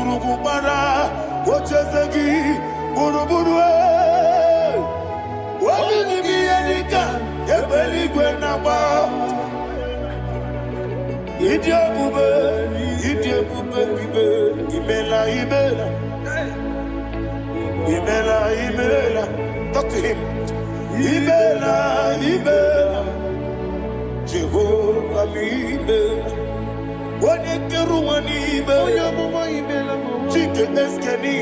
Urugubara, Ochezegi, Buruburu, Wabinibianika, Ebeli Gwenaba, Idia Bube, Imela, talk to him. Ibela, Jehovah, Ibela. Wanekeruani Ibela, Chicken Eskeni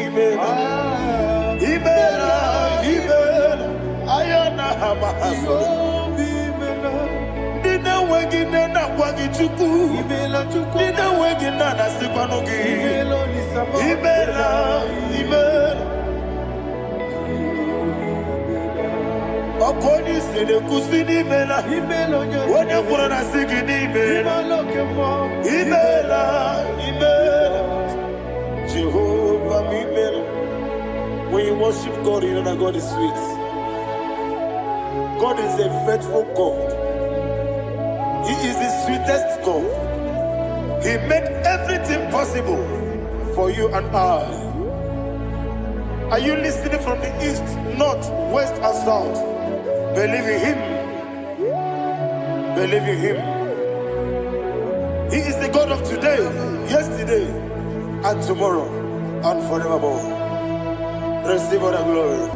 Ibela, Ayana Hamahaso. Nina wegina na wagichuku, Nina wegina na sipanogi, Ibela. Okoni sede kusini mela, wone kurana sigini mela, Ibela, Jehovah Ibela. When you worship God, you know that God is sweet. God is a faithful God. He is the sweetest God. He made everything possible for you and I. Are you listening from the east, north, west, and south? Believe in him. Believe in him. He is the God of today, yesterday, and tomorrow, and forevermore. Receive all the glory.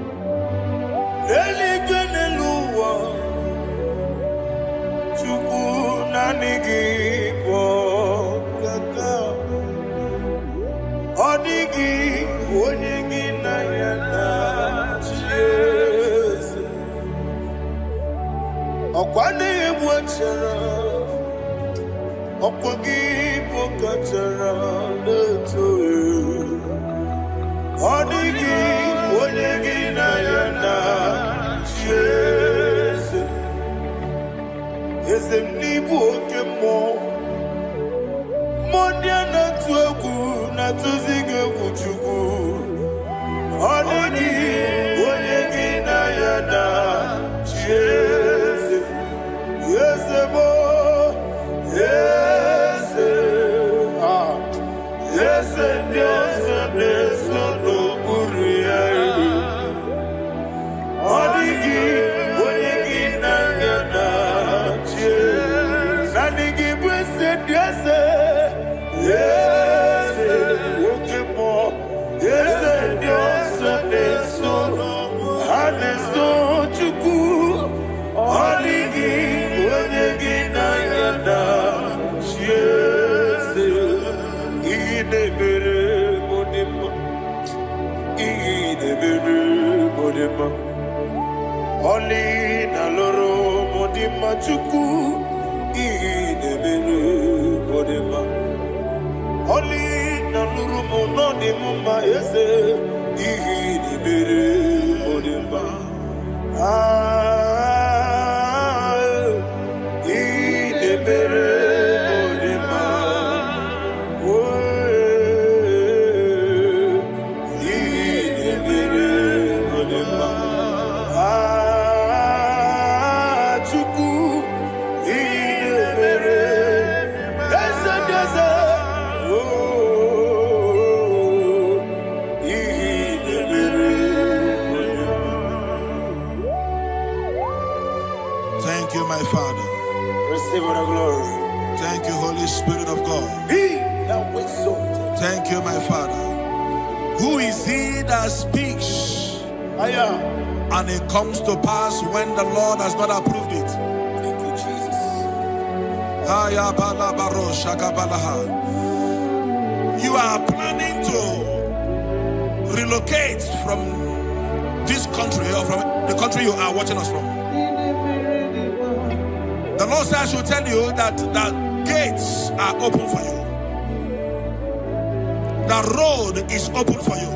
Okwane mwachara, okwagi pokachara letoe. Odigi onyegi na yana Jesu. Ezemnibu okemo, modia na tuegu na tuzige kuchugu. Odigi onyegi na yana Jesu. Oli na loro modima chuku idebere modima. Oli na loro monodima ese idebere modima. Idebere modima. Idebere modima. Thank you, my Father. Receive all the glory. Thank you, Holy Spirit of God. Thank you, my Father. Who is he that speaks and it comes to pass when the Lord has not approved it? Thank you, Jesus. You are planning to relocate from this country or from the country you are watching us from. The Lord says I should tell you that the gates are open for you. The road is open for you.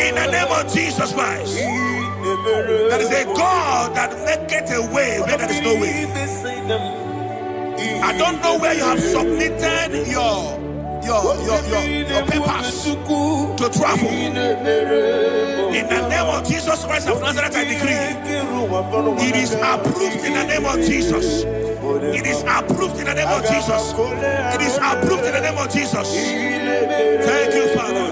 In the name of Jesus Christ. There is a God that maketh a way where there is no way. I don't know where you have submitted your papers to travel. In the name of Jesus Christ of Nazareth, I decree it is approved in the name of Jesus. It is approved in the name of Jesus. It is approved in the name of of Jesus. Thank you, Father.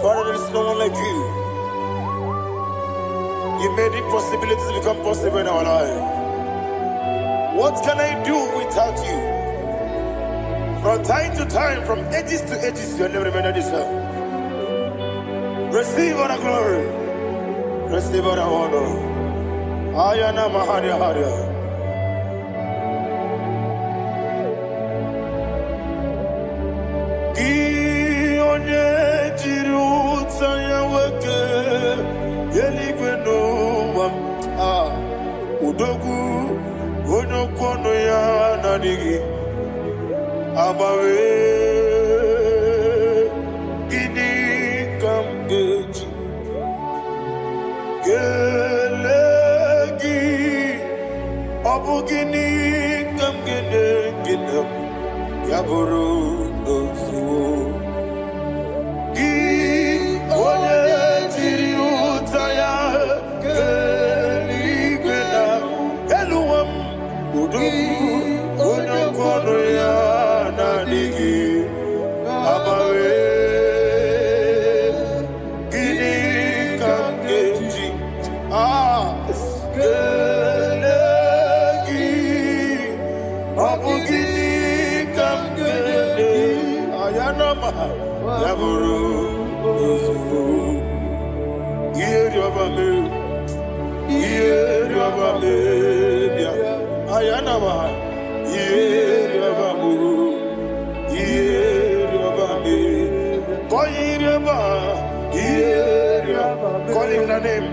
Father, there is no one like you. You made impossibilities become possible in our life. What can I do without you? From time to time, from ages to ages, you never remain the same. Receive all the glory. Receive all the honor. Ayana Maharia Haria. Udogu onokono ya nadigi abawe ini kamgeji gelegi abugini kamgene ginam yaburu dosu gi one jiri utaya kono ya nadigi abawe gini kamgeji gelegi abu gini kamgene ayana maha yaburu uzu yeri obame bia ayana maha call him the name.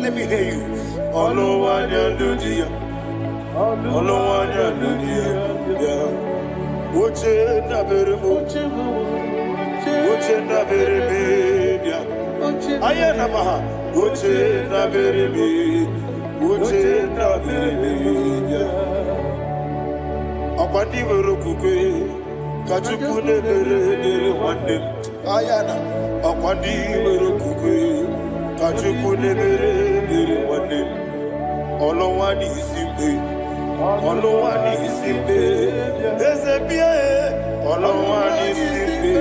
Let me hear you. Ayana akwandi werokukwe kachukune mere wane olowani isimbe ezebie olowani isimbe.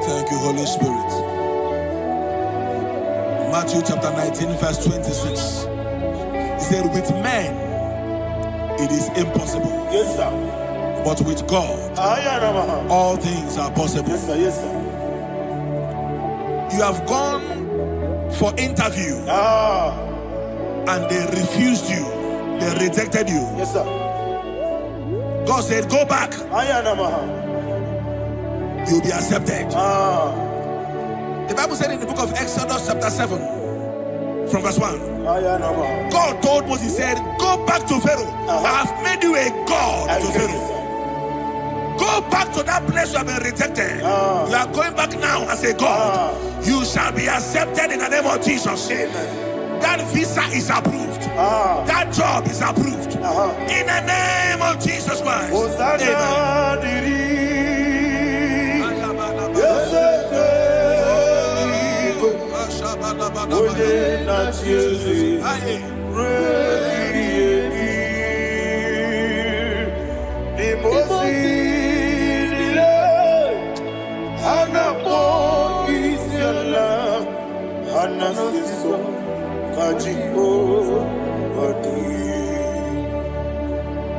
Thank you, Holy Spirit. Matthew chapter 19 verse 26. He said, with men it is impossible. Yes, sir. But with God, all things are possible. Yes, sir. Yes, sir. You have gone for interview and they refused you. They rejected you. Yes, sir. God said, go back. You'll be accepted. The Bible said in the book of Exodus chapter 7 from verse 1. God told Moses, he said, go back to Pharaoh. I have made you a God to Pharaoh. Go back to that place you have been rejected. You are going back now as a God. You shall be accepted in the name of Jesus. Amen. That visa is approved. That job is approved. In the name of Jesus Christ.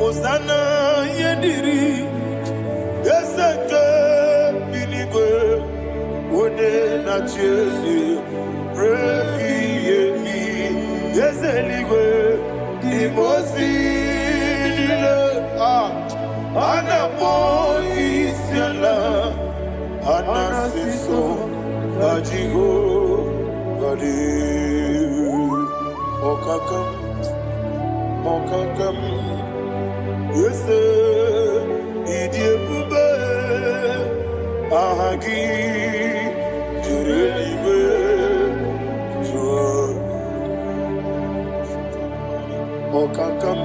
Osana yediri ezeke binigwe one na Chesi, Repi, Yemi, Yezeligwe, Imosi, Anamo, Isiala, Anasiso, Ajigo, Gadi, Okakam, yes, Idiabube, Ahagi, Jurelibe, Okakam,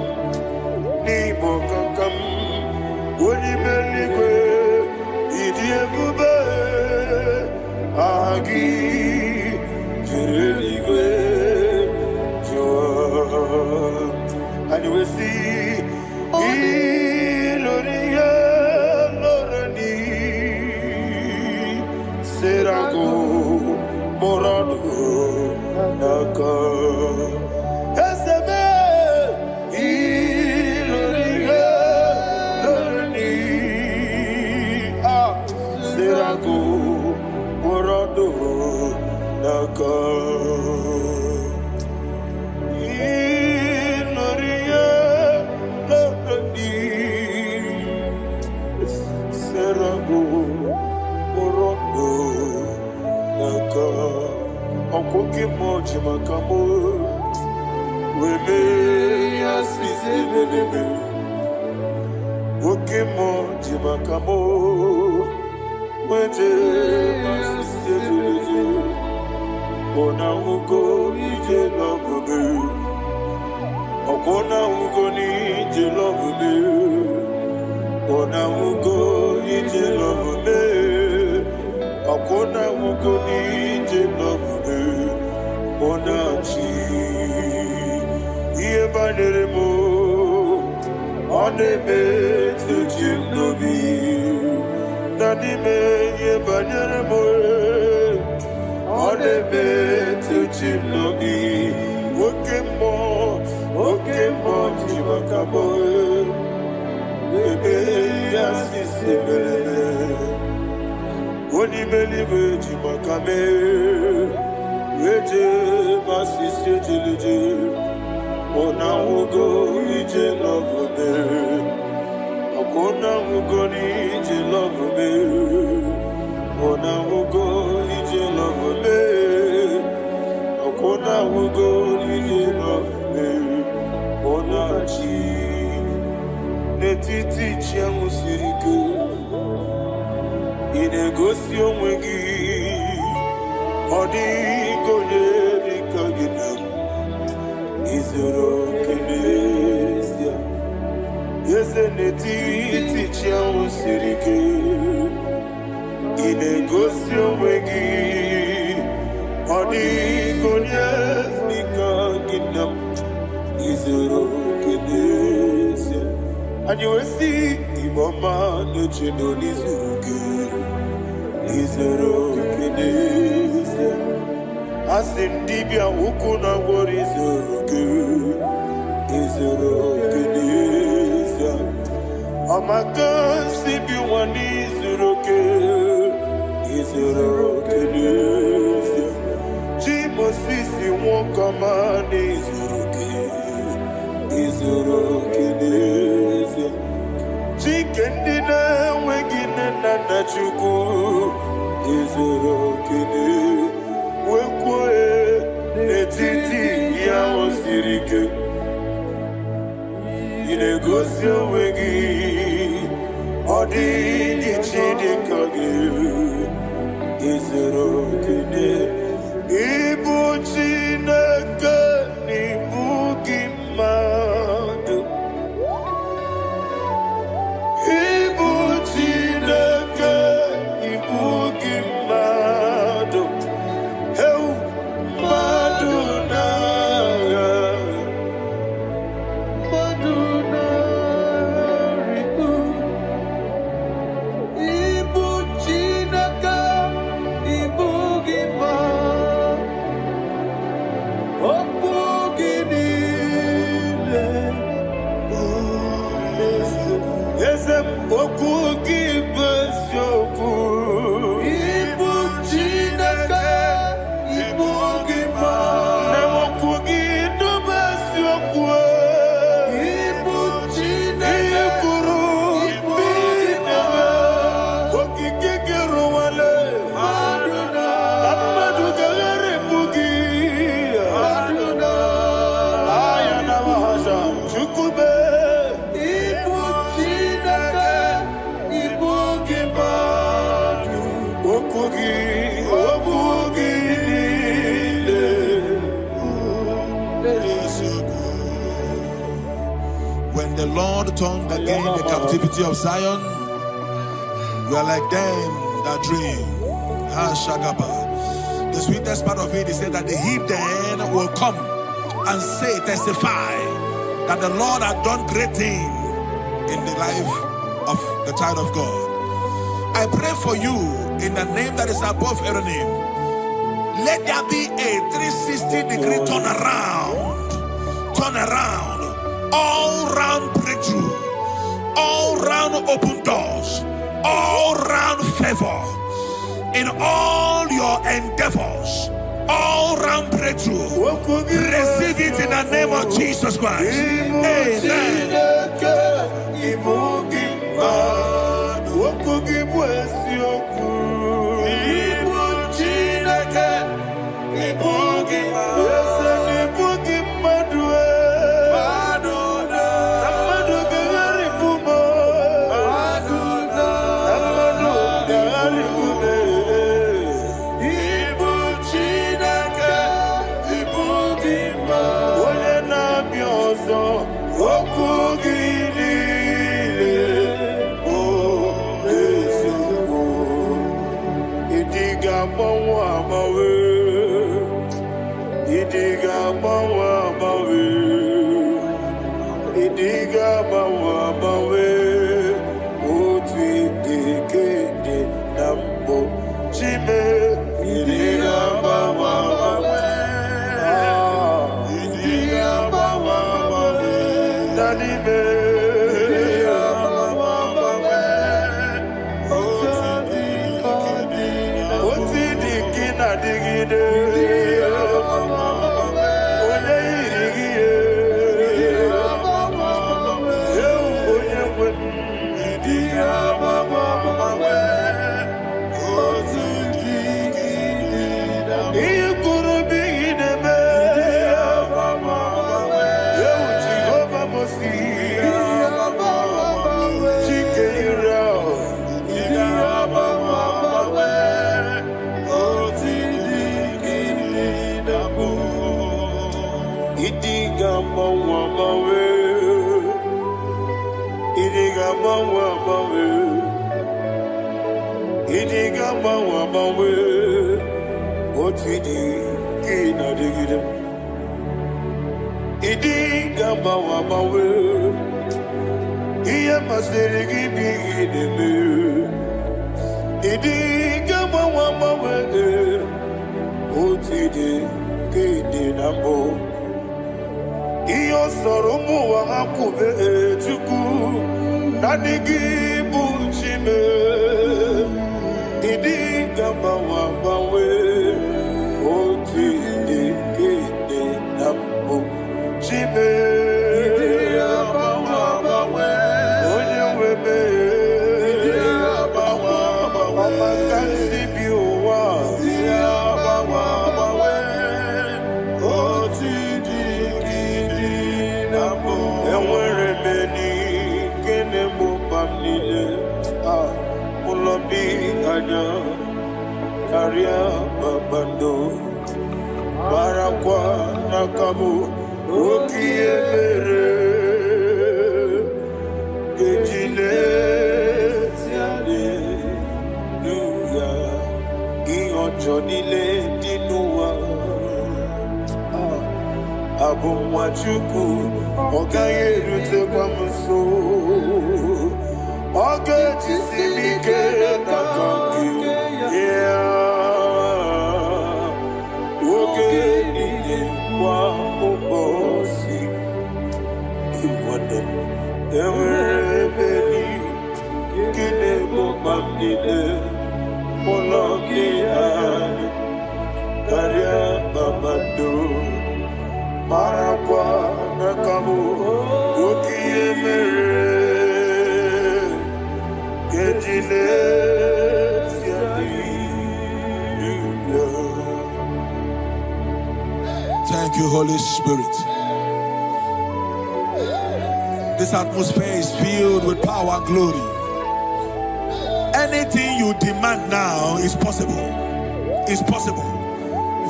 Nibokakam, Unimeligwe, Idiabube, Ahagi, Jurelibe, and we see Iloria Lorani Serago Morado Naka Esebe Iloria Lorani Serago Morado Naka Okoke moji makamo Weme yasisi lelebe Oke moji makamo Weje masisi lelebe Ona ugo ije lovebe Okona ugo ni ije lovebe Ona ugo ije lovebe Okona ugo ni ije lovebe Onachi Iye banere mo Onebe Tujim nobi Nanime Iye banere mo Onebe Tujim nobi Okemo Jimakabo Ebe Yasisi Belele Onimelibe Jimakame Eje masisi jilije Ona ugo ije love me Okona ugo ni ije love me Ona ugo ije love me Okona ugo ije love me Ona chi Netiti chiamu sirike Inegosi onwegi Odigo yerika ginam Izuro kenesia Yezeneti tichia usirike Inegosi omwegi Odigo yerika ginam Izuro kenesia And you will see Iboma nechino nizuruke Izuro kenesia Asindibia ukuna wori Izuro kenesia Amaka sibi wani Izuro kenesia Chimo sisi wokamani Izuro kenesia Chikendina wegine nana chuku Izuro kenesia Wekwe etiti ya osirike Inegosi onwegi Odigi chidikage Izuro kene Ibu Chineke n'ibu gị mmadụ Ibu Chineke n'ibu gị mmadụ When the Lord turned again the captivity of Zion, we are like them that dream. The sweetest part of it is that the heathen will come and say, testify, that the Lord had done great things in the life of the child of God. I pray for you in the name that is above every name. Let there be a 360-degree turn around, all round breakthrough, all round open doors, all round favor in all your endeavors, all round breakthrough. Receive it in the name of Jesus Christ. Amen. Thank you, Holy Spirit. This atmosphere is filled with power and glory. Anything you demand now is possible. It's possible.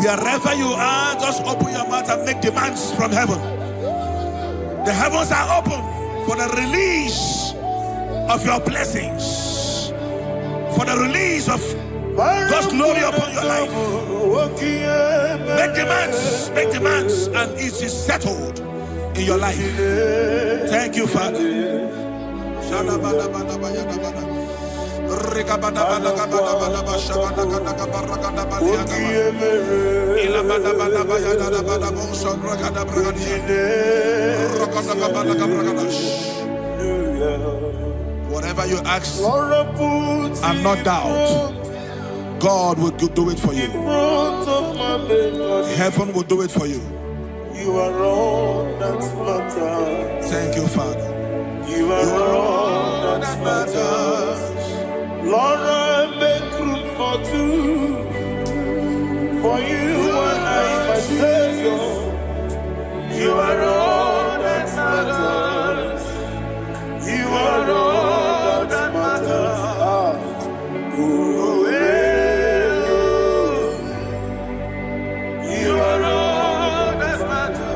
Wherever you are, just open your mouth and make demands from heaven. The heavens are open for the release of your blessings, for the release of God's glory upon your life. Make demands, and it is settled in your life. Thank you, Father. Whatever you ask and not doubt, God will do it for you. Heaven will do it for you. You are all that matters. Thank you, Father. You are all that matters. Lord, I make room for two. For you and I, my Savior. You are all that matters. You are all that matters. You are all that matters.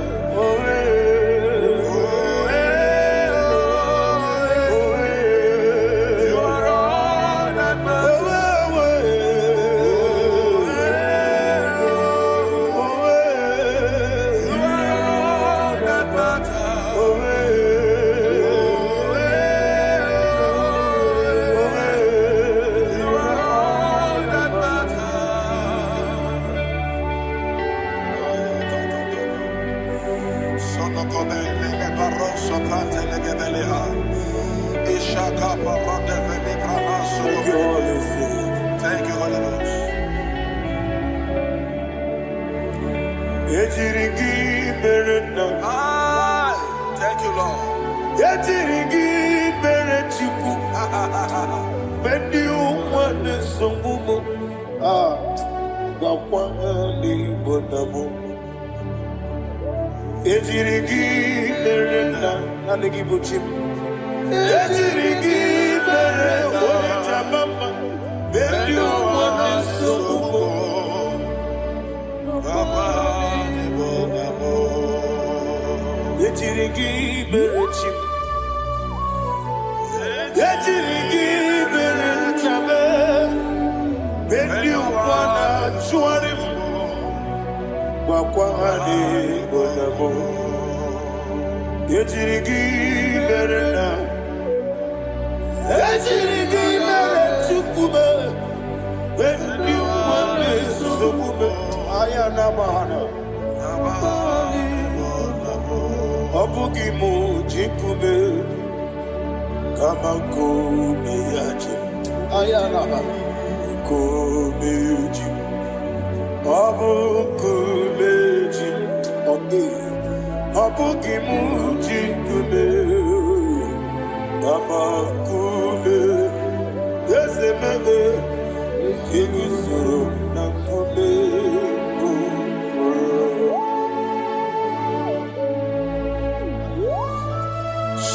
Thank you, Holy Ghost. Thank you, Lord.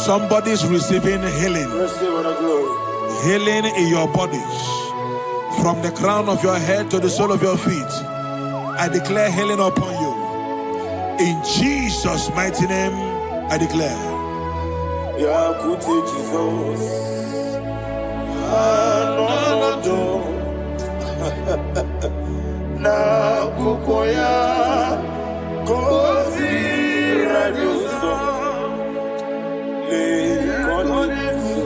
Somebody's receiving healing. Healing in your bodies. From the crown of your head to the sole of your feet. I declare healing upon you. In Jesus' mighty name, I declare. Jesus. Na kukoya kozi radioso le konesu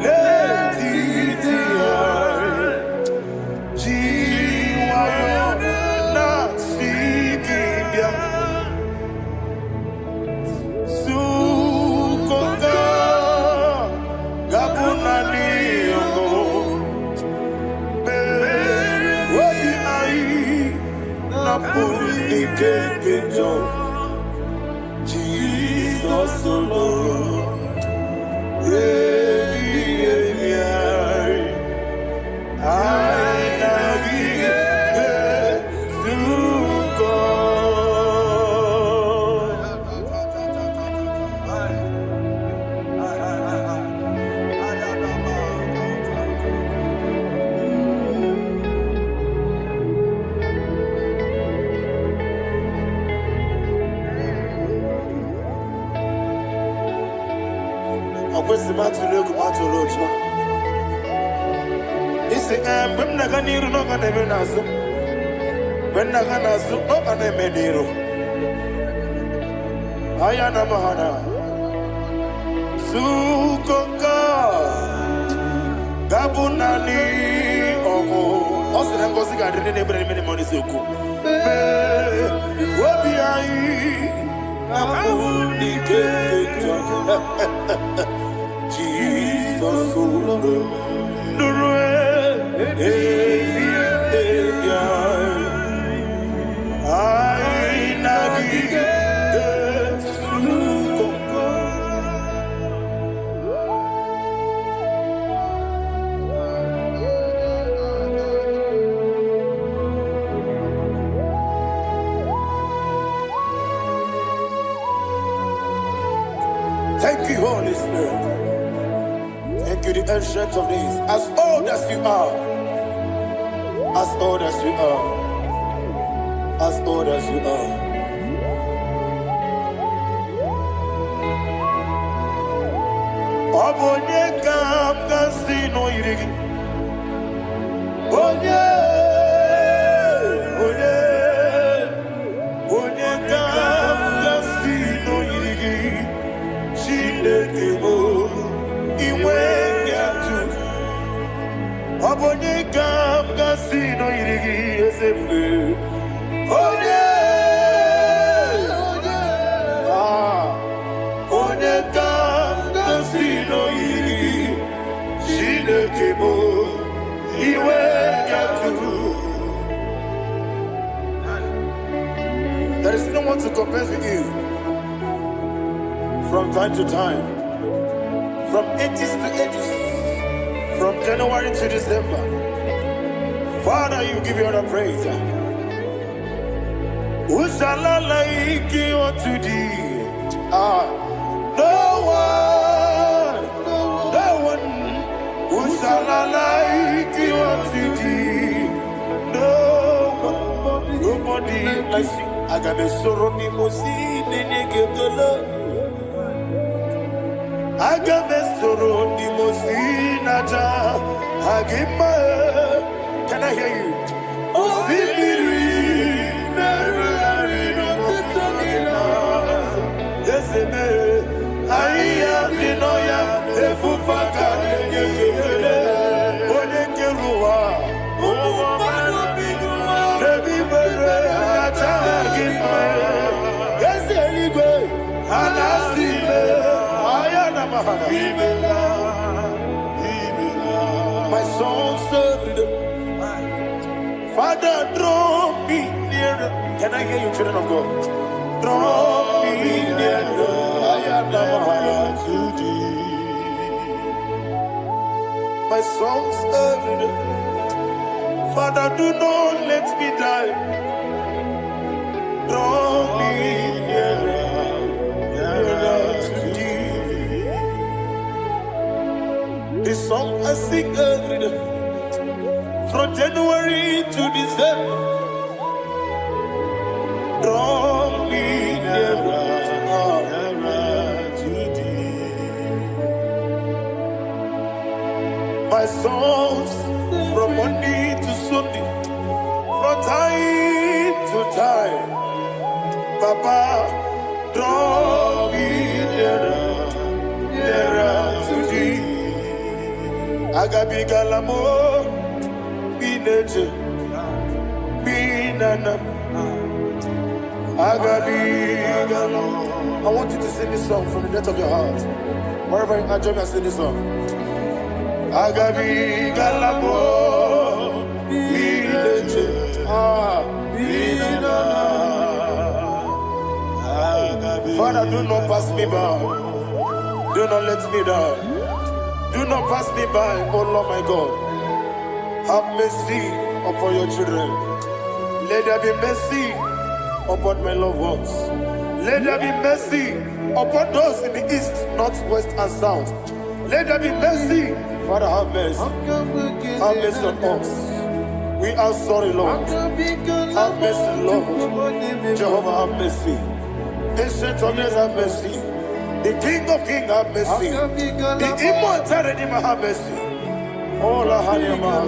le titiare jiwayo na sikibia sukoka gabuna niyongo Jesus alone. kwesi matulu ku matulu cho. Isi when na ganiru no kana me naso. When na kana su no kana me niru. Ayana mahana. Sukoka Gabunani Omo Osina ngozi ga dene nebre mene money soku. Obi ai Amuni kekeja. Jesus Nurue I nagi Thank you, Holy Spirit. Thank you, the Ancient of Days. As old as you are, as old as you are, as old as you are. Obonye kam kasino irigi. Onye, onye, onye kam kasino irigi. Chinekebo iwe nyatu Obonye kam kasino irigi esefe Onye Onye kam kasino irigi Chinekebo iwe nyatu There is no one to compare with you. From time to time, from ages to ages, from January to December, Father, you give you all the praise. Who shall I like you unto thee? No one. Who shall I like you unto thee? No one, nobody like you. I got a sorrow, Agamesoro di Mosinaja Agima. Can I hear you? Osibiri Yeseme Aya Dinoya Efufaka Onekerua Rebi Bere Agima Yeseligwe Anasime My soul served. Father, draw me nearer. Can I hear you, children of God? Draw me nearer. I am to thee. My soul served. Father, do not let me die. Draw me nearer. This song I sing every day, from January to December. Draw me nearer to thee. My songs from Monday to Sunday, from time to time. Papa, draw me nearer to thee. Agabi galamo, bineje, binana. Agabi galamo. I want you to sing this song from the depth of your heart. Wherever you are, join me and sing this song. Agabi galamo, bineje, binana. Father, do not pass me by. Do not let me down. Do not pass me by, oh Lord my God. Have mercy upon your children. Let there be mercy upon my loved ones. Let there be mercy upon those in the east, north, west, and south. Let there be mercy. Father, have mercy. Have mercy on us. We are sorry, Lord. Have mercy, Lord. Jehovah, have mercy. Ancient of days, have mercy. The King of Kings have mercy. The immortal Redeemer have mercy. All I had in my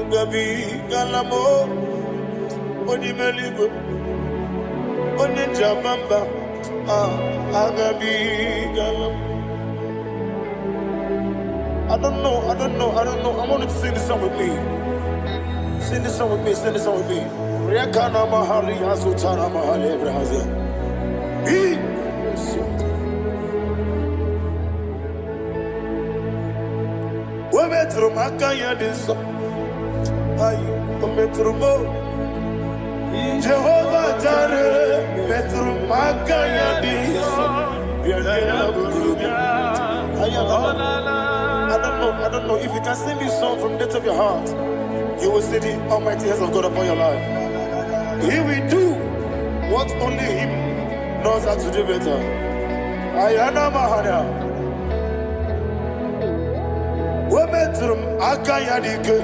Agabi Galamo Onimeligo Onijabamba Agabi Galamo. I don't know. I want you to sing this song with me. Sing this song with me. Riakana Mahali Hasutana Mahali Brazil. Metro Makaya this Metro Jehovah Jare Metro Makaya this I don't know if you can sing this song from the depth of your heart, you will see the almighty hands of God upon your life. He will do what only Him knows how to do better. Ayana Mahana Wometrum Akayadike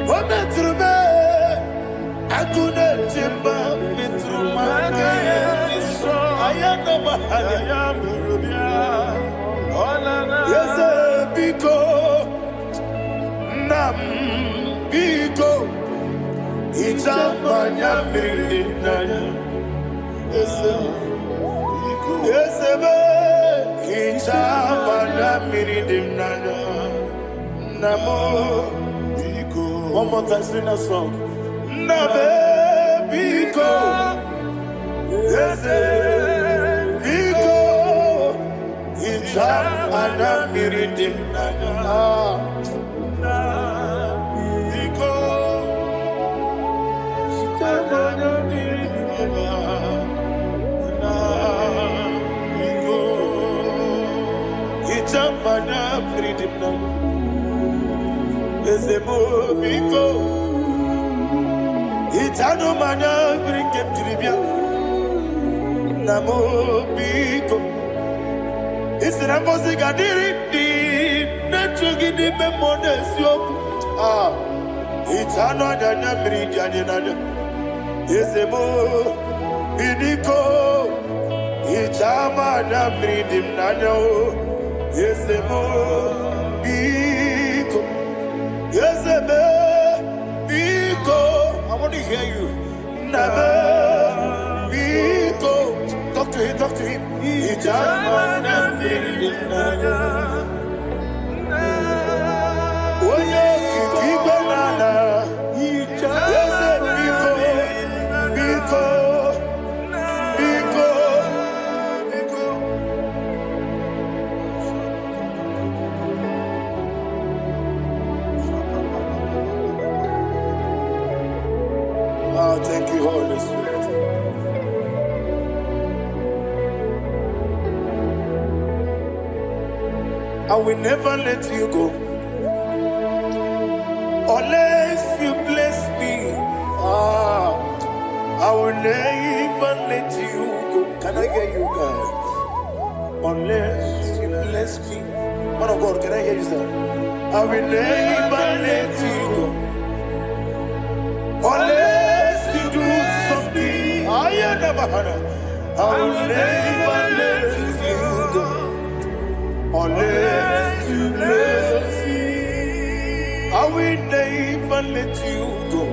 Wometrum Akuna Jimba Metrum Akayadike Ayana Mahana Yes, Biko Nam Biko Itamanya Mirinaya Yes, Itamanya Mirinaya Namo Biko. One more time, sing a song. Nabe Biko Yes, Biko Itamanya Mirinaya Mana freedom now. Is a Biko. It's a no mana bring him to Libya. Namo Biko. It's an Amosiga did natural giddy memories. It's another Meridian. Is a Biko. It's a mana freedom now. Yes, Biko. Yes, Biko. I want to hear you. Nabe Biko. Talk to him. Ijamana Biko. Oye Kibanana. Yes, Biko. Biko. Thank you, Holy Spirit. I will never let you go unless you bless me. I will never let you go. Can I hear you guys? Unless you bless me. Man of God, can I hear you, sir? I will never let you go unless you do something. I will never let you go unless you bless me. I will never let you go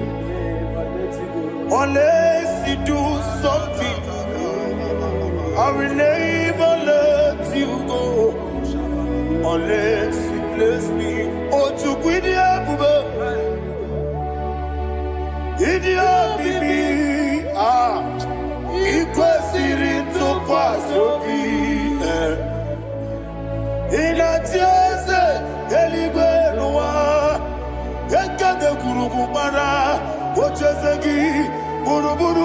unless you do something. I will never let you go unless you bless me. Oh, to quit Idia bibi ikwesiri ntụkwasị inatieze eluigwe n'ụwa ekede kwurukwu gbara ocheze gị gburugburu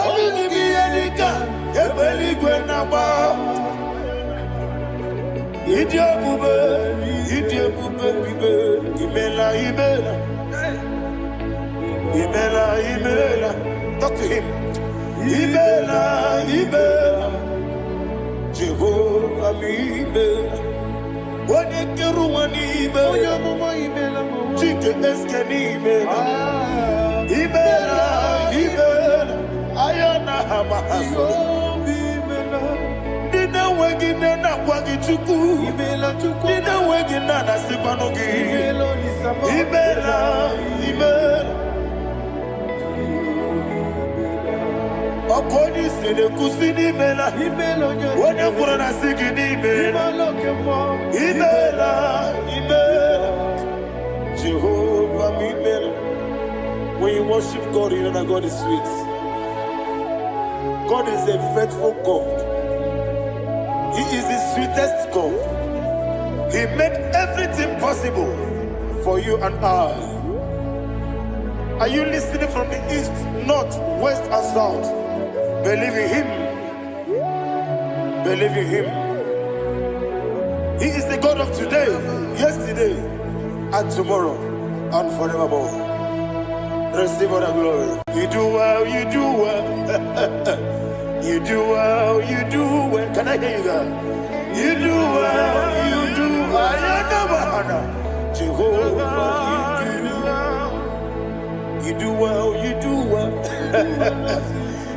obibi ihe dịka ebe eluigwe na-agba ịdị ebube bibe imela Imela. Talk to him. Imela. Jehovah Imela. Wanekeru Imela. Chike Eskeni Imela. Imela. Dina wegina na kwagi chuku. Dina wegina na sipanogi. Imela. Okodi sede kusini imela. Wone kura na sigini imela. Imela. Jehovah imela. When you worship God, you know that God is sweet. God is a faithful God. He is the sweetest God. He made everything possible for you and I. Are you listening from the east, north, west, and south? Believe in Him. Believe in Him. He is the God of today, yesterday, and tomorrow, and forevermore. Receive all the glory. You do well, you do well. You do well, you do well. Can I hear you guys? You do well, you do well. Jehovah, you do well, you do well.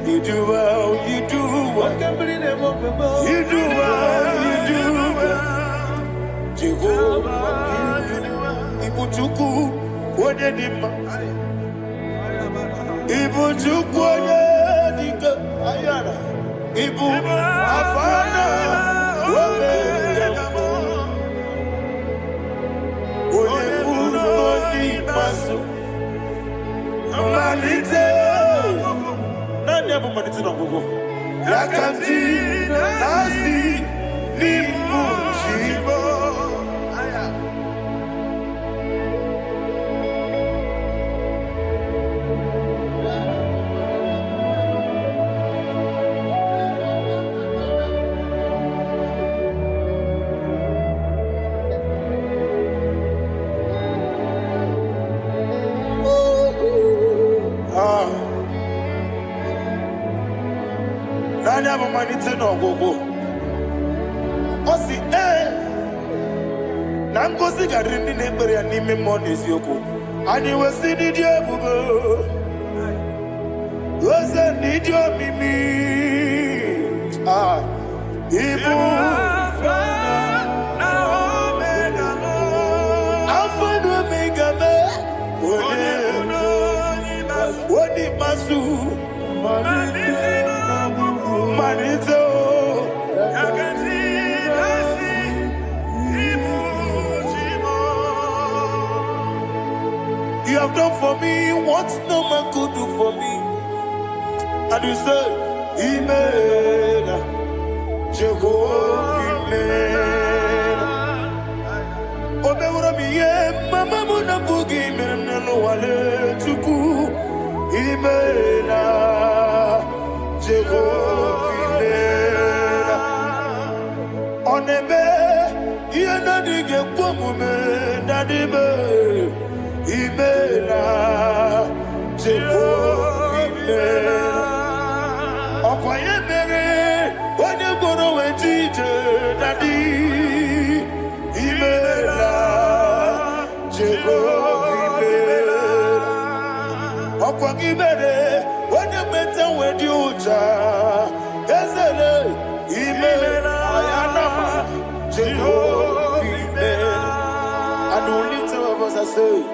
You do well, you do well. You do well, you do well. Jehovah, you do well. Ibuchuku, Wadedima. Ibuchuku, Wadedika. Ayana. Ibu Afana. Wabedemo. Odi Masu. Manite. Nani hapo manite na gogo. Yakanti nasi ni mujibo. Aya. Nani hapo manite na gogo. Osi na ngozi garindi n'ekpere ya n'ime mmụọ n'eziokwu. Anyị wesi n'ịdị ebube. Oze n'ịdị omimi. Ibu Alpha na Omega mo. Alpha na Omega me. Wodi masu. Manito. You have done for me what no man could do for me. And you say, Imela, Jehovah, Imela. Obewura miye, mama muna bugi, meneno wale tuku. Imela, Jehovah, Imela. Onebe, yena dige kwomume, nadibe. Imela, Jehovah, Imela. Okoye mere, onye goro wejije, Daddy. Imela, Jehovah, Imela. Okoye mere, onye meta wedi uja, Ezele, Imela, Ayanama, Jehovah, Imela. And only two of us are saved.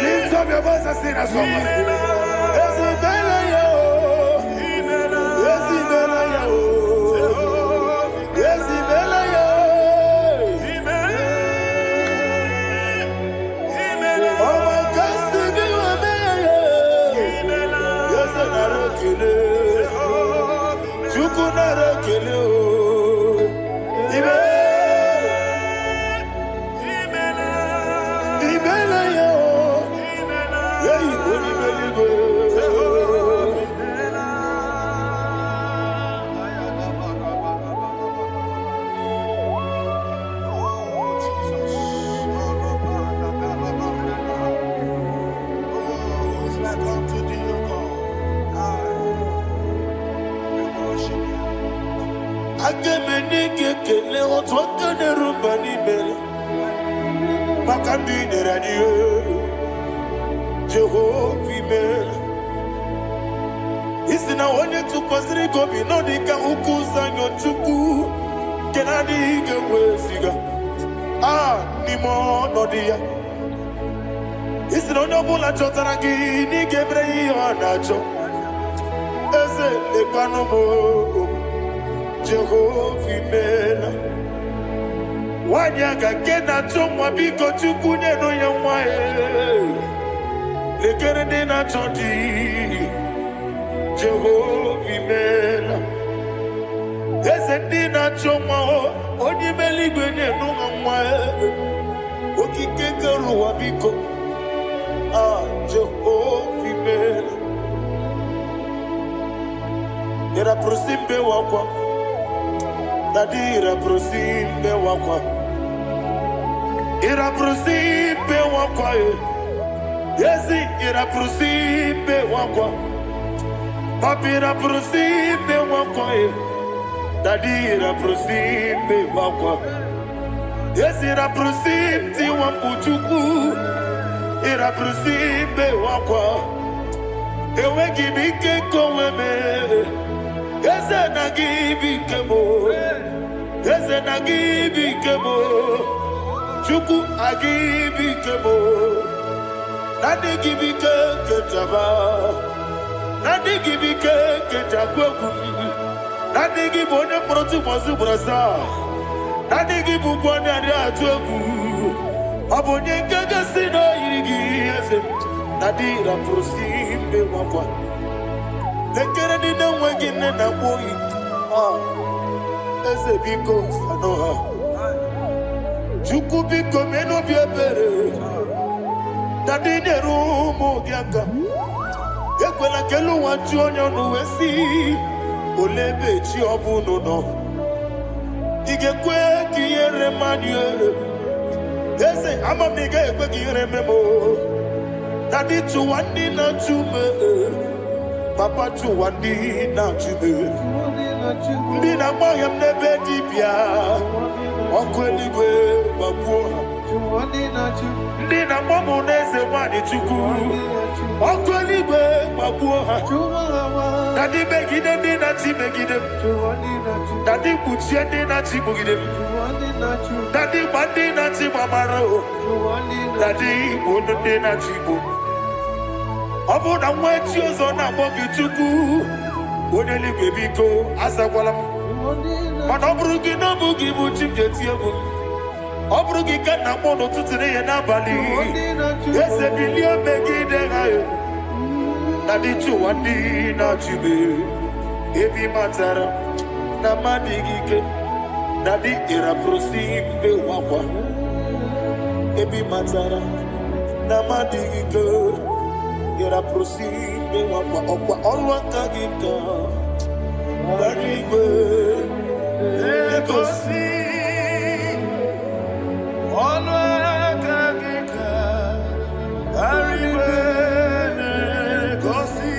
Lift up your voice and sing a song. Agemenike kele otwaka nerumba nimele Makandi radio Jehovah imele Isina onye tukosiri gobi no dika ukuza nyochuku Kenadi gewesiga Nimo no dia Isina onye bula chotara gi ni gebre iyo nacho Eze lekwano mo Jehovah imela Wanyaga kena chomwa biko chukunye no ya mwae Lekere dina choti Jehovah imela Eze dina chomwa Oni meligwe ne no mwae Okike keruwa biko Jehovah imela Yera prosimbe wakwa Dadira prosimbe wakwa Ira prosimbe wakwa Yesi ira prosimbe wakwa Papira prosimbe wakwa Dadira prosimbe wakwa Yesi ira prosimti wambuchuku Ira prosimbe wakwa Ewe gibike koweme Eze na gibi kemo, Eze na gibi kemo, Chuku agibi kemo, Nadi gibi kejaba, Nadi gibi kejakweku, Nadi gibi one protu mazu brasa, Nadi gibi bwane ariatweku, Abonye kega sino irigi eze, Nadi ra prosimbe wakwa. Lekere di na wengine na boy Eze biko sanoha Chuku biko meno biebere Dadi neru mo giaka Ekwela kelu wanchu onyo nuwesi Olebe chi obuno no Igekwe kiyere manye Eze amamiga ekwe kiyere memo Dadi chuwandi na chume Papa chuwandi na chube Ndi na moyam nebe dibia Okweligwe babuha Ndi na momo neze wani chuku Okweligwe babuha Dadi megide ndi na chi megide Dadi kuchie ndi na chi mugide Dadi bandi na chi mamaro Dadi bono ndi na chi bo Obu na mwechi ozo na mogi chuku Oneligwe biko asakwala Mana oburu gi na bugi buchi mjeti ebu Oburu gi ka na mono tutine ye na bali Eze bilio megide hayo Nadi chuwandi na chube Ebi matara na madigike Nadi ira prosimbe wakwa Ebi matara na madigike Ira prosimbe wakwa Okwa olwa kagika Barigwe Egosi Olwa kagika Barigwe Egosi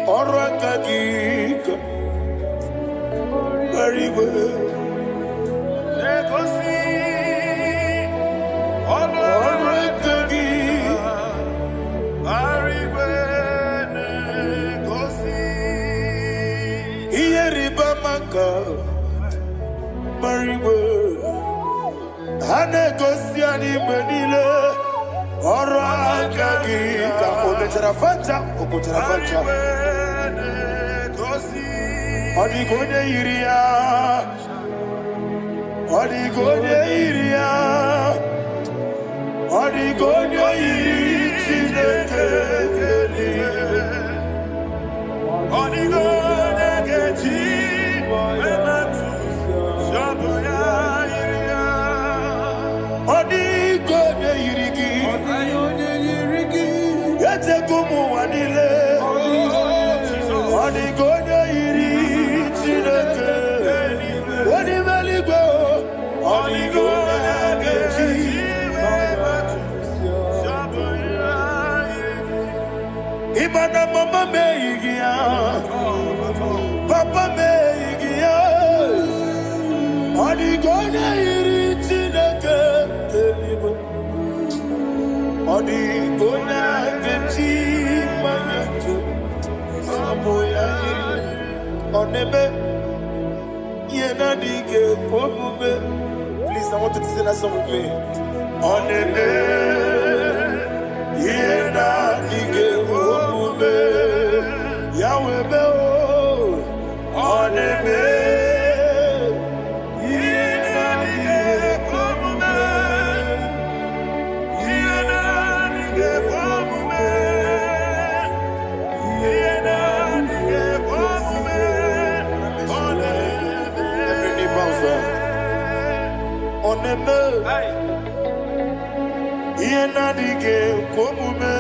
Olwa kagika Barigwe Egosi Olwa kagika Mariwe Hane gosi anime nile Oro akagi Ka onetarafanja Okotarafanja Odigonye iria Odigonye iria Odigonye iri Chineke Odigonye kechi Odigonye yirigi Etekumu wanile Odigonye yiri Chineke Odimeligwe Odigonye kechi Ibana mama me yigia Papa me yigia Odi Gona Gechi Mayato Samoya Onebe Yena Dige Pomube. Please, I want you to sing that song with me. Onebe Yena Dige Pomube Yahweh Be Onebe Onebe, Yena Dige Komume,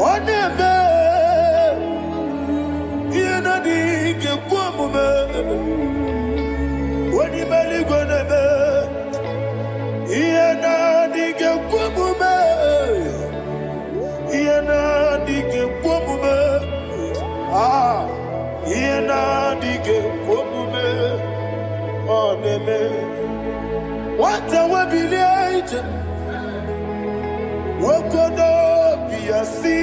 Onebe, Yena Dige Komume, Onibeli Gonebe, Yena Dige Komume, Yena Dige Komume, Yena Dige Komume. What a webillage, Wokodo Biasi,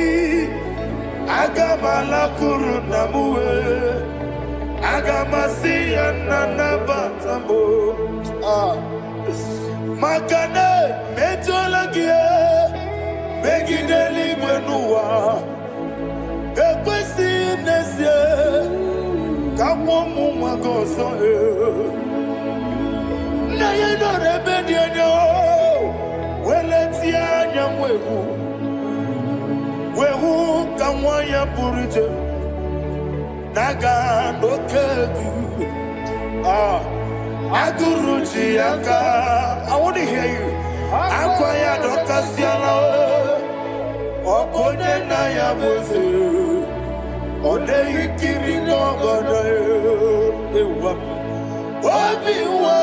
Agamala Kurunamue, Agamasi and Nanabatamo, Makane, Metolagia, Begideli Benua, Equesi Nesia, Kapomu Magoso. Na ye no rebedi no weletia nyamwehu wehu kamwaya purije naga dokegu aguruji aka. I want to hear you. Akwaya dokasiala okonye na ya boze ode ikiri no godo ewa obiwa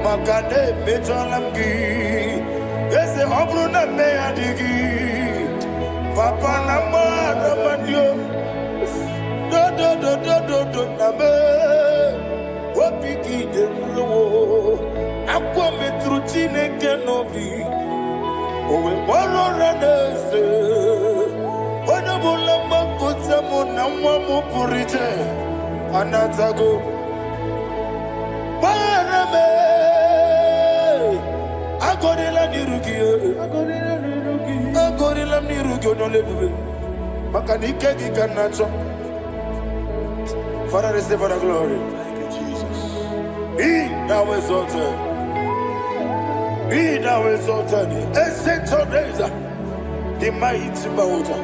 Makane Bejolamgi, yes, the Obruna Meadigi, Papa Nama Ramandio, do Nabe, Wapiki de Luo, Aquametrucine Kenobi, Owe Moro Ranese, Wanabulama Kutamo Namamu Purite, Anatago, Marame. Agorila nirugi no lebuve. Makanike gikanacho. Father, receive the glory. Thank you, Jesus. Be thou exalted. Be thou exalted. Essential days. The mighty mountain.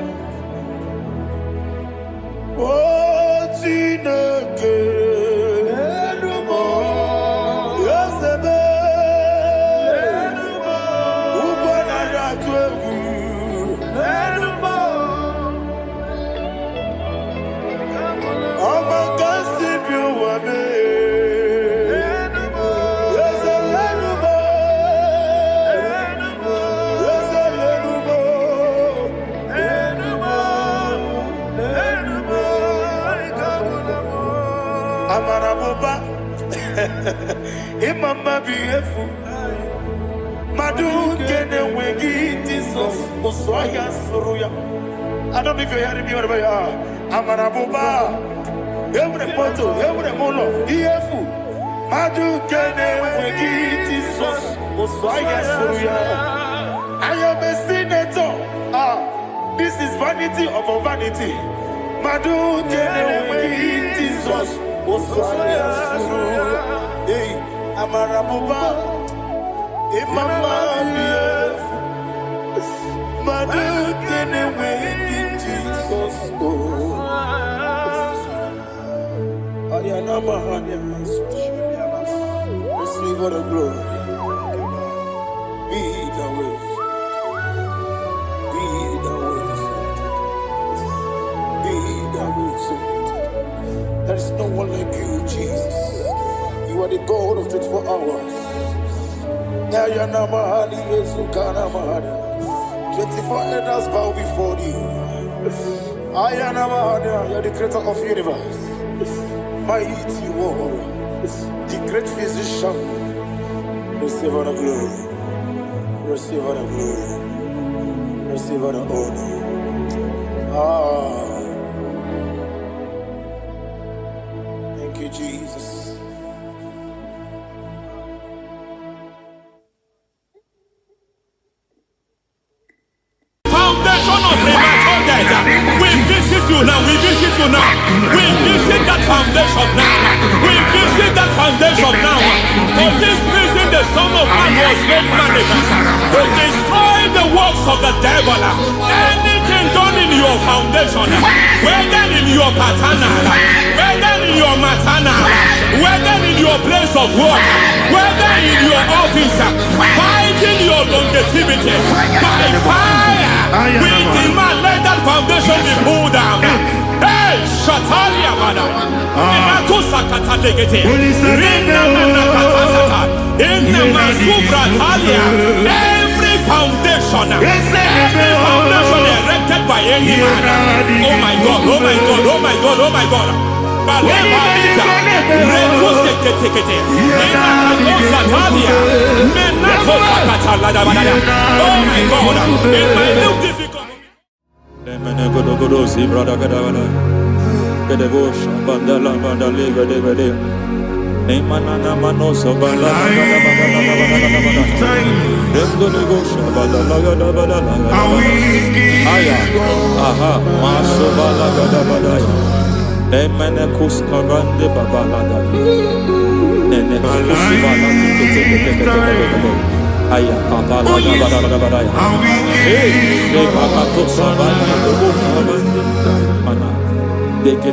Oh, Chineke. Imama beautiful. Madu kene wegi Jesus Oswaya Suruya. I don't know if you're hearing me wherever you are. Amarabuba. Every photo, every mono. Beautiful. Madu kene wegi Jesus Oswaya Suruya. I am a senator. This is vanity upon vanity. Madu Keneway, Jesus, Oswaya Suru, Amarabuba, Imama, Madu Keneway, Jesus, Ayanama, receive all the glory. Be the way. Be the way. There is no one like you, Jesus. You are the God of 24 hours. 24 elders bow before you. You are the creator of the universe. Mighty warrior, the great physician. Receive all the glory. Receive all the glory. Receive all the honor. Thank you, Jesus. Foundation of premature death. We visit you now. We visit you now. We visit that foundation now. We visit that foundation now. For this reason, the Son of Man was made manifest to destroy the works of the devil. Anything done in your foundation, whether in your paternal, whether in your maternal, whether in your place of work, whether in your office, fighting your longevity by fire, we demand let that foundation be pulled down. Hey, Shatalia Mada, Sakata Legate, in the Masubratalia, every foundation erected by any man. Oh my God, oh my God, oh my God, oh my God. Oh my God, it might look difficult. Emenekus karande babalada. Nene kusibala kete. Aya kapala badaya. Hey, de bakato sabana de bokabande. Mana. Deke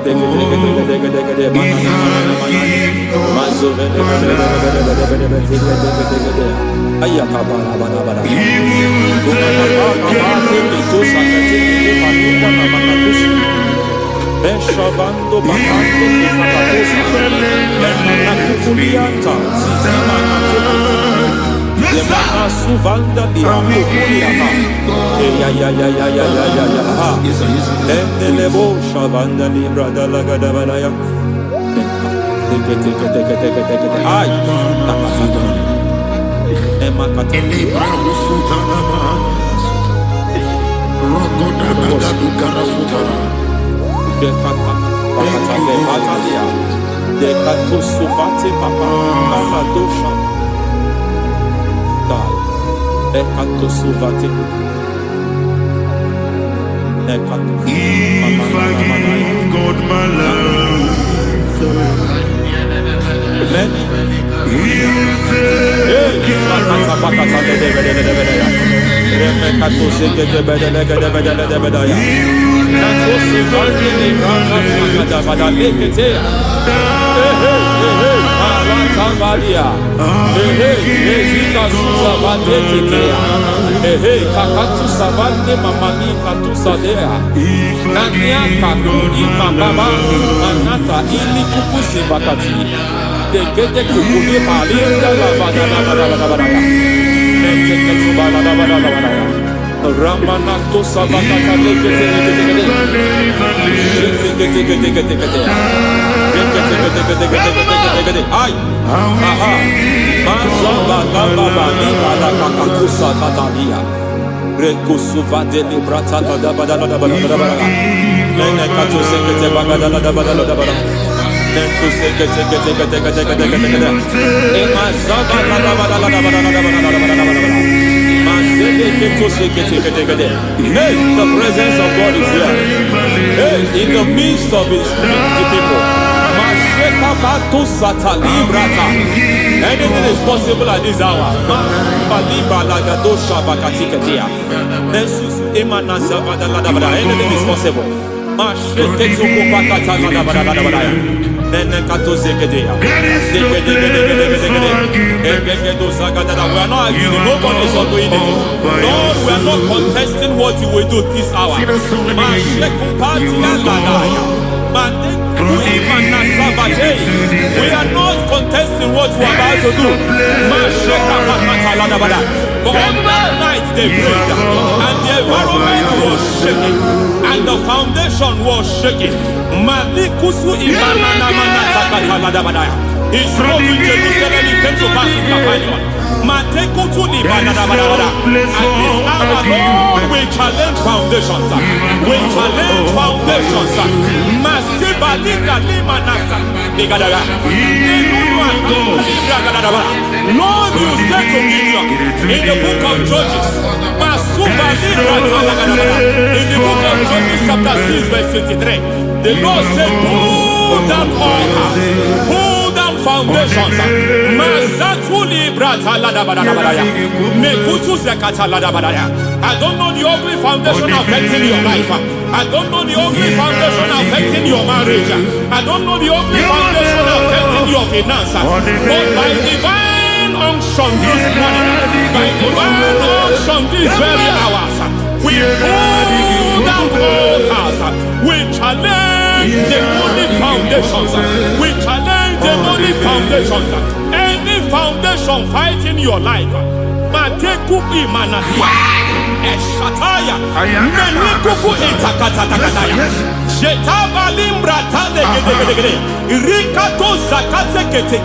mana. Mazove de. Aya kapala badaya. Beshabando bakando kikakosa Lemana kukulianta Zizimana tukutu Lemana suvanda bihakukuliata Ya Endelebo shavanda libra dalagada balaya Teke Ay Nakasata Emakata Elibra usutanama Rogoda nagadukara sutara Dekatosuvate papa Maladosha Dekatosuvate If I give God my love He'll take care Ramanato Savakata Ay, aha, Mazaba Baba Nibala Kakakusa Tatalia, Rekusuva de Librata Badabada, Nenekato Sekete Bagada Badabada, Nentu Sekete, Emazaba Mazele Hey, the presence of God is here. Hey, in the midst of his people. Anything is possible at this hour. Anything is possible. We are not arguing, nobody is doing it. Lord, we are not contesting what you will do this hour. We are not contesting what you are about to do. For on that night they prayed, and the environment was shaking, and the foundation was shaking. He spoke in Jerusalem, he came to pass in Capernaum. At this hour, Lord, we challenge foundations. We challenge foundations. Lord, you said to Gideon in the book of Judges, in the book of Judges chapter 6 verse 23, the Lord said, pull down altars, pull down foundations. I don't know the ugly foundation affecting your life. I don't know the ugly foundation affecting your marriage. I don't know the ugly foundation affecting your finance. But by divine unction this morning, by divine unction these very hours, we pull down altars. We challenge demonic foundations. We challenge demonic foundations. Any foundation fighting your life, Matekuki Manatia, Eshataya, Menikuku Itakatatakataya, Jetavalimbra Tade, Rikato Zakate Kete,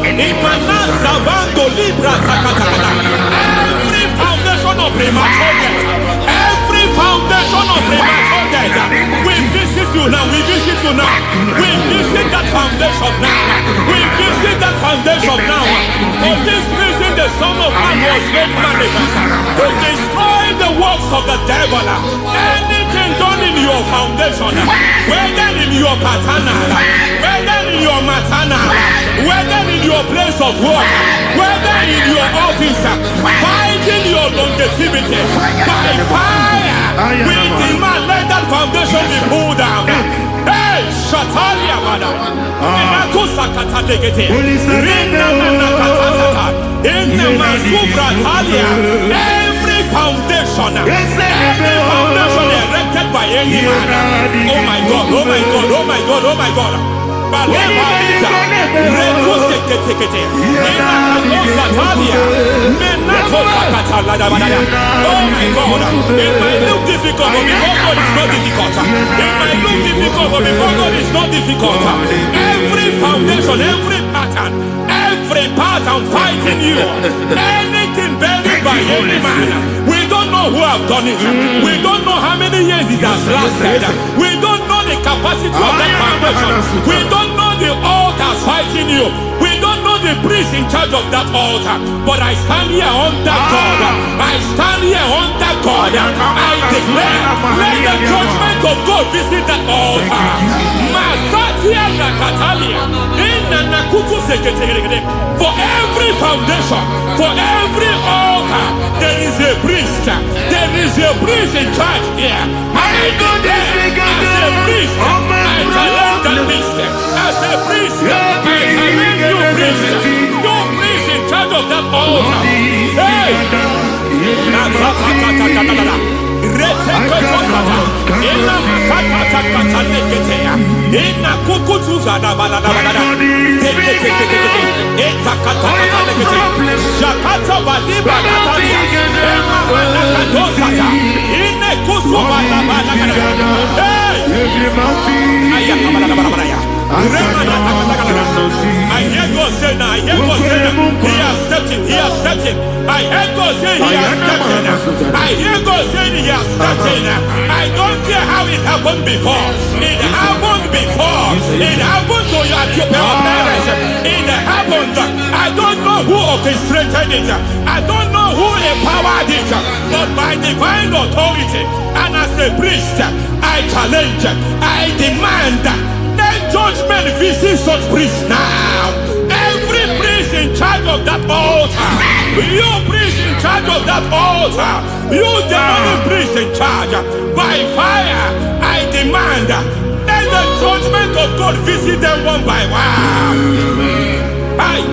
Imanasa Vando Libra Zakataka. Every foundation of premature death, every foundation of premature death, we visit you now, we visit you now, we visit that foundation now, we visit that foundation now. For this reason, the Son of Man was made manifest to destroy the works of the devil. Anything done in your foundation, whether in your paternal, whether in your maternal, whether in your place of work, whether in your office, fighting your longevity by fire, we demand let that foundation be pulled down. Hey, Shatalia Bada, every foundation erected by any man. Oh my God, oh my God, oh my God, oh my God. Oh my God, it might look difficult, but before God it's not difficult. It might look difficult, but before God it's not difficult. Every foundation, every pattern fighting you, anything buried by any man, we don't know who have done it. We don't know how many years it has lasted. We don't know the capacity of that foundation. We don't know the altars fighting you. We don't know the priest in charge of that altar. But I stand here under God. I stand here under God. I declare, let the judgment of God visit that altar. For every foundation, for every altar, there is a priest. There is a priest in charge here. I declare, as a priest, I challenge that priest. As a priest, I challenge you priest. You priest in charge of that altar. Hey! I hear God say now, I hear God say now, he has stepped in, he has stepped in. I hear God say he has stepped in. I hear God say he has stepped in. I don't care how it happened before. It happened before. It happened to your parents. It happened. I don't know who orchestrated it. I don't know who empowered it, but by divine authority. And as a priest, I challenge, I demand that judgment visit such priests now. Every priest in charge of that altar, you priest in charge of that altar, you demonic priest in charge, by fire, I demand that the judgment of God visit them one by one. Aye.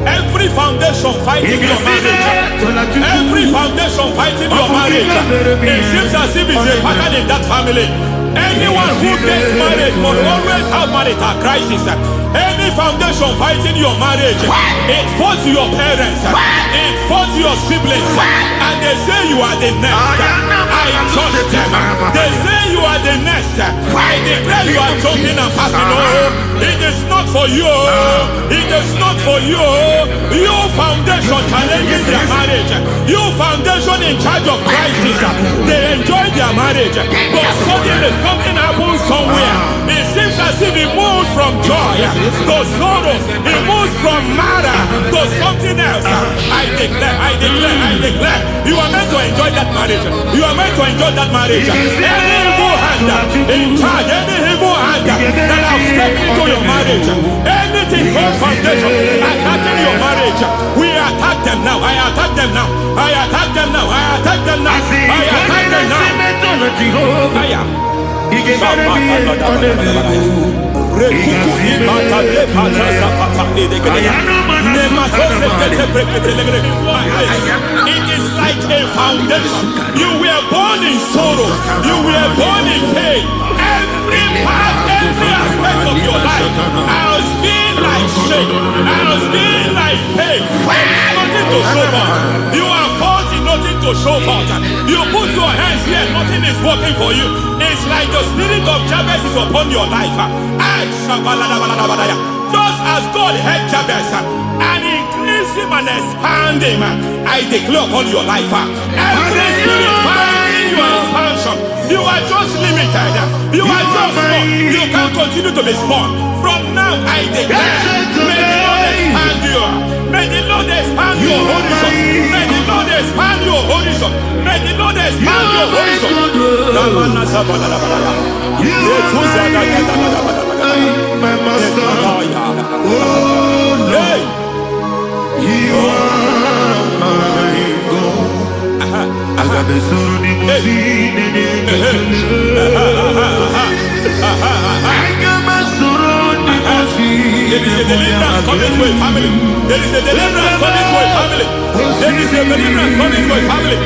Every foundation fighting your marriage, every foundation fighting your marriage, it seems as if it's a pattern in that family. Anyone who gets married must always have marital crisis. Any foundation fighting your marriage, it fought your parents, it fought your siblings, and they say you are the next. I judge them. They say you are the next. I declare you are jumping and passing. Oh, it is not for you. It is not for you. You foundation challenging their marriage. You foundation in charge of crisis. They enjoy their marriage, but suddenly something happens somewhere. It seems as if it moves from joy to sorrow. It moves from matter to something else. I declare, you are meant to enjoy that marriage. You are meant to enjoy that marriage. Any evil hand in charge, any evil hand that have stepped into your marriage, anything called foundation attacking your marriage, we attack them now. I attack them now. I attack them now. I attack them now. I attack them now. It is like a foundation. You were born in sorrow. You were born in pain. Every part, every aspect of your life has been like shame. Has been like pain. There is nothing to show for. You are faulty, nothing to show for. You put your hands here, nothing is working for you. It's like the spirit of Jabez is upon your life. Just as God had Jabez and increased him and expand him, I declare upon your life, every spirit finding your expansion, you are just limited. You are just small. You can't continue to be small. From now, I declare, may the Lord expand you. May the Lord expand your horizon. May the Lord expand your horizon. May the Lord expand your horizon. My master, oh, you are my God. I got the soul in my feet. I got my soul in my feet. There is a deliverance coming to a family. There is a deliverance coming to a family. There is a deliverance coming to a family.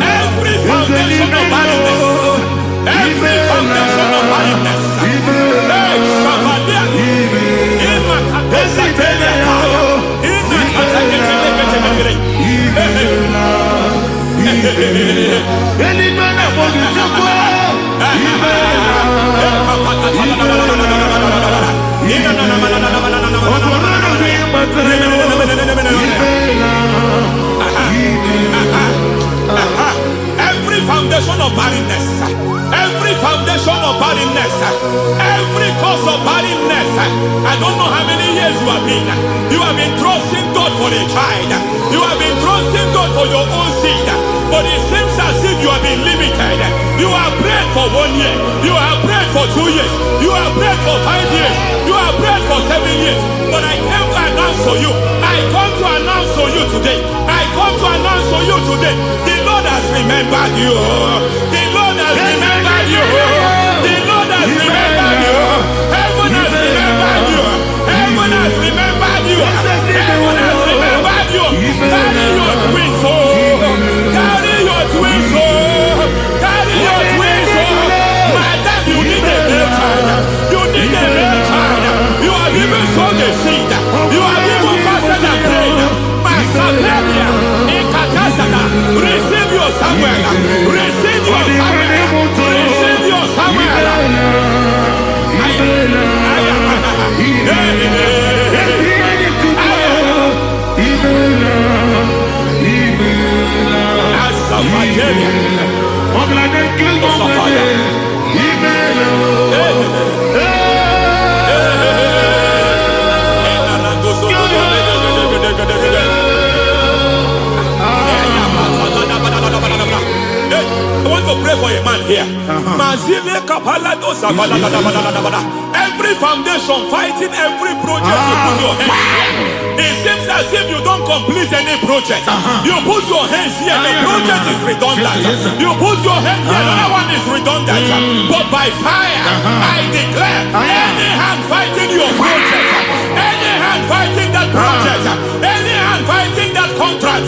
Every foundation of barrenness, every foundation of barrenness, every foundation of barrenness, every foundation of of barrenness, every cause of barrenness, I don't know how many years you have been trusting God for a child, you have been trusting God for your own seed, but it seems as if you have been limited. You have prayed for 1 year, you have prayed for 2 years, you have prayed for 5 years, you have prayed for 7 years, but I came to announce to you, I come to announce to you today, I come to announce to you today, the Lord has remembered you, the Lord has remembered you, the Lord has remembered you, heaven has remembered you, heaven has remembered you, heaven has remembered you. Carry your twins, carry your twins, carry your twins, madam, you need a male child, you need a male child, you have even sown the seed, you have even fasted and prayed, Masapelia, Ekatasata, receive your Samuel, receive your Samuel, receive your Samuel. I want to pray for a man here. Every foundation fighting every project you put your hands here. It seems as if you don't complete any project. You put your hands here, the project is redundant. You put your hand here, another one is redundant. But by fire, I declare, any hand fighting your project, any hand fighting that project, any hand fighting that contract,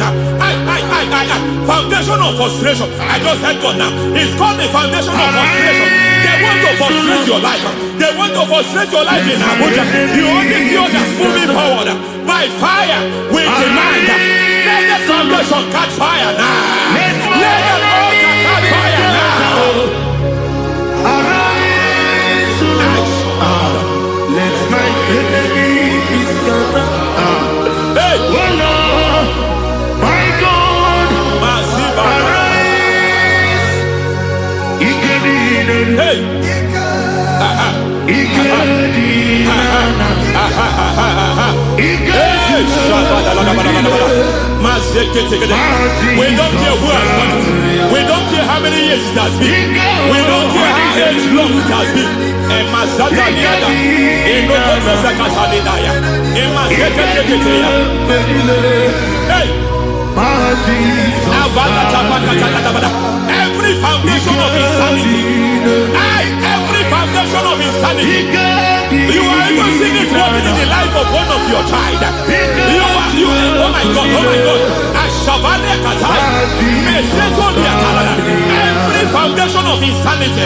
foundation of frustration. I just heard God now. It's called the foundation of frustration. They want to frustrate your life. They want to frustrate your life in Abuja. You only see others moving forward. By fire, we demand. Let the foundation catch fire now. Let the altar catch fire now. Arise, let my enemies scatter. Hey, Oh Lord, my God, arise. hey, we don't care who has done it. We don't care how many years it has been. We don't care how long it has been. Hey, every foundation of insanity, every foundation of insanity, you are even seeing it working in the life of one of your child. Oh my God, every foundation of insanity,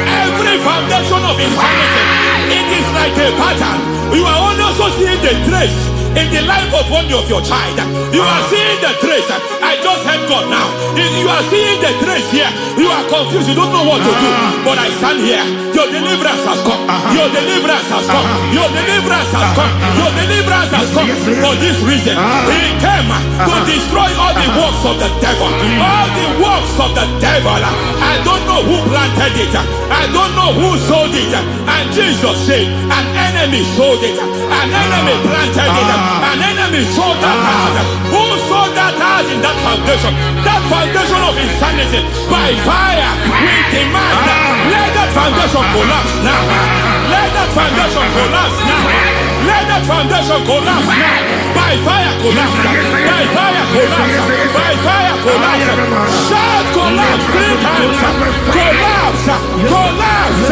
every foundation of insanity, it is like a pattern. You are also seeing the trace in the life of one of your child. You are seeing the trace. I just heard God now. You are seeing the trace here. You are confused. You don't know what to do. But I stand here. Your deliverance has come. Your deliverance has come. Your deliverance has come. Your deliverance has come. For this reason, He came to destroy all the works of the devil. All the works of the devil. I don't know who planted it. I don't know who sold it. And Jesus said, an enemy sold it. An enemy planted it. An enemy sold that house. Who sold that house in that foundation? That foundation of insanity. By fire, we demand, let that foundation collapse now. Let that foundation collapse now. Let that foundation collapse now. By fire collapse. By fire collapse. By fire collapse. Shout collapse 3 times. Collapse. Collapse.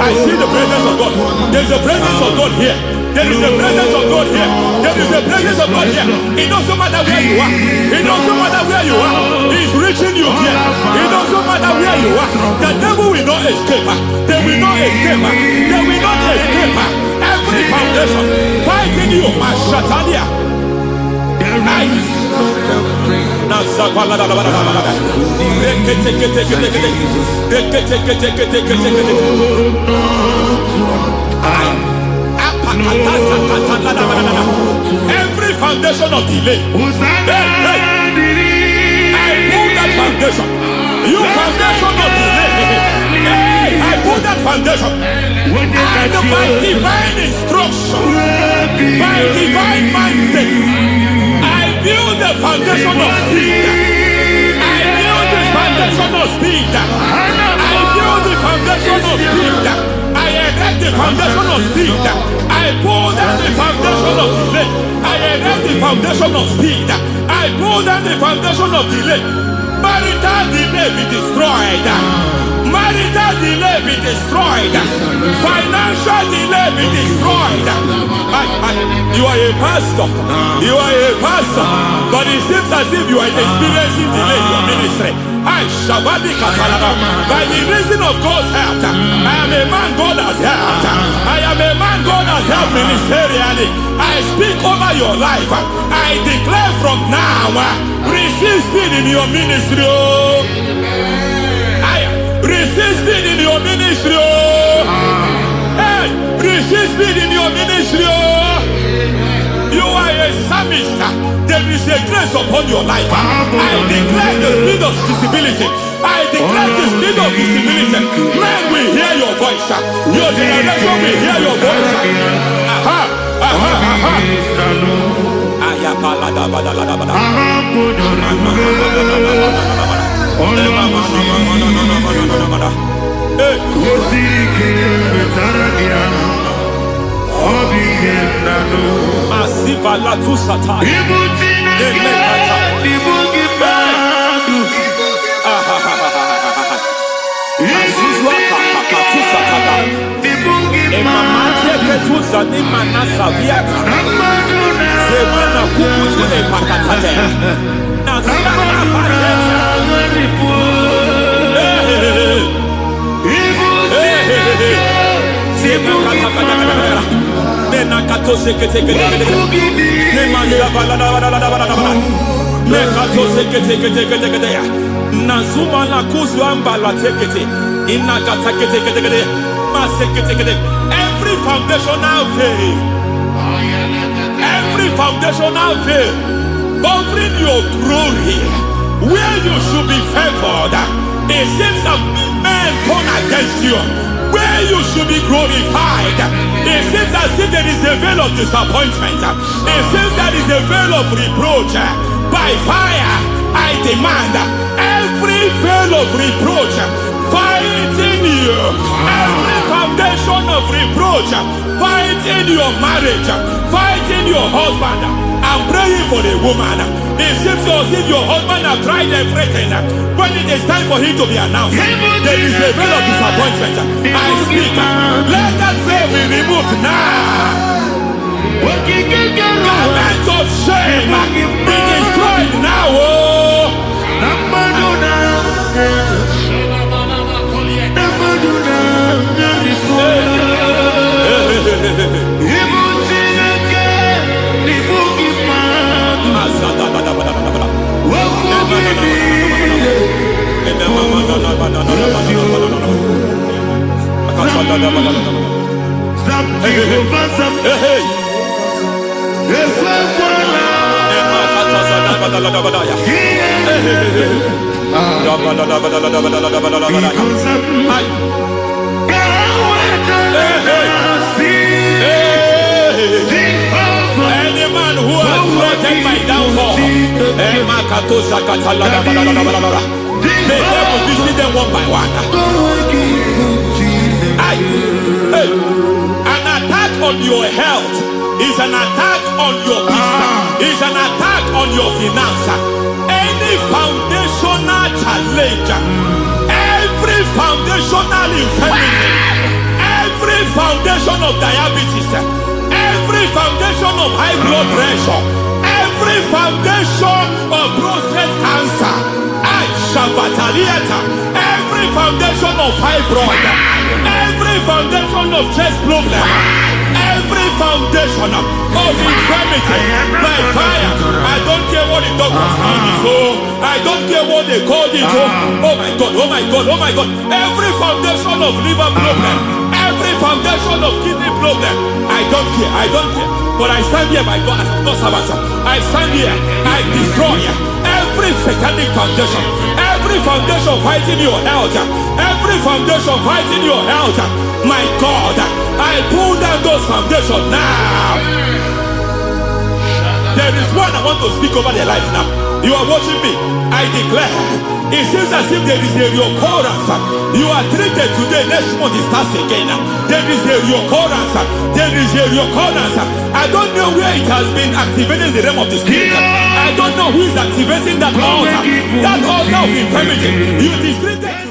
I see the presence of God. There's a presence of God here. There is a presence of God here. There is a presence of God here. It doesn't matter where you are. It doesn't matter where you are. He's reaching you here. It doesn't matter where you are. The devil will not escape. They will not escape. They will not escape. Every foundation fighting you, Shatters. Every foundation of delay, I pull that foundation. You foundation of delay, I pull that foundation. And by divine instruction, by divine mandate, I build the foundation of speed. I build the foundation of speed. I build the foundation of speed. I erect the foundation of speed. I pull down the foundation of delay. I erect the foundation of speed. I pull down the foundation of delay. Marital delay be destroyed. Marital delay be destroyed. Financial delay be destroyed. You are a pastor. You are a pastor. But it seems as if you are experiencing delay in your ministry. By the reason of God's help, I am a man God has helped. I am a man God has helped ministerially. I speak over your life. I declare from now, receive speed in your ministry. Receive speed in your ministry. Hey, receive speed in your ministry. You are a psalmist. There is a grace upon your life. I declare the speed of visibility. I declare the speed of visibility. Men will hear your voice. Your generation will hear your voice. Aha, aha, aha. Masiva la tu sata. Every foundational veil, every foundational veil covering your glory, where you should be favored, it seems that men turn against you. Where you should be glorified, it seems as if there is a veil of disappointment. It seems there is a veil of reproach. By fire, I demand every veil of reproach fighting you, every foundation of reproach fighting your marriage, fighting your husband. I'm praying for the woman. It seems as if your husband has tried everything. When it is time for him to be announced, there is a veil of disappointment. I speak. Let that veil be removed now. Garment of shame be destroyed now. Any man who has plotted my downfall, they will visit them one by one. An attack on your health is an attack on your business, is an attack on your finance. Any foundational challenge, every foundational infirmity, every foundation of diabetes, every every foundation of high blood pressure, every foundation of prostate cancer, every foundation of fibroid, every foundation of chest problem, every foundation of infirmity, by fire. I don't care what the doctors call it, so I don't care what they called it. Oh my God, oh my God, oh my God. Every foundation of liver problem, every foundation of kidney problem, I don't care, I don't care. But I stand here by God as God's servant. I stand here, I destroy every satanic foundation, every foundation fighting your health, every foundation fighting your health. My God, I pull down those foundations now. There is one I want to speak over their life now. You are watching me. I declare, it seems as if there is a recurrence. You are treated today, next month it starts again. There is a recurrence. There is a recurrence. I don't know where it has been activated in the realm of the spirit. I don't know who is activating that altar of infirmity. You is treated today.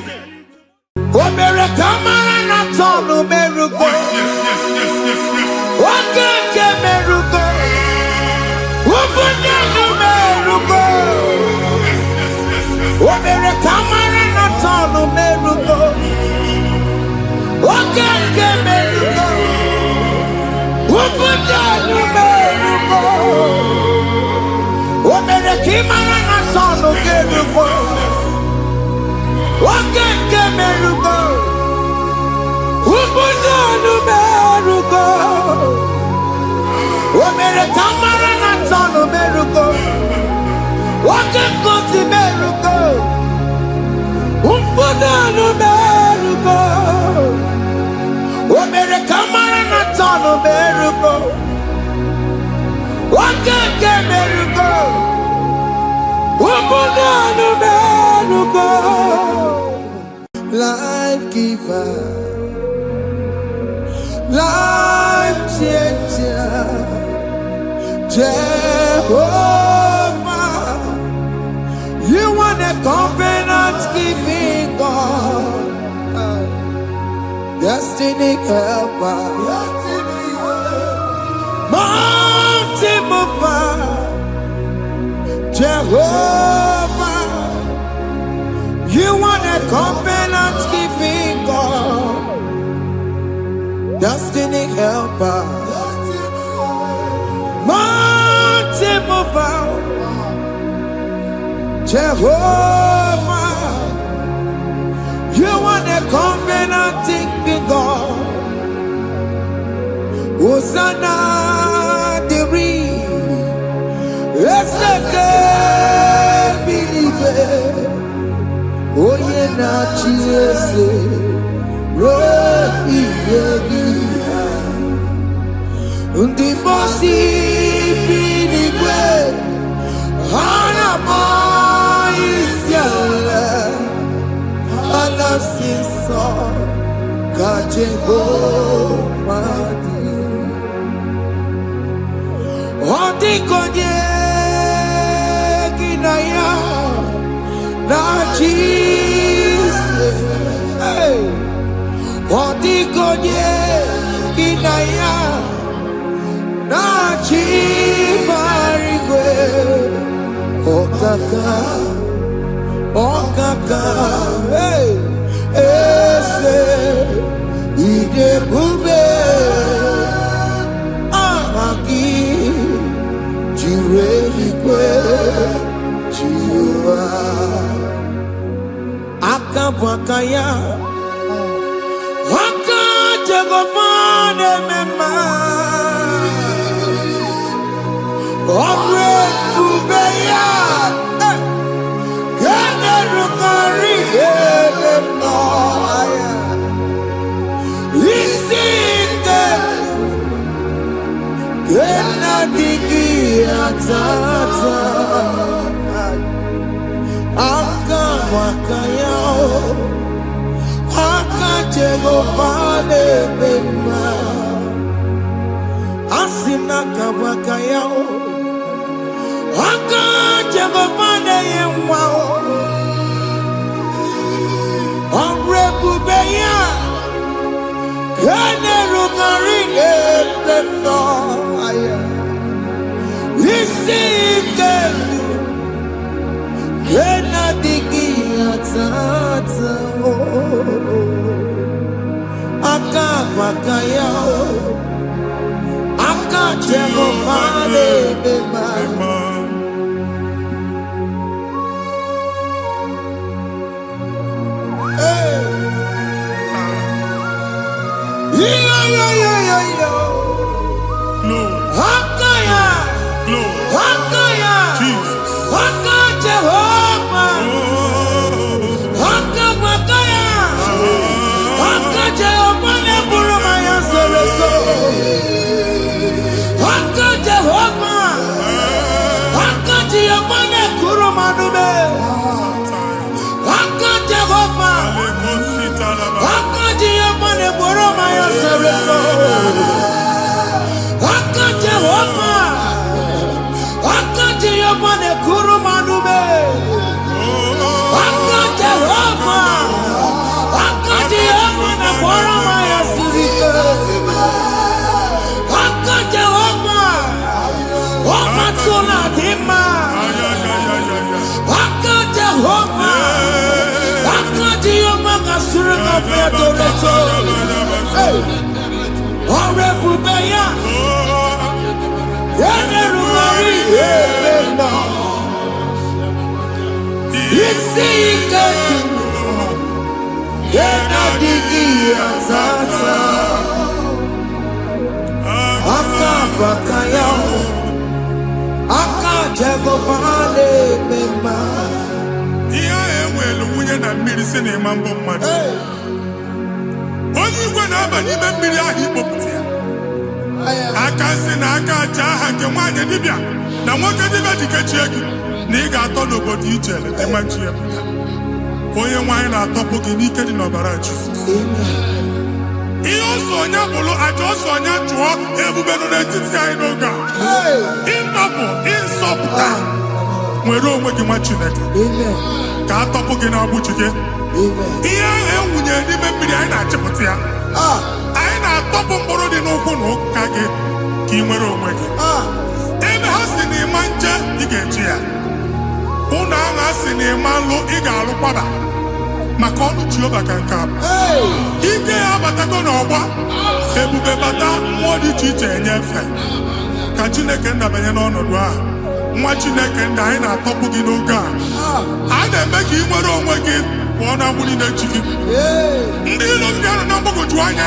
Life giver, life changer, Jehovah, you want a covenant keeping God, destiny helper, mountain mover, Jehovah, you want a covenant keeping God, destiny helper, mountain mover, Jehovah, you want a covenant keeping God. Hosanna diri, eseke bilibe. Oye na chiese, rohi yegi, undi bosi binigwe, hana mo isyala, ala sinso kaje ho madi, odi konye kinaya. Jesus, hey, what the God kinaya, na chibarigwe, okaka, hey, ese, ide bube, ahaki, jirehikwe, jiwa. Akabwakaya Wakajagofane mema Omre kubeya Gane rukari Emaya Isinde Gena digi atata Akabwakaya Akajagofane mema Asina kabwakaya Akajagofane yemwa Omrebubeya Kane rugarine pendo Akabakaya, Akajegopane bema. Hakaya, Hakaya, Jesus. Haka Jehovah, Haka Bakaya, Haka Jehovah Neburumaya Sereso, Haka Jehovah, Haka Jehovah Nekurumanube, Haka Jehovah, Haka Jehovah Neburumaya Sereso. Haka Jehovah, Haka Jehovah Nekurumanube, Haka Jehovah, Haka Jehovah Neburamaya Sirike, Haka Jehovah, Omatuna Dima, Haka Jehovah, Haka Jehovah Kasurika Fetoreto, Orebubeya. Aka si na aka aja aha nke nwaanyị dibịa na nwoke dibịa dikechie gị na ị ga-atọ n'obodo ije leta machi ya pụta. Onye nwaanyị na-atọpụ gị n'ike dị n'ọbara Jizọs. Ihe ọsọ onye bụrụ aja ọsọ onye chụọ ebube nọ n'etiti anyị n'oge a. Ịtọpụ ịsọpụta nwere onwe gị nwa Chineke ka atọpụ gị n'agbụchi gị. Ihe ahụ enwunye n'ime mmiri anyị na-achịpụta ya. Anyị na-atọpụ mkpụrụ dị n'ụkwụ na ụka gị ka ị nwere onwe gị. Ebe ha si na ịma nje ị ga-eji ya. Ụlọ ahụ ha si na ịma nlụ ị ga-alụkwaba maka ọnụ Jehova ka nke a bụ. Ike ya abatago n'ọgba ebube bata mmụọ dị iche iche enyefe ka Chineke ndabanye n'ọnọdụ ahụ. Nwa Chineke ndị anyị na-atọpụ gị n'oge a. A na-eme ka ị nwere onwe gị pụọ na agbụrụ na-echi gị. Ndị ilo gị anọ na mgbagwoju anya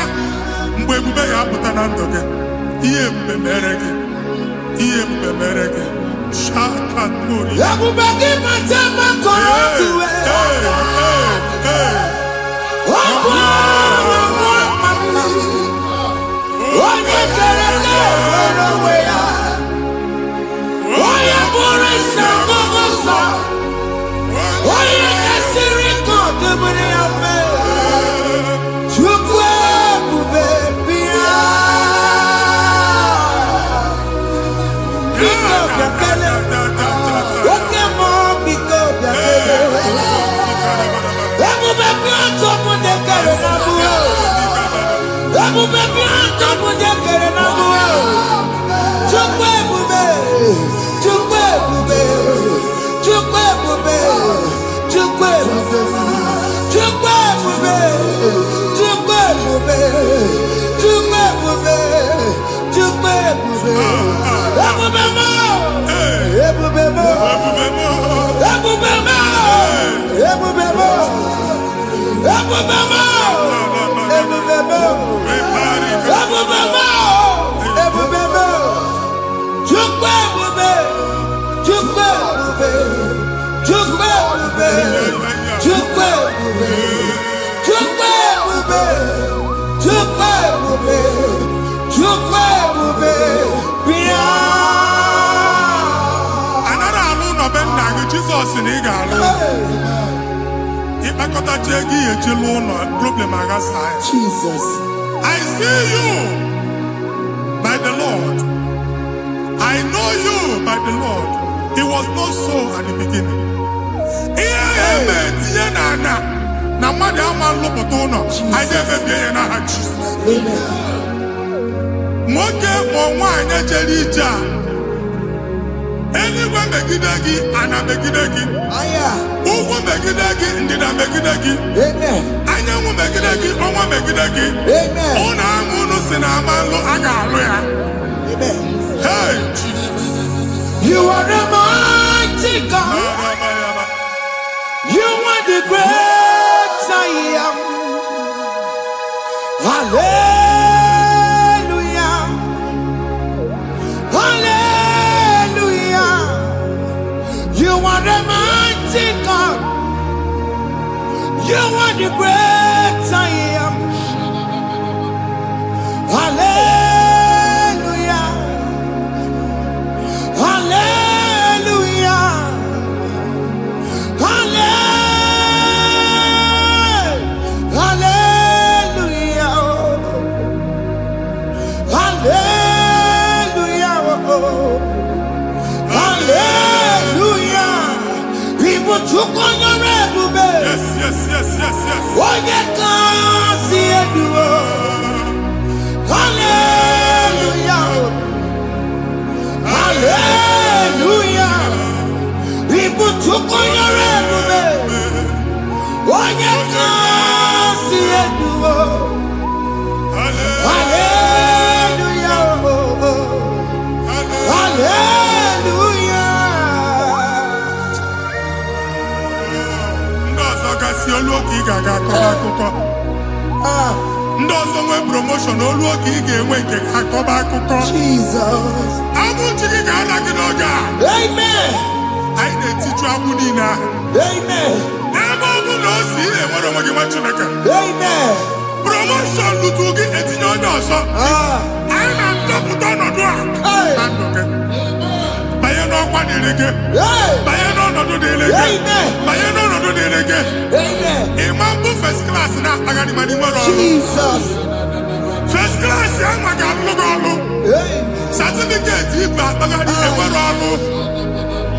mgbe ebube ya apụta na ndụ gị. Ihe ebube mere gị. Ihe ebube mere gị. Shakatori. Ebube gị mata makọrọ duwe. Onye kere ka nwere onwe ya. Onye bụrụ isi ọgụgụ nsọ. Onye esiri ka ọ dịbụrụ ya mfe. Chukwu ebube bịa. Biko bịakele. Oke mmụọ biko bịakele. Ebube bịa tọpụ dekere na mbuo. Ebube bịa tọpụ dekere na mbuo. Chukwu ebube. Chukwu ebube. Chukwu ebube. Chukwu ebube. Chukwu ebube. Chukwu ebube. Chukwu ebube. Chukwu ebube. Ebube mo. Ebube mo. Ebube mo. Ebube mo. Ebube mo. Ebube mo. Ebube mo. Ebube mo. Chukwu ebube. Chukwu ebube. Chukwu ebube. Chukwu ebube. Chukwu ebube. Chukwu ebube. Chukwu ebube. Bịa. Anara alụ nọ be nna gị Jizọs na ị ga-alụ. Ịkpakọtacha ego ihe eji lụọ ụlọ problem aghasa ya. Jesus. I see you by the Lord. I know you by the Lord. It was not so at the beginning. Ihe eme tinye na mmadụ ama nlụpụta ụlọ. Anyị emebie ya n'aha Jizọs. Nwoke ma nwaanyị jere ije a Anyone megidegi, ana megidegi. Aya. Uwo megidegi, ndida megidegi. Amen. Anyanwu megidegi, onwa megidegi. Amen. Ona amunu sinamalo aga aluya. Amen. Hey, Jesus. You are the mighty God. You are the great I am. Hallelujah. Hallelujah. You are the mighty God. You are the great I am. Hallelujah. Hallelujah. Hallelujah. Hallelujah. Hallelujah. People took on your rebel. Yes, yes, yes, yes, yes. Oh, you can't see it. Hallelujah. Hallelujah. People took on your rebel. Oh, you can't see it. Hallelujah. Hallelujah. Ndozo gasi oluoki gaga akọba Ndozo nwe promotion oluoki ga-enwe nke akọba akụkọ. Jesus. Abụ chiki ga-ala gị n'oge a. Amen. Anyị na-etiju agbụ niile ahụ. Amen. Ebe ọ bụ na o si enwere onwe gị nwa Chineke. Amen. Promotion lutu gị etinye onye ọzọ. Anyị na-adọpụta ọnọdụ a na ndụ gị. Banye n'ọkwa dịrị gị. Banye n'ọnọdụ dịrị gị. Banye n'ọnọdụ dịrị gị. Ịma mbụ first class na-akpagharị ma n'ime ọrụ. Jesus. First class ya nwa ga-alụ gị ọrụ. Certificate ibu akpagharị enwere ọrụ.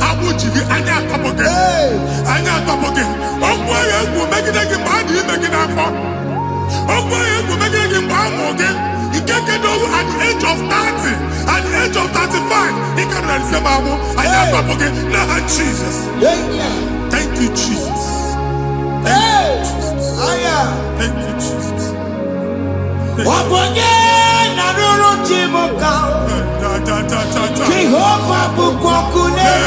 Agbụ ji gị anya atọpụ gị. Anya atọpụ gị. Okwu agha egwu megide gị mgbe a dị ime gị n'afọ. Okwu agha egwu megide gị mgbe a mụrụ gị. Nke kedu at the age of 30, at the age of 35, he can receive abu. I am not forget now, Jesus. Thank you, Jesus. Thank you, Jesus. Thank you, Jesus. Jehovah bukokune. Jehovah bukokune.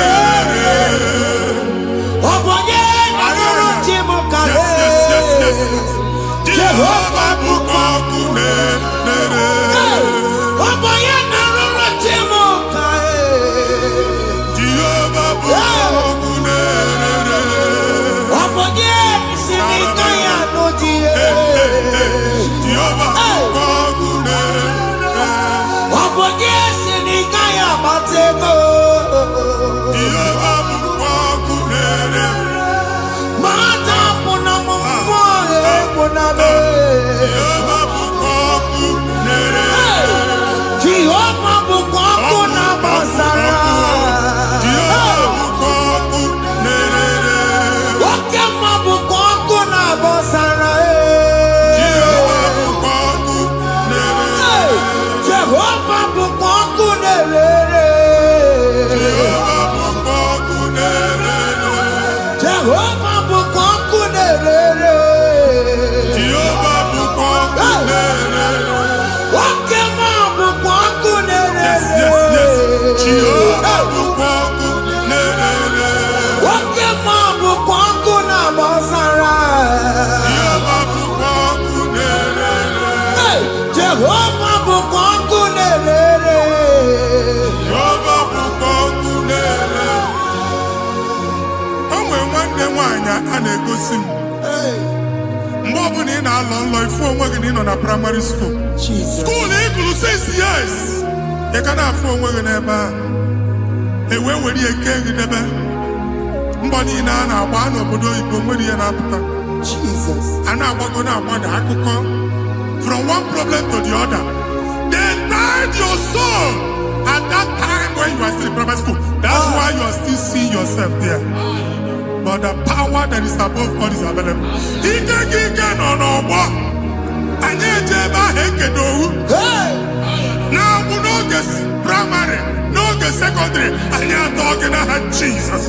Mgbe ọ bụla ị na-alọ nlọ ifu onwe gị na ị nọ na primary school. School ịgụrụ 6 years. Ị ka na-afụ onwe gị n'ebe a. Ewe were eke gị debe. Mbọ niile a na-agba n'obodo oyibo nwere ihe na-apụta. A na-agbago na-agbada akụkọ. From one problem to the other. They tied your soul at that time when you are still in primary school. That's why you are still seeing yourself there. But the power that is above all is available. Ike no bo. Anye jeba hekedowu. Now we know this primary, no oge secondary anyị atọ gị n'aha Jesus.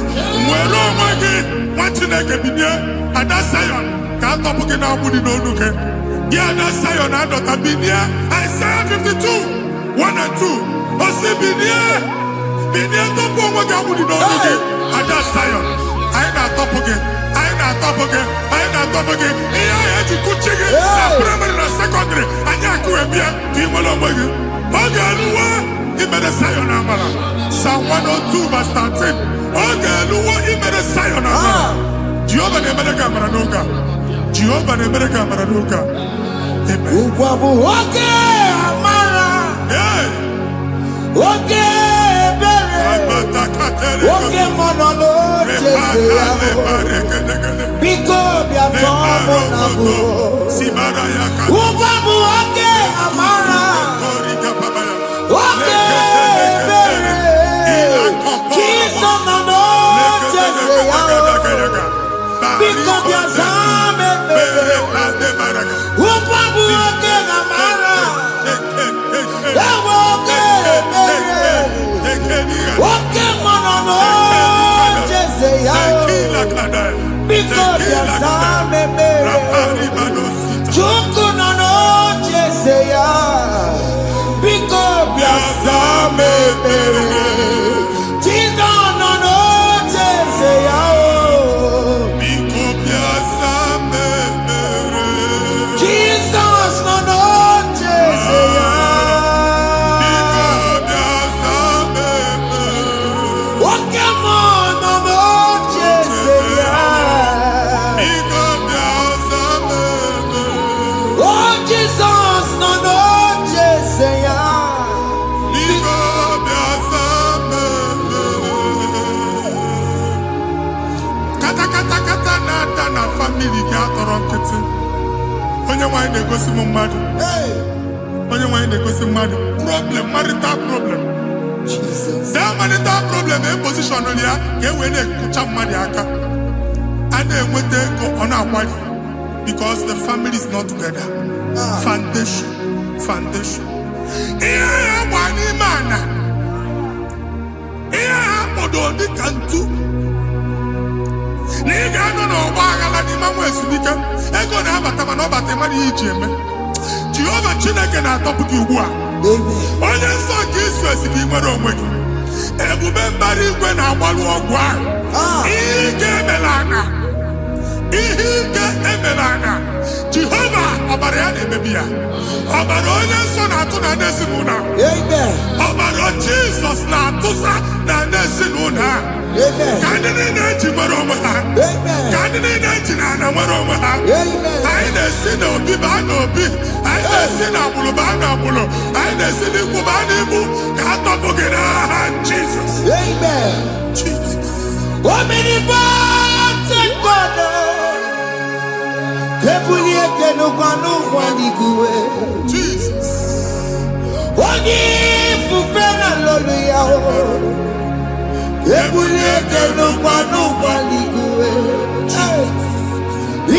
Nwere onwe gị nwa Chineke binie Ada Zion ka atọpụ gị n'agbụ dị n'olu gị. Gị Ada Zion adọta binie Isaiah 52 1 and 2. Osi binie tọpụ onwe gị agbụ dị n'olu gị. Ada Zion anyị na-atọpụ gị. Anyị na-atọpụ gị. Ihe anyị eji kuchi gị na primary na secondary anyị akụwebie ka ị nwere onwe gị. Oge eluwe imere Zion amara. Psalm 102 verse 13. Oge eluwe imere Zion amara. Jehova na-emere gị amara n'oge a. Jehova na-emere gị amara n'oge a. Amen. Ugwa bụ oge amara. Oge ebere. Oge mmanụ n'oche ya. Biko bịa tọọ mụ na bụ. Ugwa bụ oge amara. Oge ebere. Jesus nọ n'oche ya. Biko bịa zaa m ebere. Ugwa bụ oge amara. Ewe oge ebere. Oge mmanụ n'oche ya. Biko bịa zaa m ebere. Chukwu nọ n'oche ya. Biko bịa zaa m ebere. Jesus nọ n'oche ya. Biko bịa zaa m ebere. Jesus nọ n'oche ya. Biko bịa zaa m ebere. Oke mmụọ nọ n'oche ya. Biko bịa zaa m ebere. Oh, Jesus nọ n'oche ya. Biko bịa zaa m ebere. Kata na-ada na famili gị atọrọ nkịtị. Onye nwanyị na-egosi m mmadụ. Onye nwanyị na-egosi mmadụ. Problem, marital problem. Jesus. That marital problem e position ya ka e wee na-ekucha mmadụ aka. A na-enweta ego ọ na-akwali because the family is not together. Foundation. Ihe ya gba n'ime ana. Ihe ha kpọdo dị ka ntu. Na ị ga-anọ n'ọgba aghara n'ime nwa ezumike. Ego na-abata mana ọ bata mmadụ ihe iji eme. Jehova Chineke na-atọpụ gị ugbu a. Onye nsọ nke Izrel gị nwere onwe gị. Ebube mbara igwe na-agbalụ ọgwụ ahụ. Ihe ike emela anya. Jehova ọbara ya na-emebi ya. Ọbara onye nsọ na-atụ na ndị ezinụlọ. Ọbara Jizọs na-atụsa na ndị ezinụlọ ha. Ka ndị niile eji nwere onwe ha. Ka ndị niile eji na ana nwere onwe ha. Anyị na-esi n'obi baa n'obi. Anyị na-esi n'agbụrụ baa n'agbụrụ. Anyị na-esi n'ikwu baa n'ikwu. Ka a tọpụ gị n'aha Jizọs. Omnipotent God. Kebulie kenukwanụ nwaniguwe. Jesus. Onye ifufe na lolu ya o. Kebulie kenukwanụ nwaniguwe.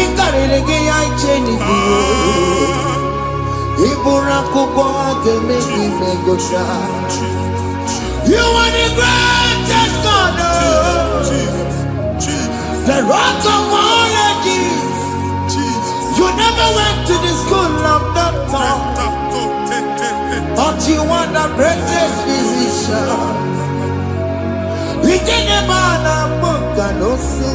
Ikarịrị gị ya iche n'iguwe. Iburu akwụkwọ ga-eme gị megocha. You are the greatest God. The rock of all ages. You never went to the school of doctor, but you are the greatest physician. We didn't man a book and also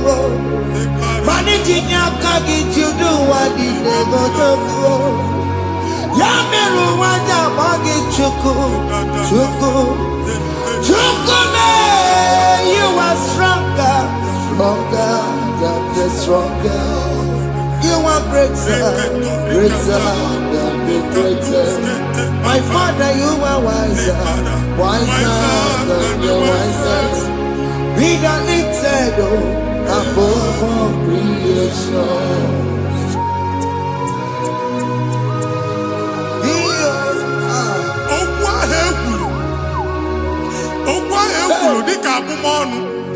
managing your carriage, you do what you never do. Yameru wanja bagi chuku. You are stronger than stronger. You are greater than the greatest. My Father, you are wiser than the wisest. Be the lifted above all creation.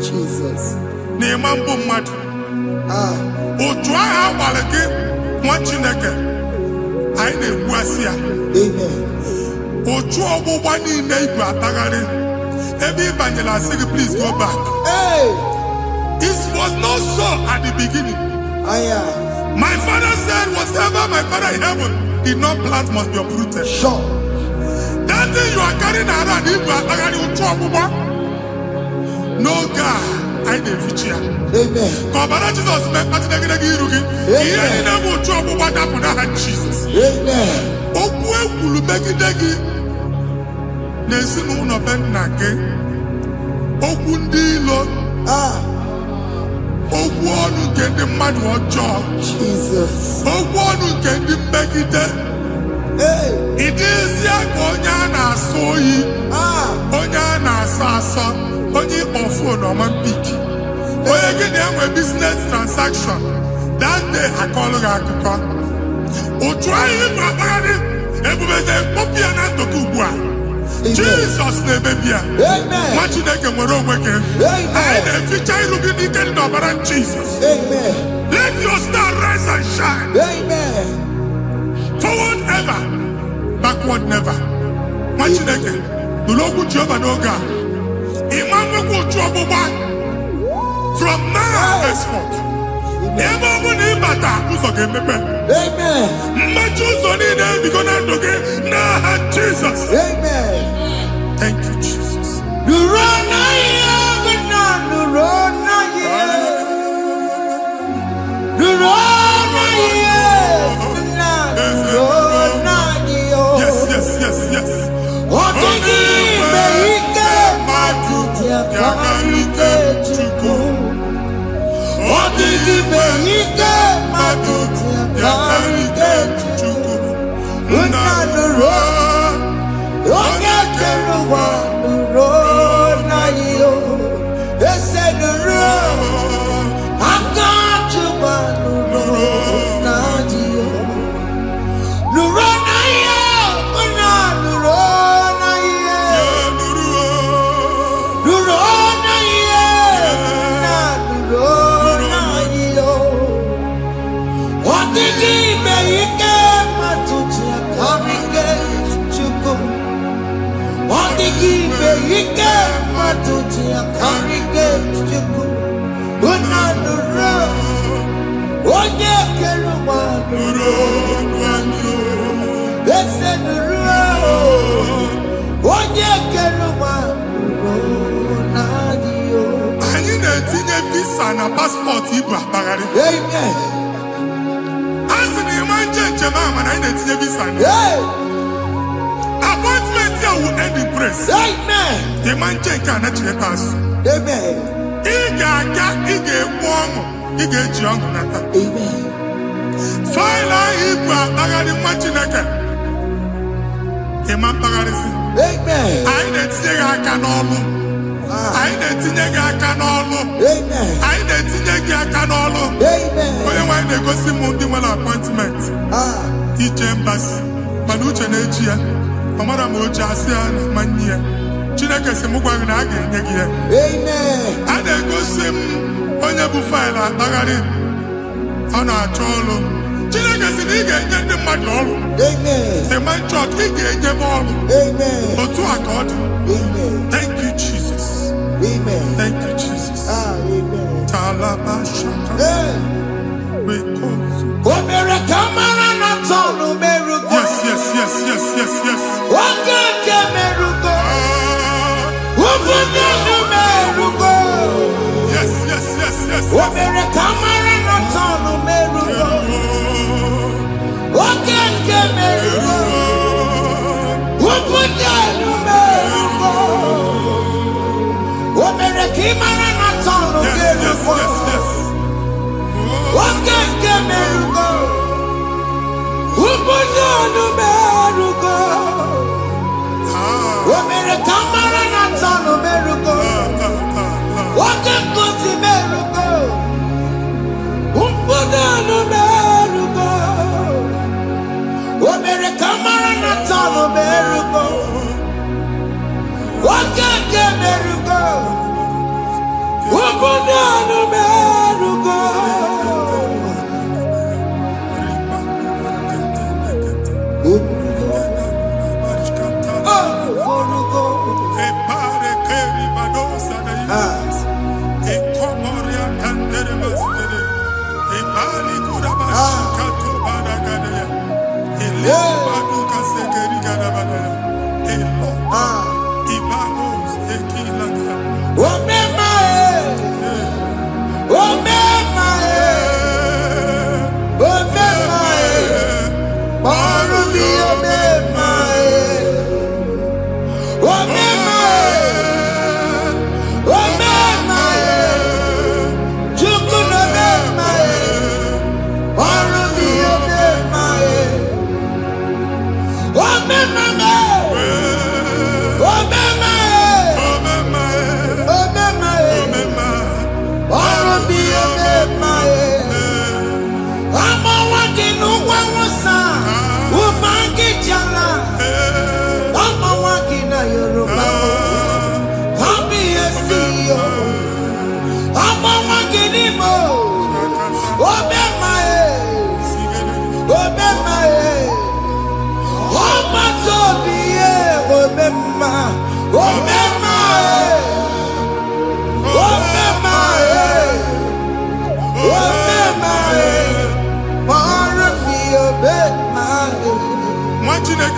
Jesus. Otu agha gbara gị nwa Chineke anyị na-egbu asị ya. Amen. Otu ọgbụgba niile ibu atagharị Please go back. Hey. It was not so at the beginning. My father said, whatever my father in heaven did not plant must be uprooted. Sure. That thing you are carrying around, no God, I didn't feature. Amen. Jesus met Jesus. Amen. Okwu ndị ilo okwu ọnụ nke ndị mmadụ ọjọọ okwu ọnụ nke ndị mmegide ịdịzi aka onye a na-asọ oyi onye a na-asọ asọ onye ịkpọfu n'ọma mpiki onye gị na-enwe business transaction that day akọlụ gị akụkọ otu anyị bụ akpagharị ebubeze mkpọpịa na ndụkọ ugbu a Jesus nebebia. Amen. Machineke nwere onwe gị. I na-eficha iru gị n'ike dị n'ọbara Jesus. Amen. Let your star rise and shine. Amen. Forward ever, backward never. Machineke, nụrụ okwu Jehova n'oge a. Ịma nnukwu otu ọgbụgba from now henceforth. Ebe ọ bụ na ịbata ụzọ ga-emepe. Amen. Mmechi ụzọ niile ebigo na ndụ gị n'aha Jesus. Amen. Thank you, Jesus. Yes, yes, yes, yes. Anyị na-etinye visa na passport Igbo akpagharị. Amen. Asị na ịma njem ama na anyị na-etinye visa na. Appointment here will end in praise. Amen. Ịma njem nke a na-echeta azụ. Amen. Ị ga-aga, ị ga-ekwu ọṅụ, ị ga-eji ọṅụ nata. Amen. Faịlụ ahụ Igbo akpagharị nwa Chineke. Ịma mkpagharịsị. Amen. Anyị na-etinye gị aka n'ọlụ. Anyị na-etinye gị aka n'ọlụ. Amen. Anyị na-etinye gị aka n'ọlụ. Amen. Onye nwaanyị na-egosi m ndị nwere appointment ije mbasi mana uche na-eji ya ọ mara ma oche asị ya na manye ya Chineke sị m gwa gị na a ga-enye gị ya. Amen. A na-egosi m onye bụ faịlụ akpagharị ọ na-achọ ọrụ Chineke sị na ị ga-enye ndị mmadụ ọrụ. Amen. Ịma chọọchị ị ga-enye m ọrụ. Amen. Otu a ka ọ dị. Amen. Thank you, Jesus. Amen. Thank you, Jesus. Amen. Talabashaka. Hey. Yes, yes, yes, yes, yes, yes. Yes, yes, yes, yes, yes.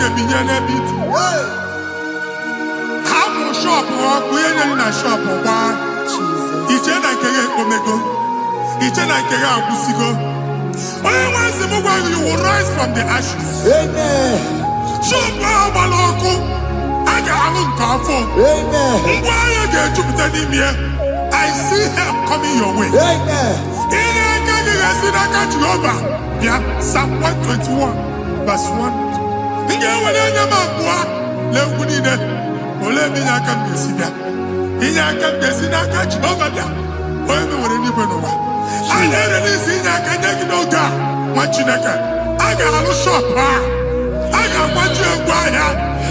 get binyana bit. How no shop or we in a shop or one. Each and I can omego. Each and I can busigo. Once the mobile you will rise from the ashes. Amen. Shop Baloko. I got a powerful. Amen. Why you get Jupiter in here? I see help coming your way. Amen. Yeah, Psalm 121, verse 1.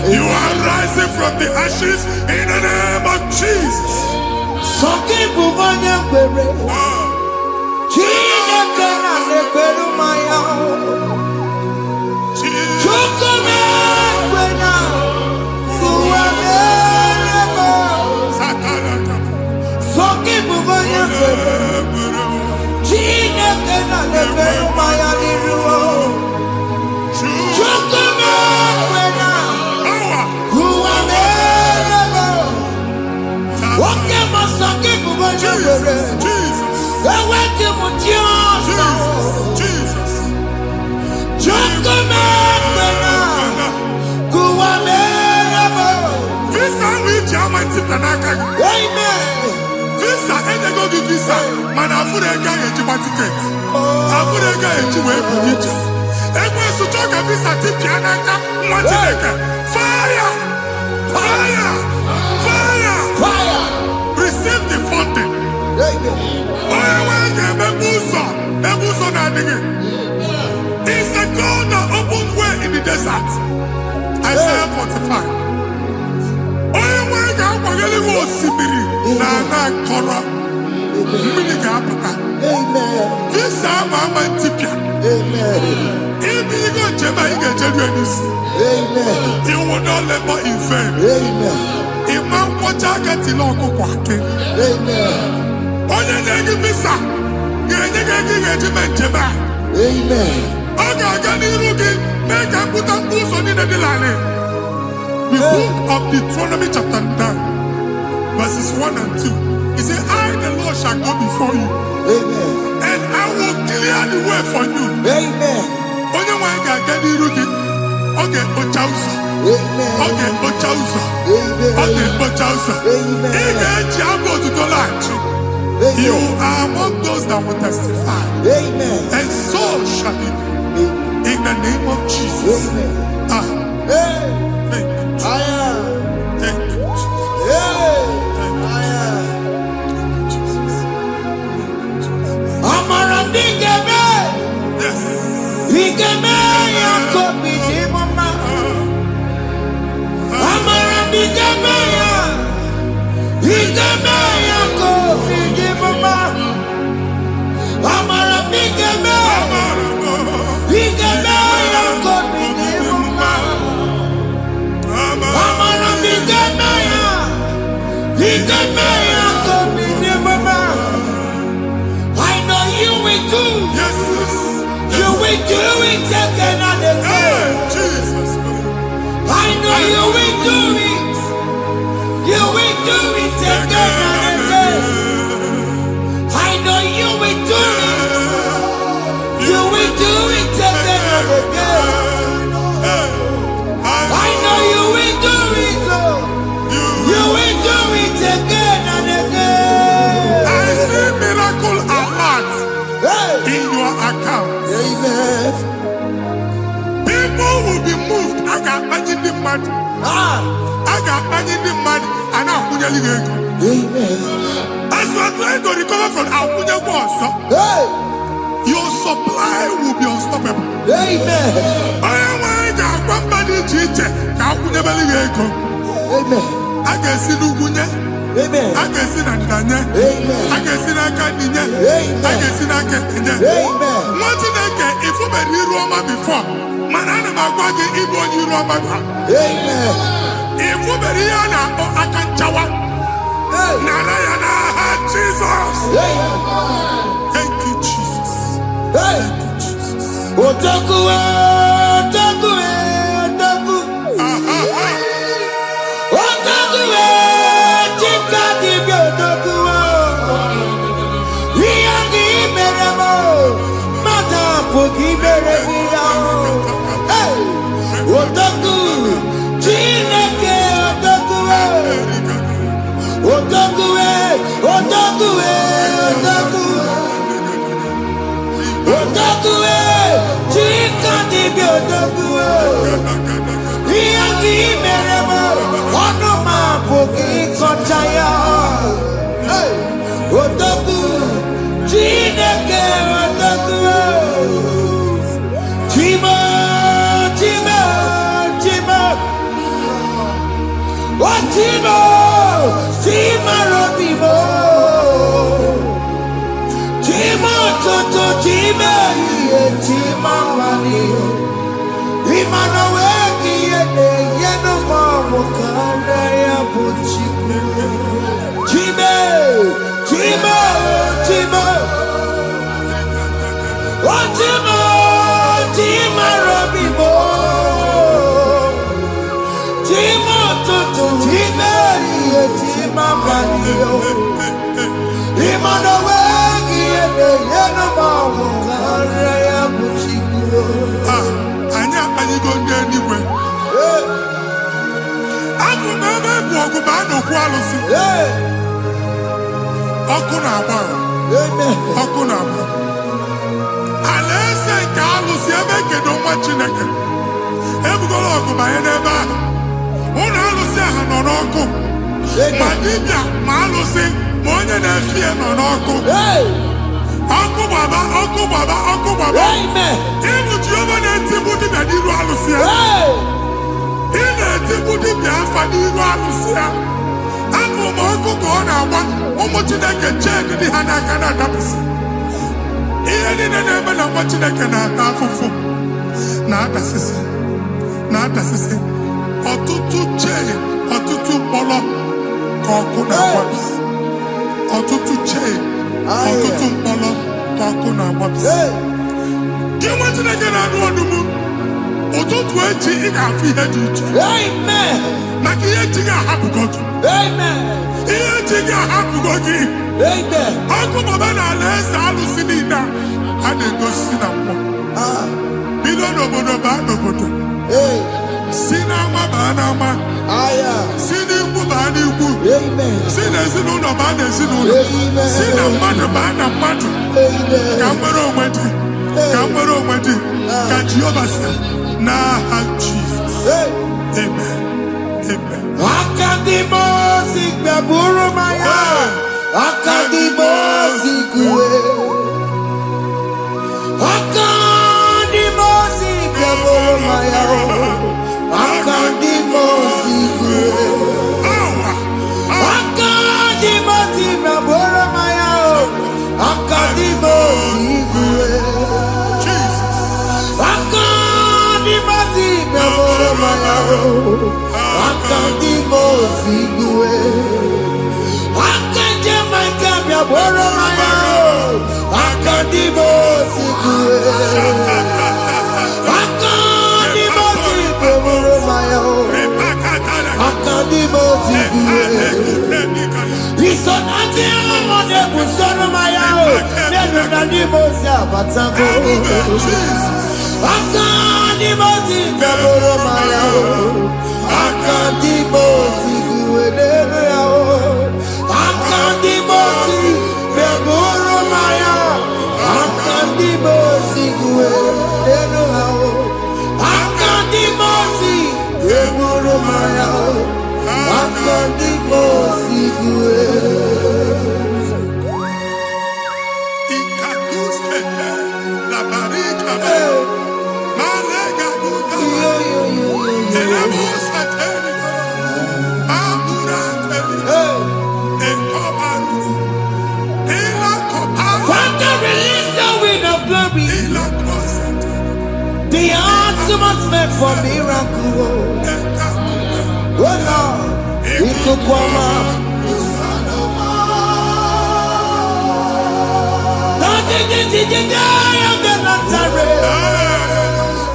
You are rising from the ashes in the name of Jesus. Visa, and they go to visa. Man, I put a guy in Jima ticket. I put a guy in Jima ticket. And when you talk a visa, Tipianaka, fire! Fire! Fire! Fire! Receive the funding. It's a God that opens way in the desert. Isaiah 45. This Mama Tipia. If you go to Amen. You will not labor in vain. Amen. Imam Wajaka Tiloko Kwake. Amen. Onye visa. Amen. Make a put a boost on the line. The book of Deuteronomy chapter 9, verses 1 and 2. He said, I, the Lord, shall go before you. Amen. And I will clear the way for you. Amen. Only one can get the root. Okay, Ochausa. Amen. Okay, Ochausa. Amen. Okay, Ochausa. Amen. You are among those that will testify. Amen. And so shall it be. In the name of Jesus. Amen. Thank you. Thank you, Jesus. Amara bigeme. Yes. Bigeme ya kobi di mama. Amara bigeme ya. Bigeme ya kobi di mama. Amara bigeme. Bigeme ya kobi di mama. Amara bigeme ya. Bigeme ya kobi di mama. I know you will do. Yes, yes. You will do it again and again. Jesus. I know you will do it. You will do it again and again. I know you will do it. You will do it again and again. I know you will do it. You will do it again and again. I see miracle alert in your account. Amen. People will be moved. I got money in the money. I got money in the money. And I'm going to leave. Amen. As you are trying to recover from Abuja boss, your supply will be unstoppable. Amen. I got one body teacher. Amen. I can see Lugunya. Amen. I can see Nandanya. Amen. I can see Nakaninya. Amen. I can see Nakaninya. Amen. What did I get if you were here Roma before? Manana Magwagi Ibo Roma. Amen. If you were here now, I can chawa. Narayana, Jesus. Thank you, Jesus. Thank you, Jesus. Otaku, Otaku, Otaku.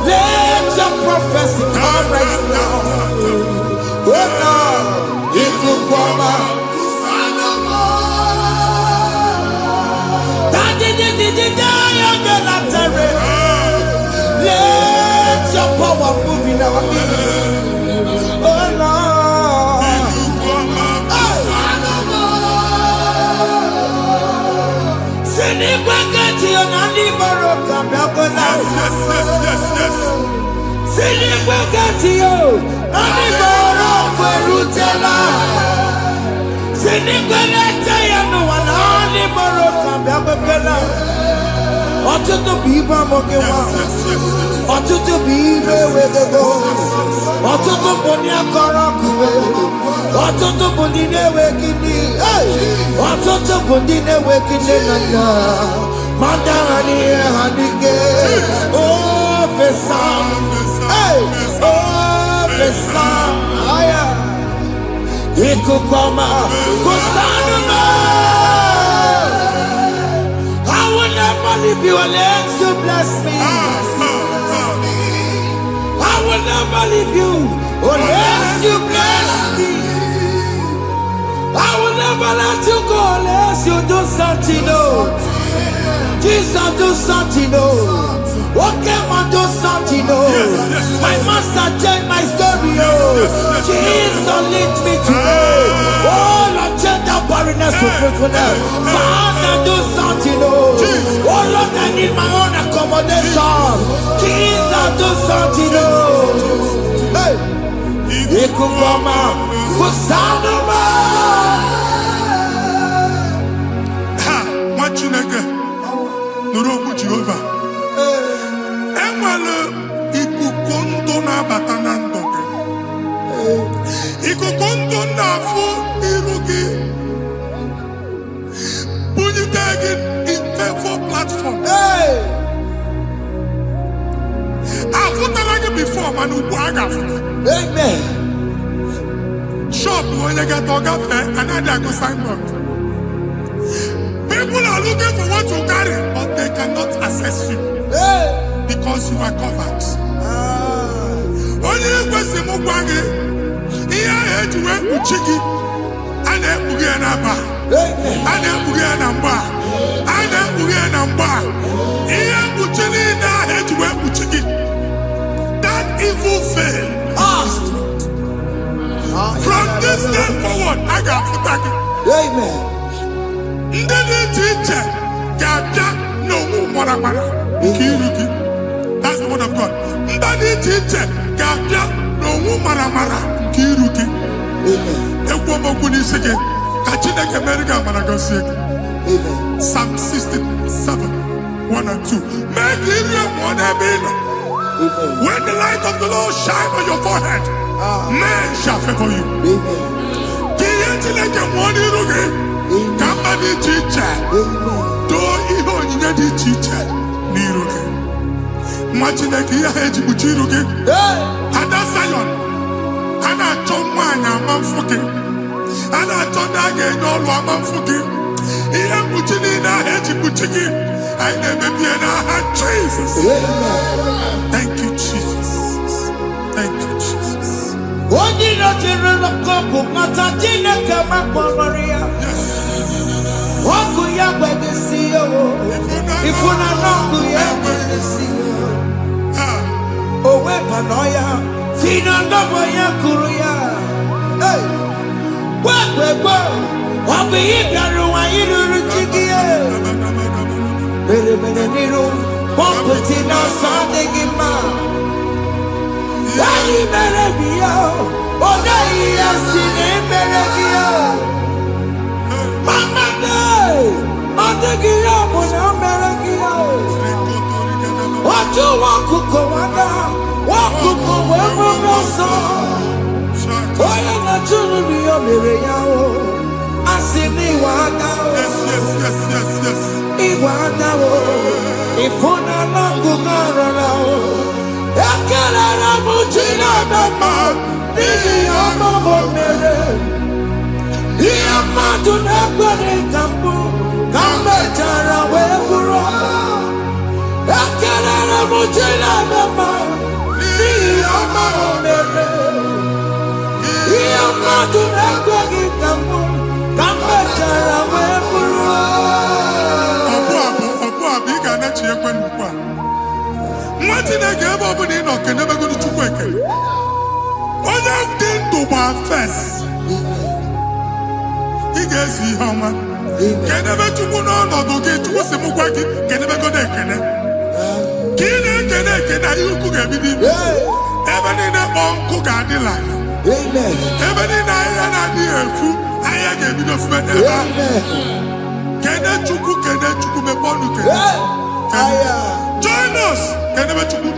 Let your prophecy come right now. Oh Lord, it could come out. Let your power move in our midst. Oh Lord. yes. Ọtụtụ bụ ibe amụghị nwa, ọtụtụ bụ ibe ewegego, ọtụtụ bụ ndị akọrọ ọkụwe, ọtụtụ bụ ndị na-enweghị nne, ọtụtụ bụ ndị na-enweghị nne na nna, ma ndị agha n'ihe ha dịke. Ofesa, ofesa, aya, ikuku ọma, kụsanụ m. If you unless you bless me, I will never leave you unless you bless me. I will never let you go unless you do something. Oh, Jesus, do something. Oh, okay, man, do something. Oh, my master changed my story. Oh, Jesus, lead me today. Oh, Lord, change that barrenness to fruitfulness. Father, do something. Oh, Lord, I need my own accommodation. Jesus, do something. Oh, hey, Ikukoma, Kusanuma. Ha, Machineke, Nuroku Jehovah. Emalo, Ikukondo na batanandoke. Ikukondo na fu irugi. Bunitagin in favor platform. Hey, I've put before, man, who amen. Shop when you get to cafe, another go signboard. People are looking for what you carry, but they cannot access you because you are covered. Only question Mugwagi, here I had to work with Chiki, and then Bugianaba, and then Bugianamba, and then Bugianamba. Here Buchini, I had to work with Chiki. That evil fail. From this day forward, I got Futaki. Amen. That's the word of God. Psalm 67, 1 and 2. Make Israel one Amen. When the light of the Lord shine on your forehead, men shall favor you. Thank you, Jesus. Thank you, Jesus. If you not know, oh, Panoya, Fina Noboya Kuruya. Hey, what be it? I do Chigia. Bereniro, what put in our Sunday Gima? Why you better be out? Oh, they are seen Berenio. Mama, I'm taking up on America. What you want to go on? What to go where we go so? Oh, you're not to be a Miriam. I see me what out. Yes. Iwata wo, ifuna nangu karara wo. Ekelera mujina dama, nini ama bomere. Iyama tunekwane kambu, kambe chara weburo. Ekelera mujina dama, nini ama bomere. Iyama tunekwane kambu, kambe chara weburo. ga-esi ihe ọma. Kenebe Chukwu n'ọnọdụ gị, Chukwu si mụ gwa gị, kenebe godo ekene. Ka ị na-ekene ekene, ihe ukwu ga-ebido ibe. Ebe niile kpọ nkụ ga-adịla. Ebe niile ahịhịa na-adịghị efu, ahịhịa ga-ebido fume n'ebe ahụ. Kene Chukwu mepe ọnụ kene. Join us, kenebe Chukwu.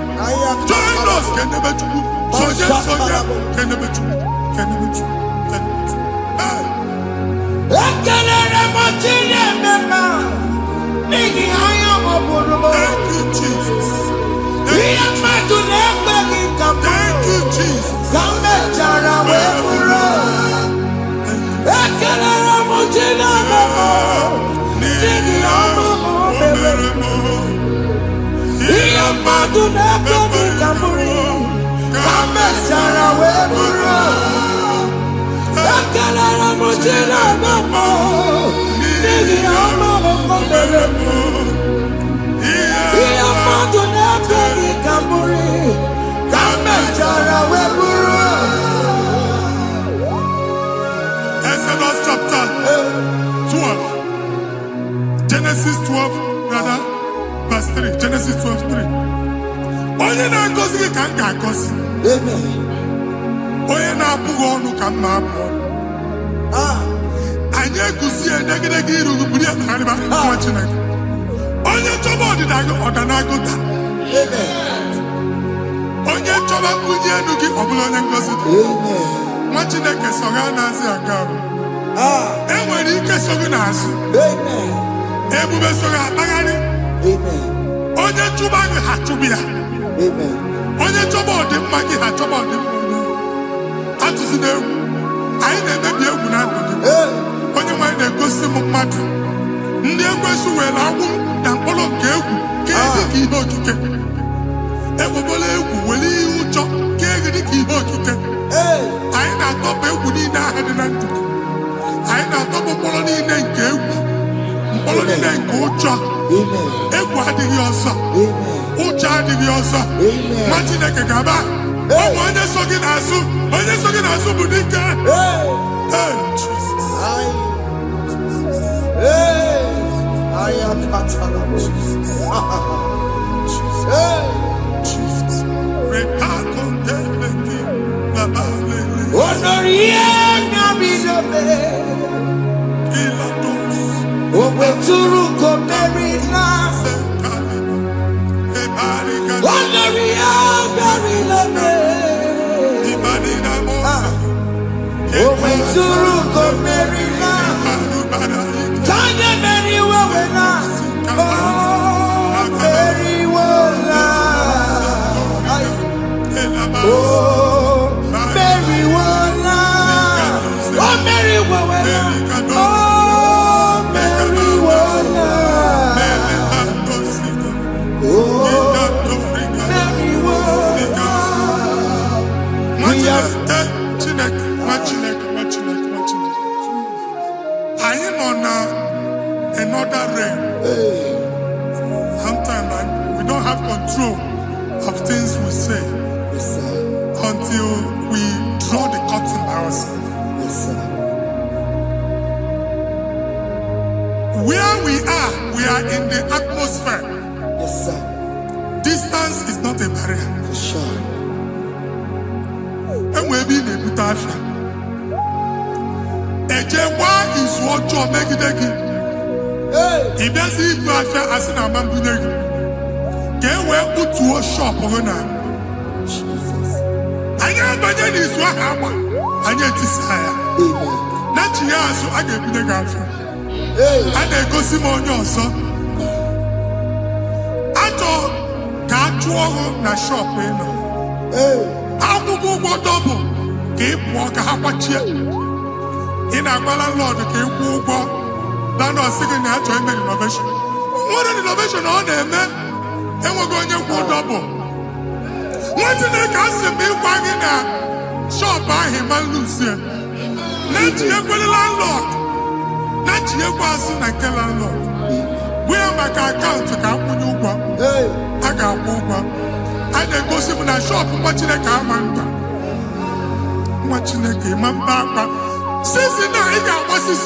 Join us, kenebe Chukwu. Soje, kenebe Chukwu. Kenebe Chukwu. Thank you, Jesus. Thank you, Jesus. Exodus chapter 12. Genesis 12, rather, verse 3. Genesis 12, 3. Onye na-agọzi gị ka m ga-agọzi. Onye na-abụghị ọnụ ka m na-abụ ọnụ. Anyị eguzie negedege iru buru ya narịba nwa Chineke. Onye chọba ọdịda gị ọdanagụta. Onye chọba mbunye elu gị ọ bụla onye ngọzi dị. Nwa Chineke so ga na-azị aga arụ. E nwere ike so gị n'azụ. Ebube so ga akpagharị. Onye chụba gị ha chụbụ ya. Onye chọba ọdịmma gị ha chọba ọdịmma onye. Atụzina egwu. Anyị na-emebi egwu na ndụ gị. Onye nwanyị na-egosi m mmadụ. Ndị ekwensu were agbụ na mkpụrụ nke egwu kee dị ka ihe okike. Egbebola egwu were ihe ụjọ kee dị ka ihe okike. Anyị na-atọpụ egwu niile ahụ dị na ndụ gị. Anyị na-atọpụ mkpụrụ niile nke egwu. Mkpụrụ niile nke ụjọ. Egwu adịghị ọzọ. Ụjọ adịghị ọzọ. Nwa Chineke ga-aba. Ọ bụ onye so gị n'azụ. Onye so gị n'azụ bụ dike. Another rain. Sometimes we don't have control of things we say until we draw the curtain by ourselves. Where we are in the atmosphere. Distance is not a barrier. For sure. And we'll be in a butafia. Ejekwa is what you make it. If there's a butafia as in a mambunegi, can we put to a shop over now? Jesus. I got my name is what happened. I get desire. Not years, so I get the girlfriend. And they go see more your son. I thought, can't you na shop, you know? How to go double? Keep walk a half a chair. In a landlord, keep walk. Landlord singing that to innovation. What an innovation on them, man. And we're going to go double. What's in the castle be wagging a shop by him and Lucia? Not yet with the landlord. Not yet was in a landlord. Where my account to come when you go? I got one. I then go see when I shop watching a car man. Watching a game, Mamba. Since now, I got what's this?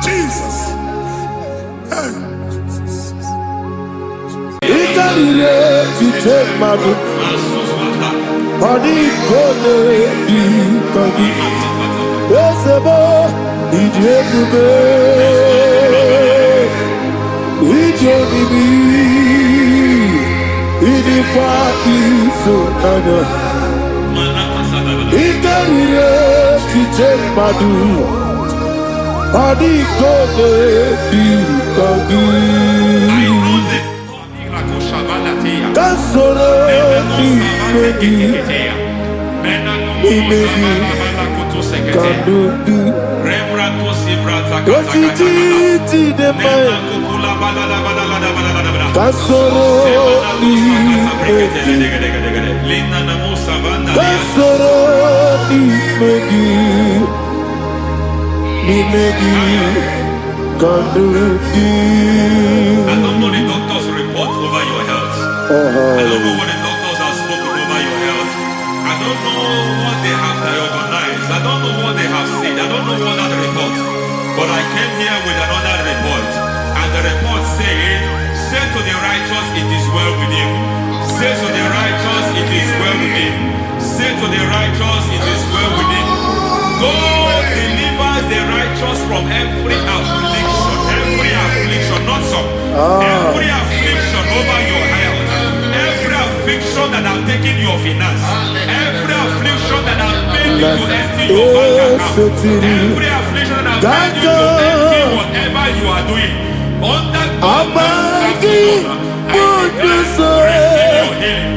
Jesus. To take my body, go body. Yes, a boy, he did the bed. He did me. He did party so nana. He carried it to take my body, go body. Solo ni megi kandudu Ojiti de mai Kasoro ni megi Kasoro ni megi kandudu. I don't know the doctor's report over your health. I don't know what the doctors have spoken over your health. I don't know what they have diagnosed. I don't know what they have said. I don't know what that report. But I came here with another report. And the report said, say to the righteous, it is well with him. Say to the righteous, it is well with him. Say to the righteous, it is well with him. God delivers the righteous from every affliction. Every affliction, not some. Every affliction over your health. Every affliction that have taken your finance, every affliction that have made you to empty your bank account, every affliction that have made you to empty whatever you are doing, under God's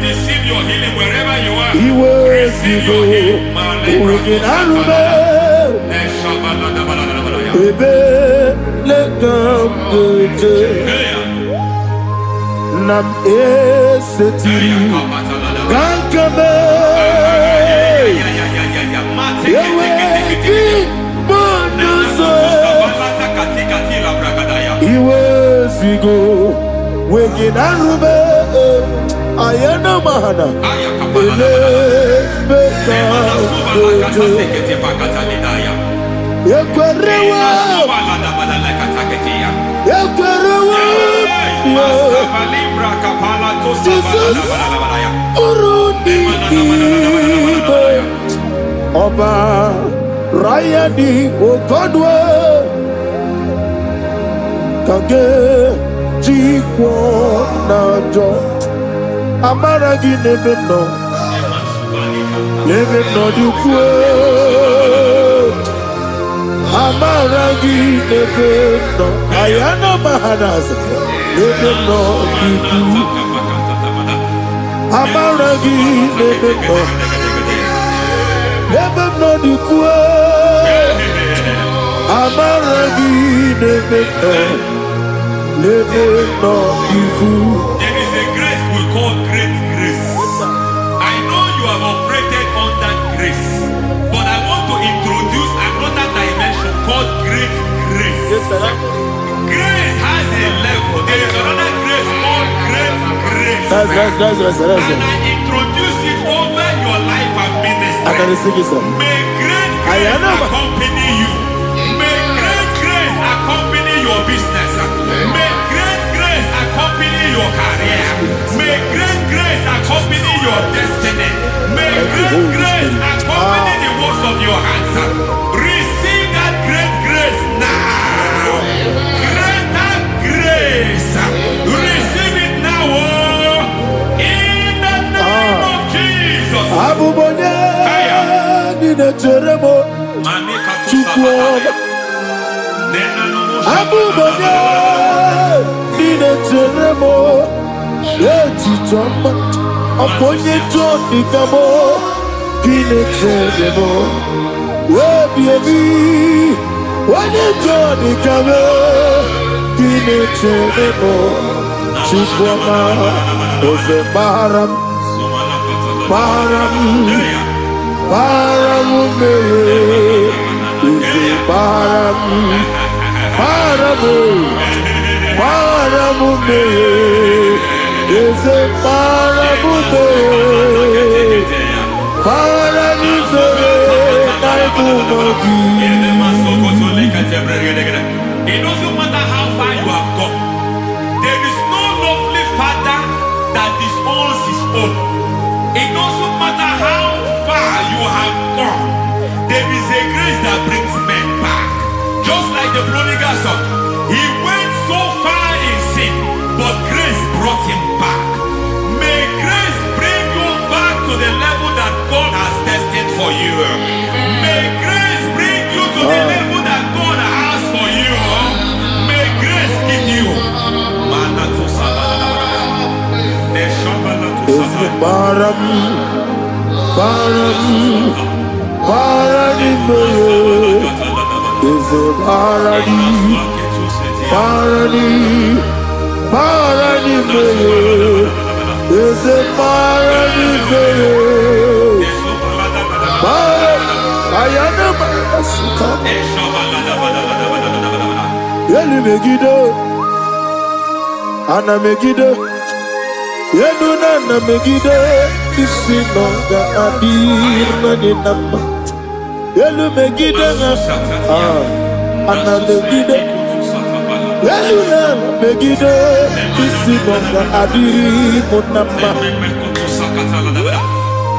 receive your healing wherever you are. Receive your healing. Nam eseti gankame yeweki bonuso iwezigo weginarube ayana mahana ele beka doje yekwerewa Jesus Urundi Oba Rayadi Ogodwe Kage Jikwo Najo Amaragi Nebeno Dukwe Amaragi Nebeno Ayana Mahanas Nebeno Dukwe Amaragi Nebeno Dukwe Amaragi Nebeno Dukwe. There is a grace we call great grace. I know you have operated on that grace, but I want to introduce another dimension called great grace. Yes, sir. Grace has a level. There is another grace called great grace. That's And I introduce it over your life and ministry. May great grace accompany you. May great grace accompany your business. May great grace accompany your career. May great grace accompany your destiny. May great grace accompany the works of your hands. Receive that great grace now. Greater grace. Receive it now. In the name of Jesus. Abubonye Nina Teremo Chukwu Abubonye Nina Teremo Etichoma Aponye Toni Kamo Kine Teremo Webi Wanye Toni Kamo Kine Teremo Chukwu Ose Baharam Baharam Paramume Ise Paramume Ise Paramume It doesn't matter how far you have gone. There is no lovely father that disowns his own. It doesn't matter how far you have gone. There is a grace that brings men back. Just like the prodigal son. He went so far in sin, but grace brought him back. May grace bring you back to the level that God has destined for you. May grace bring you to the level that God has for you. May grace give you. Ana Megiddo, Yeduna na Megiddo, Isinonga Adir Maninama, Yelu Megiddo, Ana Megiddo, Yeduna na Megiddo, Isinonga Adir Munama.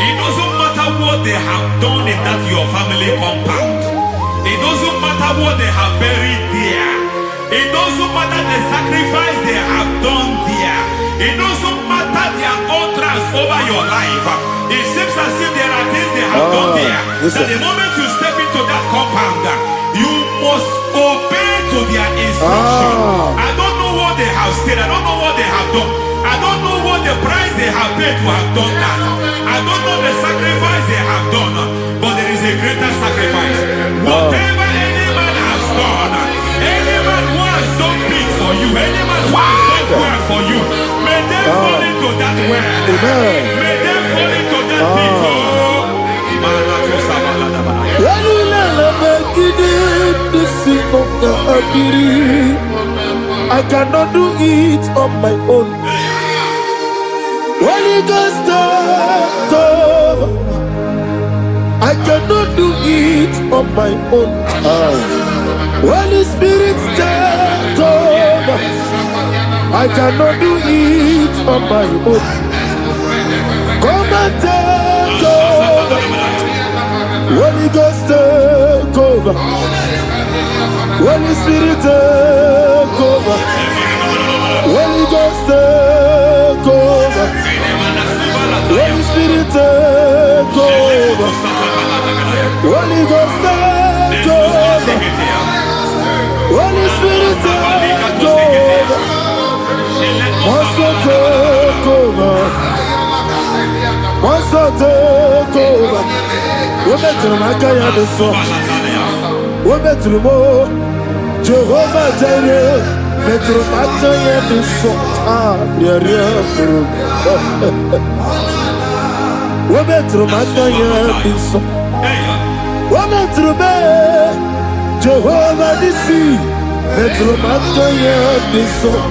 It doesn't matter what they have done in that your family compound. It doesn't matter what they have buried there. It doesn't matter the sacrifice they have done there. It doesn't matter their utterance over your life. It seems as if there are things they have done there. That the moment you step into that compound, you must obey to their instruction. I don't know what they have said. I don't know what they have done. I don't know what the price they have paid to have done that. I don't know the sacrifice they have done. But there is a greater sacrifice. Whatever any man has done, any man who has done big for you, any man who has done well for you, may they fall into that well. May they fall into that pit. I cannot do it on my own. Holy Ghost, I cannot do it on my own. Holy Spirit, take over. I cannot do it on my own. Come and take over. Holy Ghost, take over. Holy Spirit, take over. Holy Ghost, take over. Holy Spirit, take over. Holy Ghost, take over. Holy Spirit, take over. Also take over. Also take over. We better make a the song. We better more. Jehovah Jireh. Better make a the song. We better make a the song. We better make Jehovah Nissi. Better make a the song.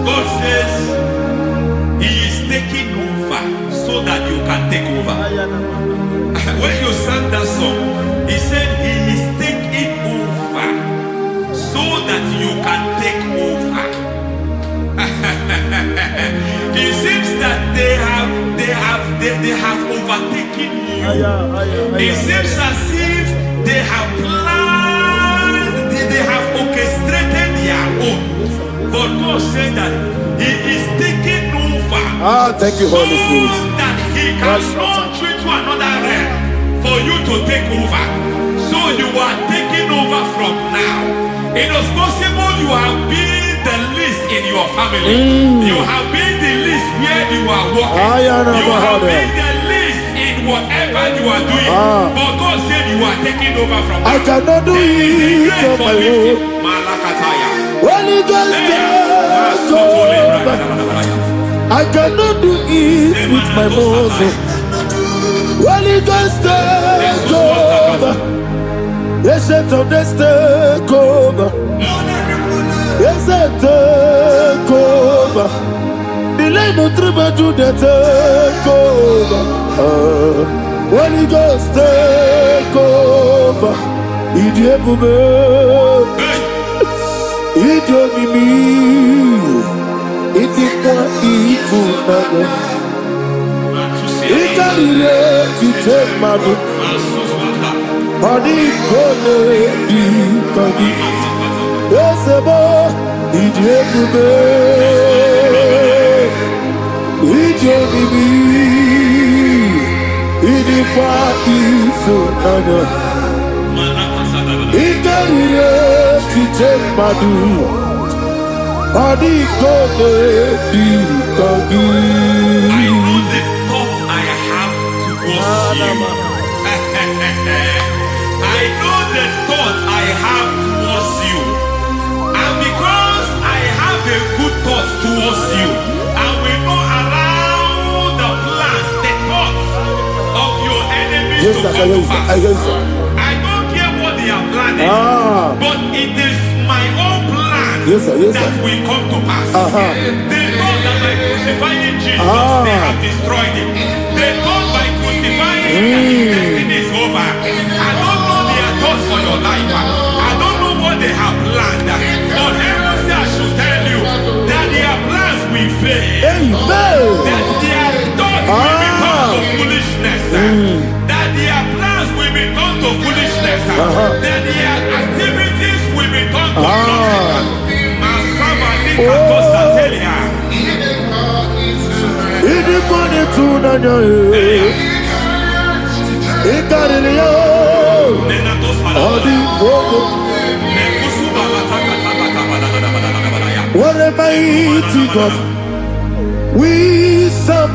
God says He is taking over so that you can take over. When you sang that song, He said He is taking over so that you can take over. It seems that they have overtaken you. It seems as if they have planned, they have orchestrated their own. But God said that He is taking over. Thank you, Holy Spirit. So that He can launch you to another realm for you to take over. So you are taking over from now. It is possible you have been the least in your family. You have been the least where you are working. You have been the least in whatever you are doing. But God said you are taking over from now. I cannot do it on my own. Malakataya. Holy Ghost take over. I cannot do it with my muscle. Holy Ghost take over. Yes, take over. Yes, take over. Delay no trouble to the take over. Holy Ghost take over. Idiebube, Idiomimi, Idimwa Ifunabo, Ikarire Titemadu, Padi Kone Dikadi, Yesebo, Idiebube, Idiomimi, Idimwa Ifunabo, Ikarire Titemadu, Padi Kone Dikadi. I know the thoughts I have towards you. And because I have a good thought towards you, I will not allow the plans, the thoughts of your enemies to come to pass. I don't care what they are planning, but it is my own plan that will come to pass. They thought that by crucifying Jesus, they have destroyed him. They thought by crucifying that his destiny is over. I don't know their thoughts for your life. I don't know what they have planned. But heaven says I should tell you that their plans will fail. That their thoughts will be turned to foolishness. That their plans will be turned to foolishness. That their activities will be turned to nothing. What a mighty God we serve.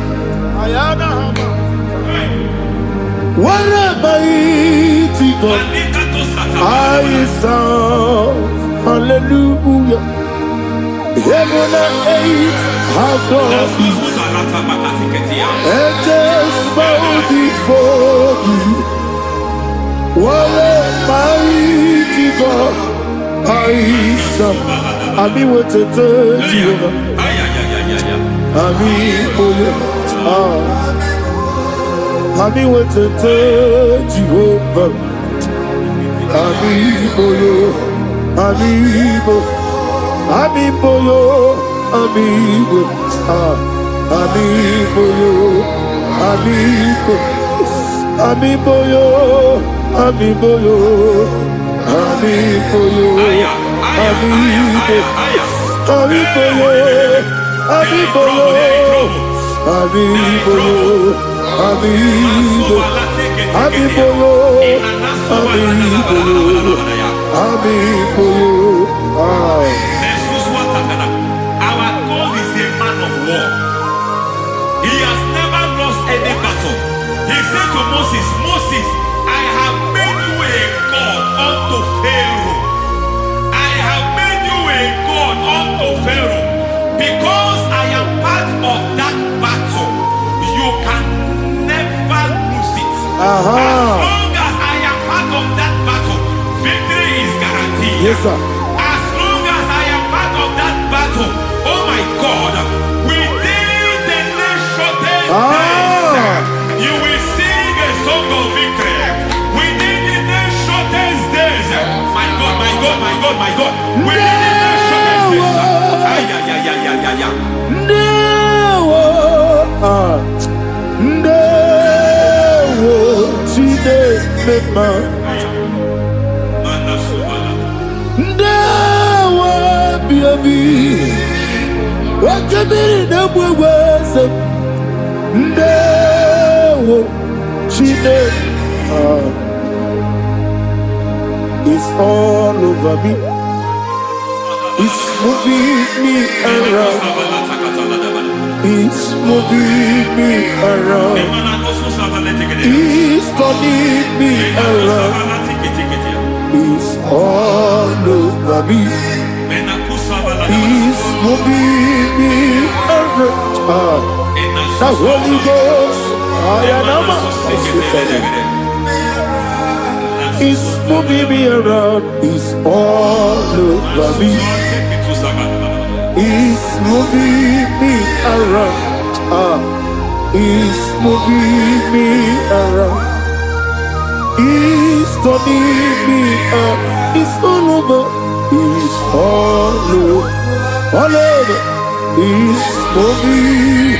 What a mighty God I serve. Hallelujah. Heaven and earth have done this, and just bow before you. What a mighty God I serve. I mean, what to tell you? I mean, what to tell you? Amiboyo, amibo, amiboyo, amibo, amiboyo, amiboyo, amiboyo, amibo, amiboyo, amiboyo, amiboyo, amibo, amiboyo, amiboyo, amiboyo. Our God is a man of war. He has never lost any battle. He said to Moses, Moses, I have made you a God unto Pharaoh. I have made you a God unto Pharaoh. Because I am part of that battle, you can never lose it. As long as I am part of that battle, victory is guaranteed. Yes, sir. Oh my God, within the next short days, you will sing a song of victory. Within the next short days, my God, my God, my God, my God. Within the next short It's all over me. It's moving me around. It's moving me around. It's turning me around. It's all over me. The Holy Ghost, is moving me around, is all over me. Is moving me around, is moving me around. Is turning me up, is all over, is all over, all over, is moving.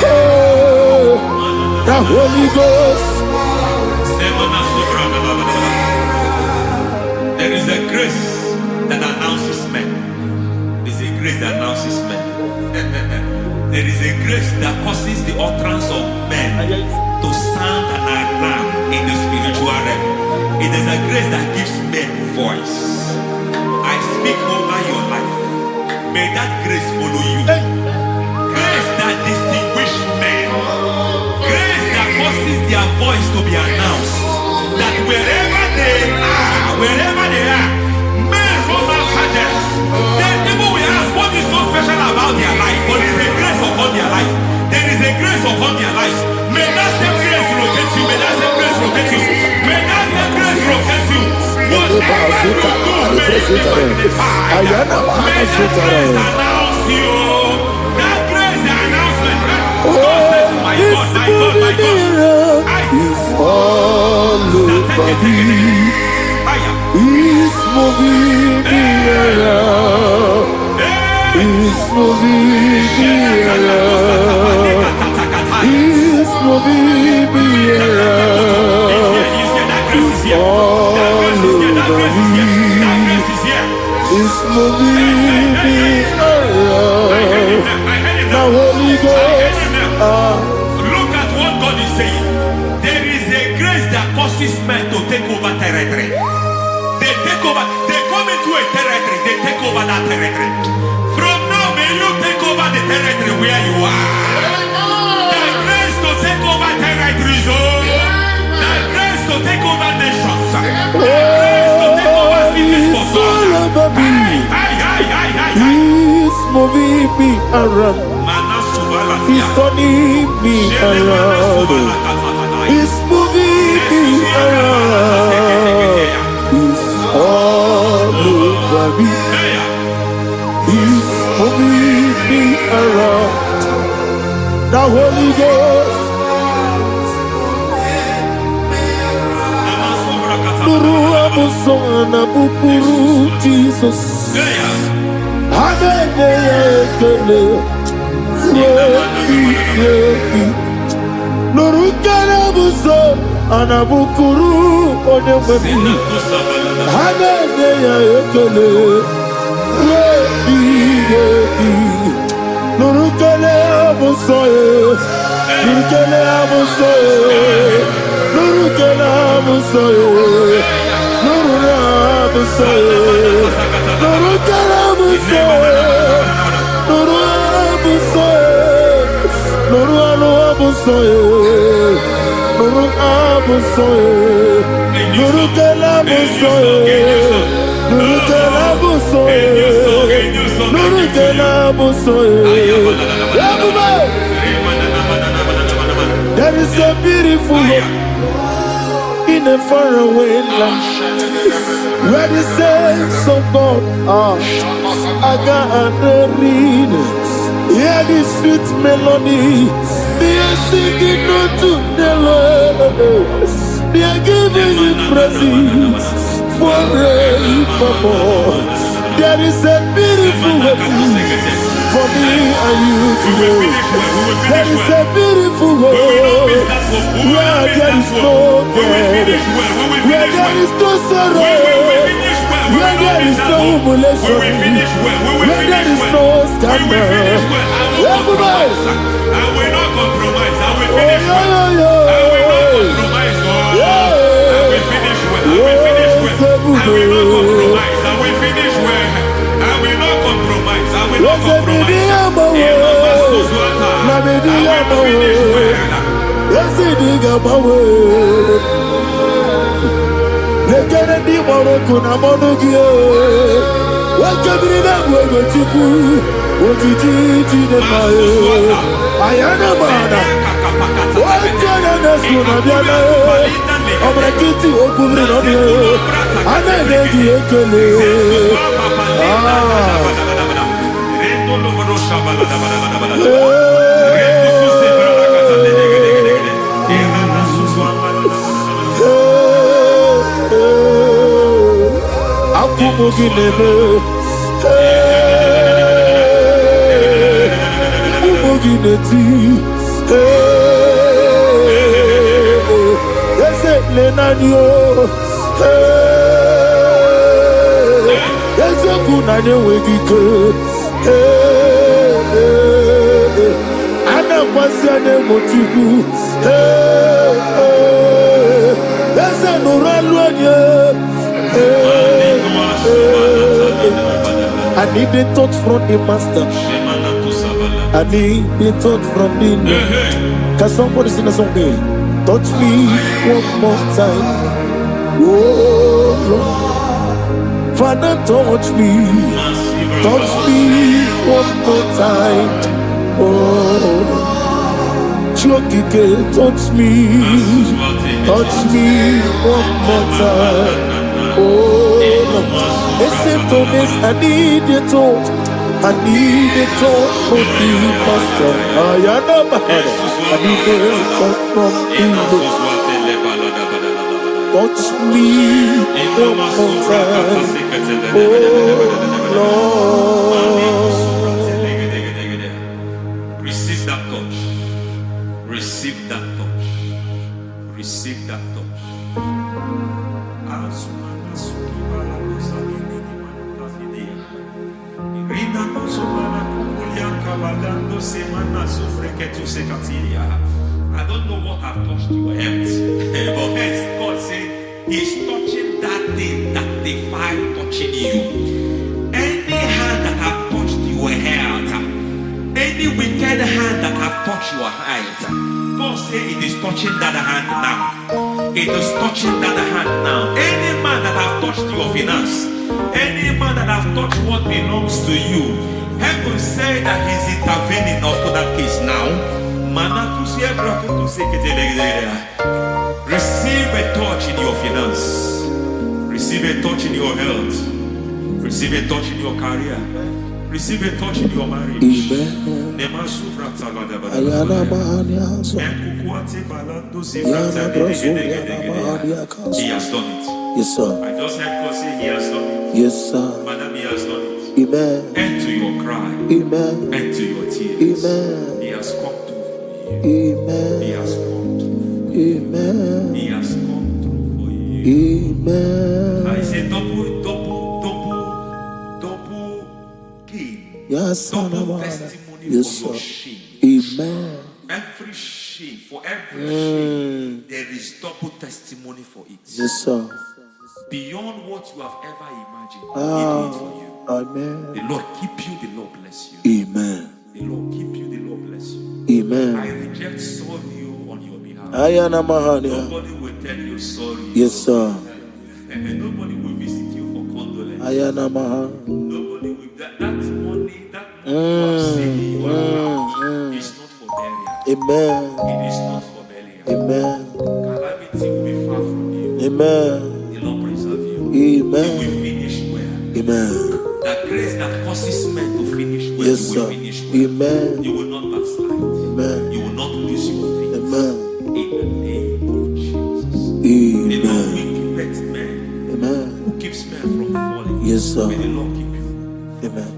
Oh, the Holy Ghost. There is a grace that announces men. There is a grace that announces men. There is a grace that causes the utterance of men to sound an alarm in the spiritual realm. It is a grace that gives men voice. I speak over your life. May that grace follow you. Grace that distinguishes men. Grace that causes their voice to be announced. That wherever they are, men from our fathers, then people will ask what is so special about their life. But there is a grace upon their life. There is a grace upon their life. May that same grace locate you. May that same grace locate you. May that same grace locate you. Whatever you do, may it be magnified. May that grace announce you. That grace, the announcement. God says, my God, my God, my God. It's all over me. It's moving me around. It's moving me around. It's moving me around. It's all over me. It's moving me around. The Holy Ghost. Look at what God is saying. There is a grace that causes men to take over territory. They take over, they come into a territory, they take over that territory. From now, may you take over the territory where you are. The grace to take over territories, the grace to take over nations, the grace to take over cities for God. He's moving me around. He's turning me around. He's moving me around. He's all over me. He's moving me around. The Holy Ghost. Nuru amusona bukuru Jesus. Hanene ekele. Nurukana buso anabukuru onyemeni hanene ya ekele nurukele buso nurukele buso nurukele buso nurukele buso nurukele buso Nuru abusoye, nuru abusoye, nuru kelabusoye, nuru kelabusoye, nuru kelabusoye. There is a beautiful hope in a faraway land where the saints of God are. I got the readings. Hear the sweet melody. They are singing unto the Lord. They are giving you praise forevermore. There is a beautiful hope for me and you today. There is a beautiful hope where there is no death, where there is no sorrow, where there is no humiliation, where there is no scandal. Everybody, I will not compromise. I will finish well. I will not compromise. I will finish well. I will finish well. I will not compromise. I will finish well. I will not compromise. I will not compromise. Wakabirina Bogotuku, Ojiji de Mayo, Ayana Mana, Wajana Sunabiana, Omrakiti Okubino, Ananegi Ekele. Akumoginebe, Akumogineti, Yese Lenanio, Yese Kunane Wegike, Ana Kwasiane Motiku, Yese Nuraluanye. I need the touch from the master. I need the touch from the Lord. Can somebody sing a song? Touch me one more time. Oh Lord, Father, touch me. Touch me one more time. Oh, Chokike, touch me. Touch me one more time. Oh. Listen to this, I need your touch. I need a touch from the master. I need a touch from the Lord. Touch me one more time. Oh Lord. Receive that touch. Receive that touch. Receive that touch. I don't know what I've touched your health, but God said He's touching that thing that defied touching you. Any hand that have touched your health, any wicked hand that have touched your health, God said it is touching that hand now. It is touching that hand now. Any man that have touched your finance, any man that have touched what belongs to you, heaven say that He's intervening after that case now. Receive a touch in your finance. Receive a touch in your health. Receive a touch in your career. Receive a touch in your marriage. Amen. He has done it. Yes, sir. I just heard God say He has done it. Yes, sir. Madam, He has done it. Amen. End to your cry. Amen. End to your tears. Amen. He has come through for you. Amen. He has come through for you. Amen. He has come through for you. Amen. I say double gain. Yes, double testimony yes, for your sir. shame. Amen. Every shame, for every shame, there is double testimony for it. Yes, sir. Beyond what you have ever imagined, He did it for you. Amen. The Lord keep you, the Lord bless you. Amen. The Lord keep you, the Lord bless you. Amen. I reject sorrow on your behalf. Nobody will tell you sorry. Yes, sir. And nobody will visit you for condolence. Nobody will. That money you have seen in your account is not for burial. Amen. It is not for burial. Amen. Calamity will be far from you. Amen. The Lord preserve you. Amen. You will finish well. Amen. The grace that causes men to finish well, Yes, you will sir. finish well. Amen. You will not backslide. Amen. You will not lose your faith. Amen. In the name of Jesus. Amen. The Lord will keep men. Amen. Who keeps men from falling. Yes, sir. May the Lord keep you. Amen.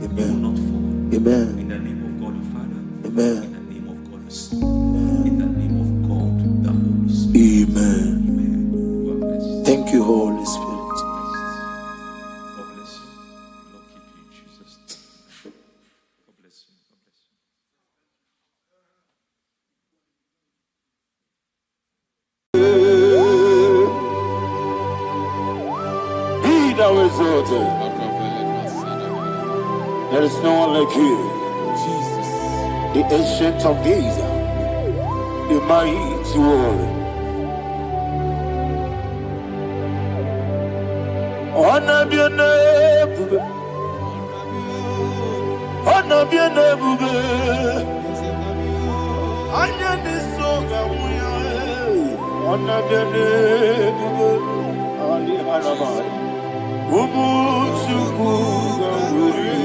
You will Amen. not fall. Amen. In the name of God the Father. Amen. In the name of God the Son. In the name of God the Holy Spirit. Amen. Amen. You are blessed. Thank you, Holy Spirit. God bless you. The Lord keep you in Jesus' name. God bless you. God bless you. Be thou exalted. There is no one like you. Jesus. The ancient of days. The mighty warrior. Ona bien ebube. Ona bien ebube. Anya nisoga muya. Ona bien ebube. Ali alabari. Ubu chuku gamburi.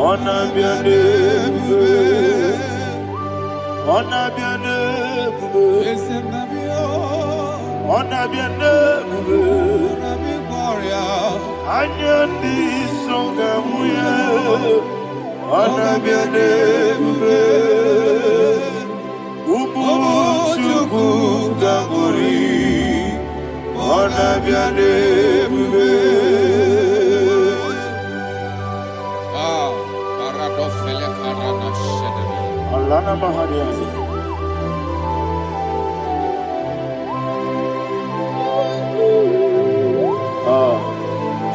Ona bien ebube. Ona bien ebube. Ona bien ebube. Anya nisoga muya. Ona bien ebube. Ubu chuku gamburi. Ona bien ebube. Alana Mahadiazi.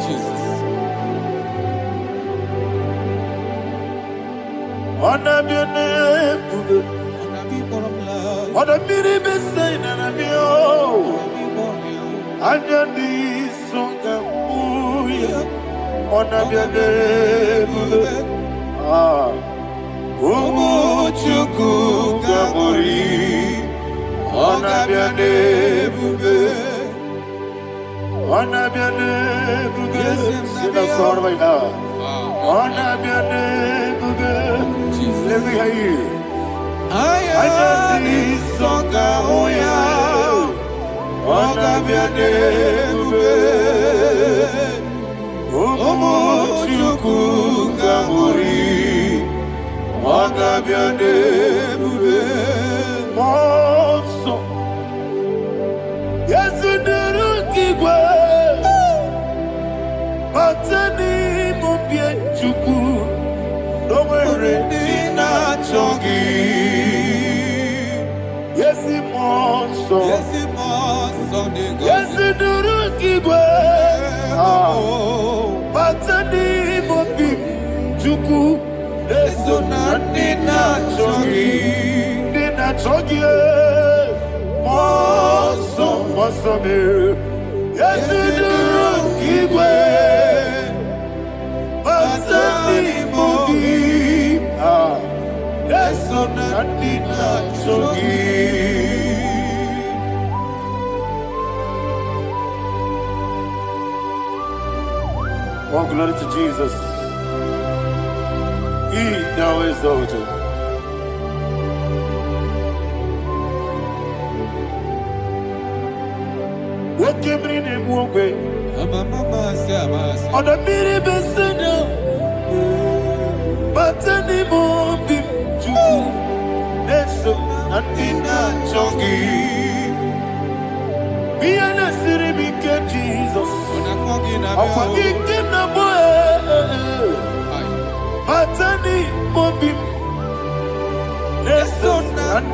Jesus. Ona bien ebube. Ona biri besay na bio. Anya di songa muya. Ona bien ebube. Umu chuku gamburi. Ona bien ebube. Ona bien ebube. Sina sorvaina. Ona bien ebube. Let me hear you. Anya di songa muya. Ona bien ebube. Umu chuku gamburi. Ona bien ebube. Monso. Yesu duru kigwe. Batani mubie chuku. Nomere nina chongi. Yesi monso. Yesu duru kigwe. Batani mubie chuku. Yesu nina chongi. Nina chongi. Monso. Monso me. Yesu duru kigwe. Batani mubie. Yesu nina chongi. Oh, glory to Jesus. He now exalted. What came in him one way? On the mini besina. But anymore be true. Neso Nina chongi. Be an asiri bike Jesus. Akwa ike na boy. Batani mobim. Neso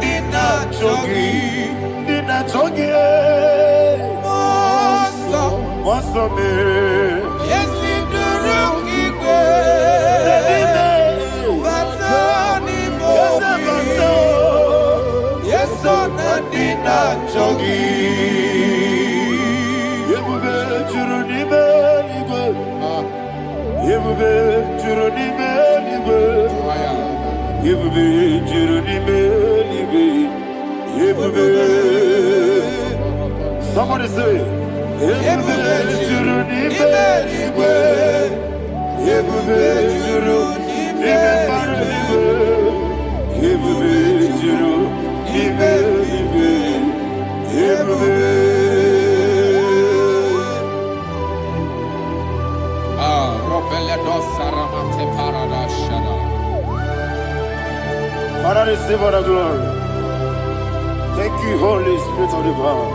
Nina chongi. Nina chongi. Monso me. Yes, in the room, Batani Mobi. Yes, so Nina Chongi. Yebube juruni beligwe. Yebube juruni beligwe. Yebube juruni beligwe. Yebube. Somebody say. Yebube juruni beligwe. Yebube juruni beligwe. Yebube juruni beligwe. Yebube. Father, receive all the glory. Thank you, Holy Spirit of divine.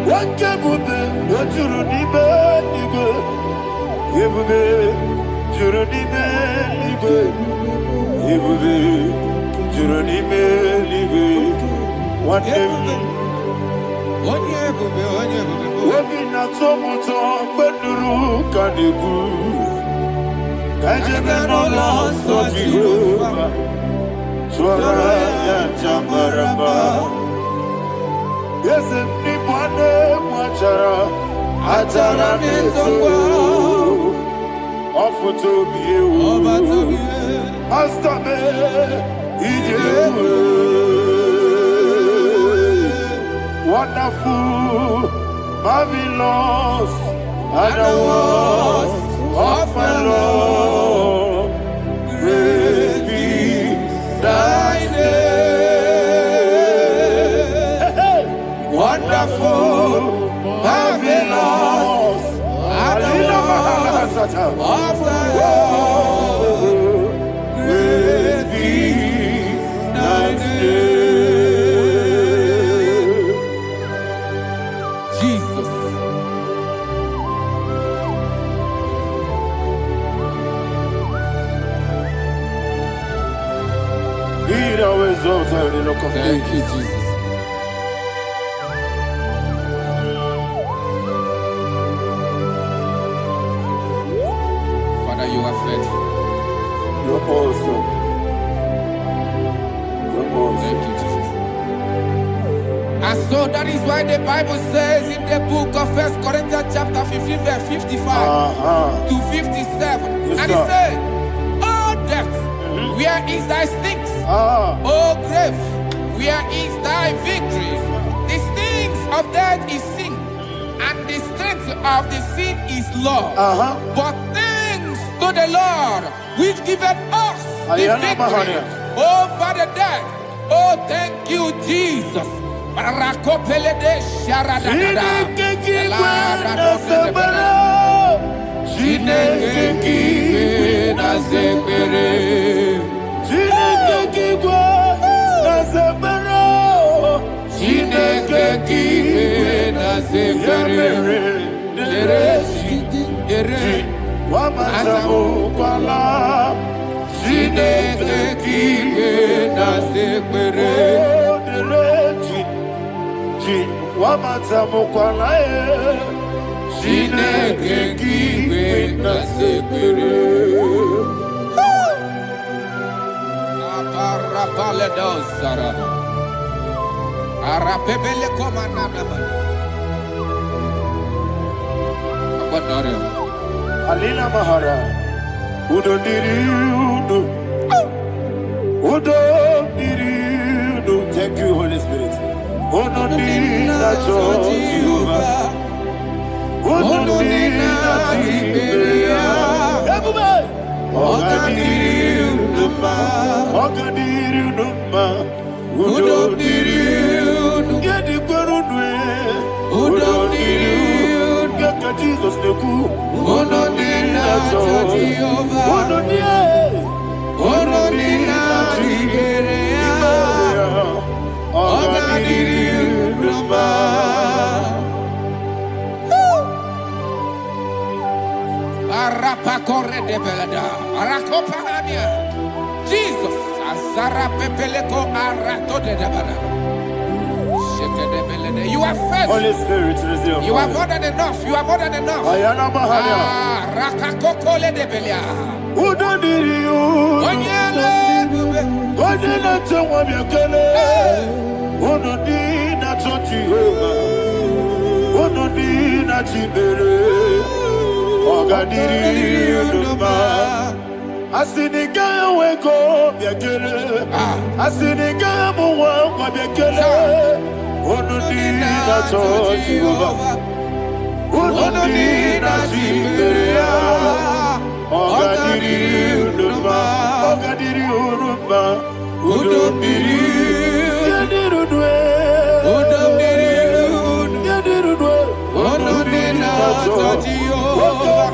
What can we do? What you need, baby? You will be, you don't need me, you will be, you don't need me, one day. Webi na tomuto beduru kaniku. Kajebe no loso Jehovah. Chora ya chamaraba. Yes, ni bwana Achara neto Ofu tobi ewu Astame Ijewu Wonderful Marvelous And the words of my Lord Praise be thy name Wonderful Marvelous And the words of thy Lord Praise be thy name Jesus. Be thou exalted in the rock of Thank you, ages. Jesus. Father, you are faithful. You're awesome. You're awesome. Thank you, Jesus. And so that is why the Bible says in the book of 1 Corinthians chapter 15, verse 55 to 57. Yes, And it sir. says, "Oh death, where is thy stings? Ah, Oh grave, where is thy victory? The stings of death is sin, and the strength of the sin is law. But thanks to the Lord, which giveth us the Ayana victory Mahania. over the death. Oh, thank you, Jesus. Rakopele de sharadadada. Chineke kiwe na zekere. Chineke kiwe na zekere. Wamazamukwala Chineke kiwe na zekere. Wamazamukwala Chineke kiwe na zekere. Aparapale dosarama. Arapebele komanana bana. Abadare. Alina Mahara Udo diriudo Udo diriudo. Thank you, Holy Spirit. Udo diriudo Jehovah. Udo diriudo everybody. Oga diriudo ma Udo diriudo Gedi kwerudwe Udo diriudo Geka Jesus neku Udo diriudo Jehovah. Udo diriudo Udo diriudo Oga diriudo ma. Arapa corre de belada. Arakopa ania. Jesus. Azara pepeleko arato de debara. Sheke de belede. You are faithful. Holy Spirit, receive You are more than enough. You are more than enough. Ayana Mahania Rakakokole de belia. Udo diriudo Onyele bube. Onyele tewa miakele Udo dina Jehovah. Udo dina Chibere Oga diriudo ma Asiniga weko biakele Asiniga muwa kwa biakele Udo dina Jehovah. Udo dina Chibere Oga diriudo ma Oga diriudo ma Udo diriudo Udo diriudo. Yadirudwe Udo dina Jehovah.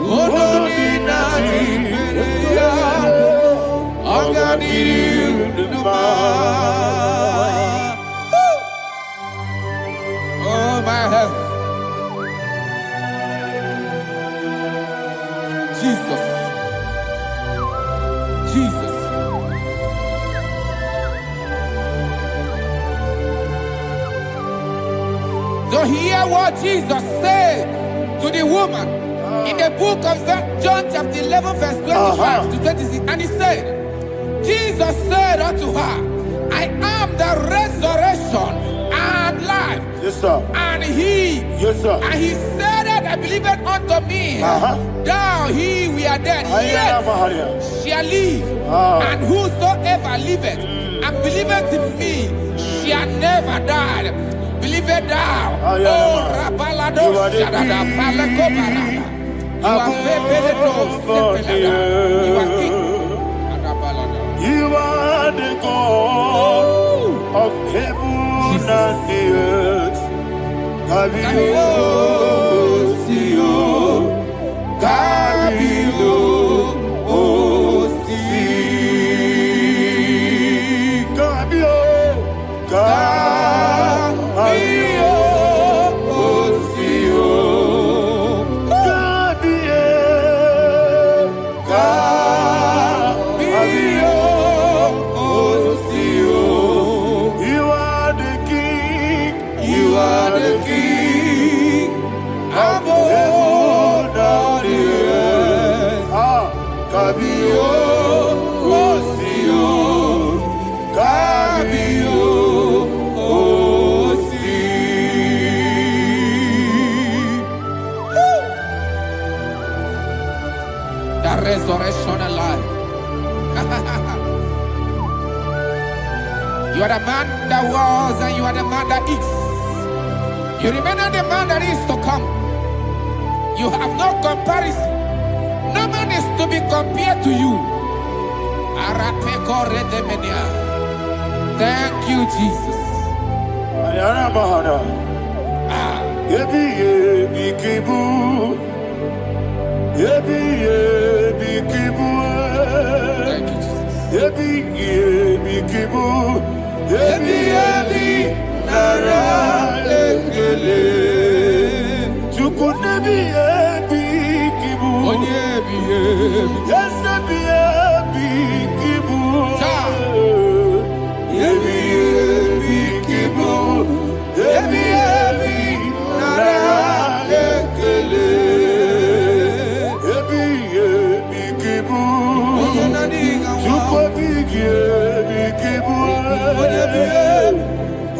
Udo dina Jehovah. Oga diriudo ma. Oh my heaven. Jesus. Jesus. So hear what Jesus said to the woman in the book of John chapter 11 verse 25 to 26. And he said, Jesus said unto her, I am the resurrection and life. Yes, sir. And he, Yes, sir. and he said that I believe it unto me. Thou he we are dead, yet shall live. And whosoever liveth and believeth in me shall never die. Believe it thou. Oh, Rabalado Shadada Palako Barada. You are very You are king. You are the God of heaven and the earth. Kabio, Sio, Kabio, Osi, Kabio, Kabio, Osio, Kabio, Kabio, Osio. You are the king. You are the king of heaven and the earth. Kabio, Osio, Kabio, Osi. The resurrection alive. You are the man that was and you are the man that is. You remember the man that is to come. You have no comparison. No man is to be compared to you. Thank you, Jesus. Ayana Mahana. Yebi yebi kibu. Yebi yebi kibu. Thank you, Jesus. Yebi yebi kibu. Yebi yebi nara ekele. Chuku nebi yebi kibu. Onyebi yebi. Yes nebi yebi kibu. Yebi yebi kibu. Yebi yebi nara ekele. Yebi yebi kibu. Chuku bigi yebi kibu.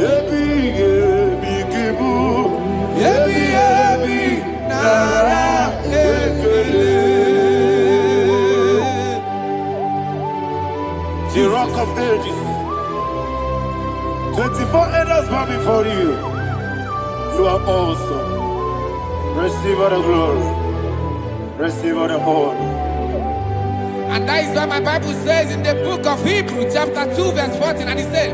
Yebi yebi kibu. Yebi yebi nara ekele. The rock of ages. 24 elders bow before you. You are awesome. Receive all the glory. Receive all the honor. And that is what my Bible says in the book of Hebrews chapter 2 verse 14. And it said,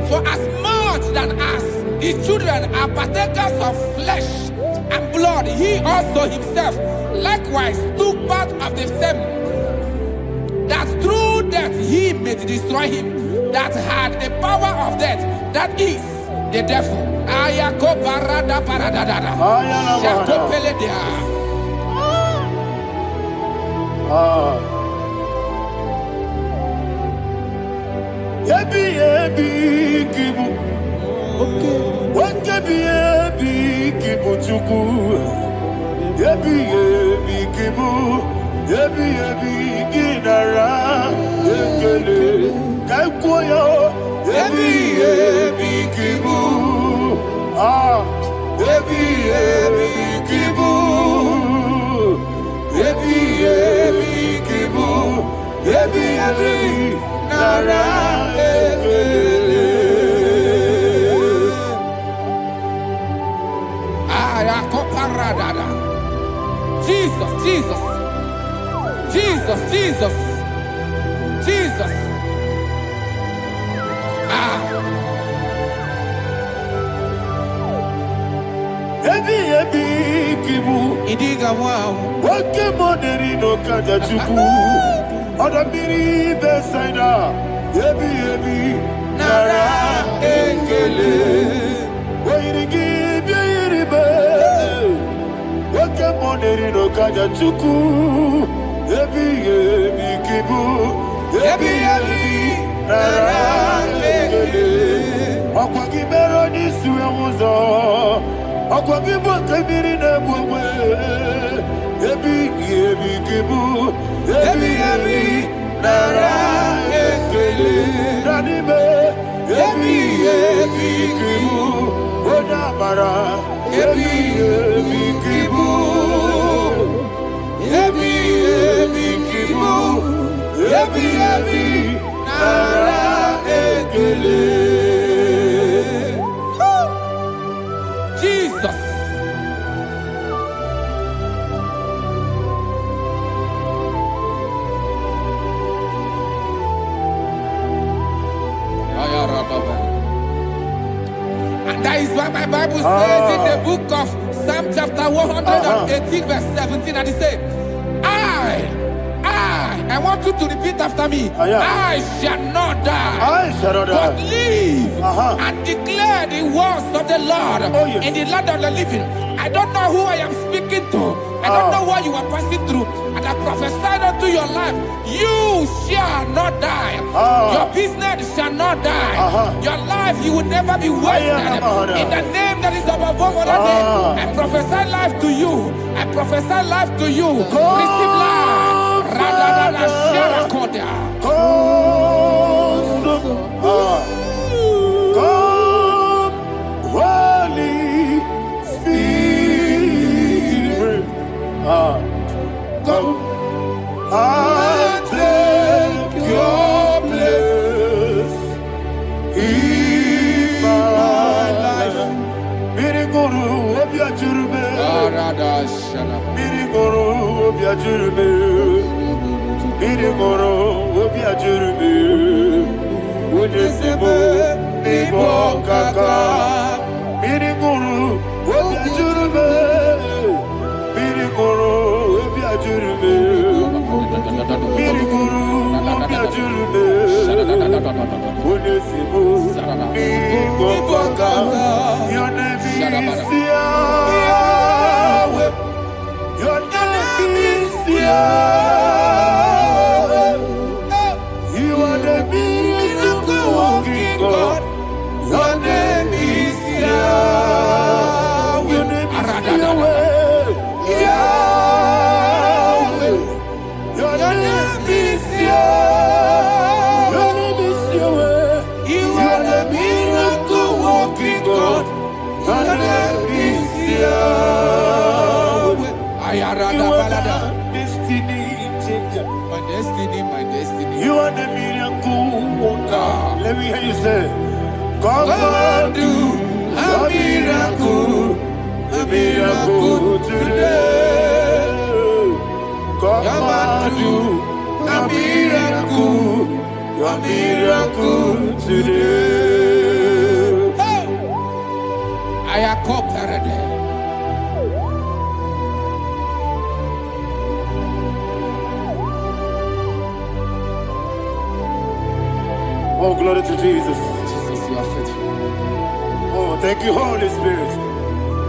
for as much than us, his children are partakers of flesh and blood, he also himself likewise took part of the same, that through death he may destroy him that had the power of death, that is the devil. Ayako barada paradadada. Shakopeledea. Yebi yebi kibu. Wakebi yebi kibu chuku. Yebi yebi kibu. Yebi yebi ginara ekele. Kaikoyo. Yebi yebi kibu. Yebi yebi kibu. Yebi yebi kibu. Yebi yebi nara ekele. Ayakoparadada. Jesus, Jesus, Jesus, Jesus, Jesus. Yebi yebi kibu. Idiga wow. Wake moneri no kaja chuku. Odamiri besaida. Yebi yebi nara ekele. Wairigi biiribe. Wake moneri no kaja chuku. Yebi yebi kibu. Yebi yebi nara ekele. Akwagi mero ni suwe muzo. Akwagi bote miri ne bwewe. Yebi yebi kibu. Yebi yebi nara ekele. Radime. Yebi yebi kibu. Oda mara. Ebi kibu. Ebi kibu. Ebi nara ekele. Jesus. And that is why my Bible says in the book of Psalm chapter 118 verse 17, and it says, I want you to repeat after me. I shall not die, but live and declare the words of the Lord in the land of the living. I don't know who I am speaking to. I don't know what you are passing through. And I prophesied unto your life, you shall not die. Your business shall not die. Your life, you will never be wasted. In the name that is above all other name, I prophesy life to you. I prophesy life to you. Receive life. Holy Spirit, come and take your place in my life. Miriguru obiajurube, miriguru obiajurube, miriguru obiajurube. Udesibo ibo kaka, miriguru obiajurube, miriguru obiajurube, miriguru obiajurube. Udesibo ibo kaka. Your name is Yahweh. Your name is Yahweh. You are the miracle working God. Your name is Yahweh. Your name is Yahweh. Yahweh. Your name is Yahweh. Your name is Yahweh. You are the miracle working God. Your name is Yahweh. You are the destiny changer. My destiny. You are the miracle worker. Let me hear you say, come and do a miracle today. Come and do a miracle today. I am cooperative. Oh, glory to Jesus. Jesus, you are faithful. Oh, thank you, Holy Spirit.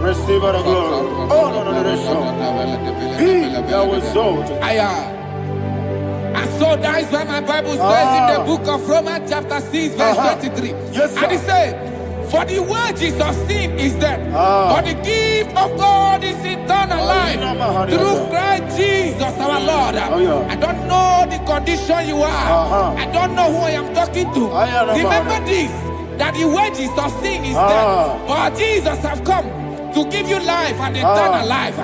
Receive our glory. Oh, no, He that was exalted. And so that is why my Bible says in the book of Romans chapter 6 verse 23. Yes, sir. And it says, for the wages of sin is death, but the gift of God is eternal life through Christ Jesus our Lord. I don't know the condition you are. I don't know who I am talking to. Remember this, that the wages of sin is death, but Jesus have come to give you life and eternal life.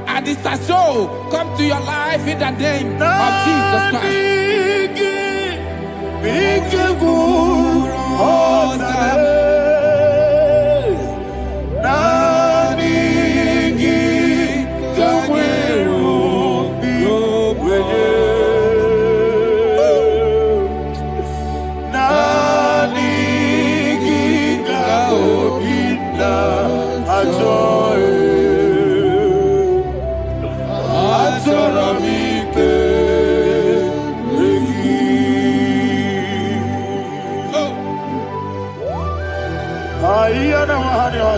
And this has so come to your life in the name of Jesus Christ.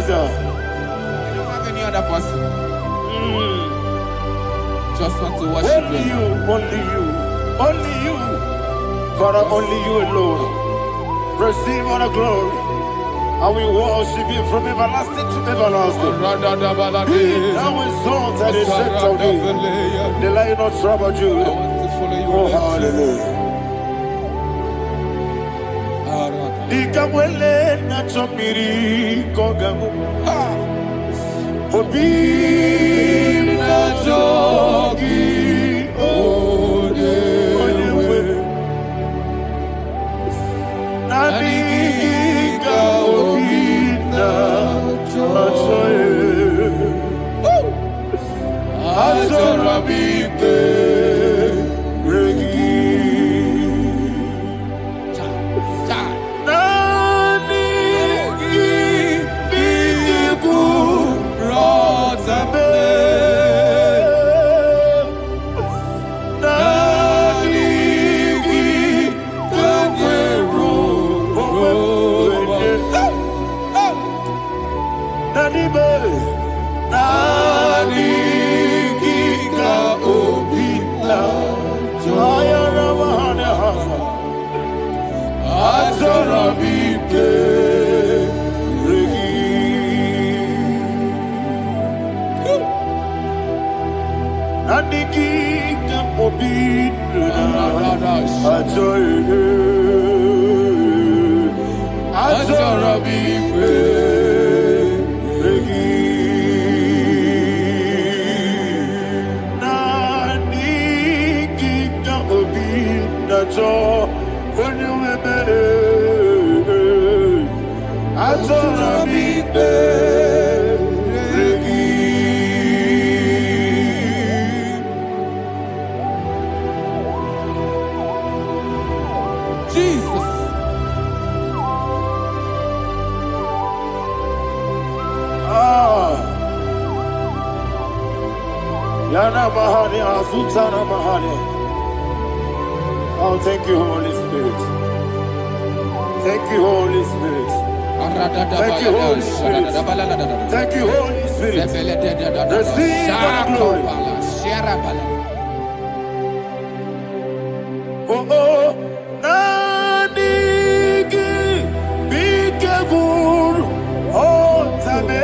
You don't have any other person. Just want to worship only you, only you, Father, only you alone. Receive all the glory. And we worship you from everlasting to everlasting. Be thou exalted and set of thee, the Lion of Tribe of Judah. Oh, hallelujah. Ikamwele na chomiri kogamu Obi na jogi onewe Naniga obi na jogi Azorabike regi Oh, thank you, Holy Spirit. Thank you, Holy Spirit. Thank you, Holy Spirit. Thank you, Holy Spirit. Receive the glory. Oh, oh, Nadigi, be careful, oh, Tame.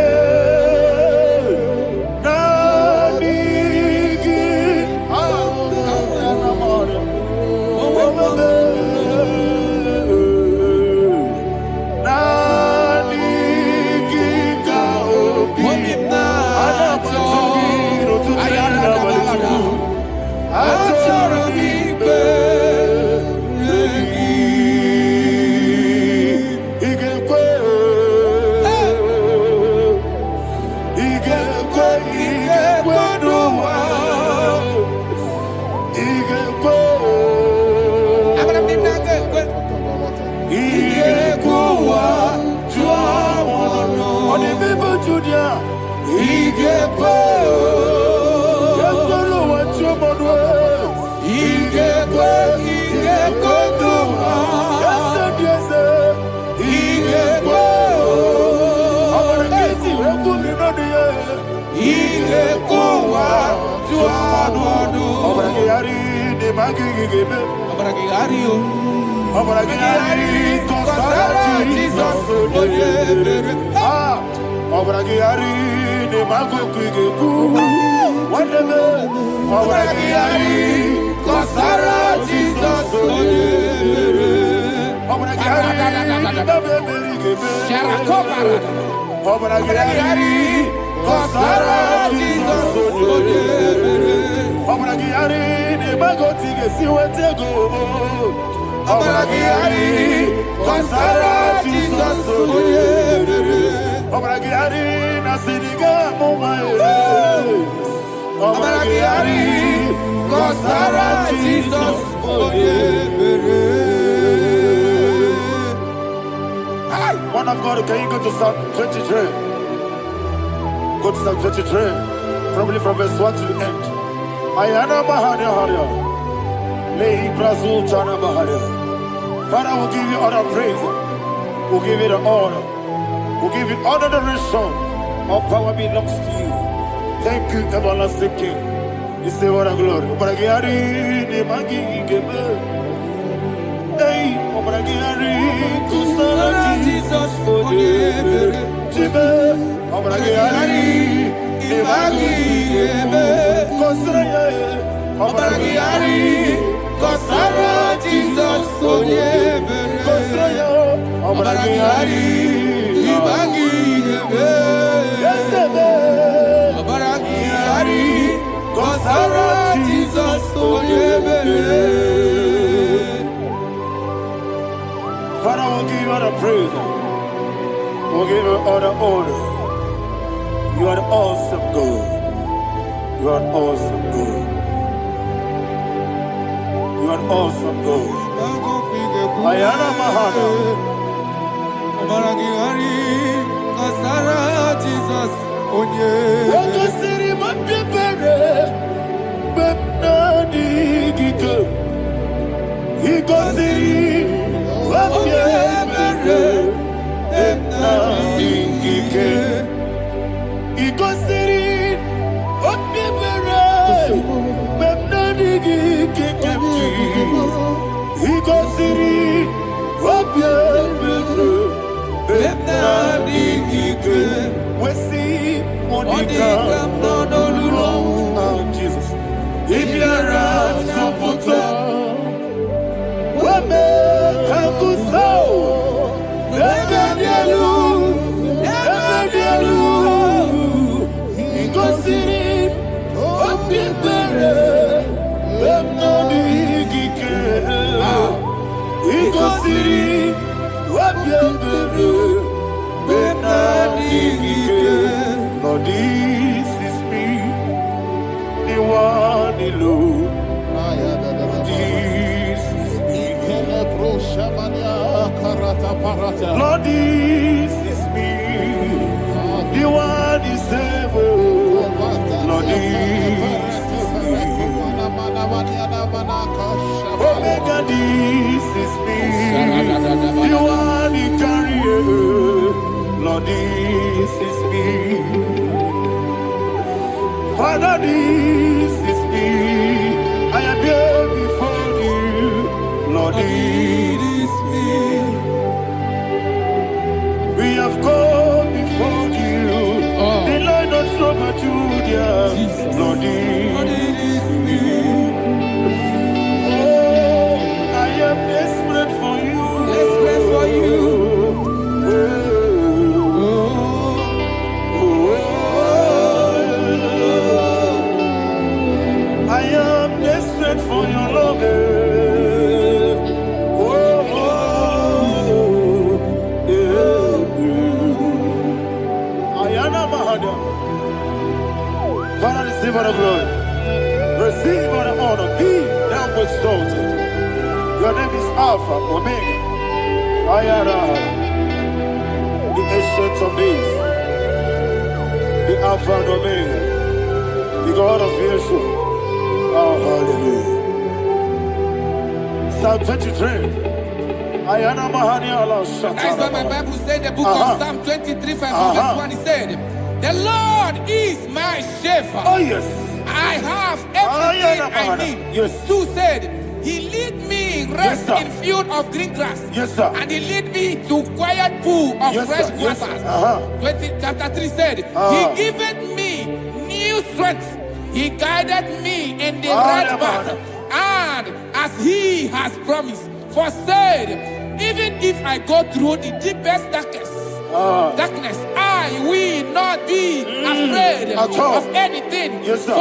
One of God, can you go to Psalm 23? Go to Psalm 23, probably from verse 1 to the end. Ayana Bahania Haria. Lay Brazil Chana Bahania. Father, we'll give you all the praise. We'll give you the honor. We'll give you all the adoration. All power belongs to you. Thank you, everlasting King. You say what a glory. Obragiari, the Magi, hey, Obragiari, Kusara, Jesus, for the Jibe, Obragiari, the Magi, Kusara, Obragiari, Kusara, Jesus, for the Kusara, Obragiari, the Magi, yes, praise. We'll give you all the honor. You are an awesome God. You are an awesome God. You are an awesome God. Ayana Mahana. Jesus. Jesus. Lord, this is me, the one alone. This is me. Lord, this is me, the one is able. Lord, this is me. Omega, this is me, the one he carries. Lord, this is me. Father, this is me. I am here before you. Lord, this is me. We have come before you. The Lord of Super Judah. Lord, this is me. Oh, I am desperate for you. Desperate for you. I am desperate for your love. Ayana Mahada. Father, receive all the glory. Receive all the honor. Be thou exalted. Your name is Alpha, Omega. Ayana. The ancient of days. The Alpha and Omega. The God of Yeshua. Oh, hallelujah. Psalm 23. Ayana Mahani Allah Shatters. That's what my Bible said, the book of Psalm 23, 5, verse 1. It said, the Lord is my shepherd. Oh, yes. I have everything I need. Yes. 2 said, he lead me rest Yes, in field of green grass. Yes, sir. And he lead me to quiet pool of Yes, fresh sir. Yes, waters. sir. Chapter 3 said, he giveth me new strength. He guided me in the right path. And as he has promised, for said, even if I go through the deepest darkness, I will not be afraid of anything. Yes, sir.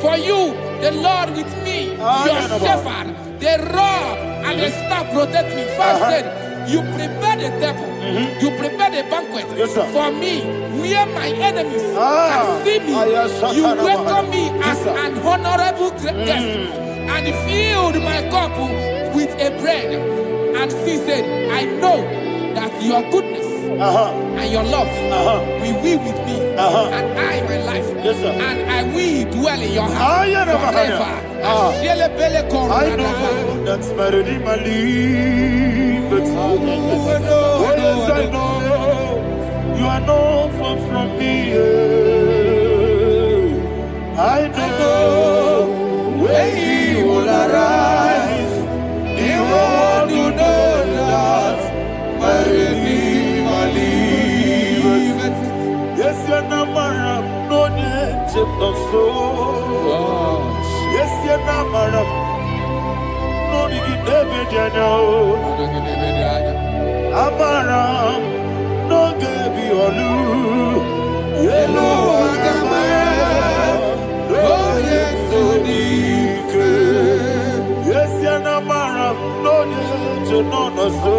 For you, the Lord with me, your shepherd, the rod and the staff protect me. First said, you prepare the table, you prepare the banquet for me, where my enemies can see me. You welcome me as an honorable guest, and filled my cup with a bread. And she said, I know that your goodness and your love will be with me, and I, my life, and I will dwell in your house forever. I know that's better than my life. Oh, yes, I know you are not far from me. I know when he will arise, he will do that. My Redeemer liveth. Yes, you're not married, no need to so. Yes, you're not married, no need to be Amaram, no gebi olu. Yellow Agamara, oh yes, so deep. Yes, you're not married, no need to know so.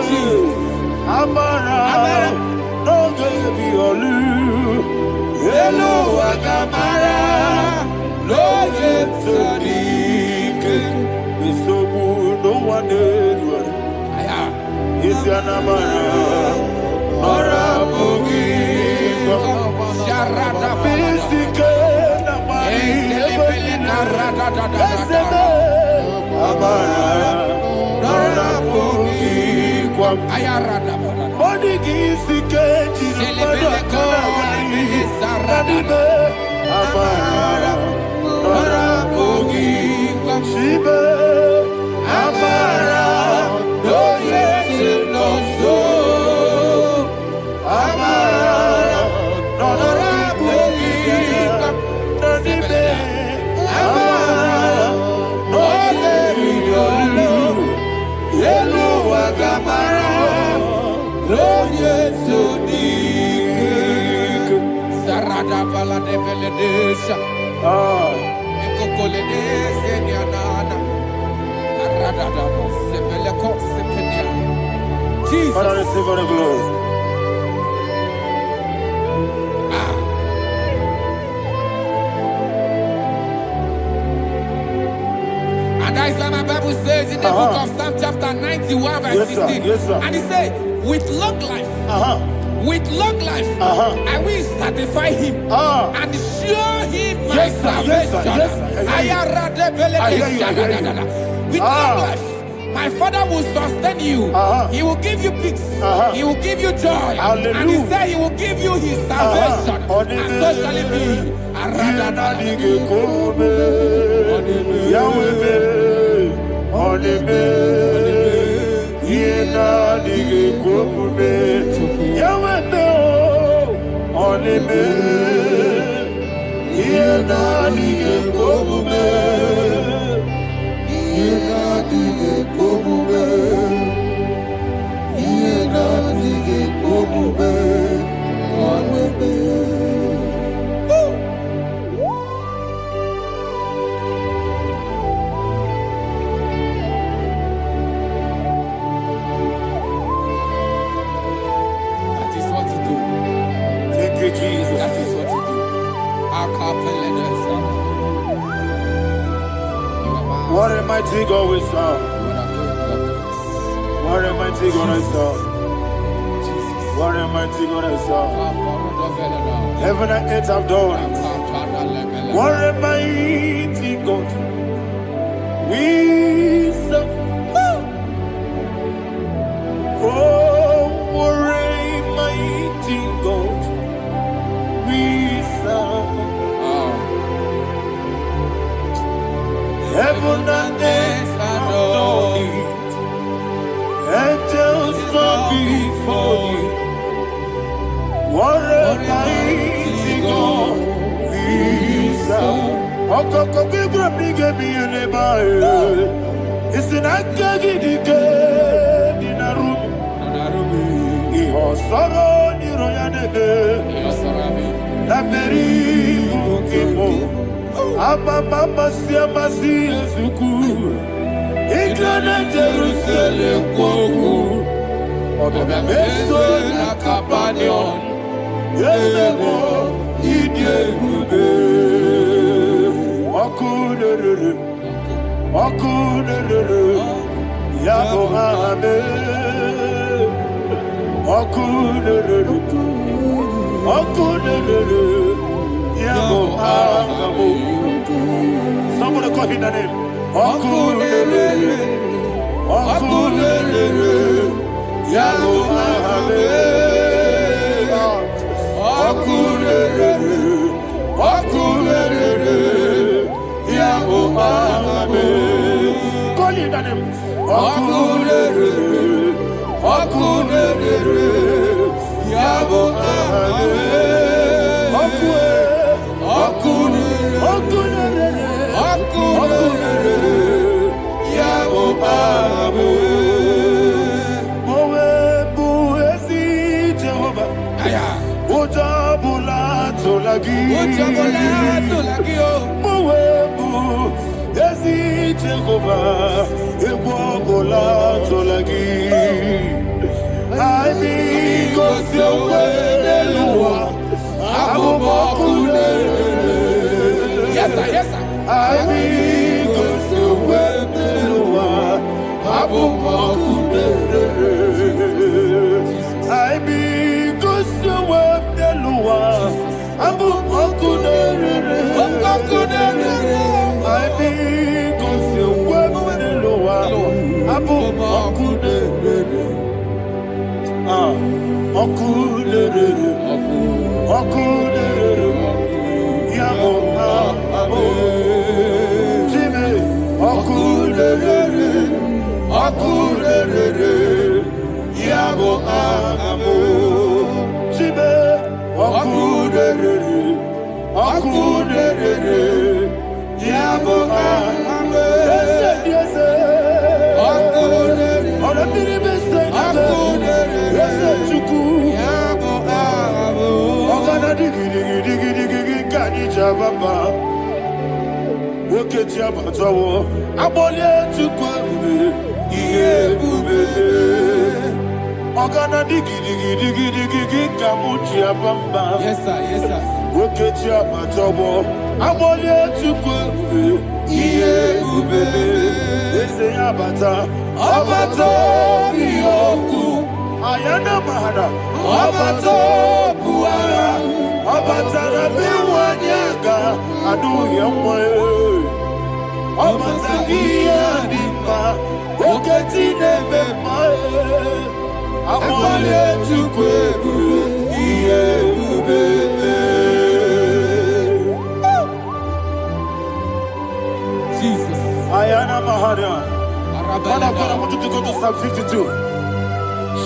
Jesus. Amara. No baby olu. Hello agamara. No yet sadique. Misobu no one did. Is an amara. Ora bogi. Sharada bisike na mari. Amara. Ora bogi. Ayarada. Body gisi keji. Amara. Ora bogi. Shibe. Amara. No yet no so. Amara. Ora bogi. Amara. No yet no. Yellow Agamara. No yet so deep. Sarada Bala de Beledesha. Ecocoledes and Yanana. Arada Sepeleco Sepenia. Jesus. Father, receive all the glory. And that's why my Bible says in the book of Psalm chapter 91 verse 16. Yes, sir. And he said, with long life, with long life, I will satisfy him and show him my salvation. With long life, my Father will sustain you. He will give you peace. He will give you joy. Hallelujah. And he said he will give you his salvation. And so shall it be. Jesus. That is what you do. What a mighty God we serve. What a mighty God I serve. What a mighty God I serve. Heaven and earth have done it. What a mighty God we serve. Oh, what a mighty God we serve. Heaven and earth adore it. Angels bow before you. What a mighty God we serve. Okoko bibra bige bi eleba. It's an akagi dike dinarubi. Iho soro ni royanebe. Laberi bukimo. Ababa siama si ezuku. Igrana Jerusalem kwoku. Odoga meso na kapanion. Yelebo idie gube. Wakunerere. Yago hame. Wakunerere. Yago hame. Somebody call him the name. Wakunerere. Yago hame. Wakunerere. Yago hame. Call him the name. Wakunerere. Yago hame. Jehovah, tola tolagi. I be gospel Elua. Abu Bakule. Yes, sir. Yes, sir. I be gospel Elua. Abu Bakule. I be gospel Elua. Abu Bakule. I be gospel Elua. Abu Bakule. Okulere, yabo abo, Jimmy, okulere, yabo abo, Jimmy, okulere, yabo abo, yes, okulere, okulere, yes, chuku. Jababa, Woketia Batawo, Abolia to Kwabe, Bube, Ogana digi, Kamutia Bamba. Yes, sir. Yes, sir. Woketia Batawo, Abolia to Kwabe, Bube, Abata, Abata, Yoku, Ayana Mahada, Abata, Buara. Abatara biwanyaga adu yamwe Abatagia dimba Oketi nebema Amale tukwebu Iye ubebe Jesus. Ayana Mahana. Father, I want you to go to Psalm 52.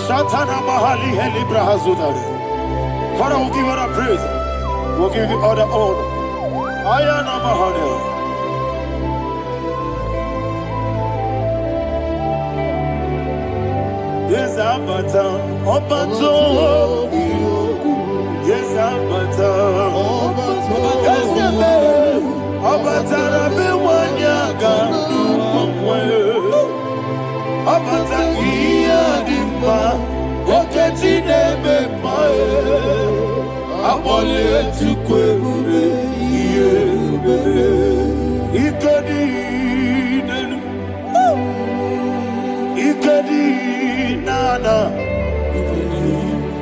Shatana Mahali Helibra Hazudari. Father, we'll give you all the praise. We'll give you all the honor. Ayana Mahana. Yes, Abata. Obato. Yes, Abata. Yes, Abata. Rabe wanyaga. Abata iya dimba. Oketi nebe mae. Abole tukwe iye ube. Ikadi nenu. Ikadi nana.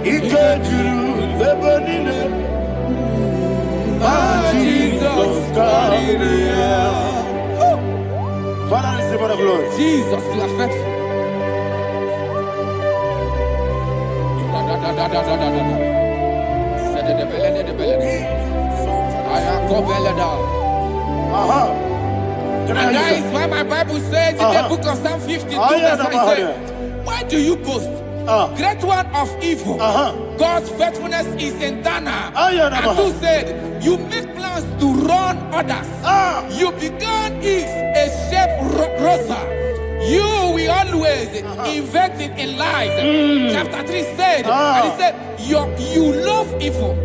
Ikadiru lebanine. Jesus God. Father, receive all the glory. Jesus, you are faithful. And that is why my Bible says in the book of Psalm 52, verse 9, why do you boast? Great one of evil. God's faithfulness is eternal. And who said, you make plans to run others. You began is a shape rosa. You will always invent it in lies. Chapter 3 said, and he said, you love evil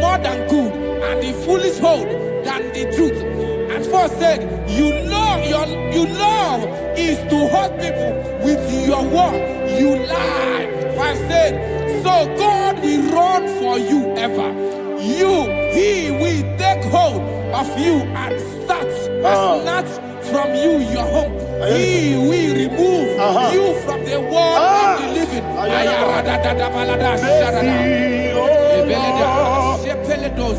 more than good, and the foolish hold than the truth. And 4 said, you love is to hurt people with your word. You lie. 5 said, so God will run for you ever. He will take hold of you and snatch from you your home. He will remove you from the world of the living.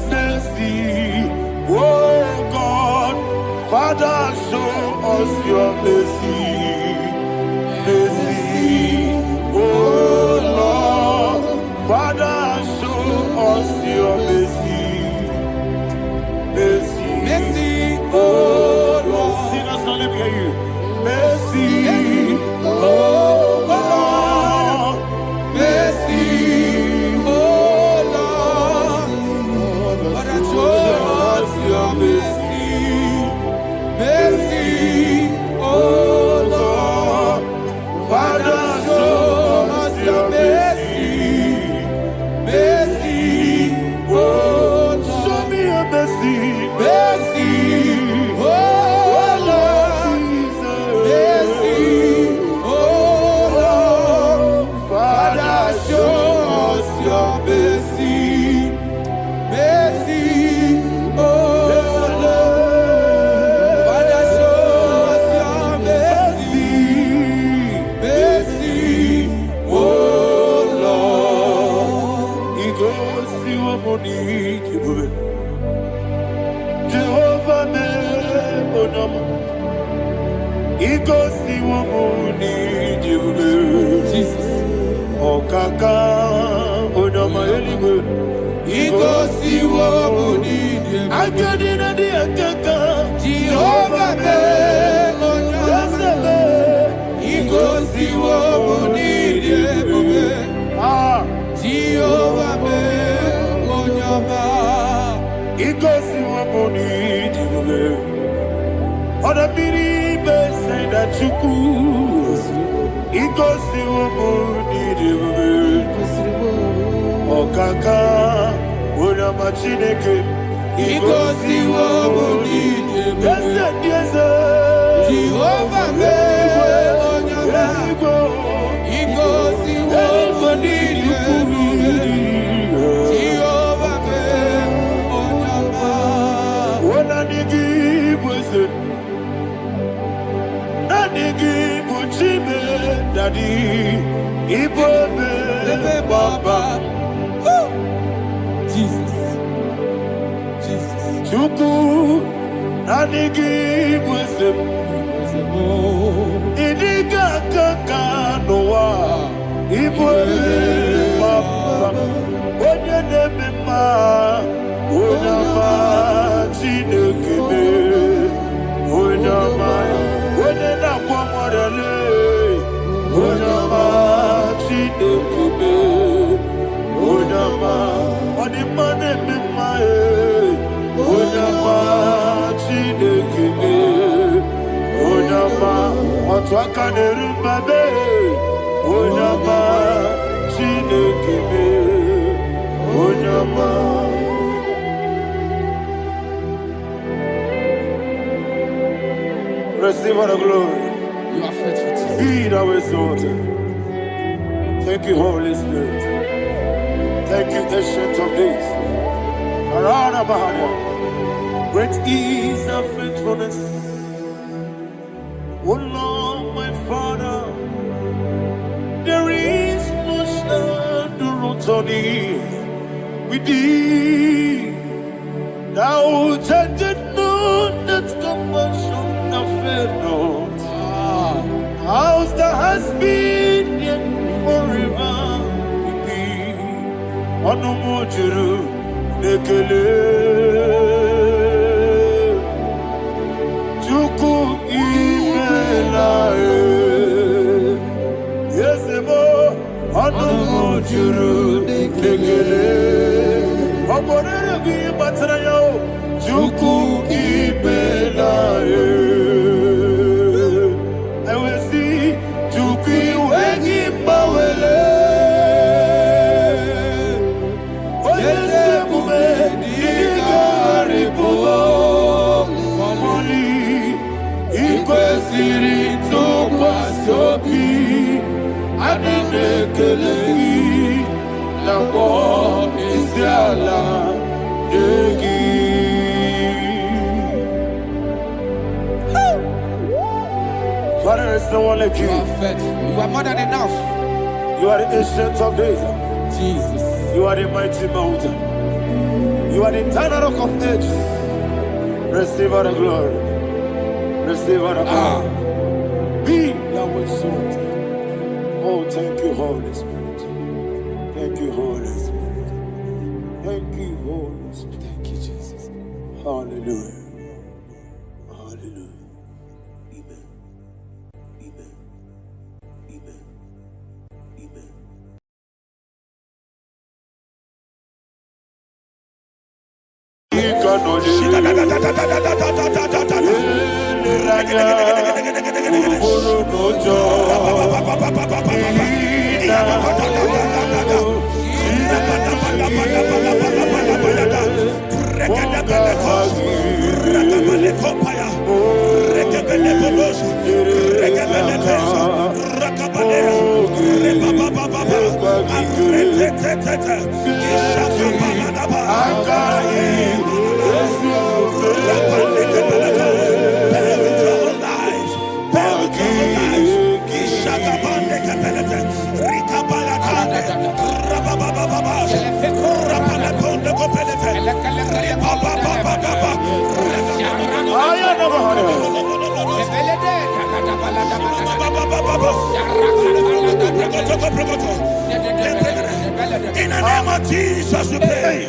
Mercy, oh God, Father, show us your mercy. Mercy, oh Lord, Father, show us your mercy. Mercy, oh Lord. Sinners, let me hear you. Mercy, oh Lord, mercy, oh Lord, Father, show us your mercy, mercy, oh Lord. Jehovah me onyame igosi wo munidi ebube Jehovah me onyama igosi wo munidi ebube oda biri be say that you could igosi wo munidi ebube okaka ona machineke igosi wo munidi ebube Jehovah me onyama igosi wo munidi ebube Jehovah me onyama ona nigi bwese na nigi buchime dadi ibobe baba Jesus Chuku nanigi bwese idiga kaka noa ibwele papa onye nebima onyama chinekebe onyama onye nakwa mwarele onyama chinekebe onyama odimane mima onyama chinekebe onyama otwaka nerumbabe onyama chinekebe onyama receive all the glory. You are faithful, Jesus. Be thou exalted. Thank you, Holy Spirit. Thank you, Ancient of Days. Arana Bahania. Great is thy faithfulness. Oh Lord, my Father, there is no shadow on thee. With thee, thou judgest not that compassion have failed not. How's the has been yet forever with thee? Onomojuru nekele Chuku imelae Yesemo onomojuru nekele Oborere gi batara yo Chuku imelae Father, is no one like you. You are faithful. You are more than enough. You are the Ancient of Days. Jesus. You are the mighty mountain. You are the eternal rock of ages. Receive all the glory. Receive all the power. Be thou exalted. Oh, thank you, Holy Spirit. Thank you, Holy Spirit. Thank you, Holy Spirit. Thank you, Jesus. Hallelujah. Hallelujah. Amen. Amen. Amen. Amen. In the name of Jesus, we pray.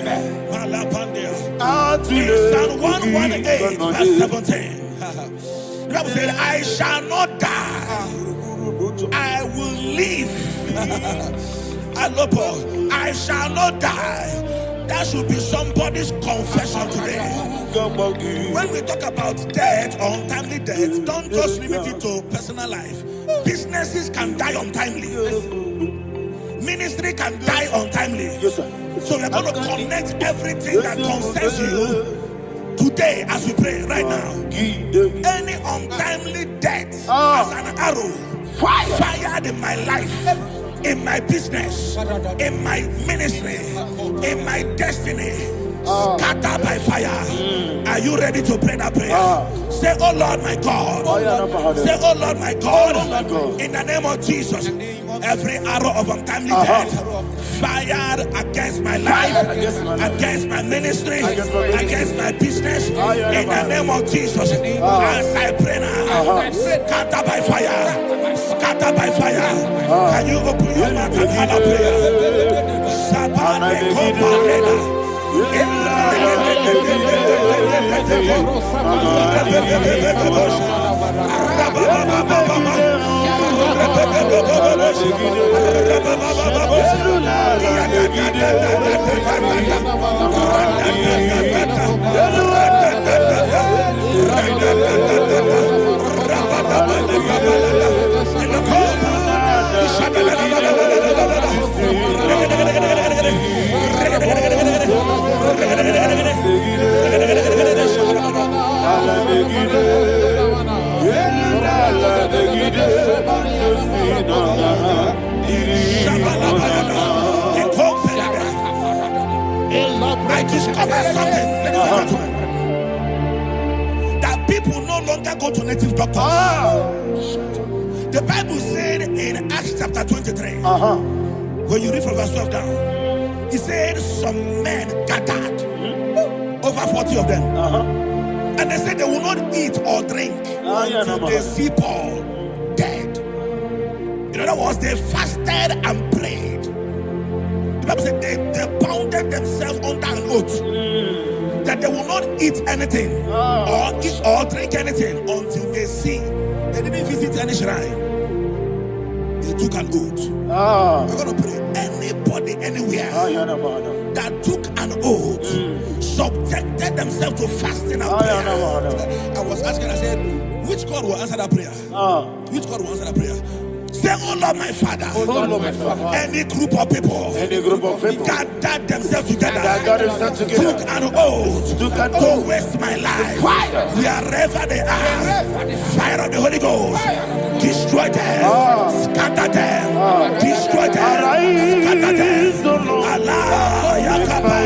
In Psalm 119, Psalm 1:8 verse 17. The Bible said, I shall not die, I will live. Alopo, I shall not die. That should be somebody's confession today. When we talk about death or untimely death, don't just limit it to personal life. Businesses can die untimely. Ministry can die untimely. So we're going to connect everything that concerns you today as we pray right now. Any untimely death as an arrow fired in my life, in my business, in my ministry, in my destiny, scattered by fire. Are you ready to pray that prayer? Say, oh Lord my God. Say, oh Lord my God. In the name of Jesus, every arrow of untimely death fired against my life, against my ministry, against my business, in the name of Jesus, as I pray now, scattered by fire, scattered by fire. Can you open your mouth and have a prayer? I discovered something, that people no longer go to native doctors. The Bible said in Acts chapter 23, when you read from verse 12 down, it said some men gathered, over 40 of them, and they said they will not eat or drink until they see Paul dead. In other words, they fasted and prayed. The Bible said they bounded themselves under an oath that they will not eat anything or eat or drink anything until they see. They didn't visit any shrine. They took an oath. We're going to pray. Anybody, anywhere that took an oath, subjected themselves to fasting and prayer. I was asking, I said, which God will answer that prayer? Which God will answer that prayer? Say, oh Lord my Father, any group of people gathered themselves together, took an oath to waste my life. Wherever they are, fire of the Holy Ghost, destroy them, scatter them, destroy them, scatter them. Allah, Yakaba,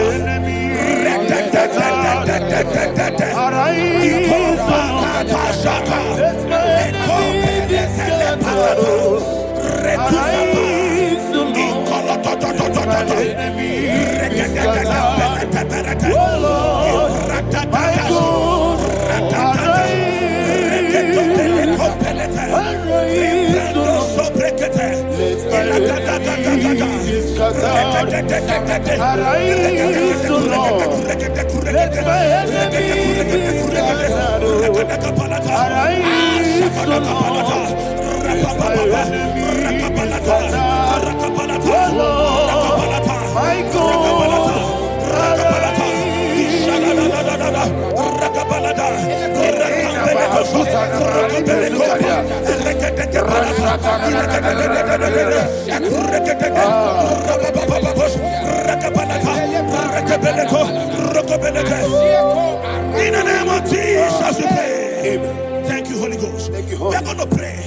In the name of Jesus, we pray. Thank you, Holy Ghost. We are going to pray.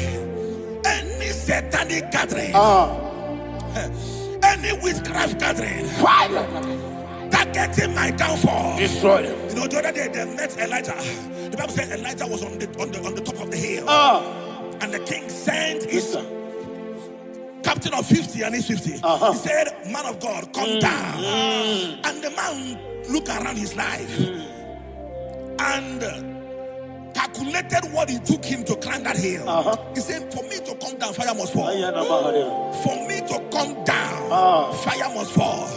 Any satanic gathering, any witchcraft gathering, targeting my downfall, destroy them. You know, the other day they met Elijah. The Bible said Elijah was on the top of the hill, and the king sent his captain of 50 and his 50. He said, man of God, come down. And the man looked around his life and calculated what it took him to climb that hill. He said, for me to come down, fire must fall. For me to come down, fire must fall.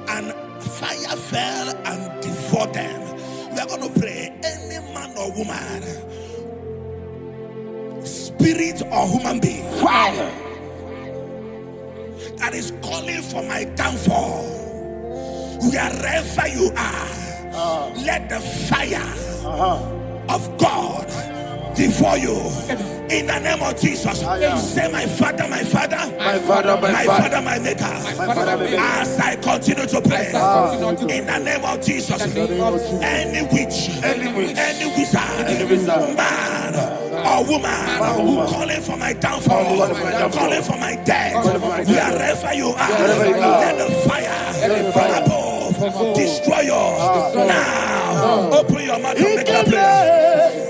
And fire fell and devoured them. We are are going to pray. Any man or woman, spirit or human being, Fire. that is calling for my downfall, wherever you are, let the fire of God devour you in the name of Jesus. Say, my Father, my Father, My Father, my Father, my Maker. my Father, my Maker. As I continue to pray in the name of Jesus, any witch, any wizard, man or woman calling for my downfall, calling for my death, wherever you are, let the fire from above destroy you now. Open your mouth and make a prayer.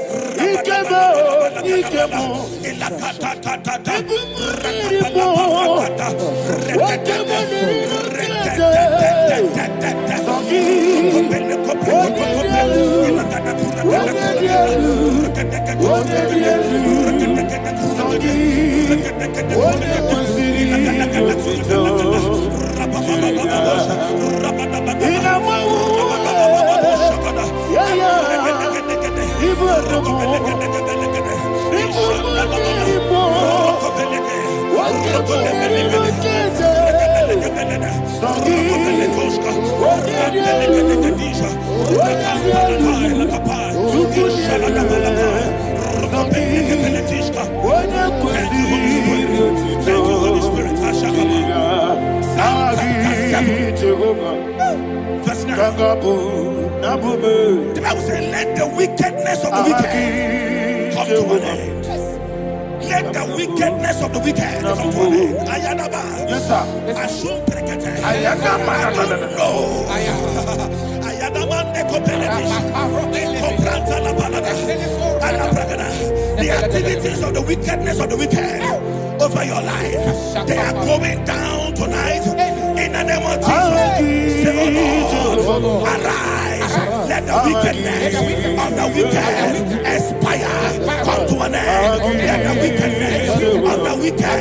Verse 9. The Bible says, let the wickedness of the wicked come to an end. Let the wickedness of the wicked come to an end. Ayadaba. Yes, sir. Assume prekete. Ayadaba. No. Ayadaba nekopeletis. Nekopranta la balada. Alabragada. The activities of the wickedness of the wicked over your life, they are going down tonight in the name of Jesus. Say, oh Lord, arise. Let the wickedness of the wicked expire, come to an end. Let the wickedness of the wicked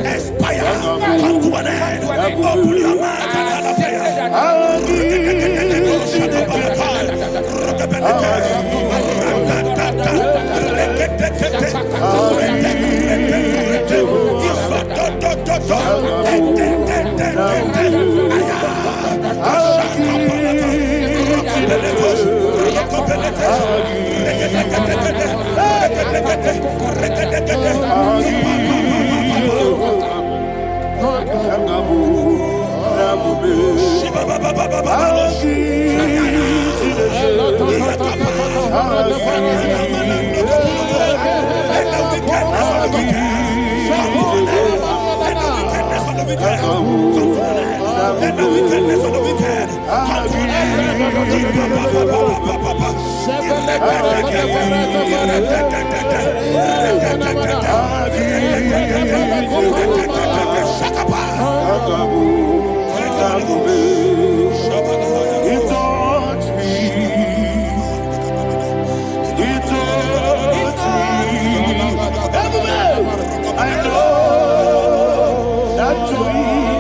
expire, come to an end. Open your mouth and have a prayer. Let the wickedness of the wicked come to an He touched me. I know that joy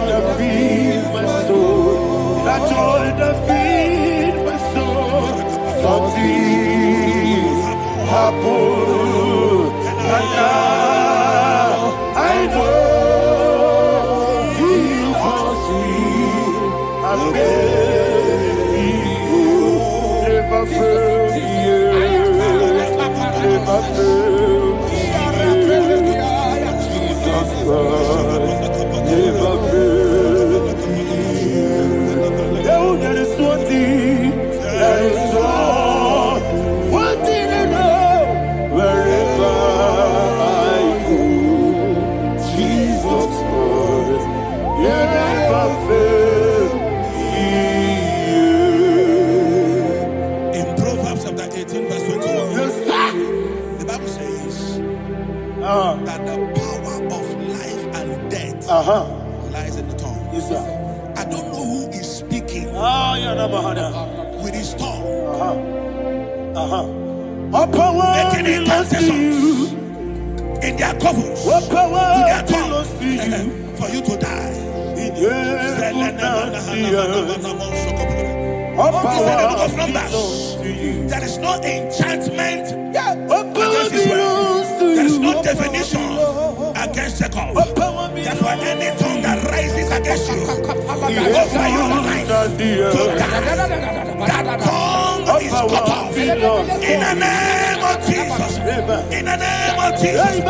that feeds my soul. That joy that feeds my soul. Something happened, and now I know He touched me and made me whole. Never failed me, never failed me. Jesus Christ never failed me. Oh, there is one thing, there is one thing I know. Wherever I go, Jesus Christ, you never fail me. In Proverbs chapter 18, verse 21, yes, the Bible says that the power of life and death lies in the tongue. Yes, sir. I don't know who is speaking with his tongue, making incantations in their covens with their tongue for you to die. He said the book of Numbers, there is no enchantment against Israel. There is no definition against Jacob. Therefore, any tongue that rises against you over your life to die, that tongue is cut off. In the name of Jesus. In the name of Jesus.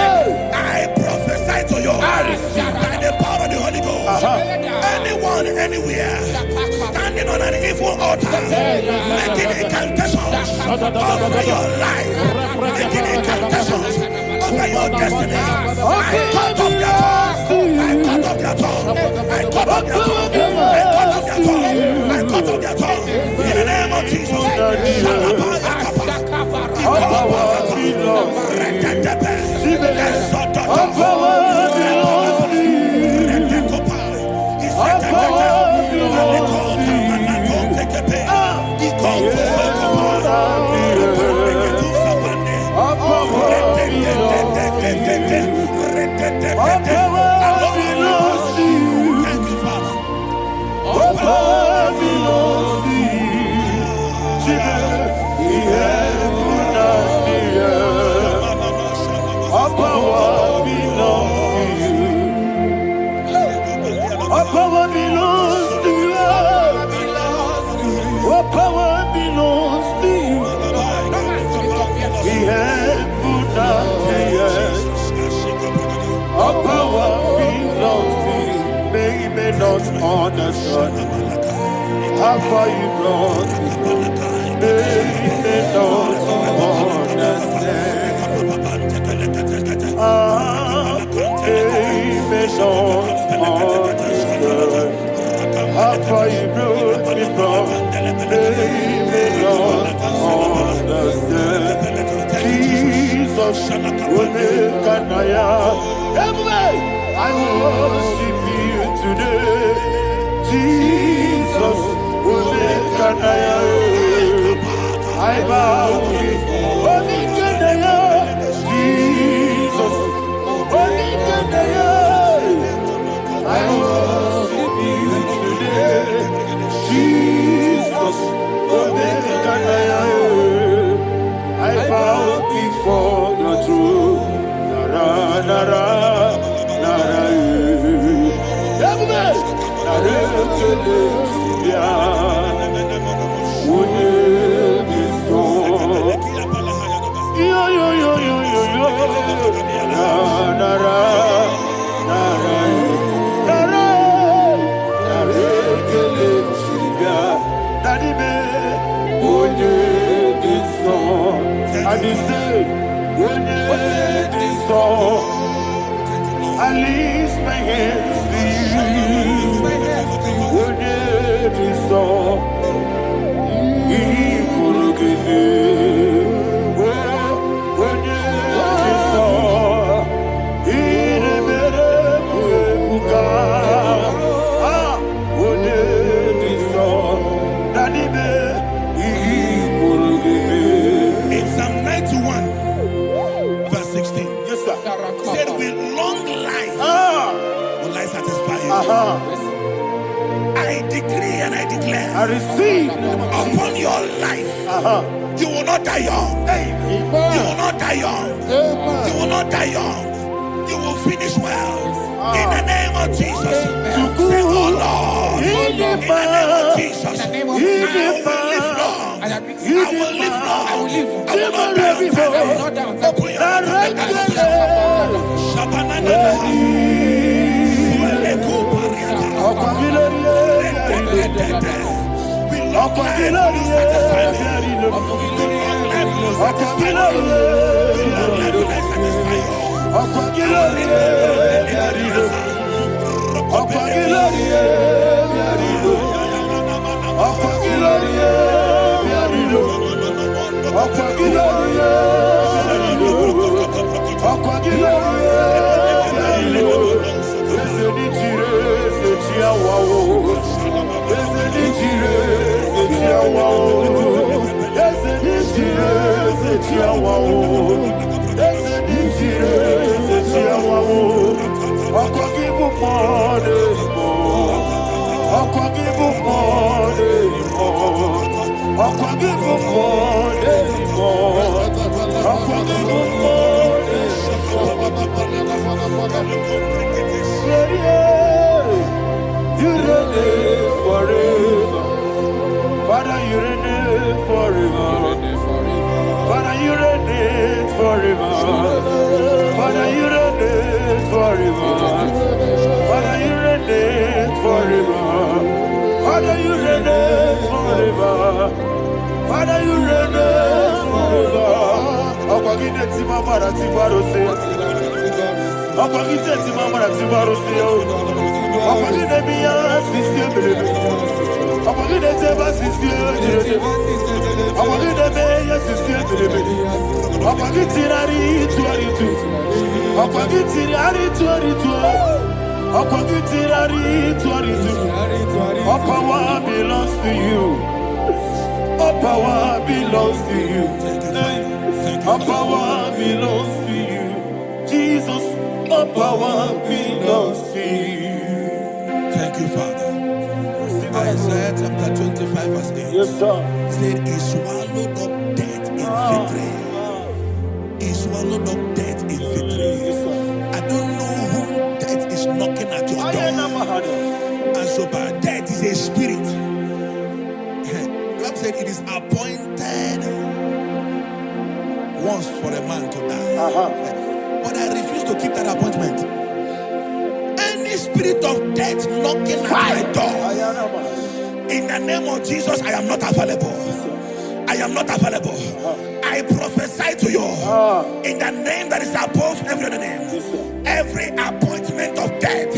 I prophesy to you by the power of the Holy Ghost. Anyone, anywhere, standing on an evil altar, making incantations over your life, making incantations over your destiny, I cut off their tongue. I cut off their tongue. I cut off their tongue. I cut off their tongue. I cut off their tongue. In the name of Jesus. Thank you, Father. Understand how far you brought me. They don't understand. They don't understand how far you brought me from. They don't understand. Jesus, will make I worship you today. Jesus, I bow before Jesus, I worship you today. Jesus, I bow before your throne. I lift my hands to you. In Psalm 91, verse 16, yes, sir. Said, with long life will I satisfy you. I decree and I declare, I receive upon your life, you will not die young. You will not die young. You will not die young. You will finish well. In the name of Jesus. Say, oh Lord, in the name of Jesus, I will live long. I will live long. I will not die on time. Open your I'll You reign forever. Father, you reign forever. Father, you reign forever. Father, you reign forever. Father, you reign forever. Father, you reign forever. Father, you reign forever. Akwagine timamara tibarose. Akwagine timamara tibarose. Akwagine biya sisiye. Akwagine teba sisiye. Akwagine beya sisiye. Akwagine tirari tuaritu. Akwagine tirari tuaritu. Akwagine tirari tuaritu. All power belongs to you. All power belongs to you. All power belongs to you. Jesus, all power belongs to you. Thank you, Father. Isaiah chapter 25 verse 8. Yes, sir. Said he swallowed up death in victory. He swallowed up death in victory. I don't know who death is knocking at your door. And so but death is a spirit. God said it is appointed once for a man to die. But I refuse to keep that appointment. Any spirit of death knocking at my door, in the name of Jesus, I am not available. I am not available. I prophesy to you in the name that is above every other name. Every appointment of death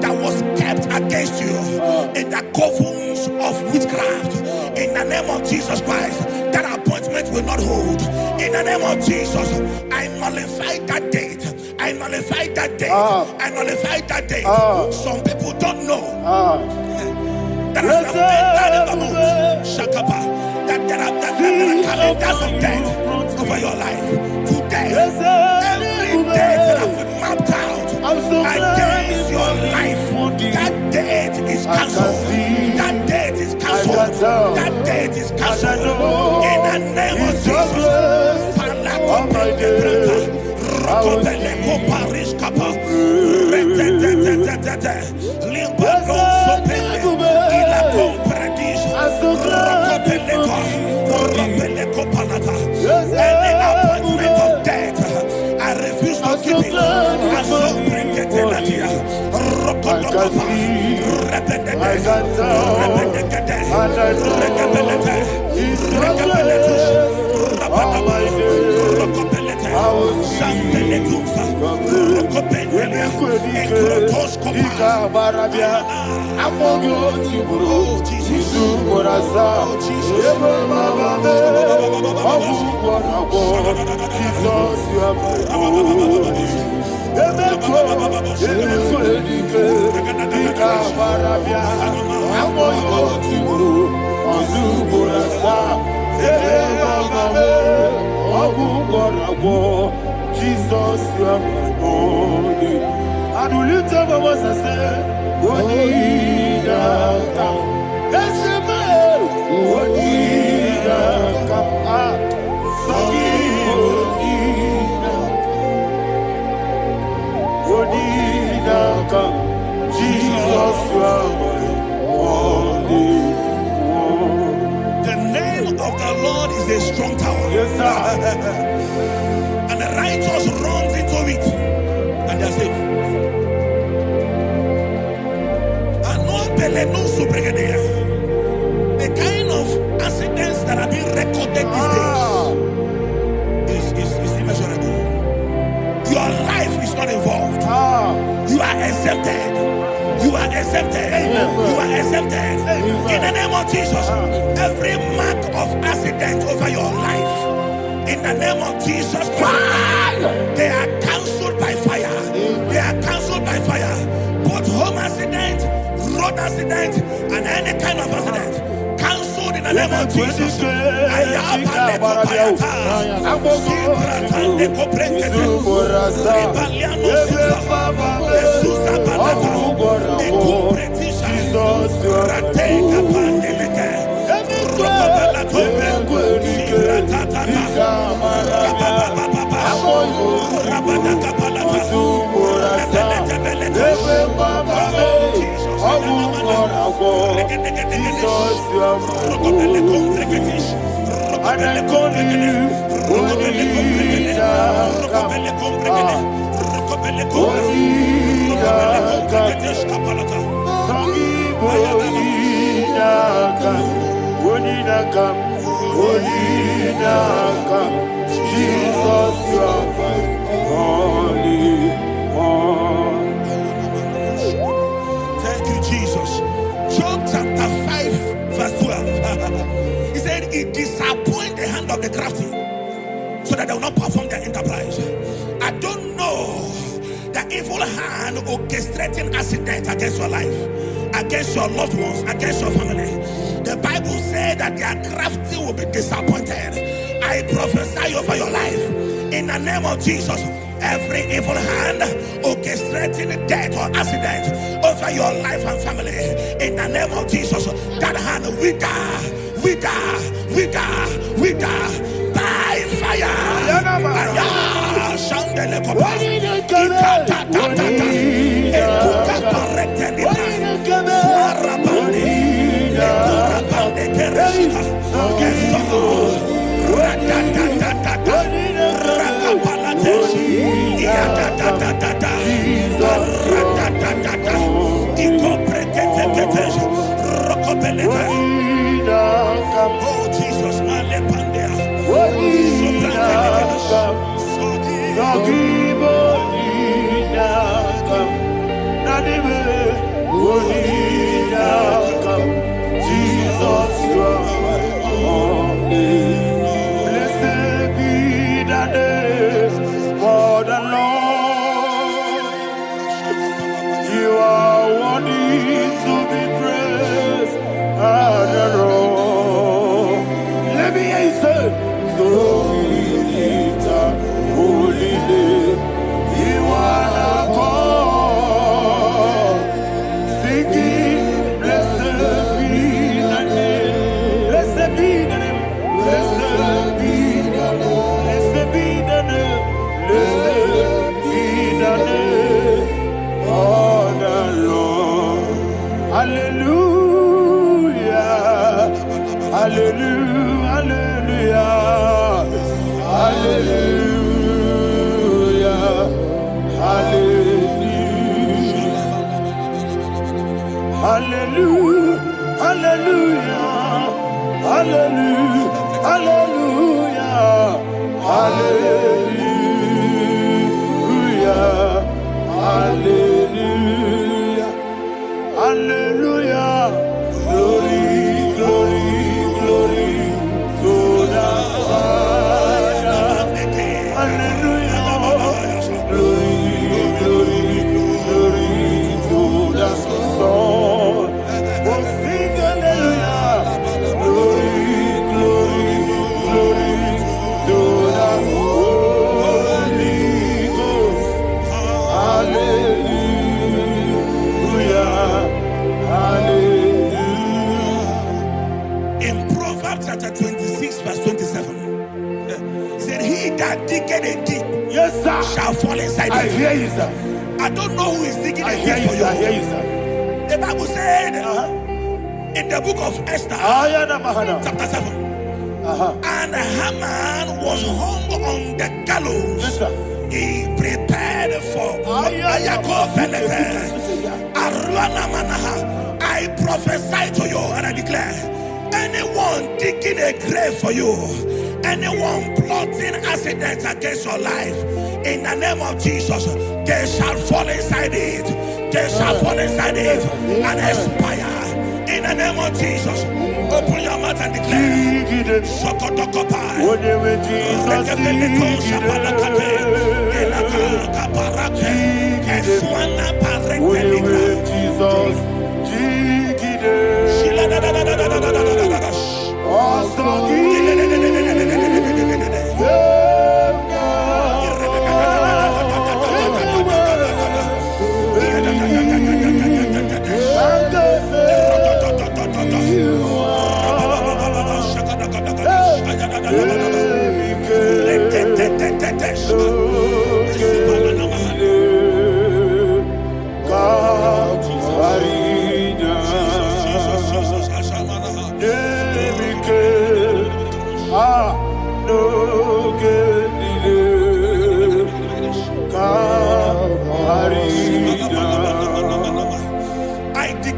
that was kept against you in the covens of witchcraft, in the name of Jesus Christ, that appointment will not hold. In the name of Jesus, I nullify that date. I nullify that date. I nullify that date. Some people don't know that as of Shakapa, that there are calendars of death over your life. Today, every date that has been mapped out against your life, that date is cancelled. That date is cancelled. That date is cancelled. In the name of Jesus. Any appointment of death, I refuse to keep it. I so bring it in the year. Jesus, you are my holy. And will you tell me what I say? What did I come? That's a man. What did I come? What did I come? Jesus, you are my holy. The name of the Lord is a strong tower. Yes, sir. And the righteous runs into it and they are safe. The kind of accidents that are being recorded these days is immeasurable. Your life is not involved. You are exempted. You are exempted. You are exempted. In the name of Jesus, every mark of accident over your life, in the name of Jesus Christ, they are cancelled by fire. They are cancelled by fire. Both home accident, road accident, and any kind of accident, cancelled in the name of Jesus. Jesus, you are my only one. Thank you, Jesus. Job chapter 5, verse 12. He said, it disappoints the hand of the crafty, so that they will not perform their enterprise. I don't know the evil hand orchestrating accident against your life, against your loved ones, against your family. The Bible said that their crafty will be disappointed. I prophesy over your life in the name of Jesus. Every evil hand orchestrating death or accident over your life and family, in the name of Jesus, that hand wither by fire. Shandele kopa ikatatata ekuka paretelipa suarabande ekurabande kereshika eso ratatatata rakapalatesh iatatatata ratatatata ikopreketeketesh rokopeleta. Oh Jesus, malepandea Jesus, you are my only. Blessed be the name for the Lord. You are worthy to be praised and adored. Let me hear you say, so we lift up holy name. You are the God. Singing, blessed be the name. Blessed be the name. Blessed be the name. Blessed be the name. Blessed be the name of the Lord. Hallelujah. Hallelujah. Hallelujah. Hallelujah. Hallelujah. Hallelujah. Hallelujah. Hallelujah. Hallelujah. Hallelujah. Hallelujah. Glory, glory, glory to the Father. Hallelujah. Glory, glory, glory to the Son. Oh, sing hallelujah. Glory, glory, glory to the Holy Ghost. Hallelujah. Hallelujah. In Proverbs chapter 26, verse 27, he said, he that diggeth a deep, Yes, sir, shall fall inside I it. hear you, sir. I don't know who is digging I a hear deep you, for sir. I hear you. you, sir. The Bible said in the book of Esther, chapter 7, and Haman was hung on the gallows. Yes, sir. He prepared for I prophesy to you and I declare, anyone digging a grave for you, anyone plotting accidents against your life, in the name of Jesus, they shall fall inside it. They shall fall inside it and expire. In the name of Jesus, open your mouth and declare. Sokotokopai.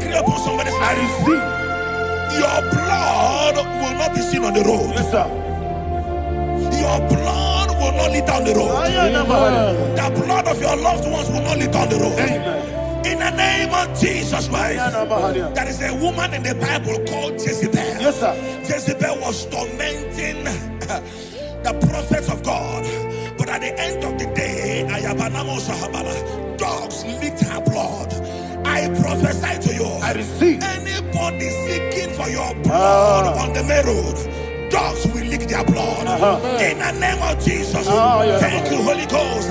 decree upon somebody's I life. receive. Your blood will not be seen on the road. Yes, sir. Your blood will not lead down the road. The blood of your loved ones will not lead down the road. Amen. In the name of Jesus Christ. There is a woman in the Bible called Jezebel. Yes, sir. Jezebel was tormenting the prophets of God. But at the end of the day, dogs licked her blood. I prophesy to you. I receive. Anybody seeking for your blood on the main road, dogs will lick their blood. In the name of Jesus. Thank you, Holy Ghost.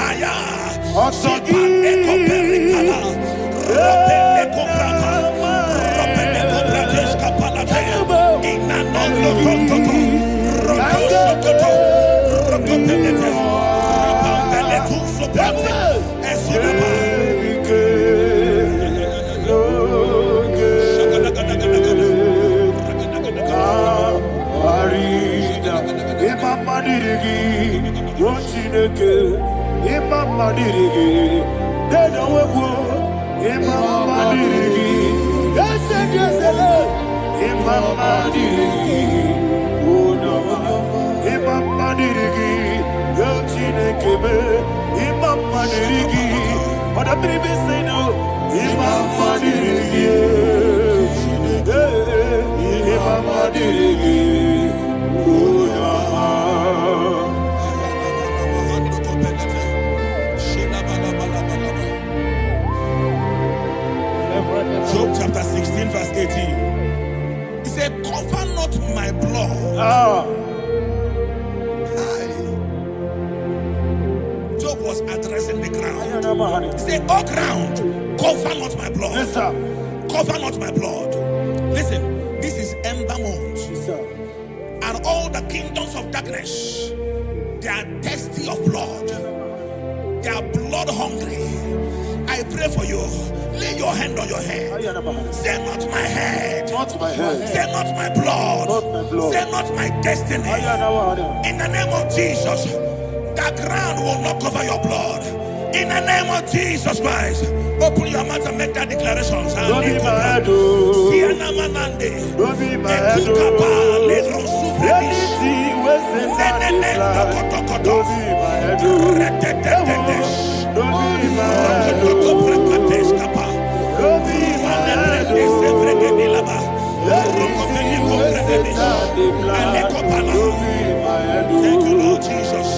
Job chapter 16 verse 18. He said, cover not my blood. Job was addressing the ground. He said, oh ground, cover not my blood. Yes, sir. Cover not my blood. Listen, this is ember month. Yes, sir. And all the kingdoms of darkness, they are thirsty of blood. They are blood hungry. I pray for you. Lay your hand on your head. Say not my head. Not my head. Say not my blood. Not my blood. Say not my destiny. In the name of Jesus, the ground will not cover your blood. In the name of Jesus Christ, open your mouth and make that declaration. Don't be my head. Don't be my head. Anything was in that decline. Don't be my head. Don't be my head. Don't be my head. Thank you, Lord Jesus.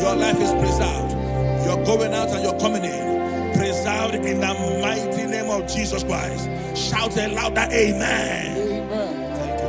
Your life is preserved. You're going out and you're coming in. Preserved in the mighty name of Jesus Christ. Shout a louder amen. Thank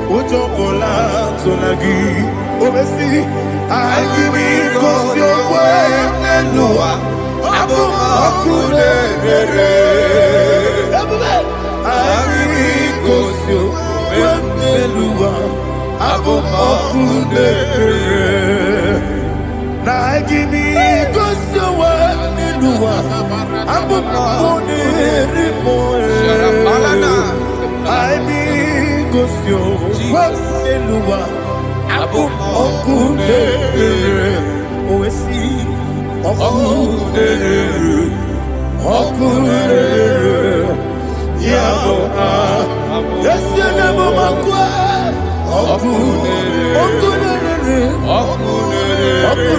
Ujokola Tonagi, Obesi, I give it cause your way, Nelua, Abu Makune, I give it cause your way, Nelua, Abu Makune, I give it cause your way, Nelua, Abu Makune, I be gosyo Eluwa Abu Okude Owesi Okude Yabo Yesenemo Makwa Okude Yabo.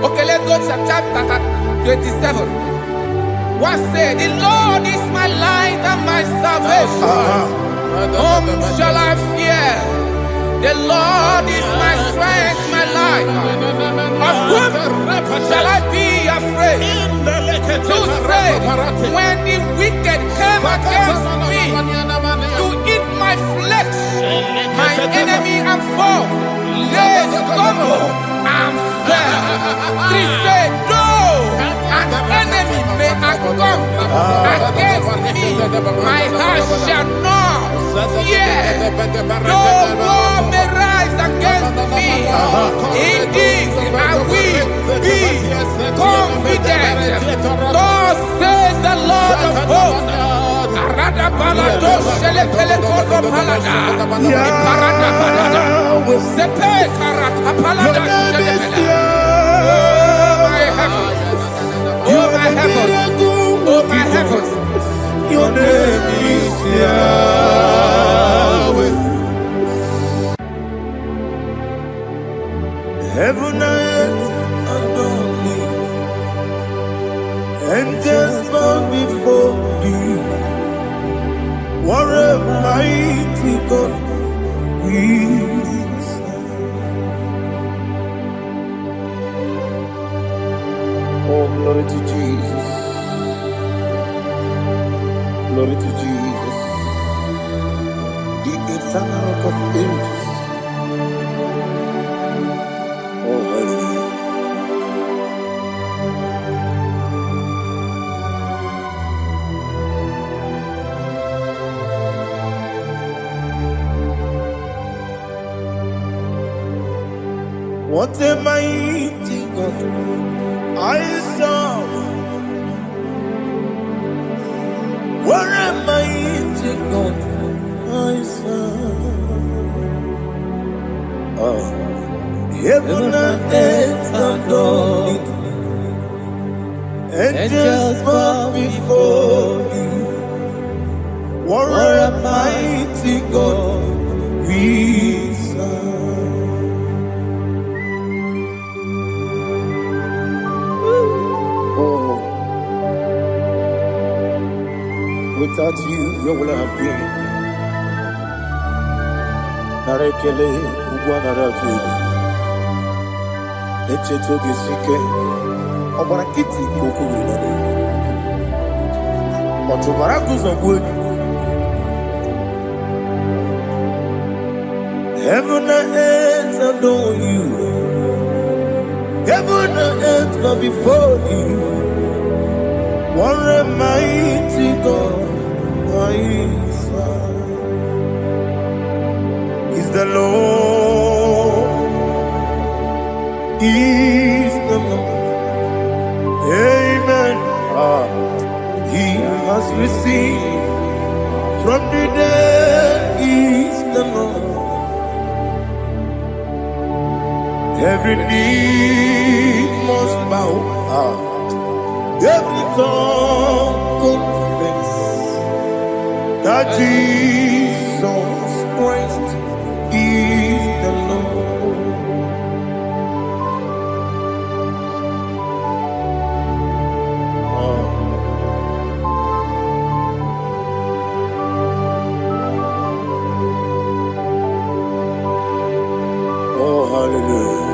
Okay, let's go to chapter 27. What said, the Lord is my light and my salvation. Whom shall I fear? The Lord is my strength, my life. Of whom shall I be afraid? To say, when the wicked came against me to eat my flesh, my enemy and foe, they stumble and fell. Three say, though an enemy may have come against me, my heart shall not fear. Though war may rise against me, in this I will be confident. Thus says the Lord of hosts. Arada balado shele pele kodo palada. Iparada balada. Sepe karata palada shele pele. Oh my heavens. Oh my heavens. Oh my heavens. Your name is Yahweh. Heaven and earth adore thee. Angels bow before thee. What a mighty God we serve. Oh, glory to Jesus. Glory to Jesus. The eternal rock of ages. Oh, hallelujah. What a mighty God I serve. What a mighty God I serve. Oh, heaven and earth adore it. Angels bow before you. What a mighty God we serve. Without you, where would I have been? Narekele, Ugwanaratu, Echetoge Sike, Obarakiti, Kokuru, Otobarakus of wood. Heaven and earth adore you. Heaven and earth bow before you. What a mighty God I serve. Is the Lord, is the Lord. Amen. He has received from the dead, is the Lord. Every knee must bow. Every tongue confess that Jesus Christ is the Lord. Oh, hallelujah.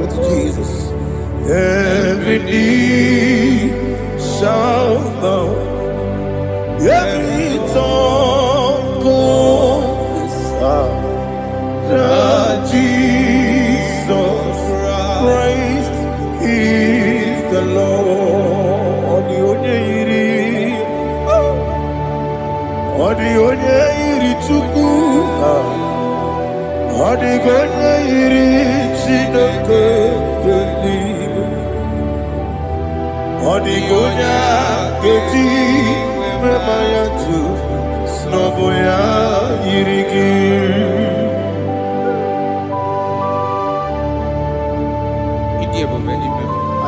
Glory to Jesus. Every knee shall bow, every tongue confess that Jesus Christ is the Lord. Onye iri Chukwu, onye iri Chineke eluigwe, onye ga-eji mema ya tu n'ọbụ ya yiri gị.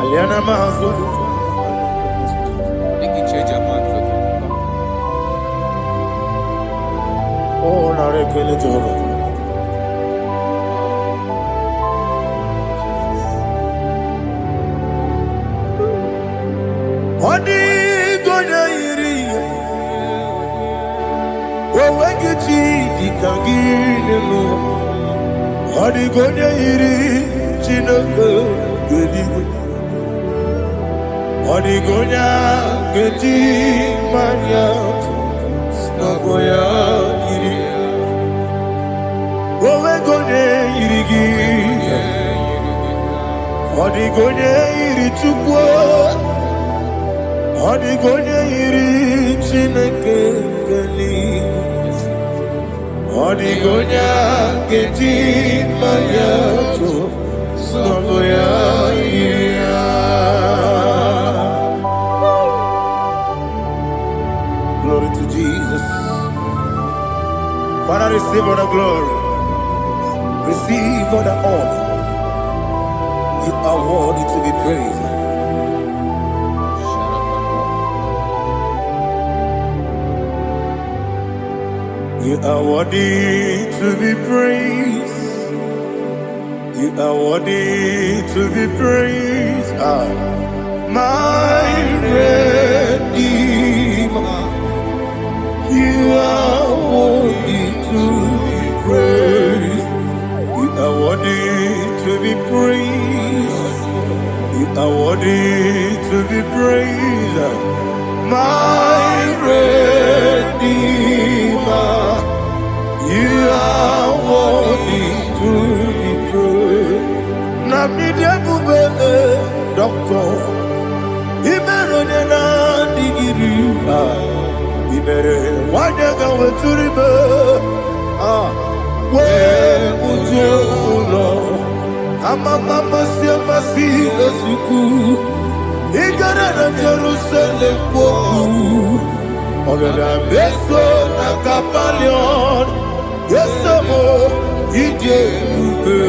Aliana Mazo. Oh, Narekele Jehovah. Odi gonya iri, owegiti dikaginu. Odi gonya iri, Chineke geligu. Odi gonya geti manya, snagoya iri. Owegonya iri gi, odi gonya iri chukwu. Odigonya iri Chineke eluigwe, odigonya ga-eji mmanya atụ n'ọbụ ya yiri ya. Glory to Jesus. Father, receive all the glory, receive all the honor. You are worthy to be praised. You are worthy to be praised. You are worthy to be praised. My Redeemer. You are worthy to be praised. You are worthy to be praised. You are worthy to be praised. My Redeemer. You are worthy to be praised. Namidia bube doctor, Imerone na digiri. Imere wanyaga weturibe. We ujo ulo, amama masi esuku. Igara na Jerusalem woku. Ogada beso na kapalion. Yes, amo ije ube.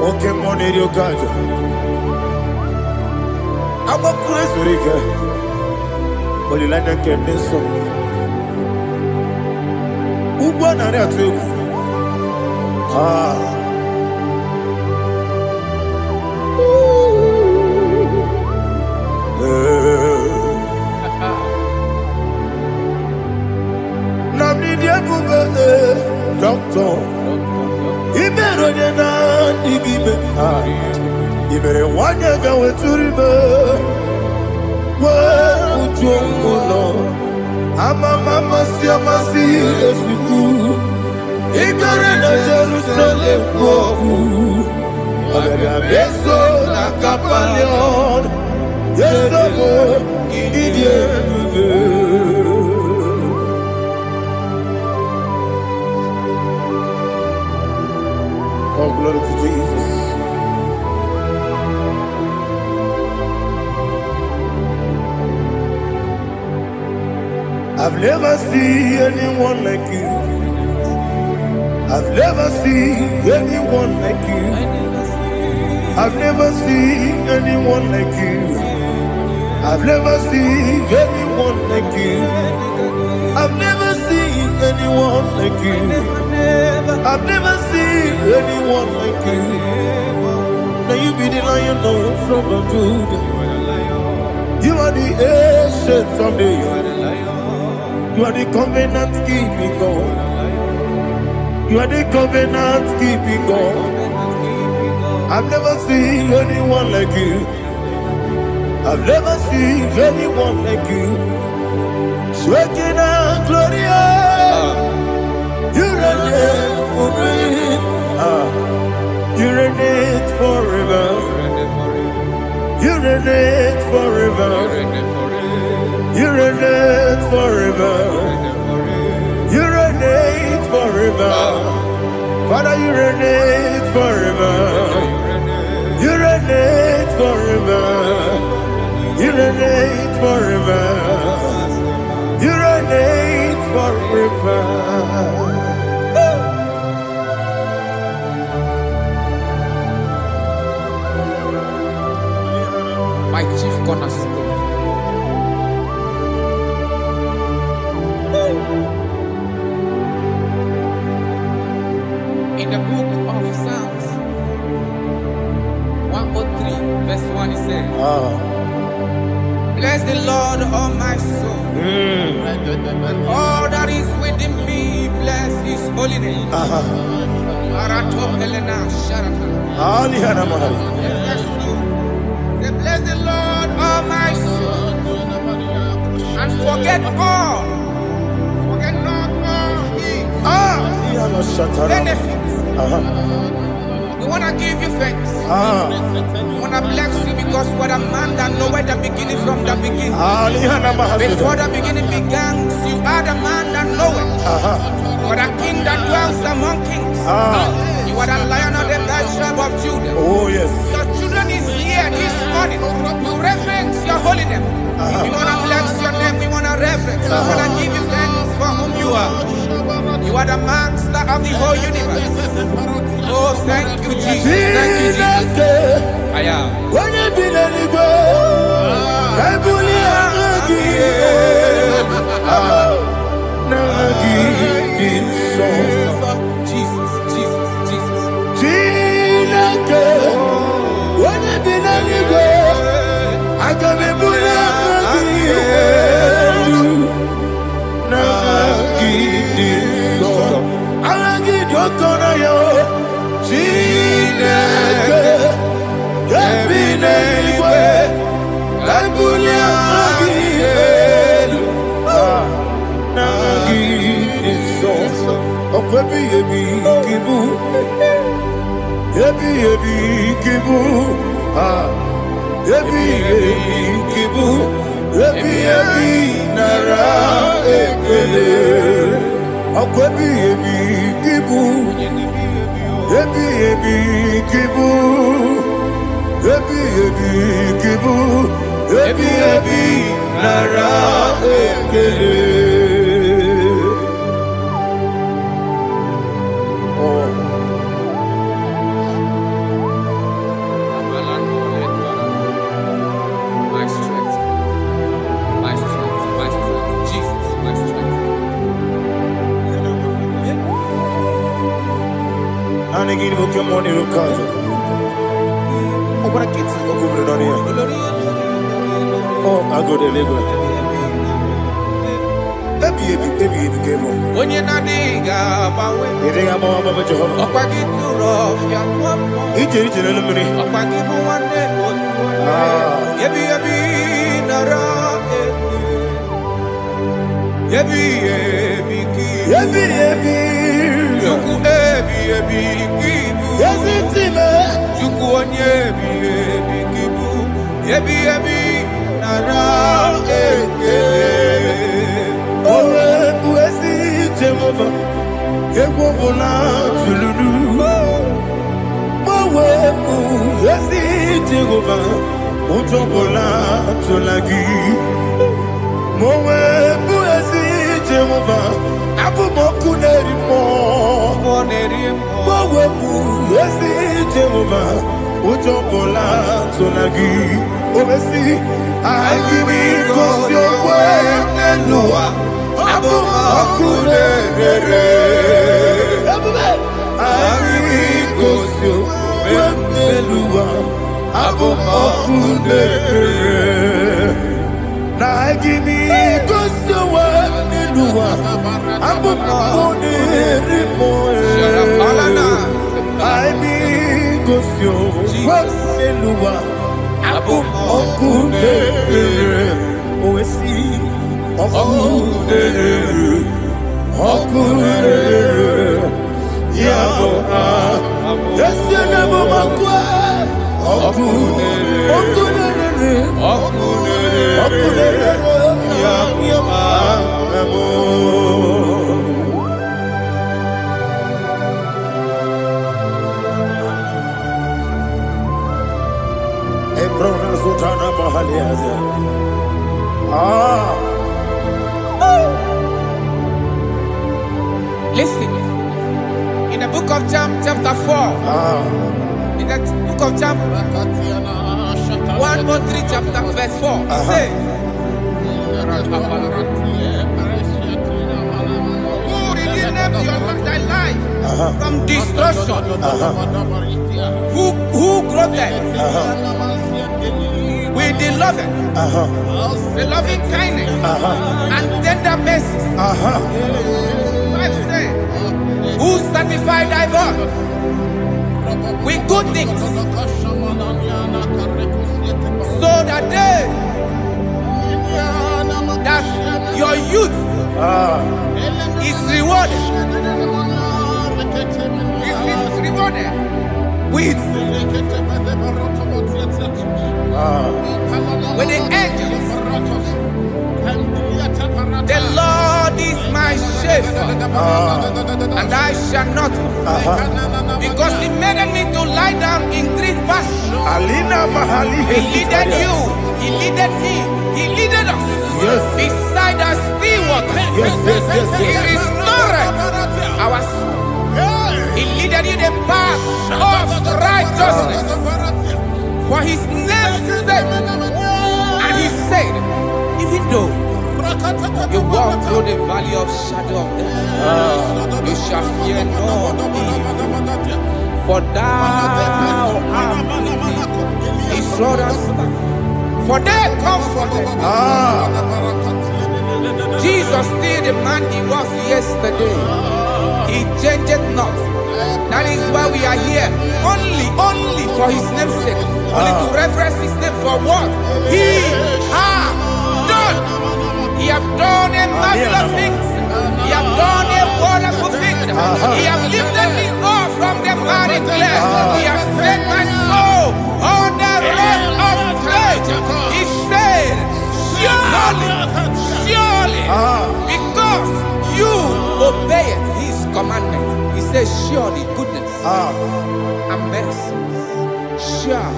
Okay, money rio kaja. Amo crazy rike. Oli lana kende so. Ugwa na ria tuegu. Doctor, Iberone na digibe. Ibere wanyaga weturibe. We ujongulo, amama masi esuku. Igare na Jerusalem woku. Ogada beso na kapalion. Yesomo idie ube. Oh, glory to Jesus. I've never seen anyone like you. I've never seen anyone like you. I've never seen anyone like you. I've never seen anyone like you. I've never seen anyone like you. I've never seen anyone like you. Now you be the Lion from the Judah. You are the ancient of days. You are the covenant keeping God. You are the covenant keeping God. I've never seen anyone like you. I've never seen anyone like you. Shekinah glorious. You reign forever. You reign forever. You reign forever. You reign forever. You reign forever. Father, you reign forever. You reign forever. You reign forever. You reign forever. My chief cornerstone. In the book of Psalms 103, verse 1, it says, bless the Lord, all my soul. All that is within me, bless his holy name. Say, bless the Lord, all my soul, and forget all. Forget not all his benefits. We want to give you thanks. We want to bless you because what a man that knoweth the beginning from the beginning. Before the beginning began, you are the man that knoweth. You are the king that dwells among kings. You are the lion of the tribe of Judah. Oh yes. Your children is here this morning to reverence your holy name. We want to bless your name. We want to reverence. We want to give you thanks for whom you are. You are the master of the whole universe. Oh, thank you, Jesus. Thank you, Jesus. I am. When you be the Igbo, I Jesus, Jesus, Jesus. When you be the Igbo, I can be My strength, my strength, my strength, Jesus, my strength. And again, we come on here, cause oh, what a kid, oh, I go to Lagos. When you're not digging, I be Gosio, Waselua, Abu Okude, Oesi, Okude, Yaboa, Yasenabo Makwa, Okude, Listen, in the book of John, chapter 4, in the book of John, 1:3, chapter verse 4, it says, who redeemed thy life from destruction? Who groweth with the loving kindness and tender mercies? Who sanctify thy body with good things, so that your youth is rewarded. Is rewarded with the angels. The Lord is my shepherd, and I shall not, because He made me to lie down in green pastures. He leaded you, He leaded me, He leaded us beside the still waters. He restored our soul. He leaded you the path of righteousness for His name's sake. And He said, even though you walk through the valley of shadow of death, you shall fear no evil, for thou art with me. His rod and staff, for they comforted. Jesus still the man He was yesterday. He changed not. That is why we are here, only for His name's sake, only to reverence His name for what He has done. He have done a marvelous things. He have done a wonderful thing. He have lifted me up from the miry clay. He has set my soul on the rock of faith. He said, surely, because you obeyed His commandment. He says, surely goodness and mercy shall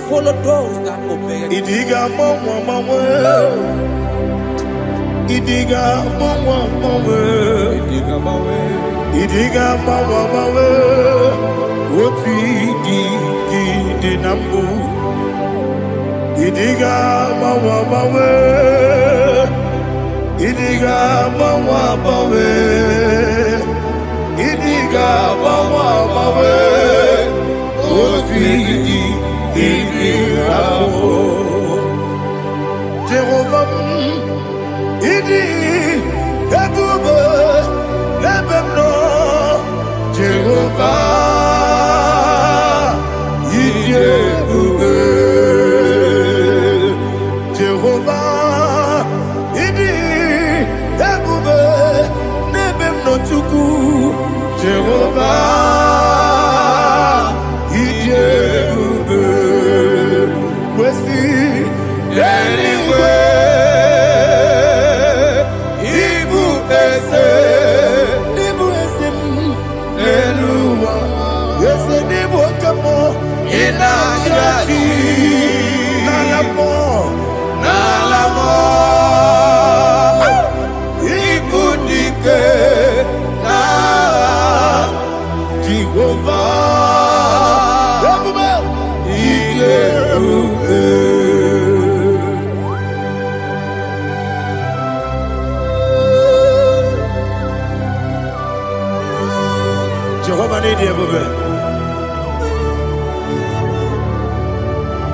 follow those that obey Him. Idiga mawe Woti di nambu Idiga mawe Idiga mawe Idiga mawe Woti di nambu Jehovah Idi Ebube Lebemno Jehovah Idi Ebube Jehovah Idi Ebube Lebemno Chuku Jehovah Idi Ebube Kwesi anyway Jehovah need you, baby.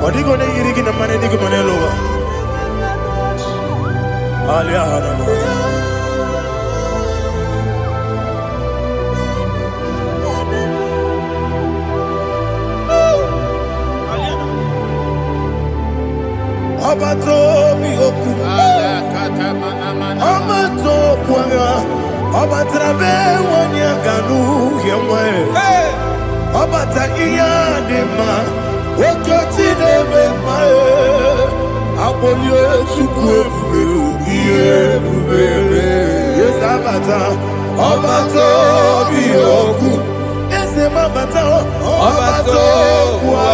Odigo ne yirigi na mane digo mane lowa. Ali ahana. ọbato bi oku ọbato kwanga ọbatara be wanya ganu yemwe ọbata iya dị mma oke Chineke mma akpọlie Chukwu ebube ihe ebube eze abata ọbato bi oku eze mabata ọbato kwa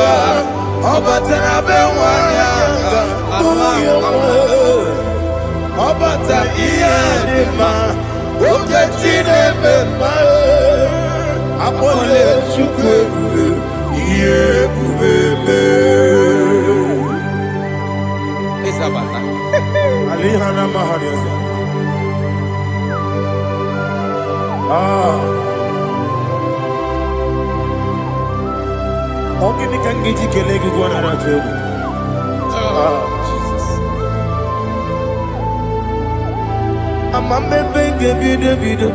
ọbatara be wanya ganu yemwe ọbata ihe dị mma oke Chineke mma akpọlie Chukwu ebube ihe ebube Isabata. Alihana Mahariaza. Ogini kangiji kelegi gwana ratebu. Jesus. Amamebe ngebide bide.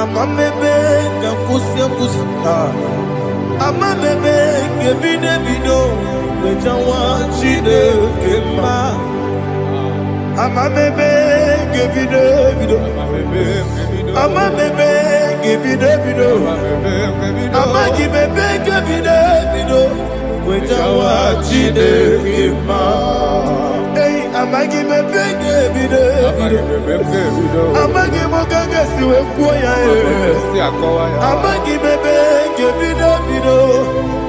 Amamebe ngakusia kusi. Amamebe ngebide bido. Wejawa Chineke mma. Amamebe ngebide bido. Amamebe ngebide bido. Amagibebe ngebide bido. Wejawa Chineke mma. Amagibebe ngebide bido. Amagimogaga siwe kuoya Amagibebe ngebide bido.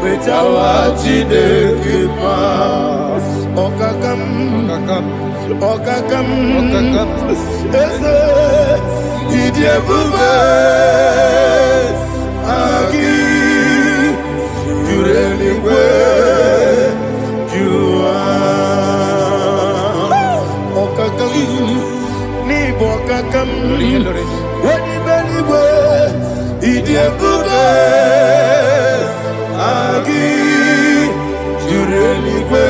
Wejawa Chineke mma. Okakam eze idi ebube agi juru eluigwe jụwa ọkakam n'ịbụ ọkakam onye eluigwe idi ebube agi juru eluigwe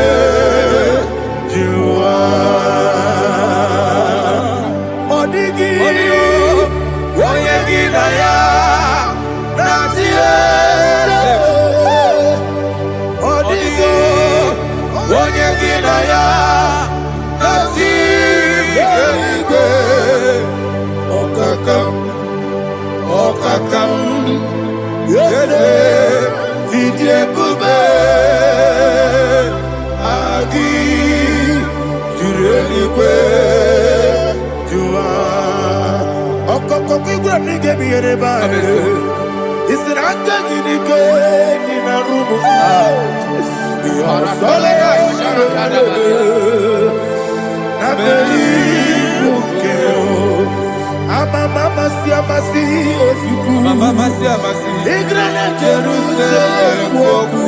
jụwa ọ dịghị onye gị na ya na-atị eze ọ dịghị onye gị na ya na-atị eluigwe ọkakam eze ịdị ebube agị juru eluigwe jụwa ọkọkọ igwe m n'ike bụ ihe n'ebe anyị isiri aka gị n'ike dị na rumu na mmeri ibu nke amamasi amasi ozugbo ịgara na Jerusalem okwu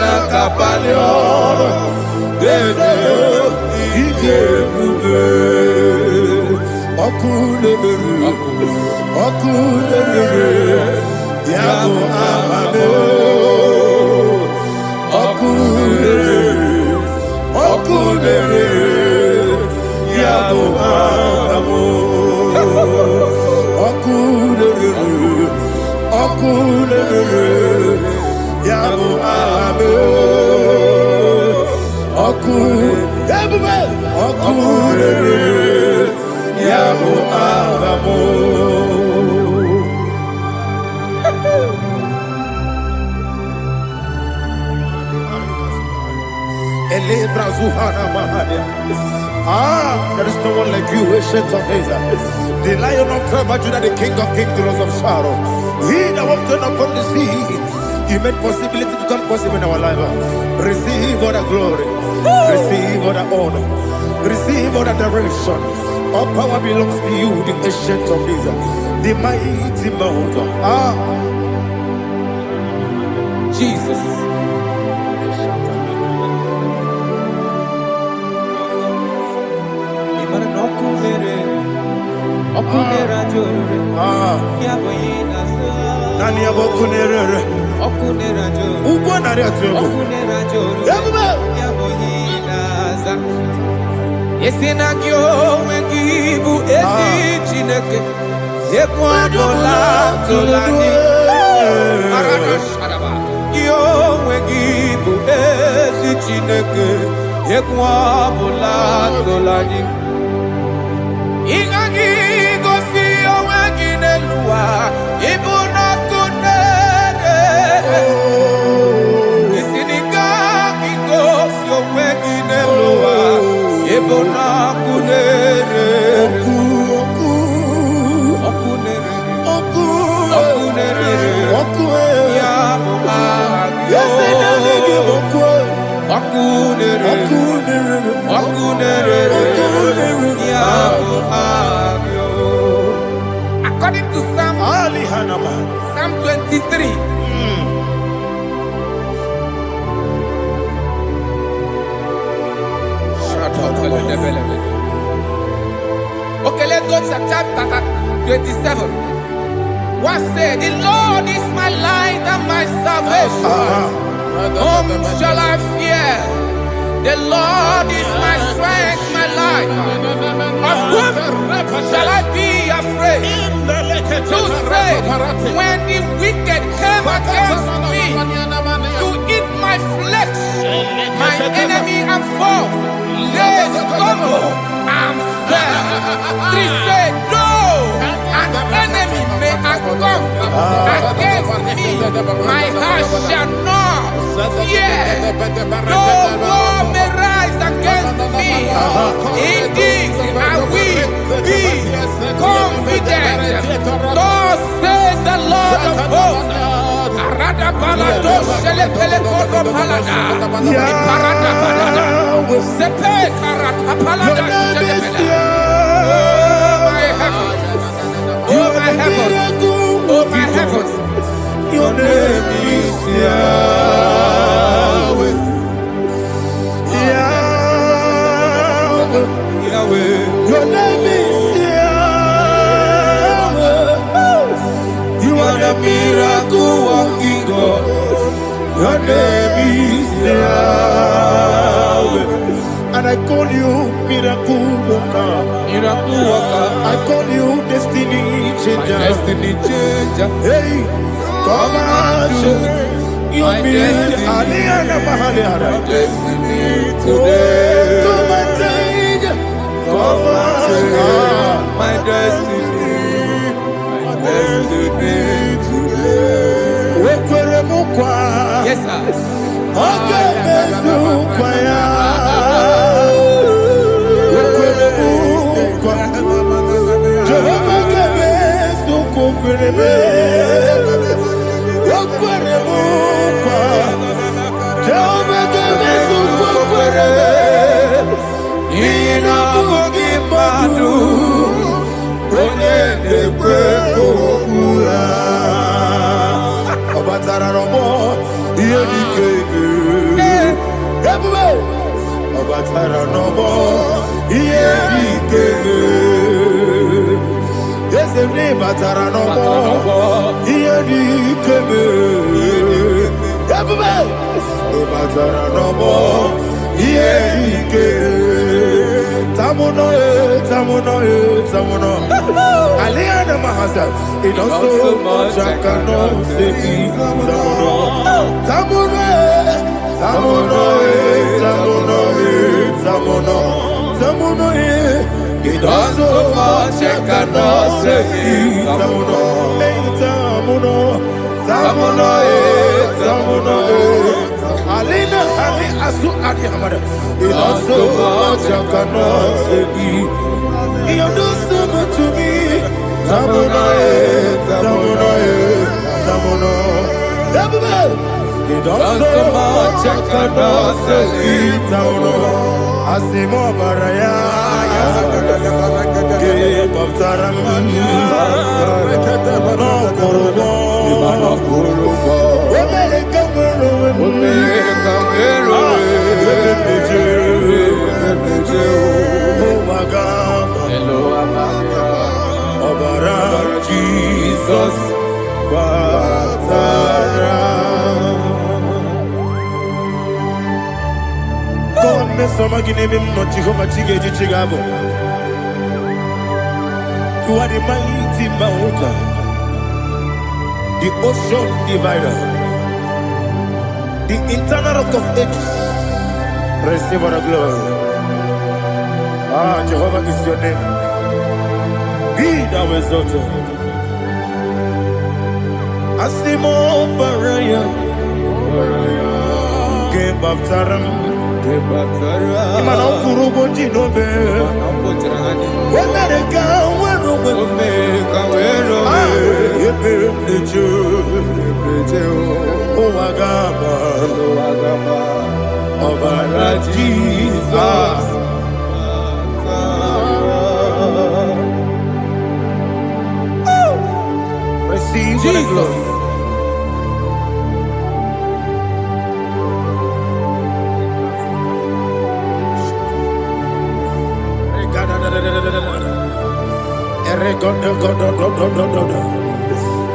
na kapali ọrụ eze ije ebube ọkụ na-emere ya bụ amame ọkụ na-emere ya bụ amamo ọkụ na-emere ya bụ amame ọkụ ebube ọkụ na-emere ya bụ amamo there is no one like you, ancient of days. The Lion of tribe of Judah, the King of kings, the Rose of Sharon. He that walked upon the sea, He made possibility to come possible in our life. Receive all the glory, receive all the honor, receive all the direction. All power belongs to you, the ancient of days, the mighty mountain. Jesus. Nani abokunere ugwo nari atugo ebube Yesinagyo wengibu esi Chineke ekwadola tolani arana sharaba onwe gị bụ ezi Chineke, egwu ọbụla tụla gị. Ị gaghị gosi onwe gị n'elu ụwa, ịbụ n'ọkụ na-ere. Isi na ị gaghị gosi onwe gị n'elu ụwa, ịbụ n'ọkụ na-ere. According to Psalm 23. Okay, let's go to chapter 27. What said, the Lord is my light and my salvation. Whom shall I fear? The Lord is my strength, my life. Of whom shall I be afraid? To say, when the wicked came against me to eat my flesh, my enemy and foe, they stumble and fell. Three say, no, an enemy may come against me, my heart shall not fear. No war may rise against me. In this I will be confident. Thus says the Lord of hosts. Arada balado shele pele kodo palada. Iparada balada. Sepe karata palada shele pele. Oh my heavens. Oh my heavens. Your name is Yahweh. Yahweh. Yahweh. Your name is Yahweh. You are the miracle working God. Your name is Yahweh. And I call you miracle worker. Miracle worker. I call you destiny changer. My destiny changer. Hey, come on, you destiny. My destiny today. Come and change. Come on, my destiny. My destiny today. Yes, sir. Okay, it does so much I cannot say. It does so much I cannot say. Alina, Ali, Asu, Adi, Hamada. It does so much I cannot say. You do so much to me. Tamuno. It does so much I cannot say. Tamuno. Asimo Baraya. Give up Taram. No Kurubo. Jesus, God, me some give him not Jehovah Chigabo. You are the mighty mountain, the ocean divider. the eternal rock of ages. Receive all the glory. Ah, Jehovah is your name. Be thou exalted. Asimo Baraya. Gebaptaram. Imana Kurubo Jinobe. Wemereka Wero. Yeperejo. Owagaba. Obara Jesus. Receive Jesus.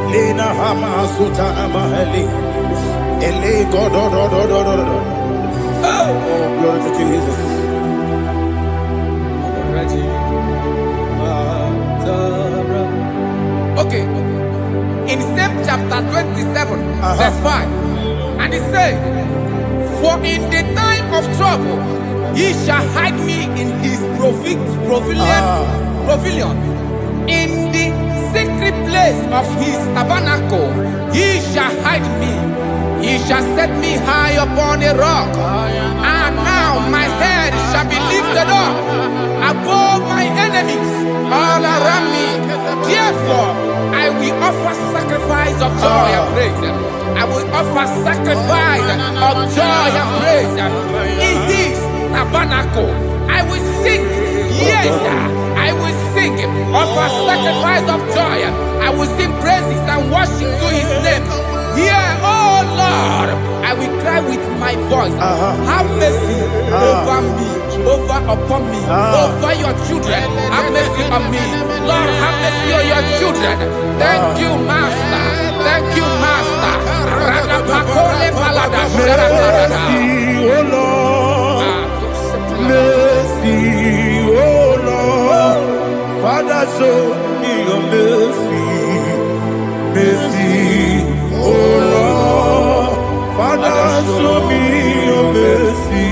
Lina Hama Sutana Maheli. Ele Godo. Oh, glory to Jesus. Okay. In same chapter 27, verse 5. And it says, for in the time of trouble, he shall hide me in his pavilion. In the secret place of his tabernacle, he shall hide me. He shall set me high upon a rock. And now my head shall be lifted up above my enemies all around me. Therefore, I will offer sacrifice of joy and praise. I will offer sacrifice of joy and praise in his tabernacle. I will sing, yes, I will sing, offer sacrifice of joy. I will sing praises and worship to his name. Here, oh Lord, I will cry with my voice. Have mercy over me, upon me, over your children. Have mercy on me. Lord, have mercy on your children. Thank you, Master. Thank you, Master. Mercy, oh Lord. Father, show me your mercy. Mercy, oh Lord. Father, show me your mercy.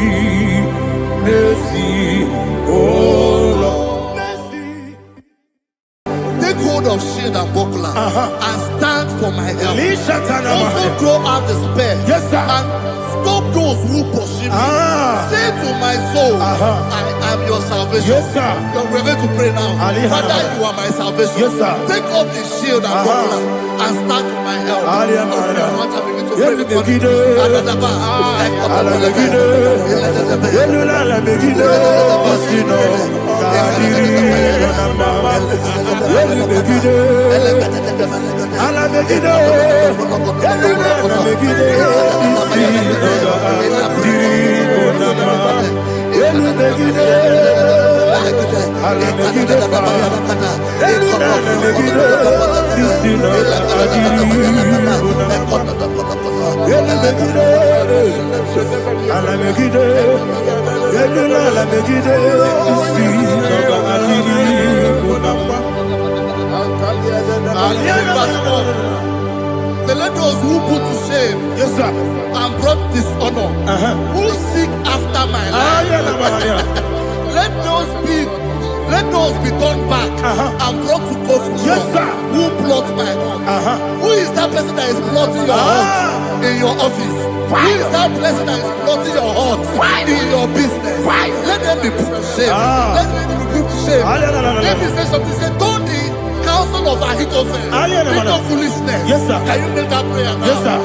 Mercy, oh Lord. Mercy. Take hold of shield and buckler and stand for my help. Also throw out despair. Yes, sir. And stop those who pursue me. Say to my soul, I am your salvation. Yes, sir. You're ready to pray now. Father, you are my salvation. Yes, sir. Take off the shield and buckler and stand for my help. So let those who put to shame, yes, sir, and brought dishonor, who seek after my life, let those be turned back and brought to confusion. Yes, sir. Who plot my hurt? Who is that person that is plotting your hurt in your office? Who is that person that is plotting your hurt in your business? Let them be put to shame. Let them be put to shame. Let me say something. Say, don't the counsel of Ahithophel bring of foolishness. Yes, sir. Can you make that prayer now? Yes, sir.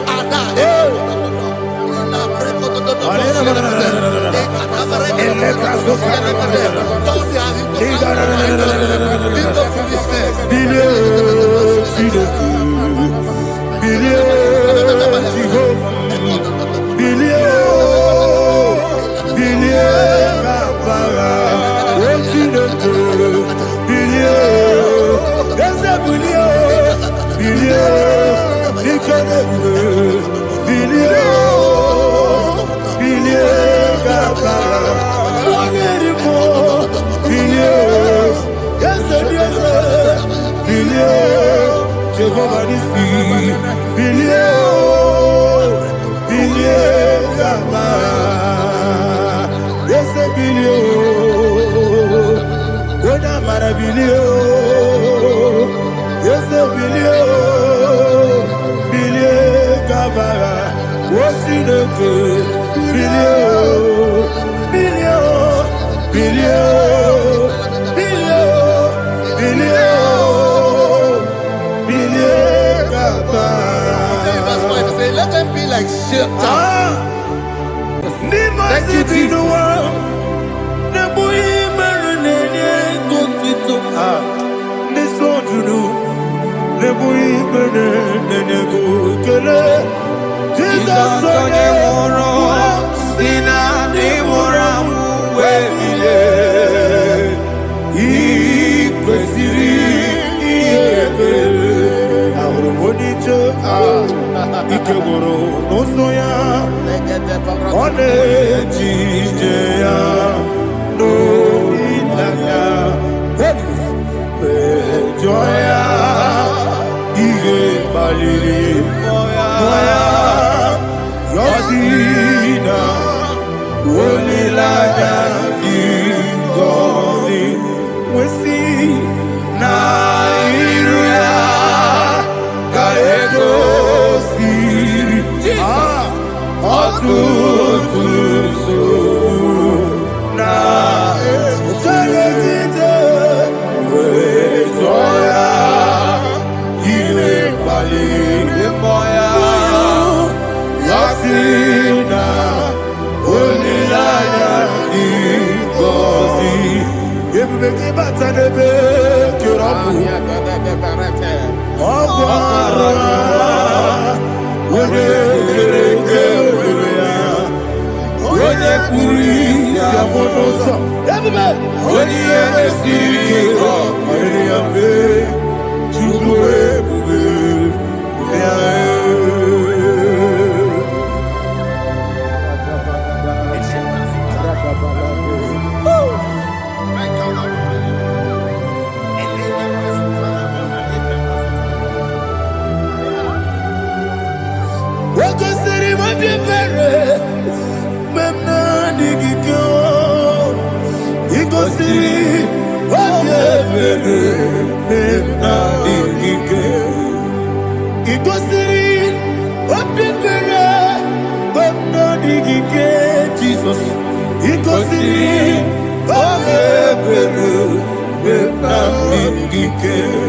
Jehovah is bilio. Oda marabilio. Yes, bilio. Bilio kabara. What's in the good? Bilio. Bilio. Bilio. Bilio. Bilio. Bilio kabara. Verse 5 say, let them be like Shatters. Thank you, Jesus. Jesus onye nwụrụ si na ndị nwụrụ anwụ wee bilie. Ị kwesịrị ihe ekele. Ahụrụ m onye ije ike gwụrụ n'ụzọ ya. Ọ na-eji ije ya n'olileanya. Jụọ ya ihe kpaliri mmụọ ya. Ya si na olileanya dị ngọzi nwesị na iru ya ka egosiri ọtụtụ nsogbu na echeretite wee jụọ ya ihe kpaliri mmụọ ya. Ya si na olileanya dị ngọzi. Ebube gị bata n'ebe kere ọkụ. Ọ bụ arụ onye kere eke were ya. Onye kpụrụ isi abụ n'ụzọ. Ebube onye ihe mesiri ike ọ mere ya mfe. Chukwu ebube ya. Jesus, he goes in.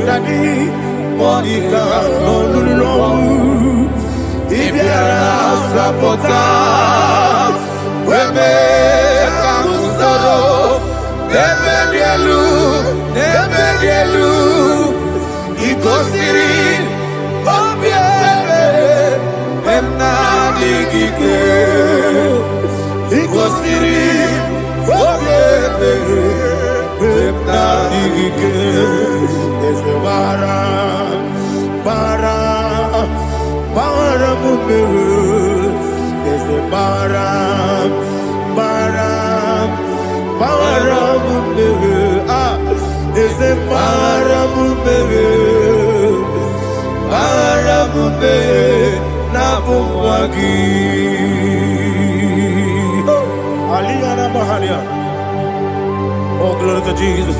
Daddy, Monica, no, if you are sabotage, we make a musoro, never he goes in. He goes in. There's a bara mumberu. There's a bara mumberu. There's a bara mumberu. Nabuwagi. Aliyana Mahalia. Oh, glory to Jesus.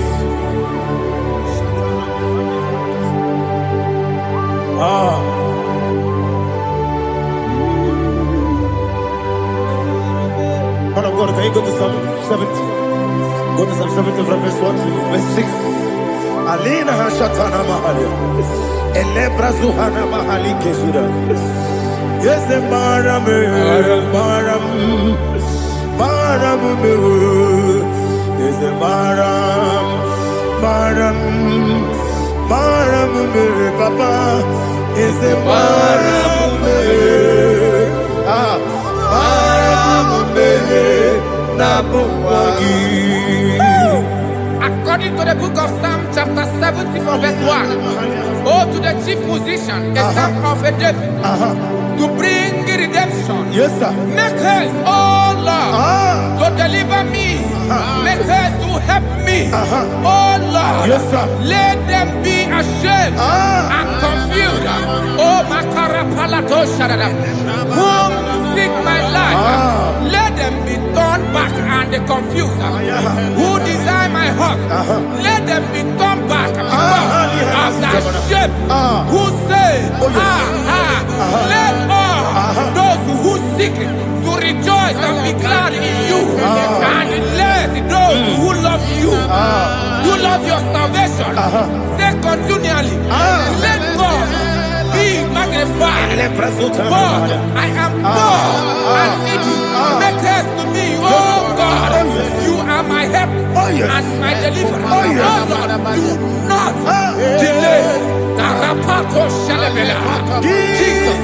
Man of God, can you go to Psalm 70? Go to Psalm 70 from verse 1 to verse 6. Alina Hashatana Mahalia. Elebra Zuhana Mahali Kesura. Yes, the Baram. Is a baram, Papa. Is a baram, Nabuwagi. According to the book of Psalm chapter 70 from verse 1, oh, to the chief musician, a son of a David, to bring redemption. Yes, sir. Make haste, oh Lord, to deliver me. Make haste to help me. Oh Lord, yes, sir. Let them be ashamed and confused. Oh, Makara Palato Shadada, whom seek my life, let them be torn turned back and the confused, who desire my heart, let them be turned back because of that shape. Who say, let all those who seek to rejoice and be glad in you, and let those who love you, who love your salvation, say continually, let God be magnified. God, I am poor and needy. Make haste to me, oh God. You are my help and my deliverer. Oh Lord, do not delay. Jesus.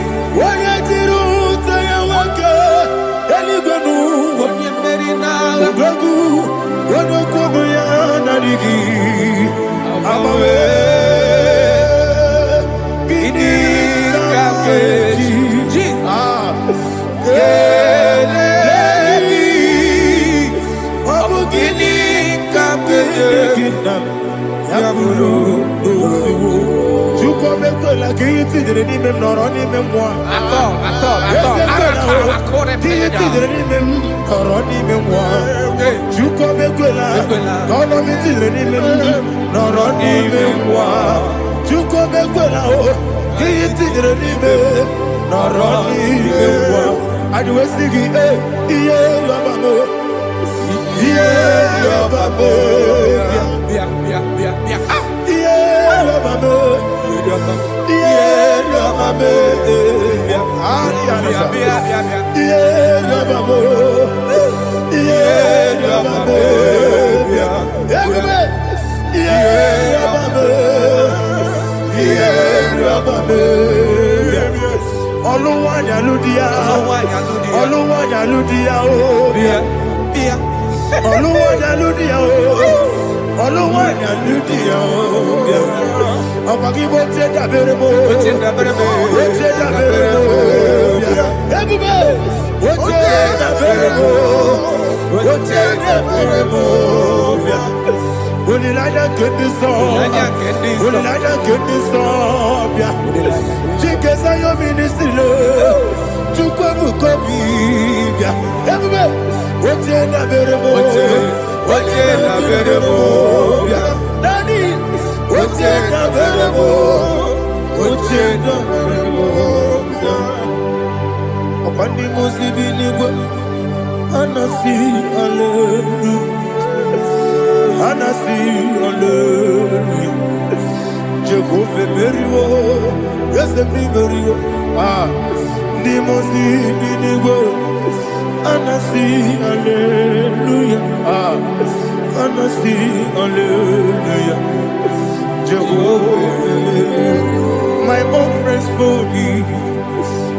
My own friends for me,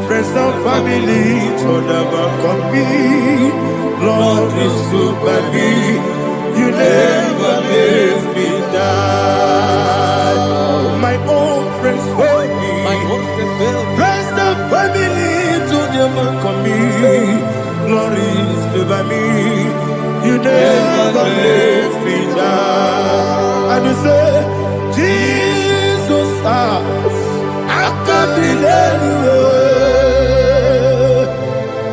friends and family, told never come me. Lord is good by me, you never leave me die. My own friends for me, friends and family, told never come me. Lord is good by me, you never leave me die. And you say, Jesus, I can't believe you.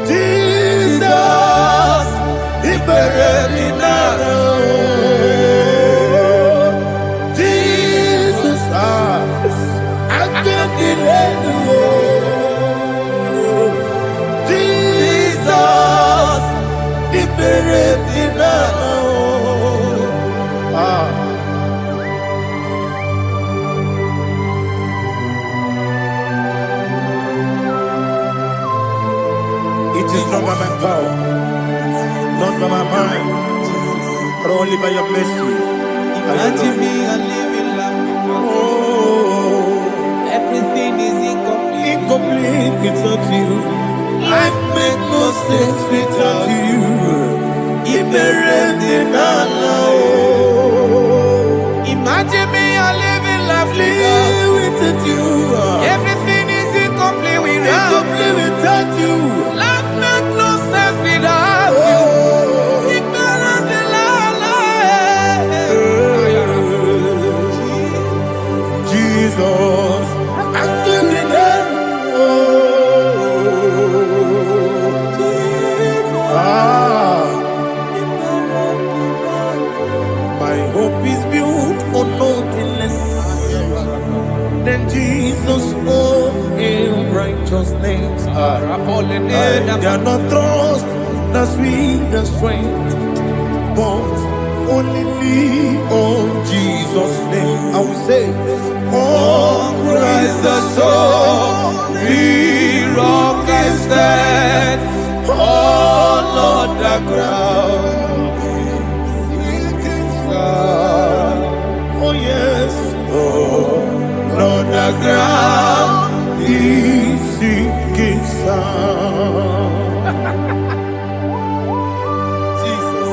Jesus, He buried me now. Jesus, I can't believe you. Jesus, He buried me now. It is not by my power, not by my mind, but only by your mercy. Imagine me and living life without you. Everything is incomplete. Incomplete without you. Life makes no sense without you. Imagine me and living life without you. Everything is incomplete without you. Life makes no sense without you. Jesus, I can be there. Jesus, oh, in righteousness. I cannot trust the sweetest strength, but only me, oh, Jesus' name. I will say, oh, Christ the soul, we rock and stand. Oh, Lord, the ground is sinking sand. Oh, yes, oh, Lord, the ground is sinking sand. Jesus,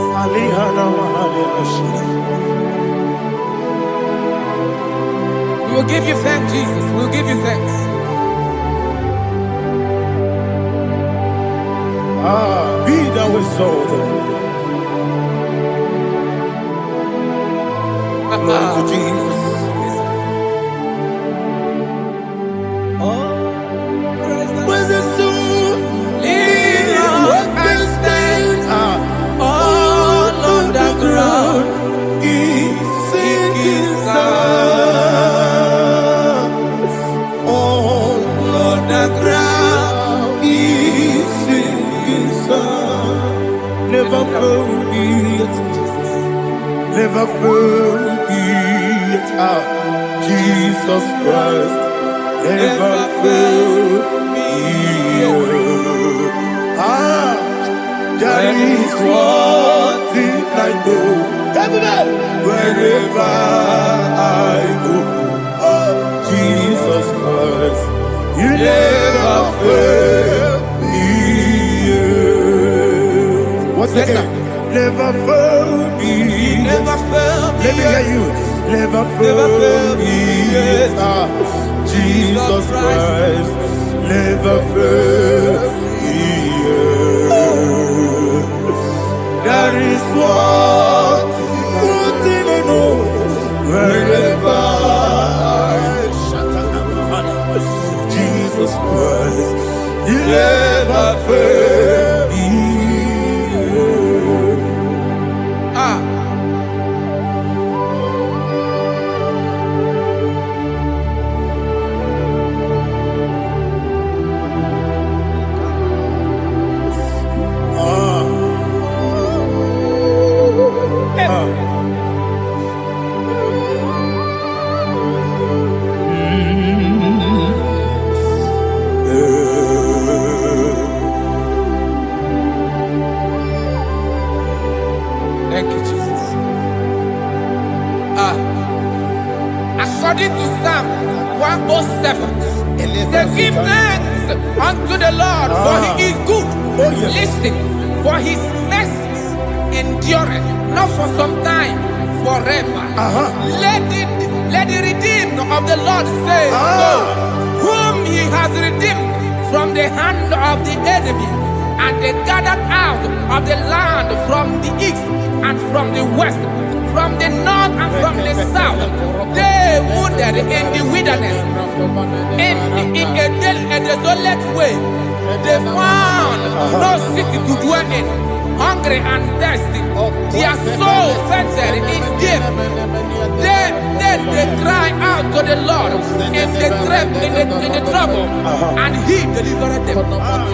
We will give you thanks, Jesus. We will give you thanks. Be thou exalted. Glory to Jesus. Praise the soul. What can stand? All on the ground is sinking sand. All on the ground is sinking sand. Never forget, never forget, Jesus Christ. Never forget. That is one thing I know. Wherever I go, oh, Jesus Christ, you never fail me. What's again? Never fail me. Never fail me. Let me hear you. Never fail me. Jesus Christ, never fail me. That is what I know. Wherever Jesus Christ, you never fail me. Thank you, Jesus. According to Psalm 107, they give thanks unto the Lord, for he is good. Listen, for his mercies endureth, not for some time, forever. Let the redeemed of the Lord say so, whom he has redeemed from the hand of the enemy, and they gathered out of the land from the east and from the west, from the north and from the south. They wandered in the wilderness, in a desolate way. They found no city to dwell in, hungry and thirsty. Their soul fainted in deep. They cry out to the Lord in the trouble, and he delivered them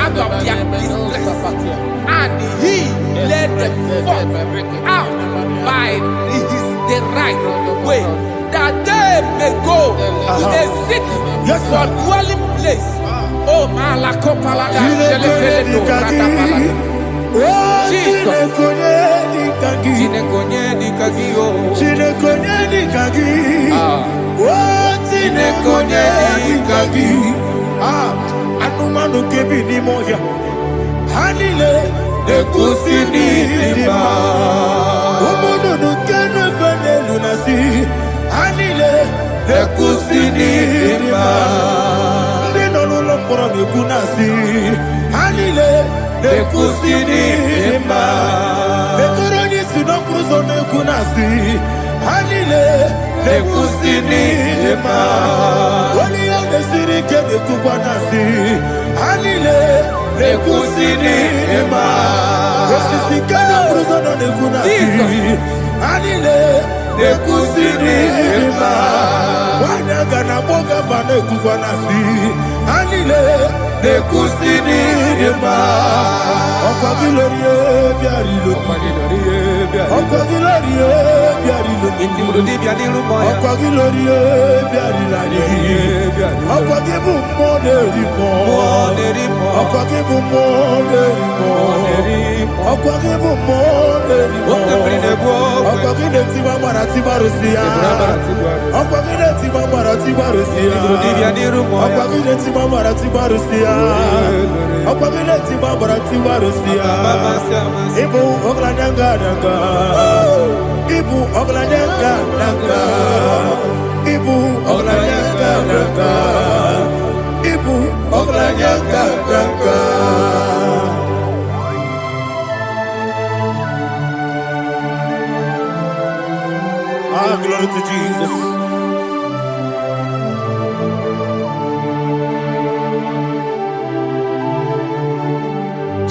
out of their distress. And he led them forth out by the right way, that they may go to a city for dwelling place. Oh, Malakopalada, Jesus. Anumanu kebi ni moya. Hanile ekusini lima. Umudu nukenu fene lunasi. Hanile ekusini lima. Ndino luloporo nikunasi. Hanile ekusini lima. Ekoroni sinokruzo nikunasi. Hanile ekusini lima. Wali ya nesiri kene kubwanasi. Hanile ekusini lima. Osisi kene bruzo nikunasi. Hanile ekusini lima. Wanyagana boga Kubanasi, Anile, Nekusini, Okagilorie, Biarilo, Okagilorie, Biarilo, Okagilorie, Biarilani, Okagibu Moderimo, Okagibu Moderimo, Okagibu Moderimo, Okagile Tiba Maratiba Rusia, Okagile Tiba Maratiba Rusia, Okagile Tiba Maratiba Rusia, Okagile Tiba Maratiba Rusia, Ibu Ogladanga Danga, Ibu Ogladanga Danga, Ibu Ogladanga Danga, Ibu Ogladanga Danga. Ah, glory to Jesus.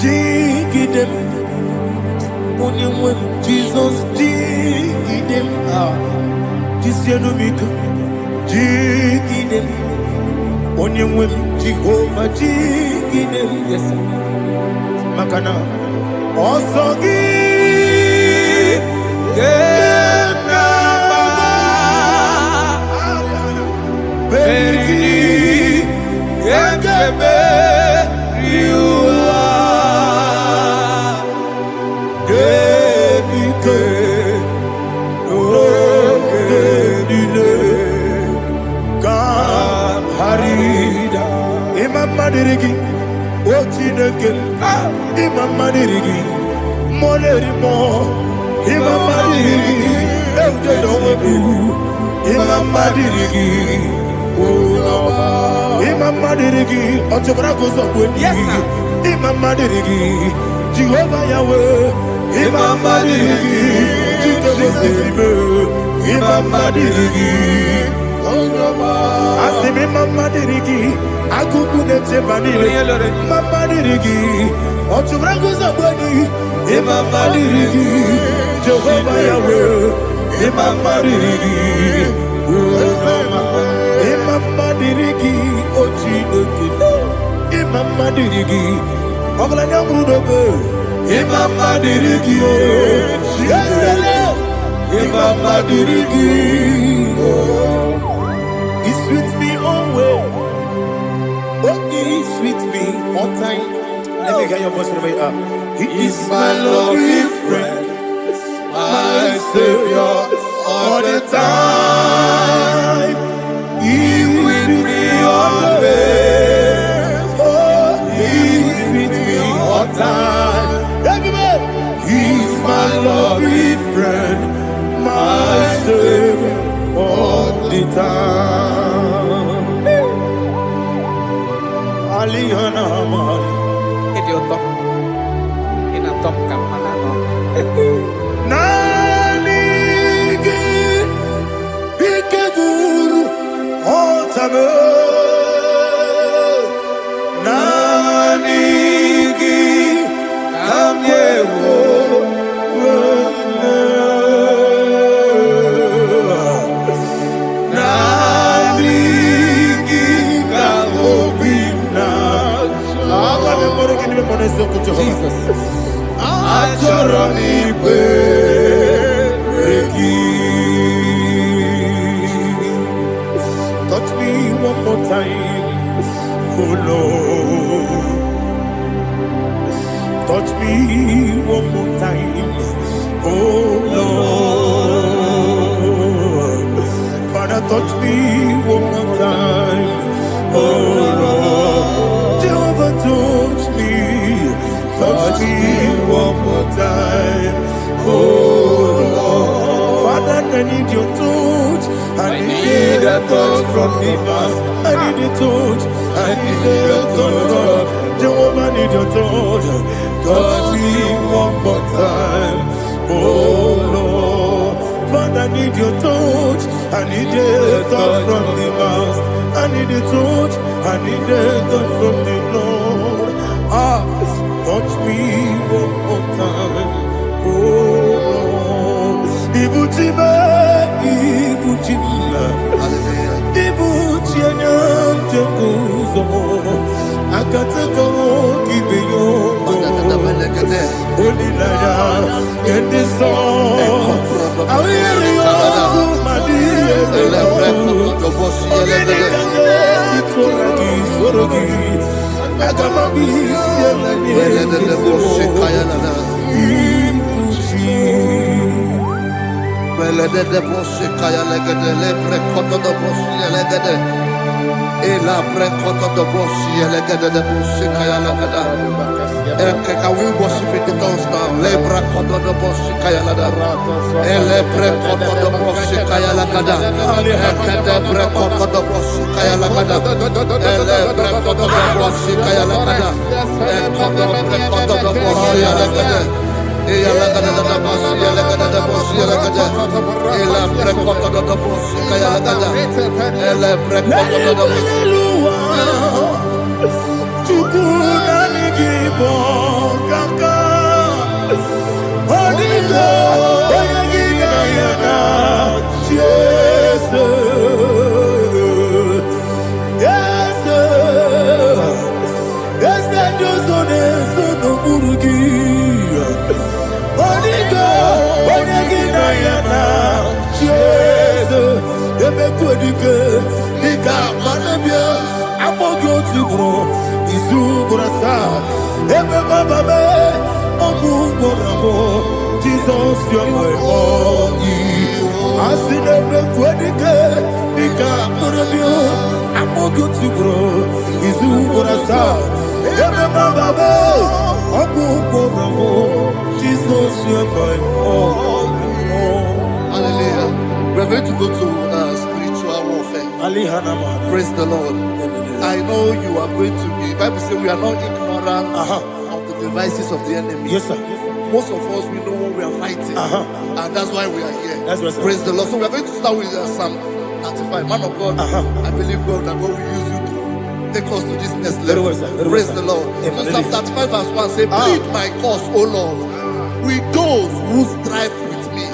Jigidem, Jesus, jigidem. Ah, Jisianomika, jigidem. Onyemwem, Jehovah, jigidem. Yes, sir. Makana, Osogi, Madirigi, Ochineke, Imam Madirigi, Molerimo, Imam Madirigi, Eudedobu, Imam Madirigi, Imam Madirigi, Otobragos of Wendy, Imam Madirigi, Jehovah Yahweh, Imam Madirigi, Imam Madirigi, Asimi Mama Dirigi, Akukune Chebanile, Mama Dirigi, Otubraguza Bodi, Imama Dirigi, Jehovah Yahweh, Imama Dirigi, Imama Dirigi, Ochidoki, Imama Dirigi, Oglanya Mudobe, Imama Dirigi, Imama Dirigi. He sweet me always. Oh, he sweet me all time. Let me hear your voice wherever you are. He is my lovely friend, my Savior all the time. He is with me always. Oh, he is with me all time. Everybody, he is my lovely friend, my Savior all the time. Alihana Mari. Idiotok. Inatok kamanano. Nanigi Ikeguru Otame. Nanigi Kamyewo. Jesus. Touch me one more time, oh Lord. Touch me one more time, oh Lord. Father, touch me one more time, oh Lord. Jehovah, touch me. Touch me one more time, oh Lord. Father, I need your touch. I need a touch from the past. I need a touch. I need a touch from Jehovah. I need your touch. Touch me one more time, oh Lord. Father, I need your touch. I need a touch from the past. I need a touch. I need a touch from the Lord. Touch me one more time, oh Lord. Ibuchima, Ibuchima, Ibuchina. Can we worship in the tongues now? Lebra koto do boshi kaya lada. Elebre koto do boshi kaya lada. Elebre koto do boshi kaya lada. Elebre koto do boshi kaya lada. Elebre koto do boshi lada. Eya lada da boshi lada da boshi lada. Elebre koto do boshi kaya lada. Elebre koto do boshi. Jesus, you're my all. I see them quadrique, Nika, Morabio, I'm all good to grow. Is who gonna start? Jesus, you're my all. Hallelujah. We're going to go to spiritual warfare. Praise the Lord. I know you are going to be. Bible says we are not ignorant of the devices of the enemy. Yes, sir. Most of us, we know what we are fighting. And that's why we are here. That's right, sir. Praise the Lord. So we are going to start with Psalm 35. Man of God, I believe God that God will use you to take us to this next level. Praise the Lord. So Psalm 35 verse 1 says, plead my cause, O Lord, with those who strive with me.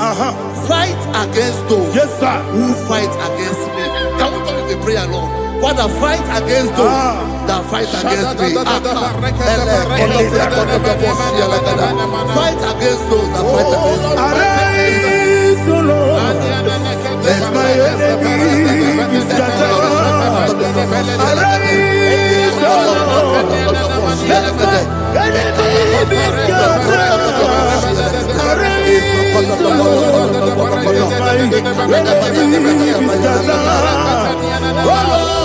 Fight against those who fight against me. Can we turn the prayer, Lord? Father, fight against those that fight against me. Fight against those that fight against me. Arise, O Lord. Let my enemy be scattered. Arise, O Lord. Let my enemy be scattered. Arise, O Lord. Let my enemy be scattered. Oh Lord.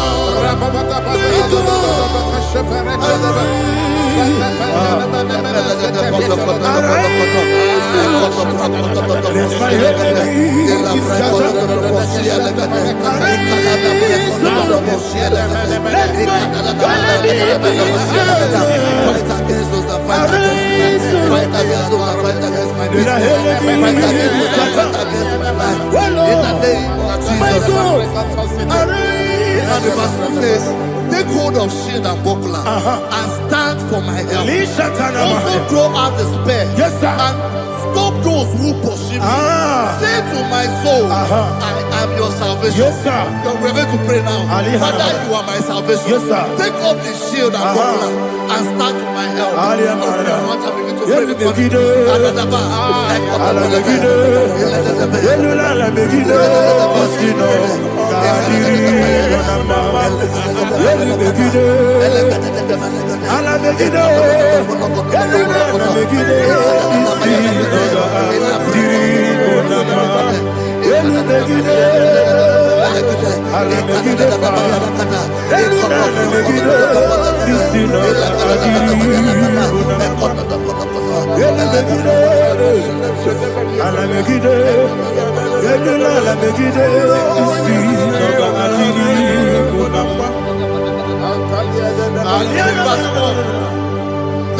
And the verse says, take hold of shield and buckler and stand for my help. Also throw out the spear and stop those who pursue me. Say to my soul, I am your salvation. We're going to pray now. Father, you are my salvation. Take off the shield and buckler and stand for my help.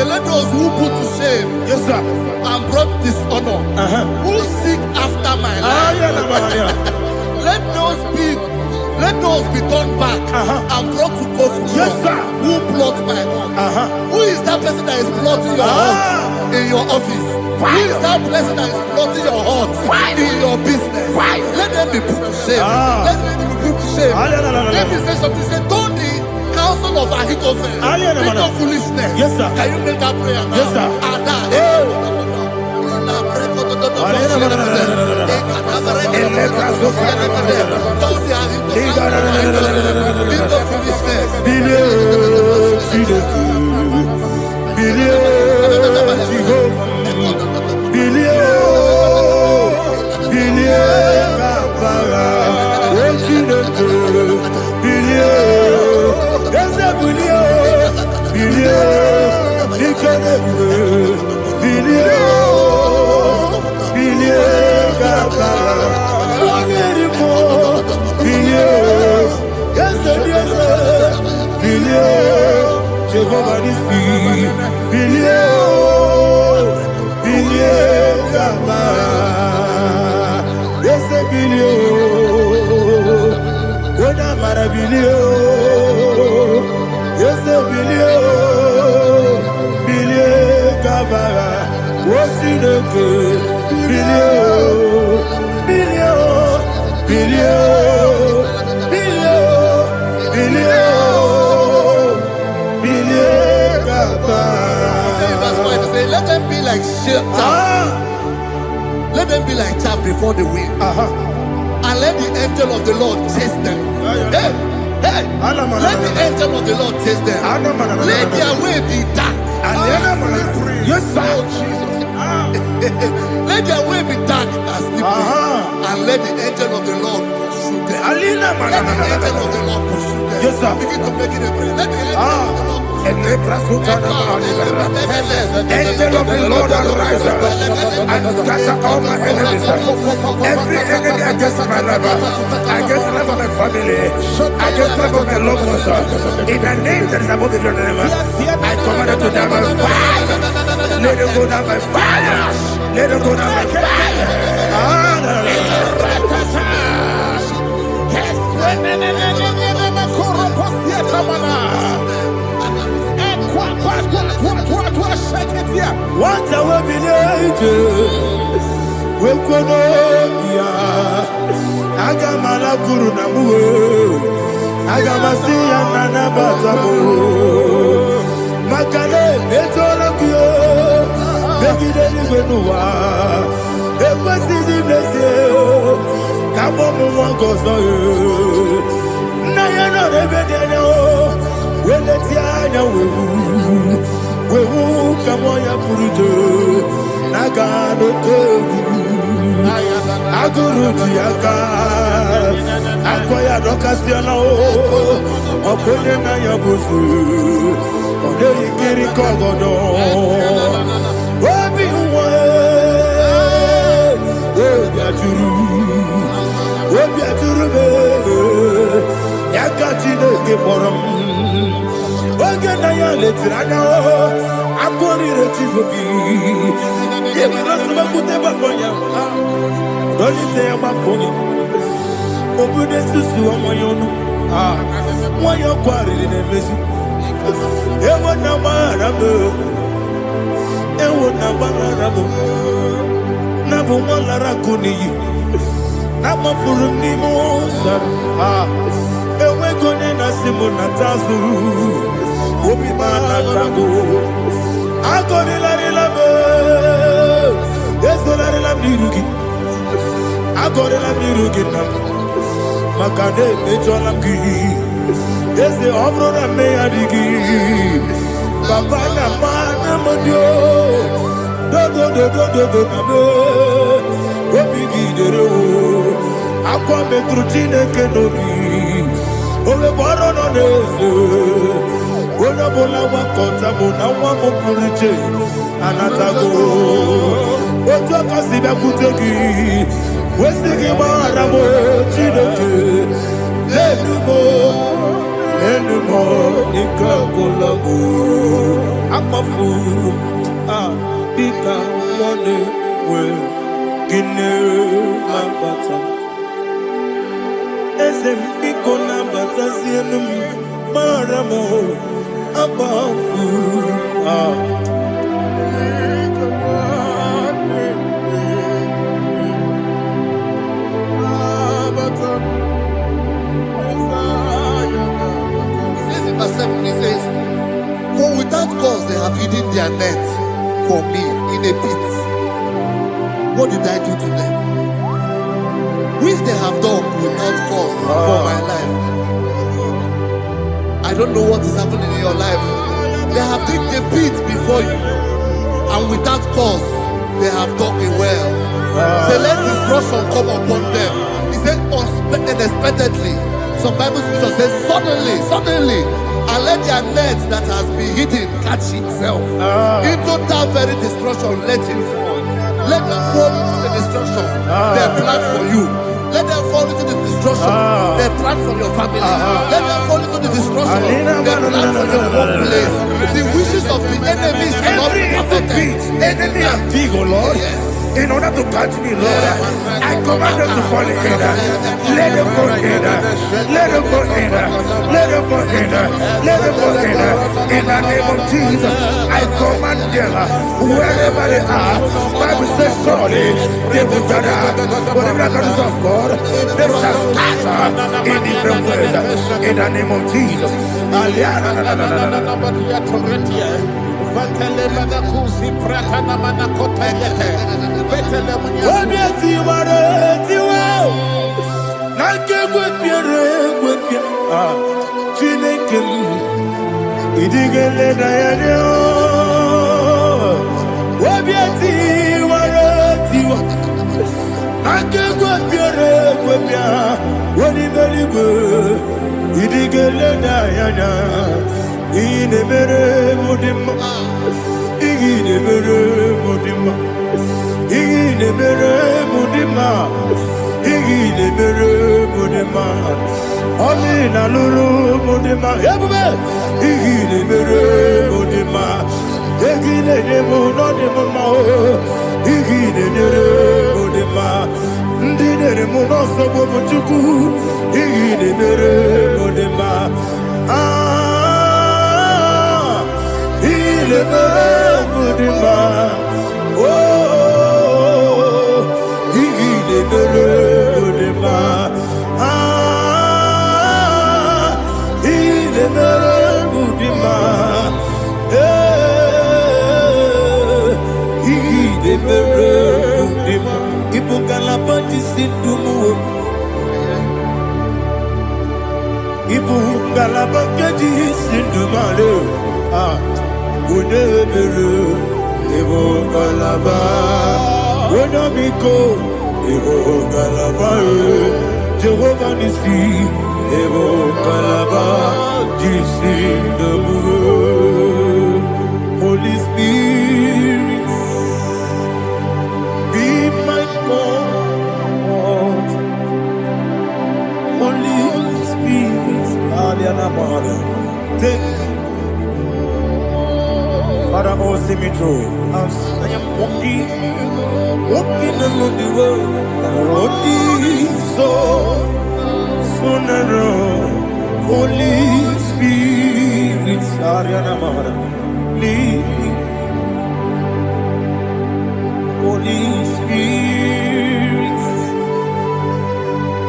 Let those who put to shame and brought dishonor, who seek after my life, let those be turned back and brought to confusion. Who plot my heart? Who is that person that is plotting your heart in your office? Who is that person that is plotting your heart in your business? Let them be put to shame. Let them be put to shame. Let me say something. Say, don't the counsel of Ahithophel. Think of foolishness. Yes, sir. Can you make that prayer now? Yes, sir. Let them be like chaff. Let them be like chaff before the wind. And let the angel of the Lord chase them. Hey, hey. Let the angel of the Lord chase them. Let their way be dark. Yes, sir. Let their way be dark as slippery. And let the angel of the Lord pursue them. Let the angel of the Lord pursue them. Yes, sir. Begin to make it a prayer. Let the angel of the Lord Angel of the Lord arise and scatter all my enemies. Every enemy against my life, against the life of my family, against the life of my loved ones. In the name that is above the name, I command it to die by fire. Let it go down by fire. Let it go down by fire. What I will be we could Agamala Guru Namu Agamasi and Nabatamu Makale Betolakio Begideni Benua Equasi Blessio Kabomu Wangozo Nayana Rebedeno Weletiana Wewu Kamoya Purujo Nagano Togu Aguru Diaka Akoya Dokasiano Opone Nayabusu Ode Ikiri Kogodo Obi Uwe Obi Aturu Yakachine Keporam Oge Naya Letirana Akori Rechigobi Yemirasuma Baboya Don't say about Pony Open the Susu on my own. Why you're quarry in a messy? Ewa Nabarabo Ewa Nabarabo Nabu Malarakuni Nama Furunimo Ewe Gonena Simona Tazu Obi Manatago Agorilla Labe Esola Mirugi Agorilla Mirugi Makade Mejolamgi Ese Obrona Meadigi Papa Namana Modio Do Obigi Dero Aqua Metrutine Kenobi Ove Borono Nese Ona Bola Wakota Bona Wamopuriche Anatago Ojo Kasiba Kutegi Westigi Maramo Chinoke Lenumo Nikabolago Amafu Pika One We Gine Lambata Esem Piko Lambata Sienum Maramo Amafu Verse 7, he their net for me in a pit. What did I do to them? Which they have done without cause for my life. I don't know what is happening in your life. They have digged a pit before you, and without cause, they have done it well. Say, let destruction come upon them. He said, unexpectedly. Some Bible scripture says, suddenly, and let their nets that has been hidden catch itself. Into that very destruction, let it fall. Let them fall into the destruction they plan for you. Let them fall into the destruction they plan for your family. Let them fall into the destruction they plan for your workplace. The wishes of the enemies cannot be perfected. Enemy and dig, oh Lord. Yes. In order to catch me, Lord, I command them to fall in. Let them fall in. Let them fall in. Let them fall in. Let them fall in. In the name of Jesus, I command them wherever they are. Bible says surely they will gather. Whatever the comes of God, they shall scatter in different ways. In the name of Jesus. Amina lulu mudima ebube igile mere mudima egile nemo no demo ma igile nere mudima ndinere mo no sobo mutuku igile mere mudima igile mere mudima oh igile mere mudima Jehovah Nissi, Evo Kalaba, Jesus the Lord. Holy Spirit, be my God. Holy Spirit, take Father, oh, see me through. As I am walking along the road, the road is so narrow. Holy Spirit, lead me. Holy Spirit,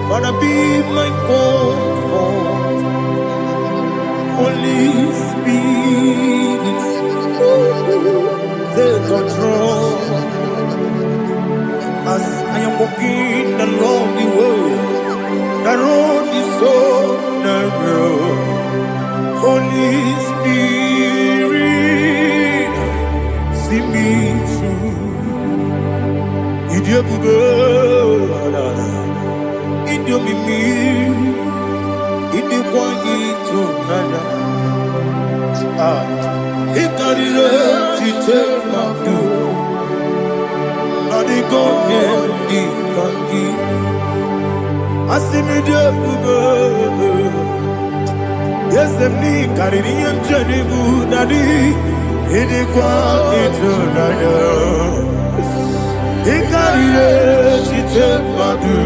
Father, be my comfort. Holy Spirit, take control. As I am walking along the way, the road is so narrow. Holy Spirit, see me through. Idiopube, Idiomimi, Idioquaito, Nana. Ikarire, Chichemadu. Adigo, Ikaki. Asimidioube. Yes, me, Caribbean Jenibu, Daddy, Idiquaito, Nana. Ikarire, Chichemadu.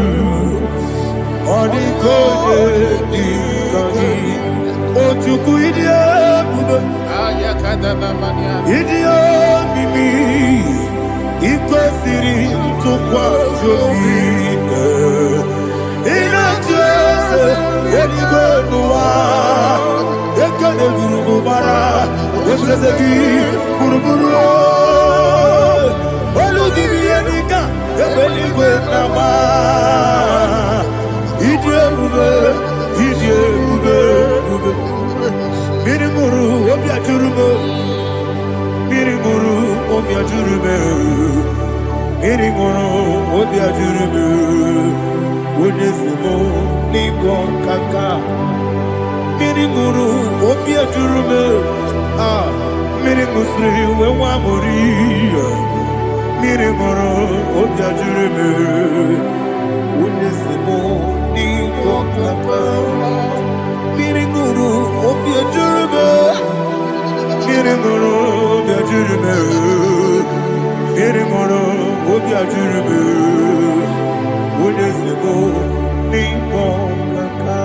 Adigo, Ikaki. Otuku, Idiopube. Idiomimi. Iko siri tukwa sofine ina jese eligo nuwa ekane guru bara esezeki guru ekweligwe nama ije ebube mmiri ṅụrụ obi ajụrụ m mmiri ṅụrụ obi ajụrụ m mmiri ṅụrụ obi ajụrụ m onye si m n'ịgọ kaka mmiri ṅụrụ obi ajụrụ m mmiri ṅụsịrị uwe nwa amụrụ mmiri ṅụrụ obi ajụrụ m onye si m n'ịgọ kaka mmiri ṅụrụ obi ajụrụ m mmiri ṅụrụ obi ajụrụ m mmiri ṅụrụ obi ajụrụ m onye si m n'ịgọ kaka.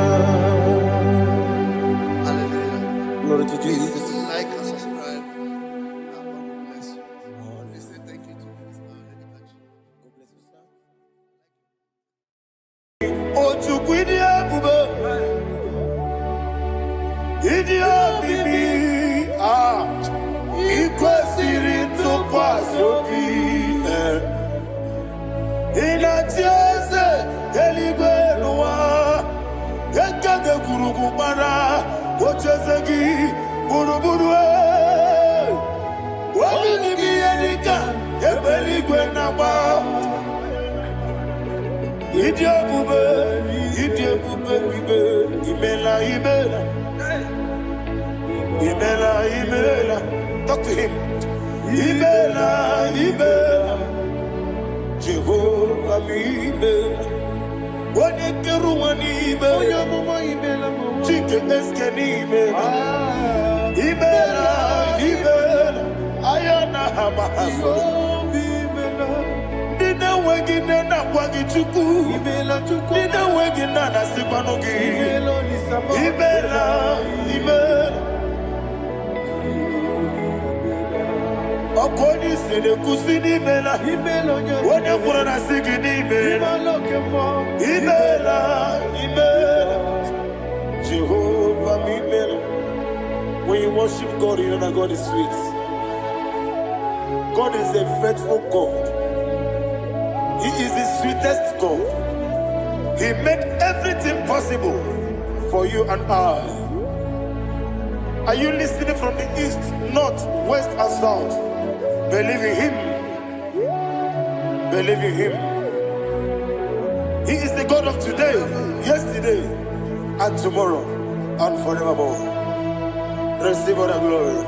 Glory to Jesus. Like and subscribe. God bless you. We say thank you to Mr. Lady Kachi. God bless you, sir. Ochukwu ịdị ebube, ịdị obibi, ị kwesịrị ntụkwasị obi. Ị na-achị eze eluigwe n'ụwa, eke ga-egwurugwu gbara ocheeze gị gburugburu. Onye n'ime ihe dị ka ebe eluigwe na-agba. Ịdị ebube bibe, imela. Talk to him. Imela. Jehovah imela. Onye kere ụwa n'imela. Chike eske n'imela. Imela. Ayana hamahaso. Ndị na-enweghị nne na-agwa gị Chukwu. Ndị na-enweghị nna na-asịkwanụ gị. Imela. Ọkụ onye isi na-ekwusi n'imela. Onye kwuru na sị gị n'imela. Imela. Jehovah imela. When you worship God, you know that God is sweet. God is a faithful God. He is the sweetest God. He made everything possible for you and I. Are you listening from the east, north, west, and south? Believe in Him. He is the God of today, yesterday, and tomorrow, and forevermore. Receive all the glory.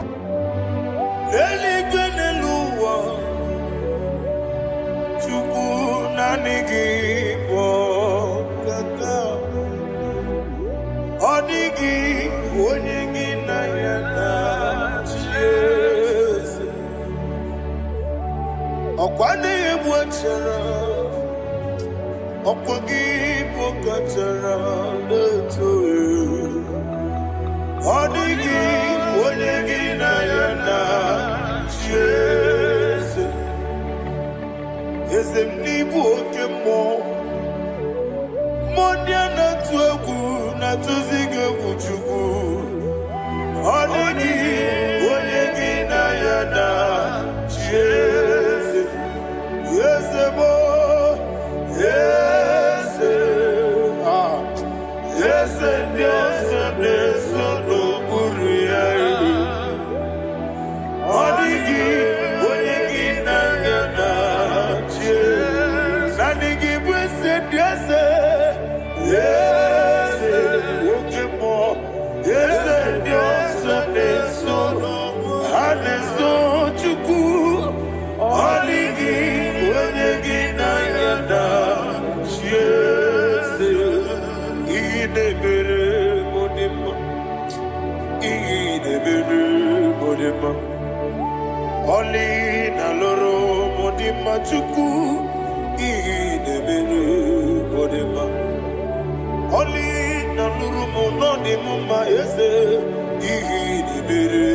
Oli na loro modima chuku idebere modima. Oli na loro monodima ese idebere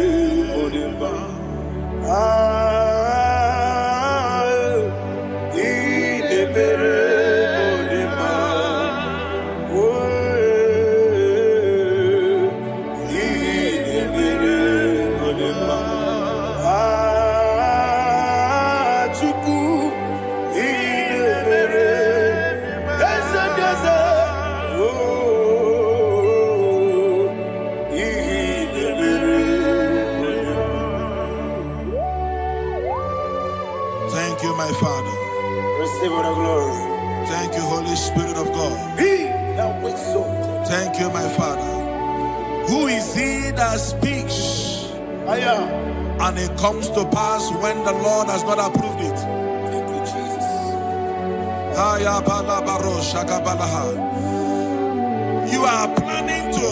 modima. Idebere modima. Idebere modima. Chuku idebere Thank you, my Father. Who is he that speaks and it comes to pass when the Lord has not approved it? Thank you, Jesus. You are planning to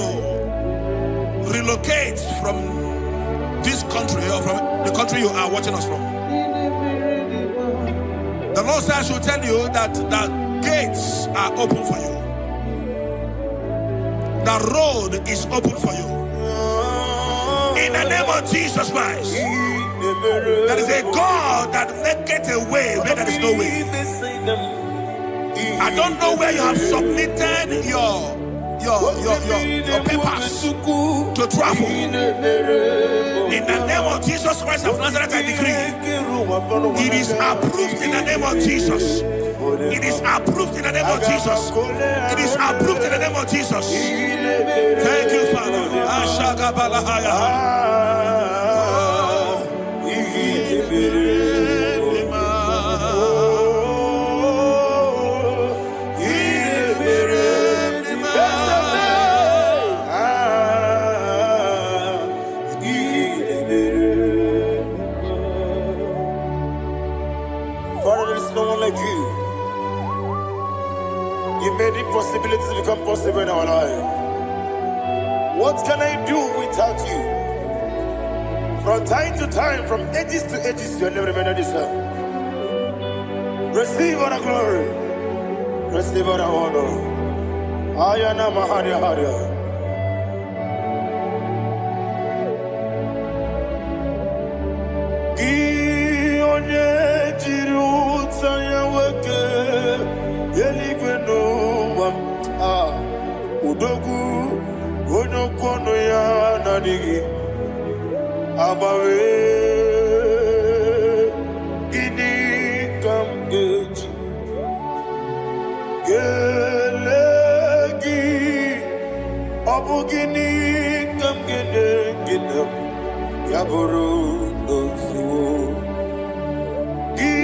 relocate from this country or from the country you are watching us from. The Lord says I should tell you that the gates are open for you. The road is open for you. In the name of Jesus Christ. There is a God that maketh a way where there is no way. I don't know where you have submitted your papers to travel. In the name of Jesus Christ of Nazareth, I decree it is approved in the name of Jesus. It is approved in the name of Jesus. It is approved in the name of Jesus. Thank you, Father. Father, there is no one like you. You made impossibilities become possible in our life. What can I do without you? From time to time, from ages to ages, you never remain the same. Receive all the glory. Receive all the honor. Ayana Maharia Haria. Udogu Onokono ya Nadigi Abawe Gini Kamgeji Gelegi Abu Gini Kamgene Ginam Yaburu Dosu Gi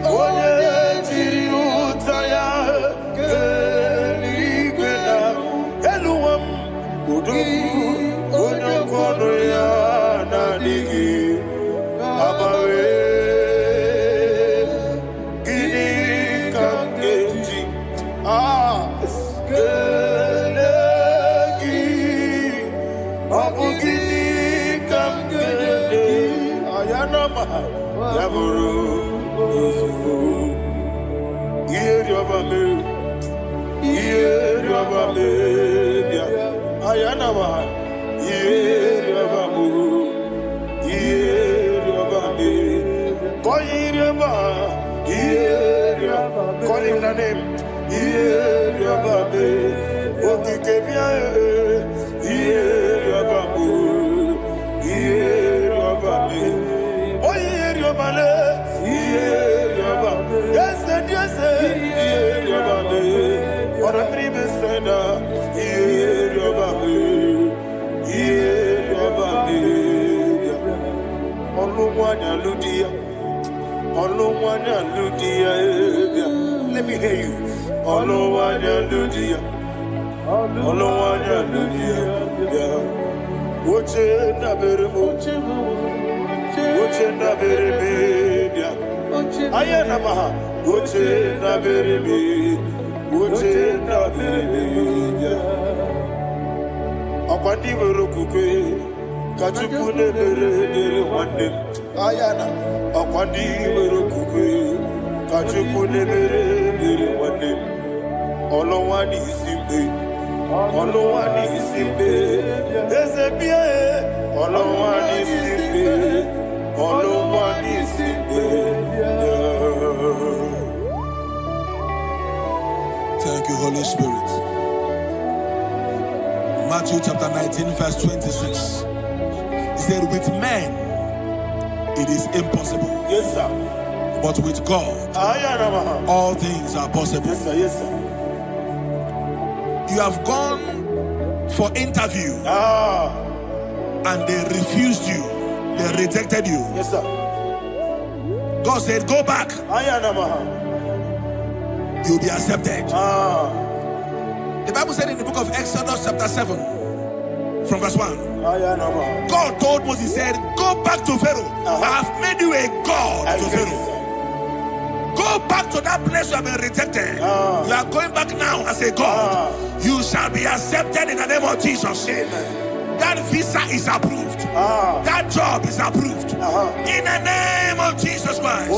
Onye Jiri Utaya Onokono ya Nadigi Abawe Gini Kamgeji Gelegi Abu Gini Kamgene Ayanama Yaburu Yusufu Yeri Obame Yeri Obame Ayanama Yeri Obamu Yeri Obame Koyirema Yeri Obame Call him the name Yeri Obame Okikebia Yeri Obamu Yeri Obame Oyeri Obale Yeri Obame Yes Yeri Obame Or a dream sender Yeri Obame Yeri Obame Olumwanya Ludia Olumwanya Ludia. Let me hear you. Olumwanya Ludia Olumwanya Ludia. Uche na beremo Uche na bereme Ayana maha Uche na bereme Uche na bereme Akwandi Verokuke Kachukune Bere Wande Ayana Akwandi Verokuke Kachukune Bere Wande Olowani Simbe Olowani Simbe Ezebie Olowani Simbe Olowani Simbe. Thank you, Holy Spirit. Matthew chapter 19, verse 26. He said, with men it is impossible. Yes, sir. But with God, all things are possible. Yes, sir. Yes, sir. You have gone for interview and they refused you. They rejected you. Yes, sir. God said, go back. You'll be accepted. The Bible said in the book of Exodus chapter 7 from verse 1, God told Moses, he said, go back to Pharaoh. I have made you a God to Pharaoh. Go back to that place you have been rejected. You are going back now as a God. You shall be accepted in the name of Jesus. That visa is approved. That job is approved. In the name of Jesus Christ.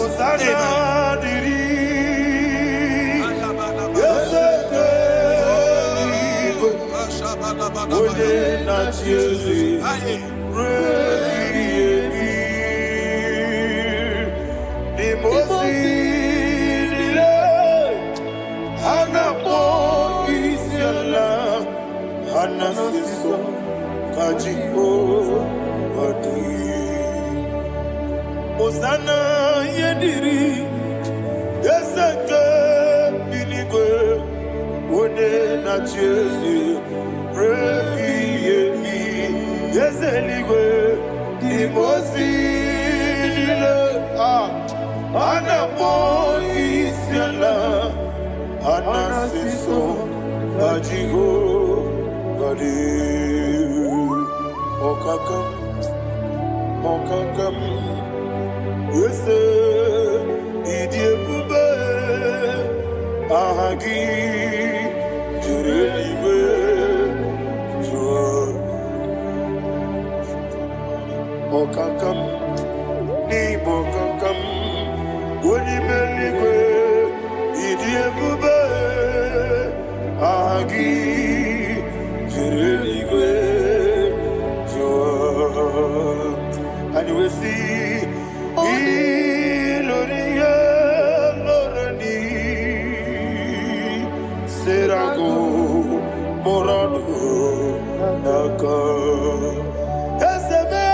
Osana yediri yeseke binigwe one na chezi rebi yemi yezeligwe imosi nile anapo isiala anasiso ajigo gadi okakam Yese idiebube ahagi jurelibe jua okakam ni bokakam woni meligwe idiebube ahagi jurelibe jua. And you will see Iloria Lorani Serago Morado Naka Eseme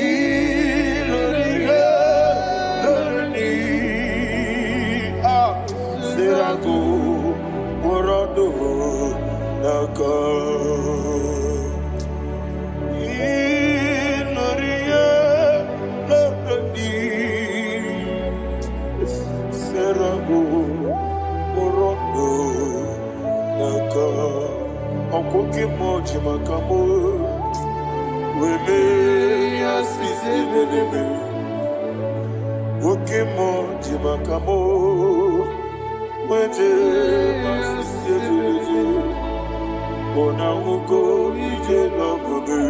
Iloria Lorani Serago Morado Naka Okoke moji makamo wele asise meleme Oke moji makamo weje asise meleme Ona ugo ije love me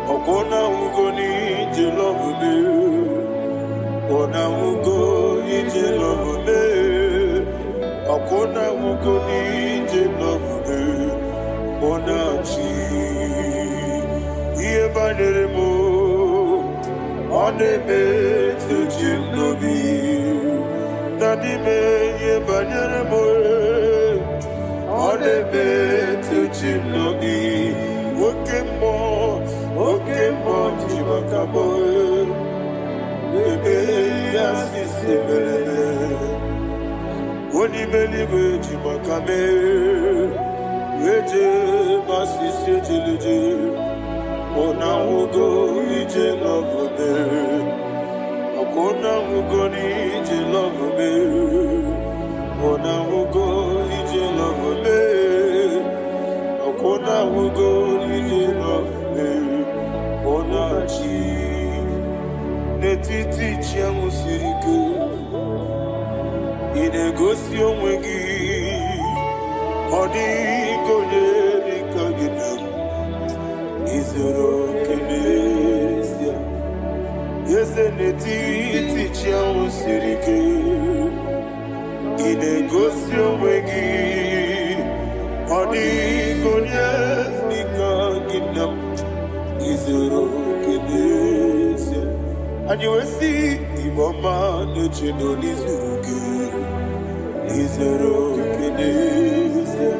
Okona ugo ni ije love me Ona ugo ije love me Okona ugo ni ije love me Onachi Iye baneremo Oneme tujim nobi Nadime iye baneremo Oneme tujim nobi Okemo jimakabo Ebe yasise meleme Oni believe jimakame Weje masisi jileje Ona ugo ije love me Akona ugo ni ije love me Ona ugo ije love me Akona ugo ije love me Ona chi Netiti chiamu sirike Inegosi onwegi Odigonye dikagidam Izoro kenesia Yese netiti chiamu sirike Inegosi onwegi Odigonye dikagidam Izoro kenesia And you will see Imama nechino nizuruke Izoro kenesia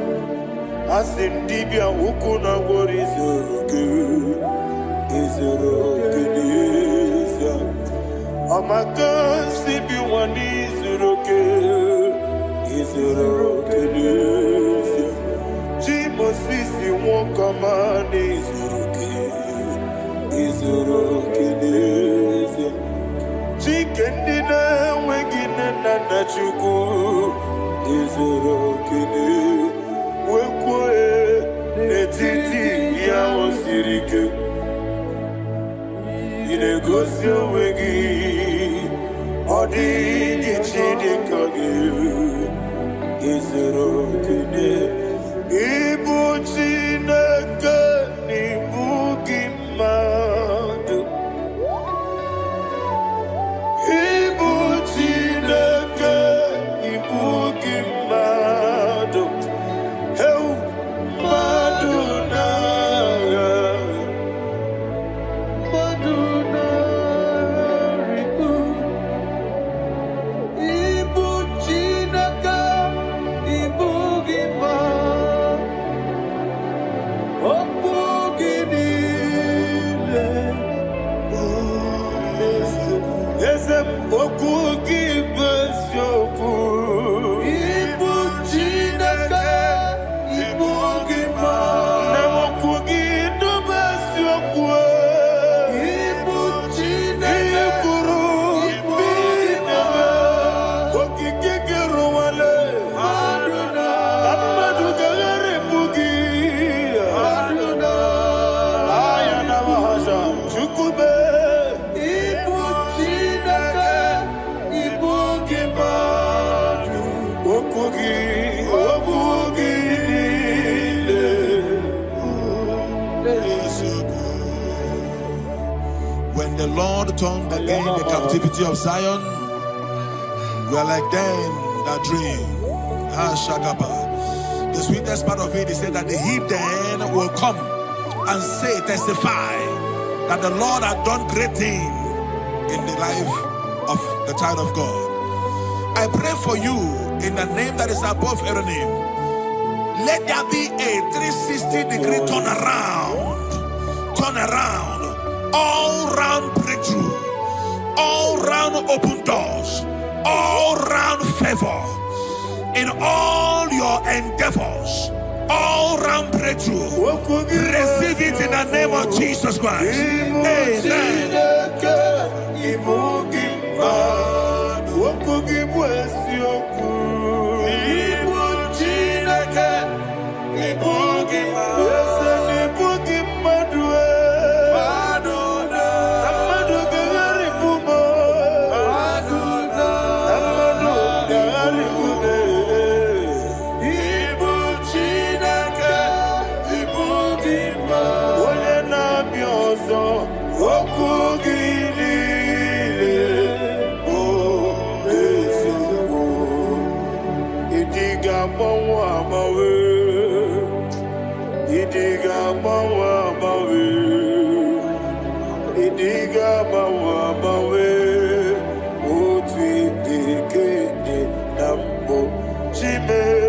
Asindibia ukuna gori izuruke Izoro kenesia Amaka sibi wani izuruke Izoro kenesia Jimo sisi wakamani izuruke Izoro kenesia Chikendina wegine nana chuku izuru kene wekwe n'etiti ya osiri ike ị na-egosi onwe gị ọ dịghị chi dịka gị izuru kene ịbụ Chineke n'ịbụ gị mmadụ ịbụ Chineke ịbụ gị mmadụ heu mmadụ n'agha mmadụ n'arịkụ ịbụ Chineke ịbụ gị mmadụ okwu gị niile eze m okwu gị bụ eziokwu ịbụ Chineke ịbụ gị mmadụ na okwu gị bụ eziokwu ịbụ Chineke kwuru ịbụ gị mmadụ okike gị rụwale mmadụ gaghara ebu gị aya na mahasha chukwube ịbụ Chineke ịbụ gị mmadụ okwu gị niile When the Lord turned again the captivity of Zion, we are like them that dream. The sweetest part of it is said that the heathen will come and say, testify that the Lord had done great things in the life of the child of God. I pray for you in the name that is above every name. Let there be a 360-degree turn around, all round breakthrough, all round open doors, all round favor in all your endeavors, all round breakthrough. Receive it in the name of Jesus Christ. Amen. Chime,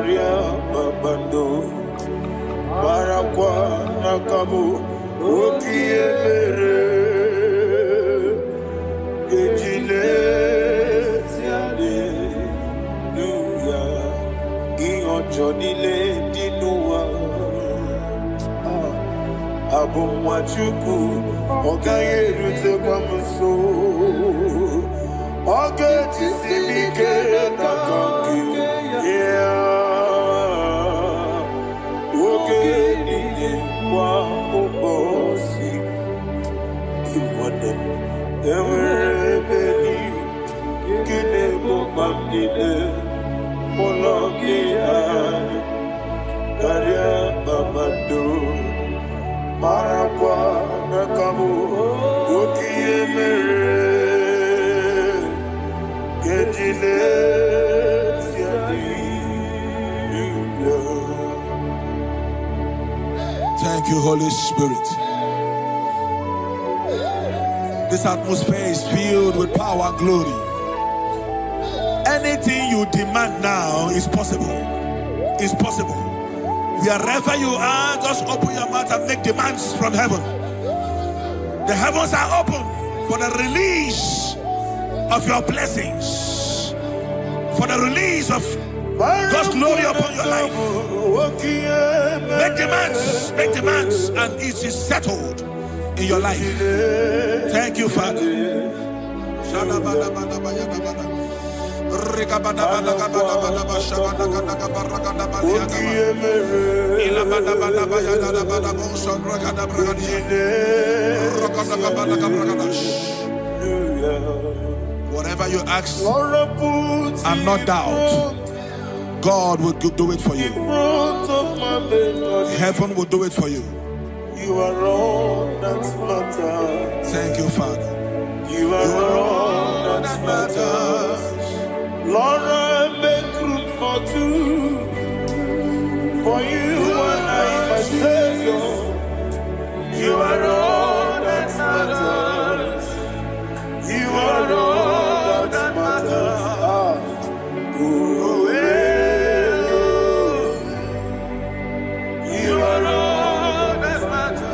Karia babando Marakwa nakabu Okiemere Ejile Siale Nuya Ionjonile Dinua Abumwachuku Ogaye Rute Kwamuso Oge Tisimike Nakanki Yeah Oge Nini Kwa Ubosi Iwane Ewe Beni Kine Mubamdine Mologi Ani Karia Babando Marakwa nakabu Okiemere Kejile Siani. Thank you, Holy Spirit. This atmosphere is filled with power and glory. Anything you demand now is possible. It's possible. Wherever you are, just open your mouth and make demands from heaven. The heavens are open for the release of your blessings, for the release of God's glory upon your life. Make demands, and it is settled in your life. Thank you, Father. Whatever you ask and not doubt, God will do it for you. Heaven will do it for you. You are all that matters. Thank you, Father. You are all that matters. Lord, I make room for two. For you and I, my Savior. You are all that matters. You are all that matters. You are all that matters.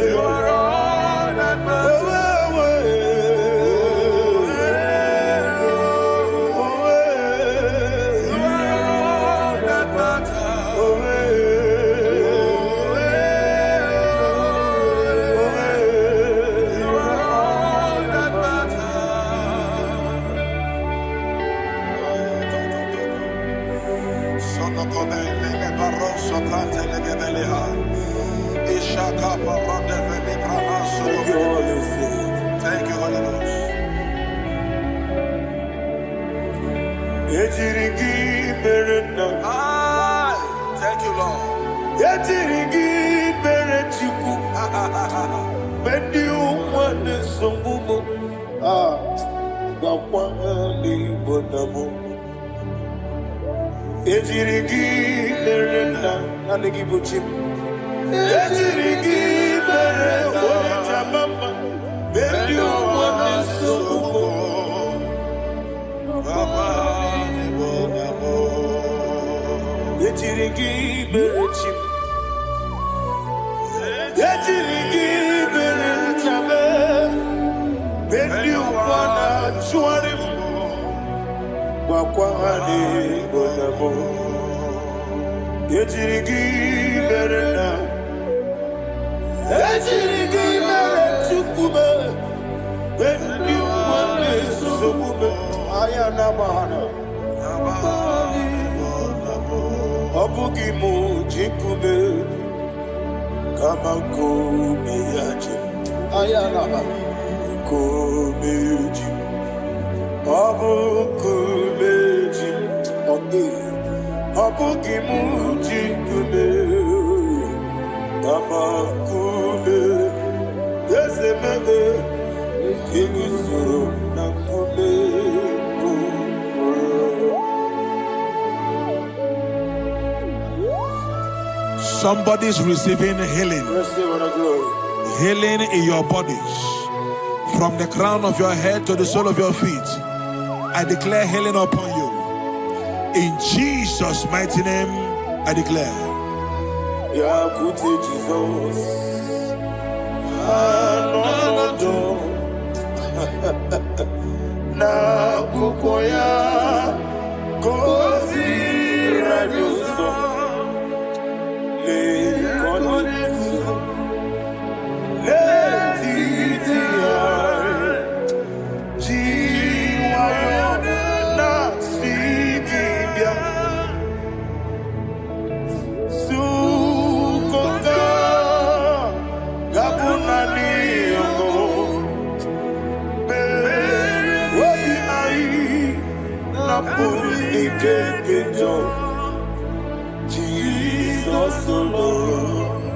You are all that matters. Thank you, Holy Spirit. Thank you, Holy Ghost. Ejirigi berena. Thank you, Lord. Ejirigi berechiku. Bedi umwane songumo. Bakwa ali bonamo. Ejirigi berena. Alegi buchim. Ejirigi berena. Ole jamama. Bedi umwane songumo. Ejirigi berechim. Ejirigi berechabe. Bedi umwana chuarim. Bakwa ali bonamo. Ejirigi berena. Ejirigi berechukube. Bedi umwane songumo. Ayana mahana. Obugi mu jikume kama kumi yaje. Ayana kumi ji. Obu kumeji. Obugi mu jikume kama kume. Ezemebe kigusuru na kume. Somebody's receiving healing. Receive the glory. Healing in your bodies From the crown of your head to the sole of your feet, I declare healing upon you. In Jesus' mighty name, I declare. Yakute Jesus. Na kukoya kozi radioso le kononiso le titiare jiwayo na sibibia sukoka gabunani yongo Jesus alone,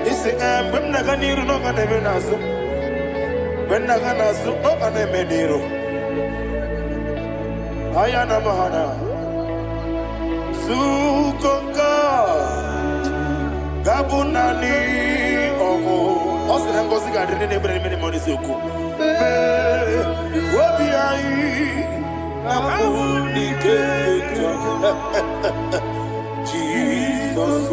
Isi when Naganiru no Ganemenazo, when Naganazo, no Ganemediro. Ayana Mahana Sukoka Gabunani Omo Osram Gosiga didn't bring many money Suku. Wabiai Nabuni Jesus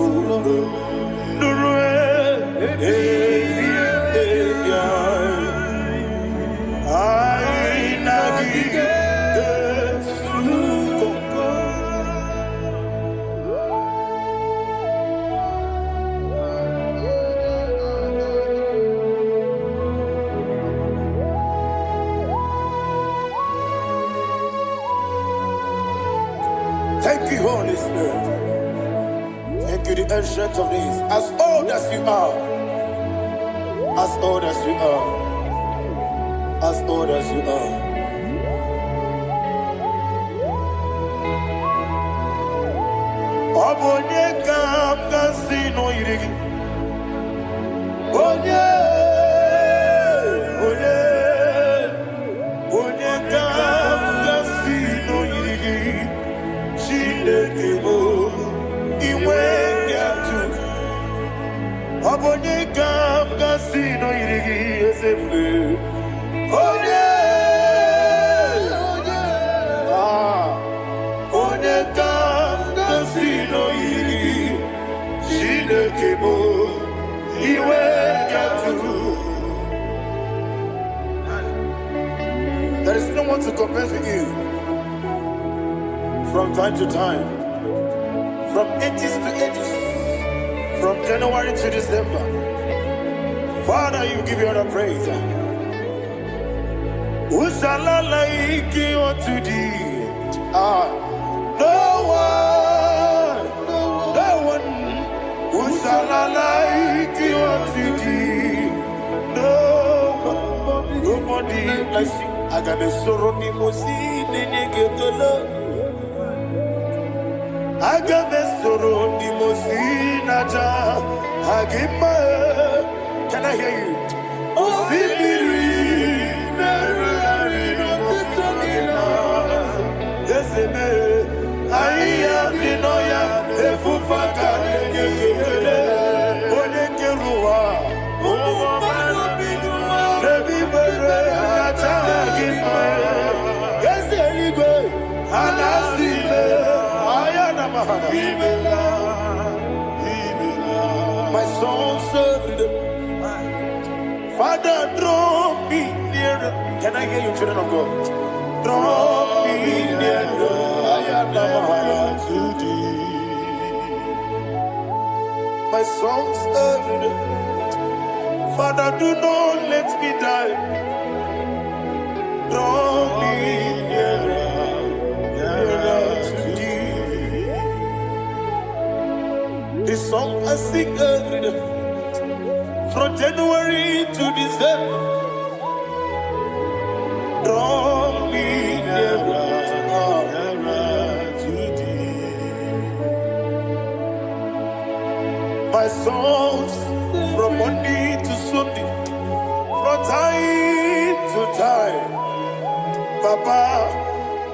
Thank you, Holy Spirit. Thank you, the Ancient of Days. As old as you are, as old as you are, as old as you are. Obonye kam kasino yirigi. Onye kam kasino yirigi. Shindekebo iwe gatu. Obonye kam kasino yirigi esefu. Onye kam kasino yirigi. Shindekebo iwe gatu. There is no one to compare with you. From time to time, from ages to ages, from January to December. Father, you give you all the praise. Who shall I like you unto thee? No one. Who shall I like you unto thee? Nobody like you. I got a sorrow, Agamesoro di Mosinata Agima. Can I hear you? Osibiri Desene Aya Dinoya Efufaka Nekele Onekerua Nebi Bere Atagima Yeserigwe Anasile My soul served them. Father, draw me nearer. Can I hear you, children of God? Draw me nearer. I am to thee. My soul served them. Father, do not let me die. Draw me nearer. This song I sing every day. From January to December, draw me nearer to thee. My songs from Monday to Sunday, from time to time, Papa,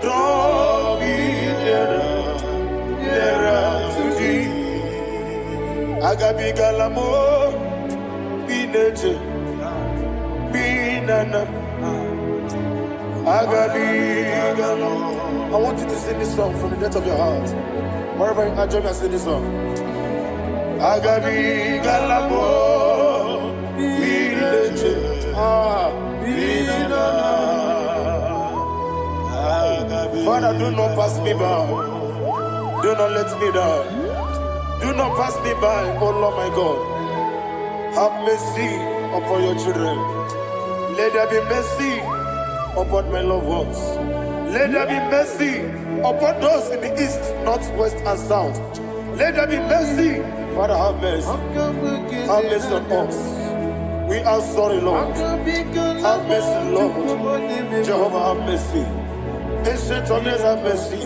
draw me nearer to thee. Agabi galamo, be nature, be nana. Agabi galamo. I want you to sing this song from the depth of your heart. Wherever you are, join me and sing this song. Agabi galamo, be nature, be nana. Father, do not pass me by. Do not let me down. Do not pass me by, oh Lord my God. Have mercy upon your children. Let there be mercy upon my loved ones. Let there be mercy upon those in the east, north, west, and south. Let there be mercy. Father, have mercy. Have mercy on us. We are sorry, Lord. Have mercy, Lord. Jehovah, have mercy. Ancient of days, have mercy.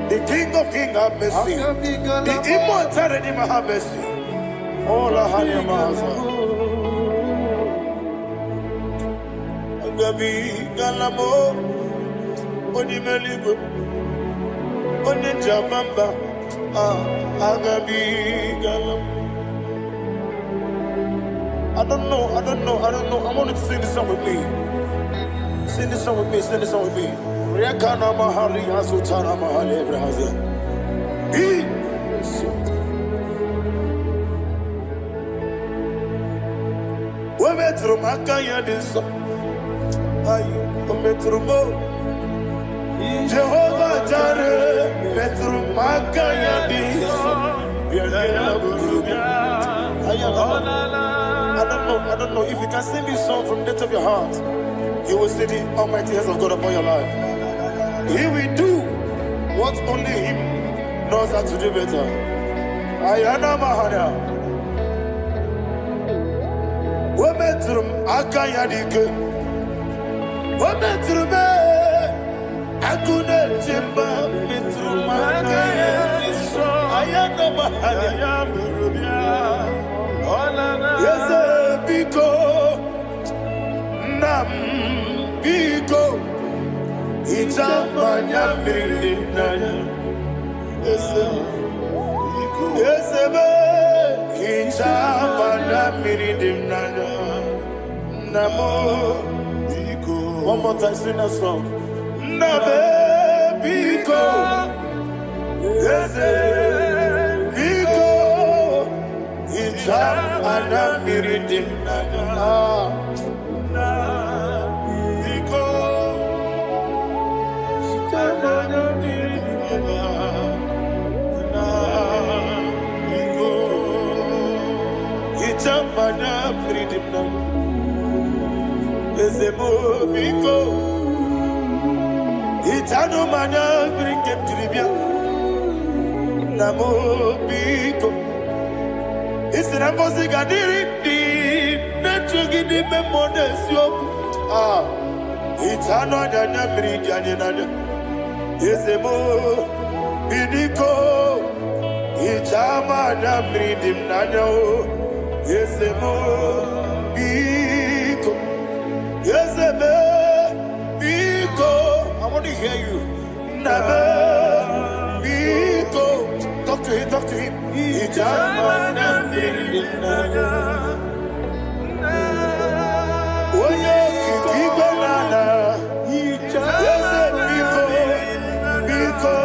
The King of Kings, have mercy. The immortal Redeemer, have mercy. Oh, la hania maza. Agabi galamo, oni meligo, oni jabamba. Agabi galamo. I don't know. I want you to sing this song with me. Sing this song with me. Sing this song with me. Rekana mahali azutana mahali Brazil. We metro makaya diso. Ay, we metro mo. Jehovah Jireh, metro makaya diso. I don't know if you can sing this song from the depth of your heart. You will see the almighty hands of God upon your life. He will do what only Him knows how to do better. Ayana Mahana. Wometrum Akayadike. Wometrum Akune Jimba Metrum Akayadike. Ayana Mahana. Yes, Biko Nam Biko. Ijamanya mirinaya, esebe. Ijamanya mirinaya, namo. One more time, sing that song. Nabe biko, ese biko. Ijamanya mirinaya. Mana freedom now. Ezemo biko. Itano mana bring him to Libya. Namo biko. Isra bosi gadiri di. Netu gidi me modes yo. Itano dana bring yanina. Ezemo biko. Itama na bring him nanya. Yes, Biko. Yes, Biko. I want to hear you. Nabe Biko. Talk to him. Ijamana Biko. Oye Kiko Nana. Yes, Biko. Biko.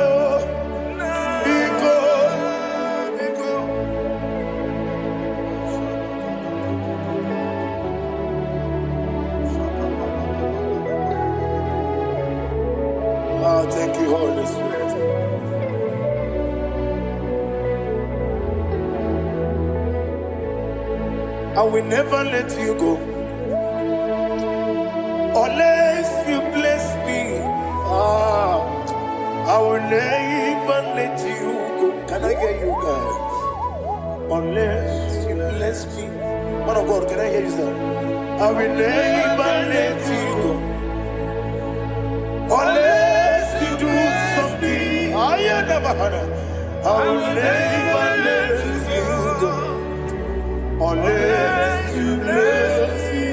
Thank you, Holy Spirit. I will never let you go unless you bless me. I will never let you go. Can I get you guys? Unless you bless me. Man of God. Can I hear you, sir? I will never let you go unless you do something. I will never let you go unless you bless me.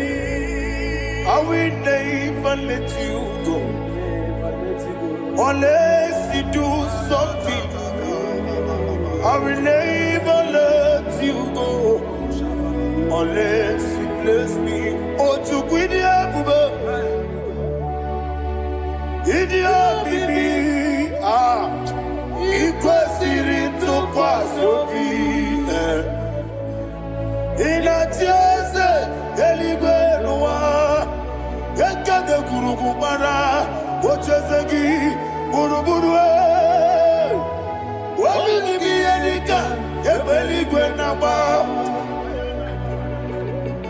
I will never let you go unless you do something. I will never let you go unless you bless me. Oh, to Guidia Bube, Idia Bibi, Ikwasirito Kwasopi, Inatiase, Elibenua, Ekade Kurukubara, Ochesegi, Buruburu. Wabini biyanika, Ebeli Gwenaba.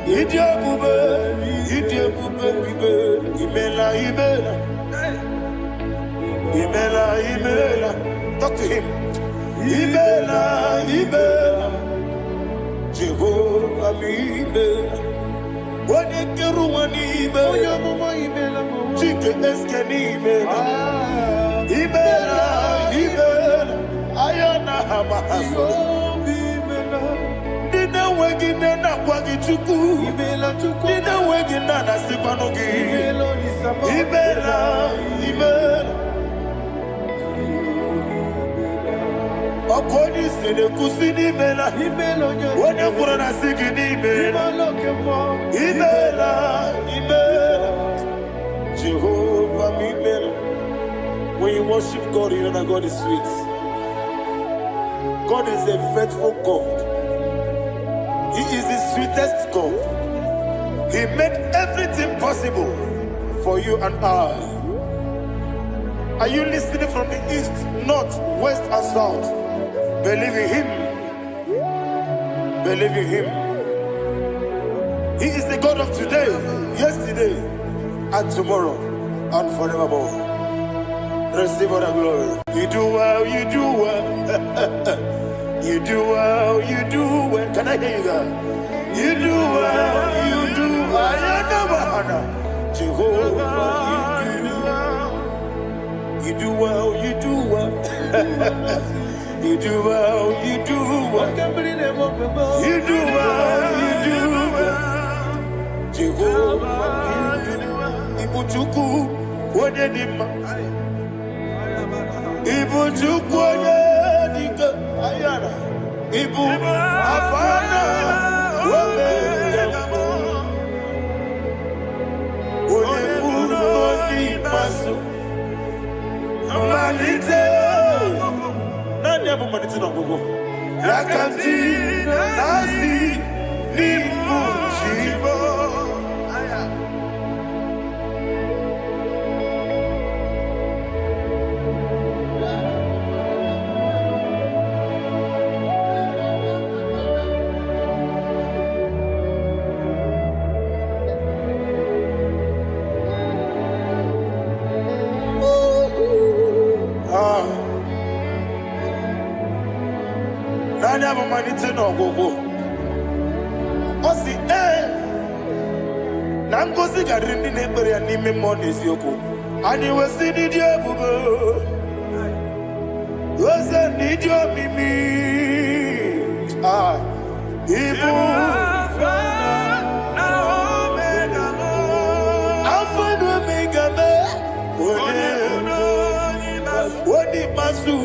Idia Bube, Bibe, Imela. Talk to him. Imela, Jehovah Imela. Wanekeru Imela, Chike Eskeni Imela, Ayana Hamahaso. Dina wegina na kwagi chuku. Dina wegina na sipanogi. Imela. Okoni sene kusini Imela. Wone kurana sigini Imela. Imela. Jehovah Imela. When you worship God, you know that God is sweet. God is a faithful God. He is the sweetest God. He made everything possible for you and I. Are you listening from the east, north, west, and south? Believe in Him. He is the God of today, yesterday, and tomorrow, and forevermore. Receive all the glory. You do well. You do well. Can I hear you guys? You do well. Jehovah, you do well. You do well. Jehovah, Ibuchuku, Wodedima. Ibuchuku, Wodedika, Ayana. Ibu, Afana, Wodedima. Wodedima, Masu. Manite. Nani abu manite na gogo. Yakanti, Nasi, Nimu, Shibo. Nani abu manite na gogo. Osi na ngozi garindi n'ekpere ya n'ime mmụọ n'eziokwu. Anyị wesi n'ịdị ebube. Oze n'ịdị omimi. Ibu Alpha na Omega me. Wodi masu.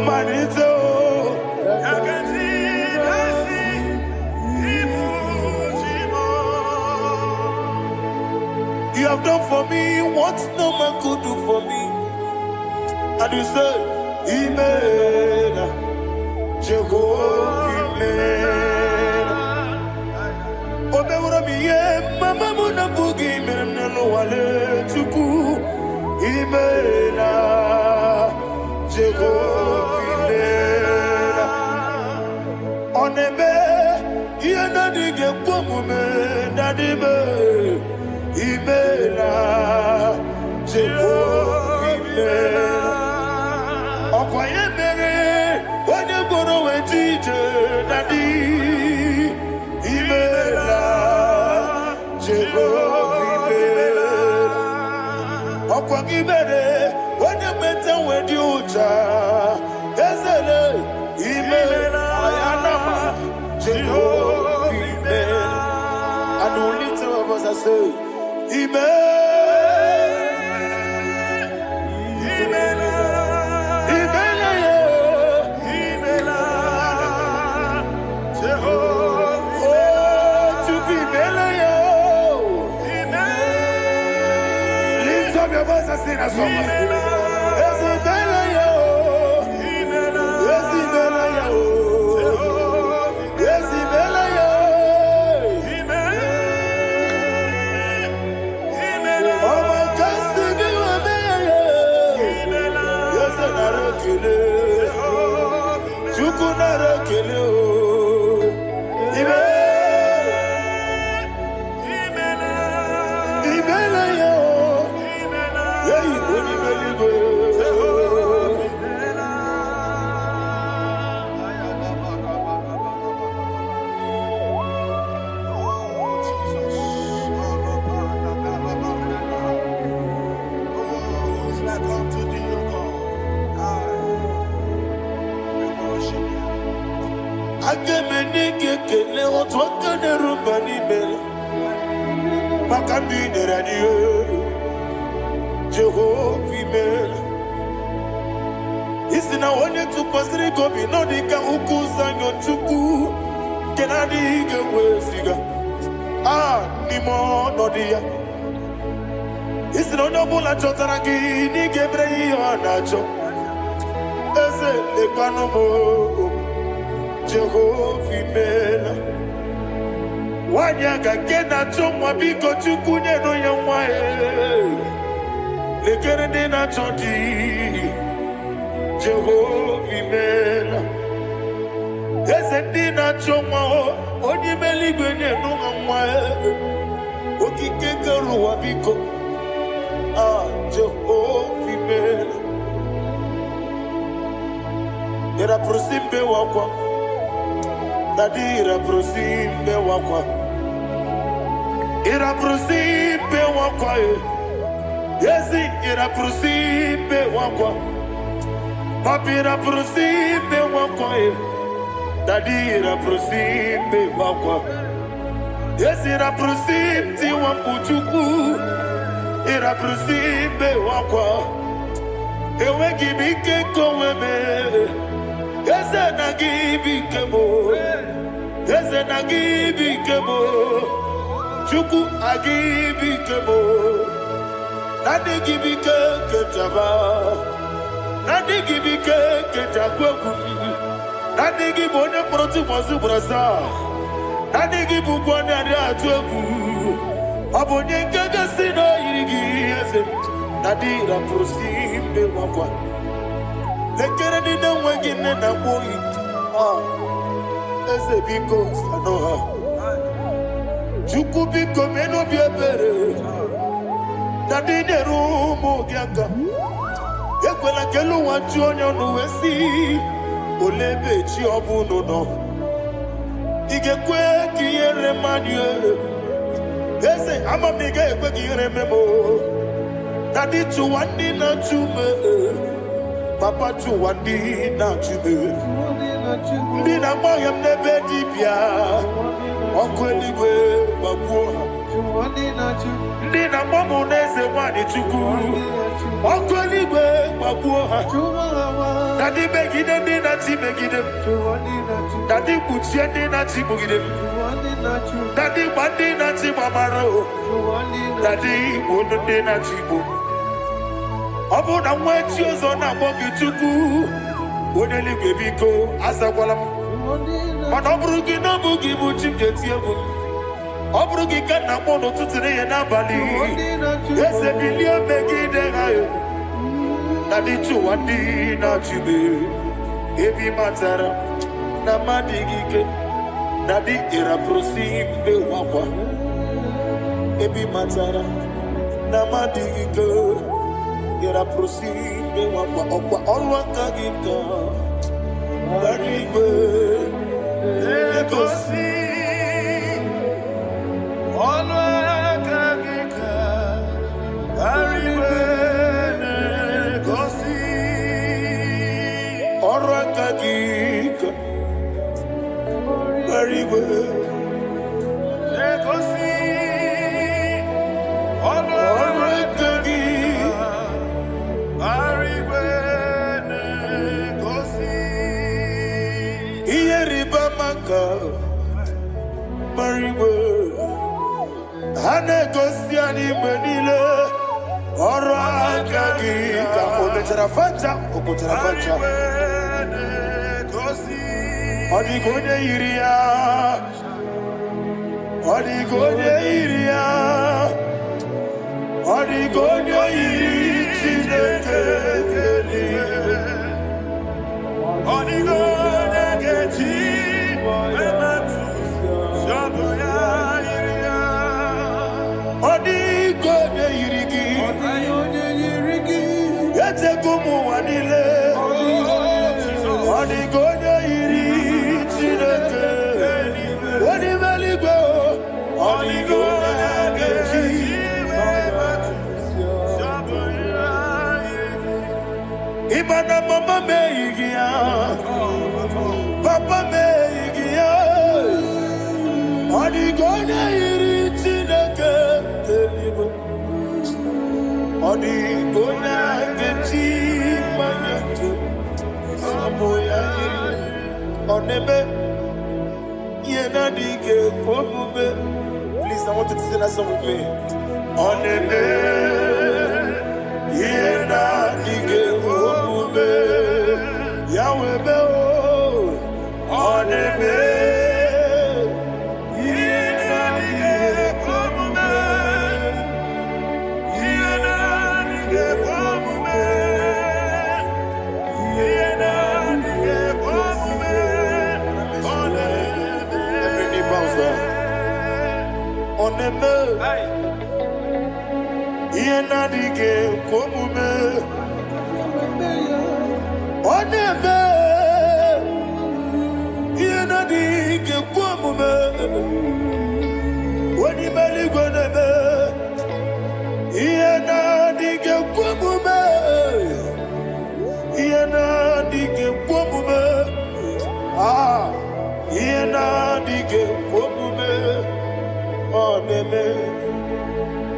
Manito. You have done for me what no man could do for me. And you said, Imela, Jehovah, Imela. Omewura miye, mama muna bugi, mena no wale tuku. Imela, Jehovah, Imela. Onebe, yena dige kwamume, nadime. Imela, Jehovah, Imela. Okoye mere, onye goro we jije, nadi. Okwangibere, when you met them with you, Ezele, Imela, Ayanama, Jehovah, and only two of us are say, sing a song. Isina onye tupasiri gobi no dika ukuza nyochuku kenadi gewesiga nimo no dia Isina onye bula chotara gi ni gebre iyo anacho eze lekwano mo Jehovah imela Wanyaga kena chomwa biko chukunye no yamwa lekere de na choti Jehovah imela Eze na chomwa onye meligwe ne no yamwa okike keru wa biko Jehovah imela Era prosimbe wakwa Dadira prosimbe wakwa Ira prosimbe wakwa Yesi ira prosimbe wakwa Papi ira prosimbe wakwa Dadira prosimbe wakwa Yesi ira prosimbe wakuchuku Ira prosimbe wakwa Ewe gibike koweme Eze na gibi kemo Eze na gibi kemo Chuku agibi kemo Nadi gibi ketaba Nadi gibi ketakweku Nadi gibi one proti mazu brasa Nadi gibi kwane ade atweku Abonye kega sino irigi eze Nadi ra prosimbe wakwa Lekere ni na wengine na boyi Eze biko sanoha Chuku biko meno biebere Nadi neru mogiaka Ekwela kelu wanchu onyo nuwesi Olebe chi obu nono Igekwe kiyere manye Eze ama miga ekwe kiyere memo Nadi chuwandi na chume Papa chuwandi na chume Ndi na moyam nebe dibia Okweligwe babuha Ndi na momu neze wani chuku Okweligwe babuha Dadi begide ndi na chi begide Dadi kuchie ndi na chi bugide Dadi bandi na chi mamaro Dadi bono ndi na chi bu Obu na mwechi ozo na mogi chuku Oneligwe biko asagwalam Mana oburu gị na bụ gị bụ chi m ga-eti egwu ọ bụrụ gị ka nna mụ n'ụtụtụ n'ihe n'abalị eze bilie megide ha na dị chụwa ndị na-achịbe ebe ị matara na mmadụ gị ike na dị ịrapụrụsi mbe wakwa ebe ị matara na mmadụ gị ike ịrapụrụsi mbe wakwa ọkwa ọrụ aka gị ka Barigwe Egosi Olwaka Please, I want you to sing that song with me.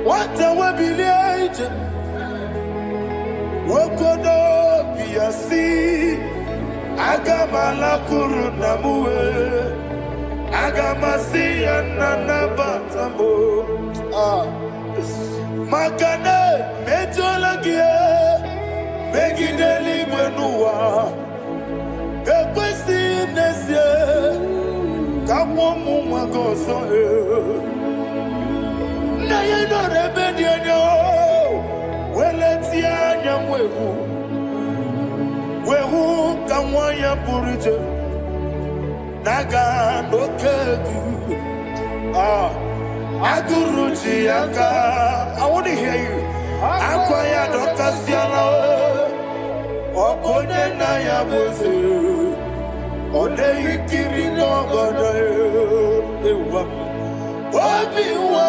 What a webby, what could be a sea? Agamala Kurunamue, Agamasi and Nanabatambo. Makane, Metolagia, Megideli Benua, Equesi Nesia, Kamomu Magoso. Nayano Rebediano, Weletia Wehu Kamwaya Purije, Naga no Kegu, Aguruji Aka. I want to hear you. Akwaya Dokasiano, Okone Naya Bozu, Ode Ikiri no Goda, Obi-Wa.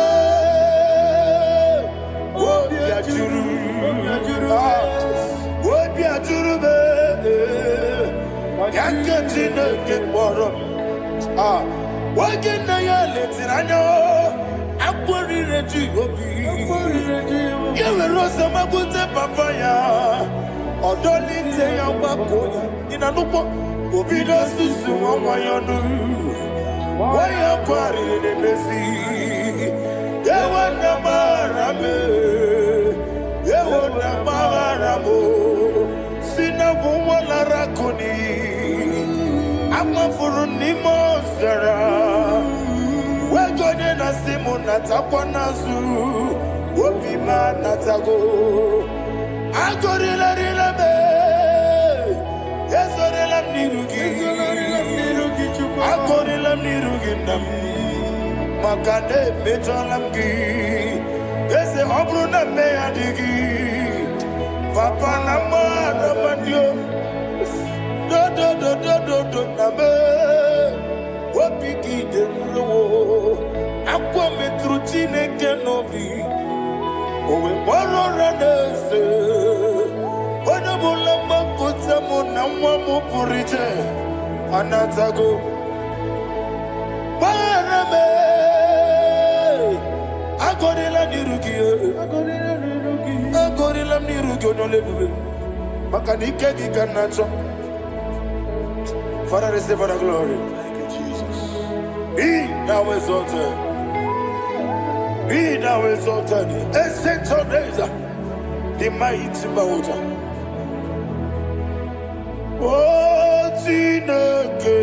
Yewona mawaramo sina bumwala rakoni amafuru ni mozara wegone na simu natakwa nazu wopima natago agorila rila be yesorila nirugi agorila nirugi nam makane metolamgi ese obruna me adigi papa na mara mandio do na me wopiki de lo akwa metruchine kenobi owe borora nese ona bola makota mona mwa purije anatago para me agodela nirugi Father, receive all the glory. Thank you, Jesus. Be thou exalted. Be thou exalted. Ancestral days, the mighty mountain. Oh, Chineke.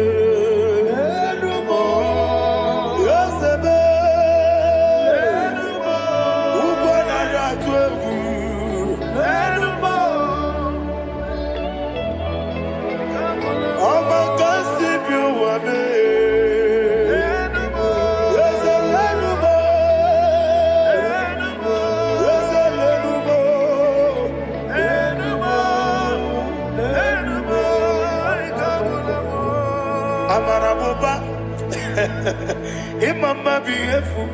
Imama beautiful.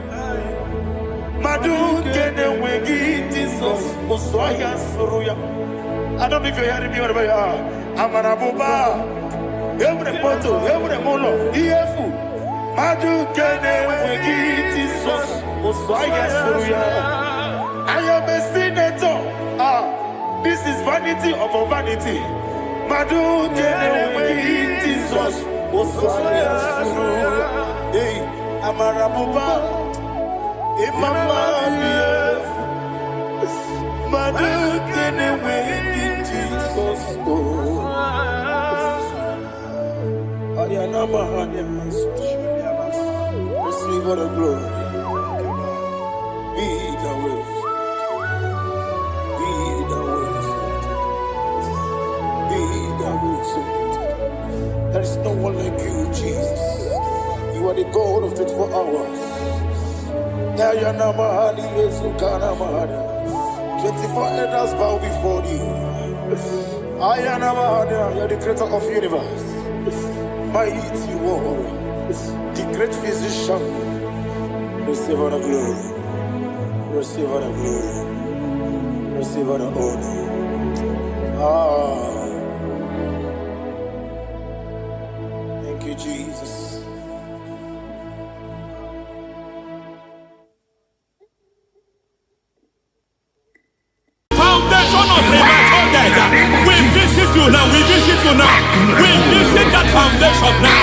Madu kene wegi Jesus Muswaya Suruya. I don't know if you're hearing me wherever you are. Amarabuba. Every photo, every molo. Beautiful. Madu kene wegi Jesus Muswaya Suruya. I am a senator. This is vanity of a vanity. Madu kene wegi Jesus Muswaya Suruya. Hey, Amarabuba, Imama, Madu, can away Jesus. Ariana, receive all the glory. Be the way, be the way, be the way. There is no one like you, Jesus. You are the God of 24 hours. 24 elders bow before you. You are the creator of the universe. Mighty warrior, the great physician. Receive all the glory. Receive all the glory. Receive all the honor. Thank you, Jesus. We visit you now, we visit you now. We visit that foundation now.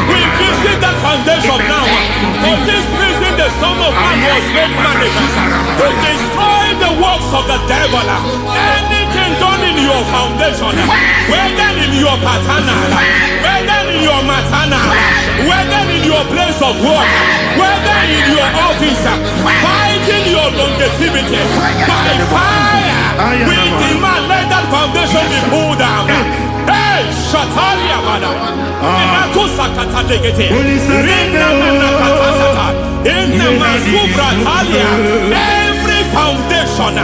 We visit that foundation now. For this reason, the Son of Man was made manifest to destroy the works of the devil. Anything done in your foundation, whether in your paternal, whether in your maternal, whether in your place of work, whether in your office, fighting your longevity by fire, we demand let that foundation be pulled down. Hey, Shatalia Bada. Every foundation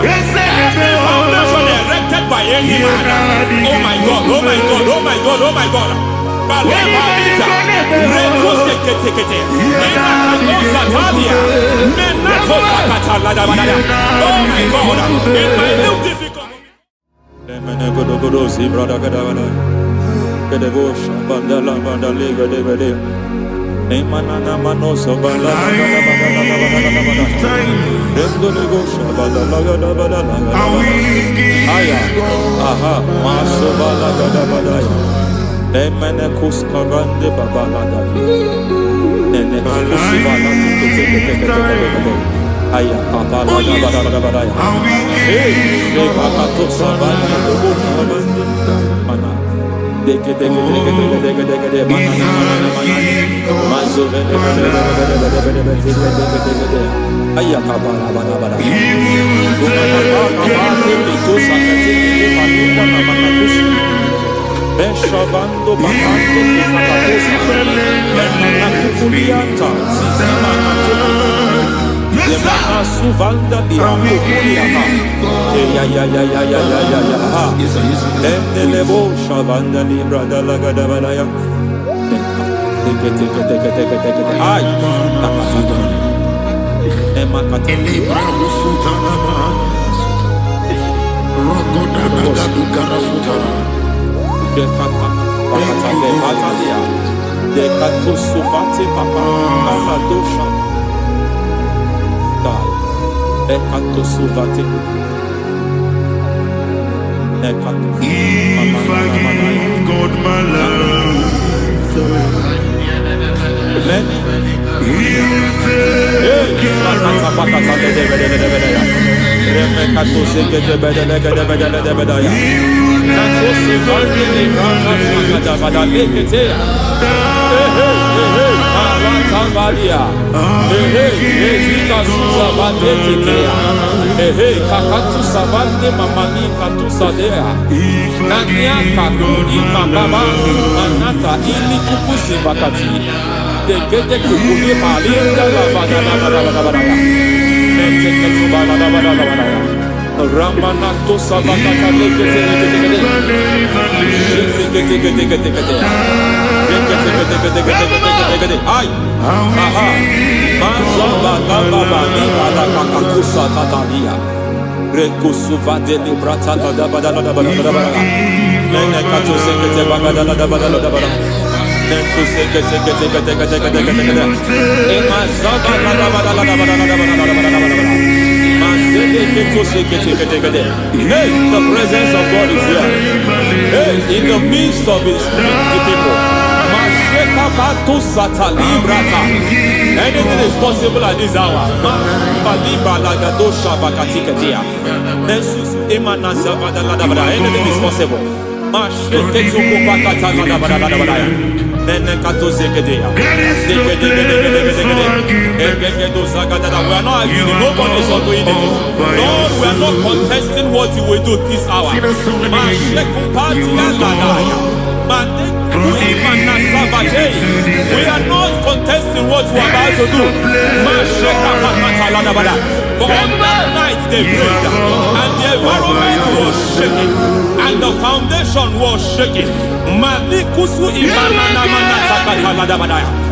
erected by any man. Oh my God, oh my God, oh my God, oh my God. Oh my God, in my new difficult. Aya papa la da ba ya. Hey, papa to savani do bo savani. Mana. Deke mana. Mazo vende. Aya papa la ba da. To sakati mana kusi. Beshavando bakando kakakosa. Mana kukulianta. Mana Suvanda dia kukuliaka. Ya. Lebo shavanda libra dalagada balaya. Take. Ay. Emakata libra usutana ma. Rogoda gadu karasutana. Dekata bakata batalia. Dekato suvate papa amadosha. Ekato suvate. If I give God my love, He will take care Ramanato Sabakata Ay, aha, Mazaba Baba, Nibala Kakakusa Tatalia, Rekusuva de Librata, Nenekato Sekete Bagada, Nentu Sekete, Hey, the presence of God is here. Hey, in the midst of His people. Anything is possible at this hour. Anything is possible. We are not arguing. Nobody is doing it. Lord, we are not contesting what you will do this hour. We are not contesting what you are about to do. For on that night they prayed, and the environment was shaking, and the foundation was shaking.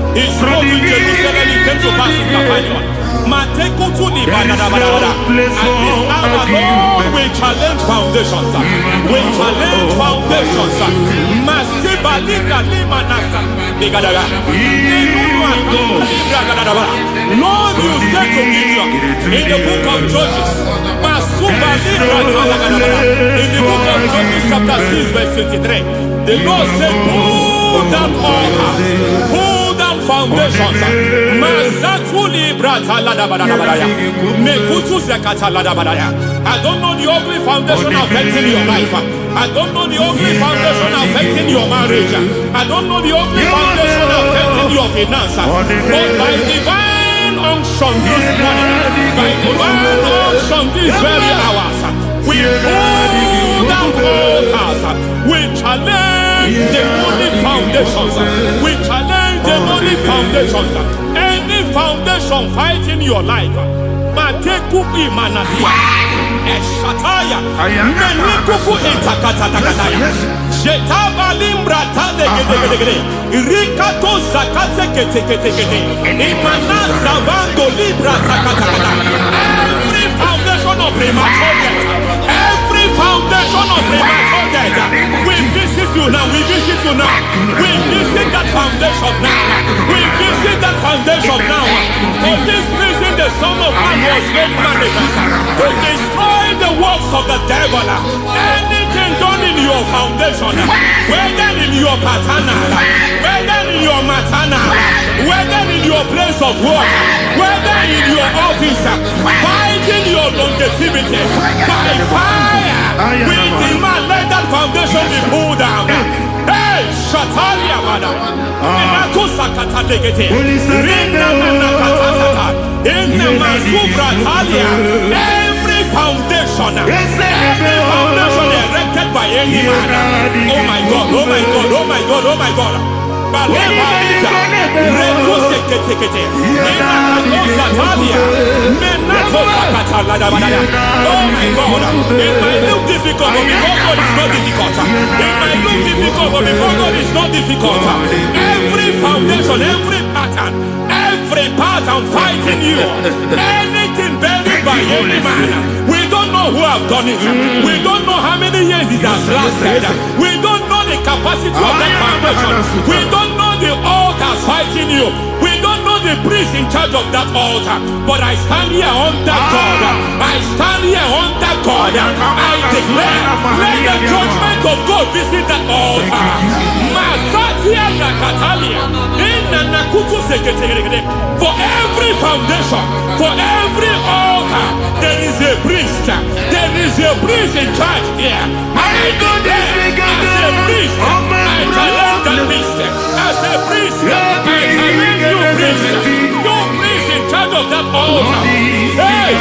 He spoke in Jerusalem, he came to pass in Capernaum. And this hour, Lord, we challenge foundations. We challenge foundations. Lord, you said to Gideon in the book of Judges, in the book of Judges chapter 6 verse 23, the Lord said, pull down altars, pull down foundations. I don't know the ugly foundation affecting your life. I don't know the ugly foundation affecting your marriage. I don't know the ugly foundation affecting your finance. But by divine unction this morning, by divine unction these very hours, we pull down altars. We challenge demonic foundations. We challenge demonic foundations. Any foundation fighting your life, Matekupi Manatia, Eshataya, Menikupu Itakatatakataya, Jetavalimbra Tadegede, Rikato Zakate Ketekete, Imanasa Vando Libra Takatakata. Every foundation of premature death, every foundation of premature death, we visit you now, we visit you now, we visit that foundation now, we visit that foundation now. For this reason, the Son of Man was made manifest to destroy the works of the devil. Anything done in your foundation, whether in your paternal, whether in your maternal, whether in your place of work, whether in your office, fighting your longevity by fire, we demand let that foundation be pulled down. Hey, Shatalia, madam. Every foundation erected by any man. Oh my God, oh my God, oh my God, oh my God. Oh my God, it might look difficult, but before God it's not difficult. It might look difficult, but before God it's not difficult. Every foundation, every pattern fighting you, anything buried by any man, we don't know who have done it. We don't know how many years it has lasted. We don't know the capacity of that foundation. We don't know the altars fighting you. We don't know the priest in charge of that altar. But I stand here under God. I stand here under God. I Let the judgment of God visit that altar. Masatia Nakatalia. For every foundation, for every altar, there is a priest. There is a priest in charge here. I declare as a priest, I challenge the priest. As a priest, I challenge you priest. You priest in charge of that altar. Hey!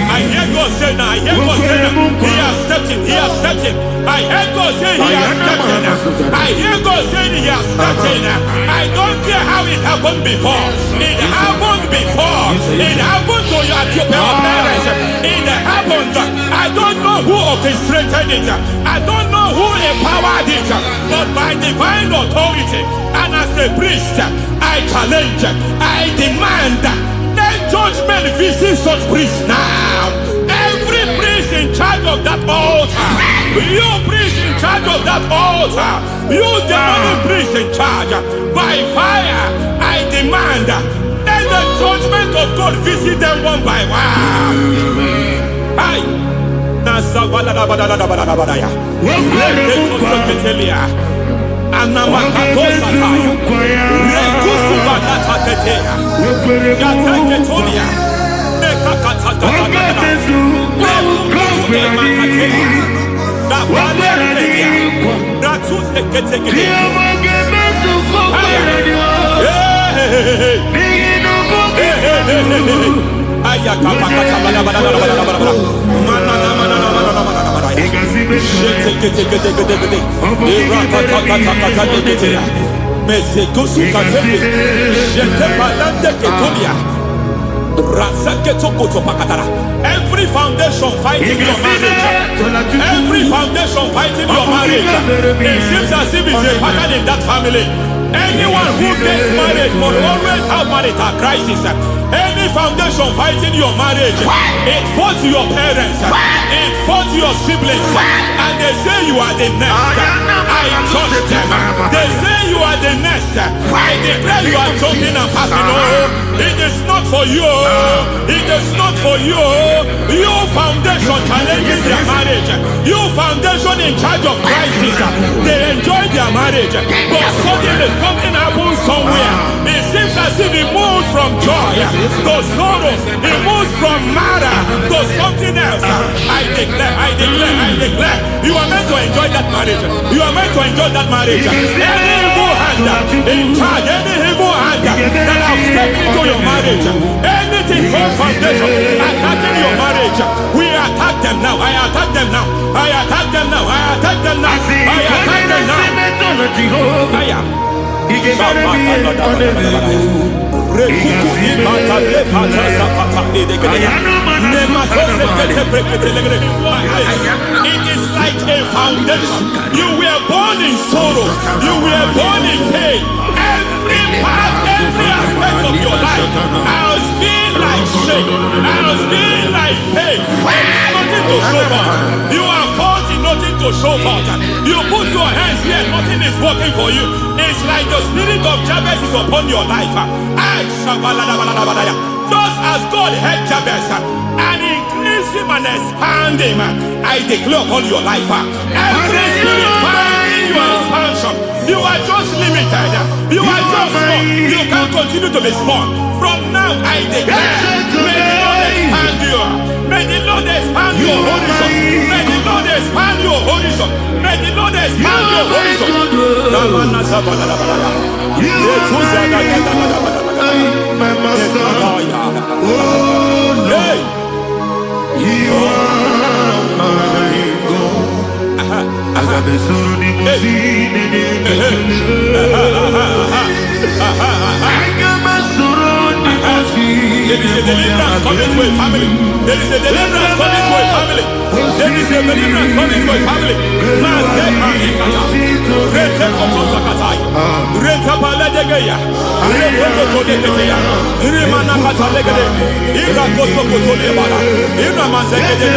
I hear God say now, I hear God say now, he has stepped in, he has stepped in. I hear God say he has stepped in. I hear God say he has stepped in. I don't care how it happened before. It happened before. It happened to your parents. It happened. I don't know who orchestrated it. I don't know who empowered it. But by divine authority and as a priest, I challenge, I demand, let judgment visit such priests now. Every priest in charge of that altar, you priest in charge of that altar, you demonic priest in charge, by fire, I demand, let the judgment of God visit them one by one. Aye. Every foundation fighting your marriage, every foundation fighting your marriage, it seems as if it's a pattern in that family. Anyone who gets married must always have marital crisis. Any foundation fighting your marriage, it fought your parents, it fought your siblings, and they say you are the next. I judge them. They say you are the next. I declare you are jumping and passing. Oh, it is not for you. It is not for you. You foundation challenges their marriage. You foundation in charge of crisis. They enjoy their marriage, but suddenly something happens somewhere. It seems as if it moves from joy to sorrow. It moves from matter to something else. I declare, you are meant to enjoy that marriage. You are meant to enjoy that marriage. Any evil hand in charge, any evil hand that have stepped into your marriage, anything called foundation attacking your marriage, we attack them now. I attack them now. I attack them now. I attack them now. I attack them now. It is like a foundation. You were born in sorrow. You were born in pain. Every part, every aspect of your life has been like shame. Has been like pain. Nothing to show for. You are faulty, nothing to show for. You put your hands here, nothing is working for you. It's like the spirit of Jabez is upon your life. Just as God had Jabez and increased him and expand him, I declare upon your life. Every spirit finding your expansion, you are just limited. You are just small. You can't continue to be small. From now, I declare, may the Lord expand you. May the Lord expand your horizon. May the Lord expand your horizon. May the Lord expand your horizon. My master, oh Lord, you are my God. I got the soul in the sea, I got my soul in the sea. There is a deliverance coming to a family. There is a deliverance coming to a family. There is a deliverance coming to a family. Renta Paladegeya, Rekotodegeya, Rimana Catalegade, Ira Kosokotolebara, Ira Mazegede.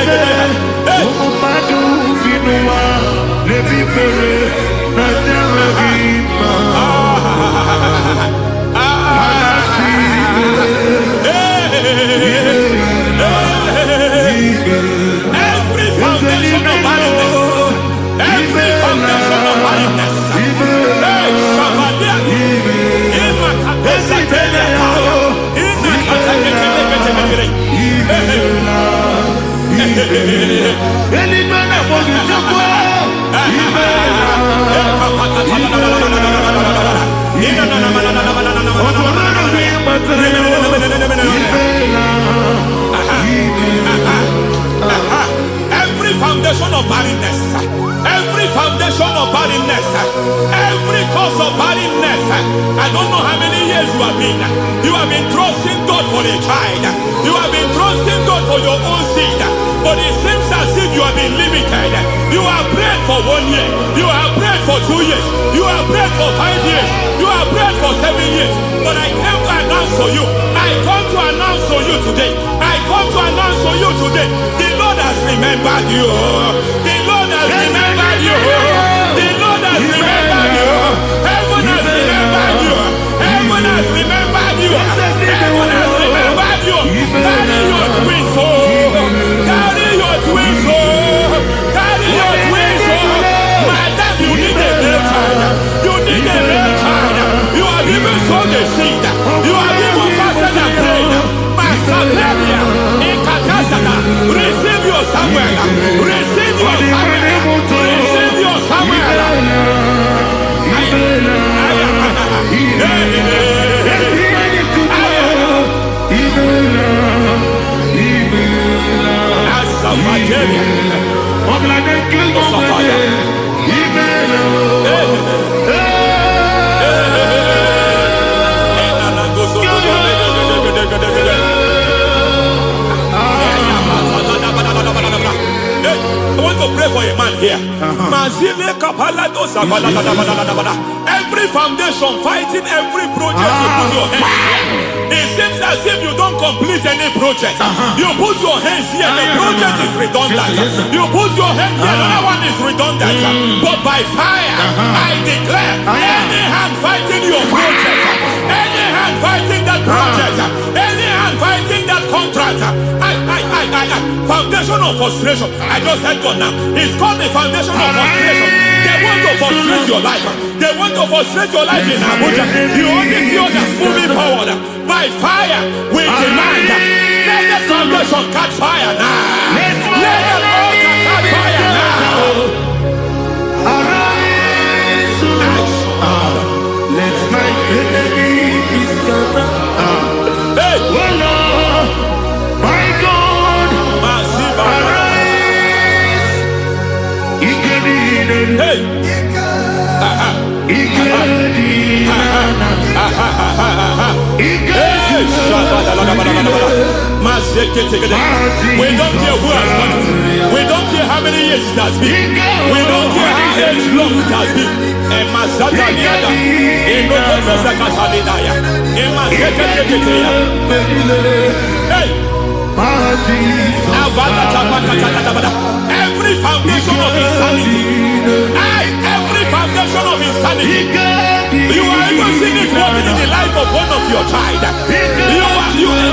Every foundation of barrenness, every foundation of barrenness, every foundation of barrenness, every foundation of barrenness, every cause of barrenness. I don't know how many years you have been trusting God for a child, you have been trusting God for your own seed, but it seems as if you have been limited. You have prayed for 1 year, you have prayed for 2 years, you have prayed for 5 years, you have prayed for 7 years, but I came to announce for you, I come to announce for you today, I come to announce for you today, the Lord has remembered you, the Lord has remembered you, the Lord has remembered you, heaven has remembered you, heaven has remembered you, heaven has remembered you. Carry your twins, carry your twins, carry your twins. Madam, you need a male child, you need a male child, you have even sown the seed, you have even fasted and prayed. Masaperia, in Katasaka, receive your Samuel, receive your Samuel, receive your Samuel. I want to pray for a man here. Every foundation fighting every project you put your hands here. It seems as if you don't complete any project. You put your hands here, the project is redundant. You put your hand here, another one is redundant. But by fire, I declare, any hand fighting your project, any hand fighting that project, any hand fighting that contract, foundation of frustration. I just heard God now. It's called the foundation of frustration. They want to frustrate your life. They want to frustrate your life in Abuja. You only see others moving forward. By fire, we demand. Let the foundation catch fire now. Let the altar catch fire now. Arise, let my enemy be scattered. Hey, Oh Lord, my God, arise. hey. We don't care who has done it. We don't care how many years it has been. We don't care how age long it has been. Every foundation of insanity, every foundation of insanity, you are even seeing it working in the life of one of your child.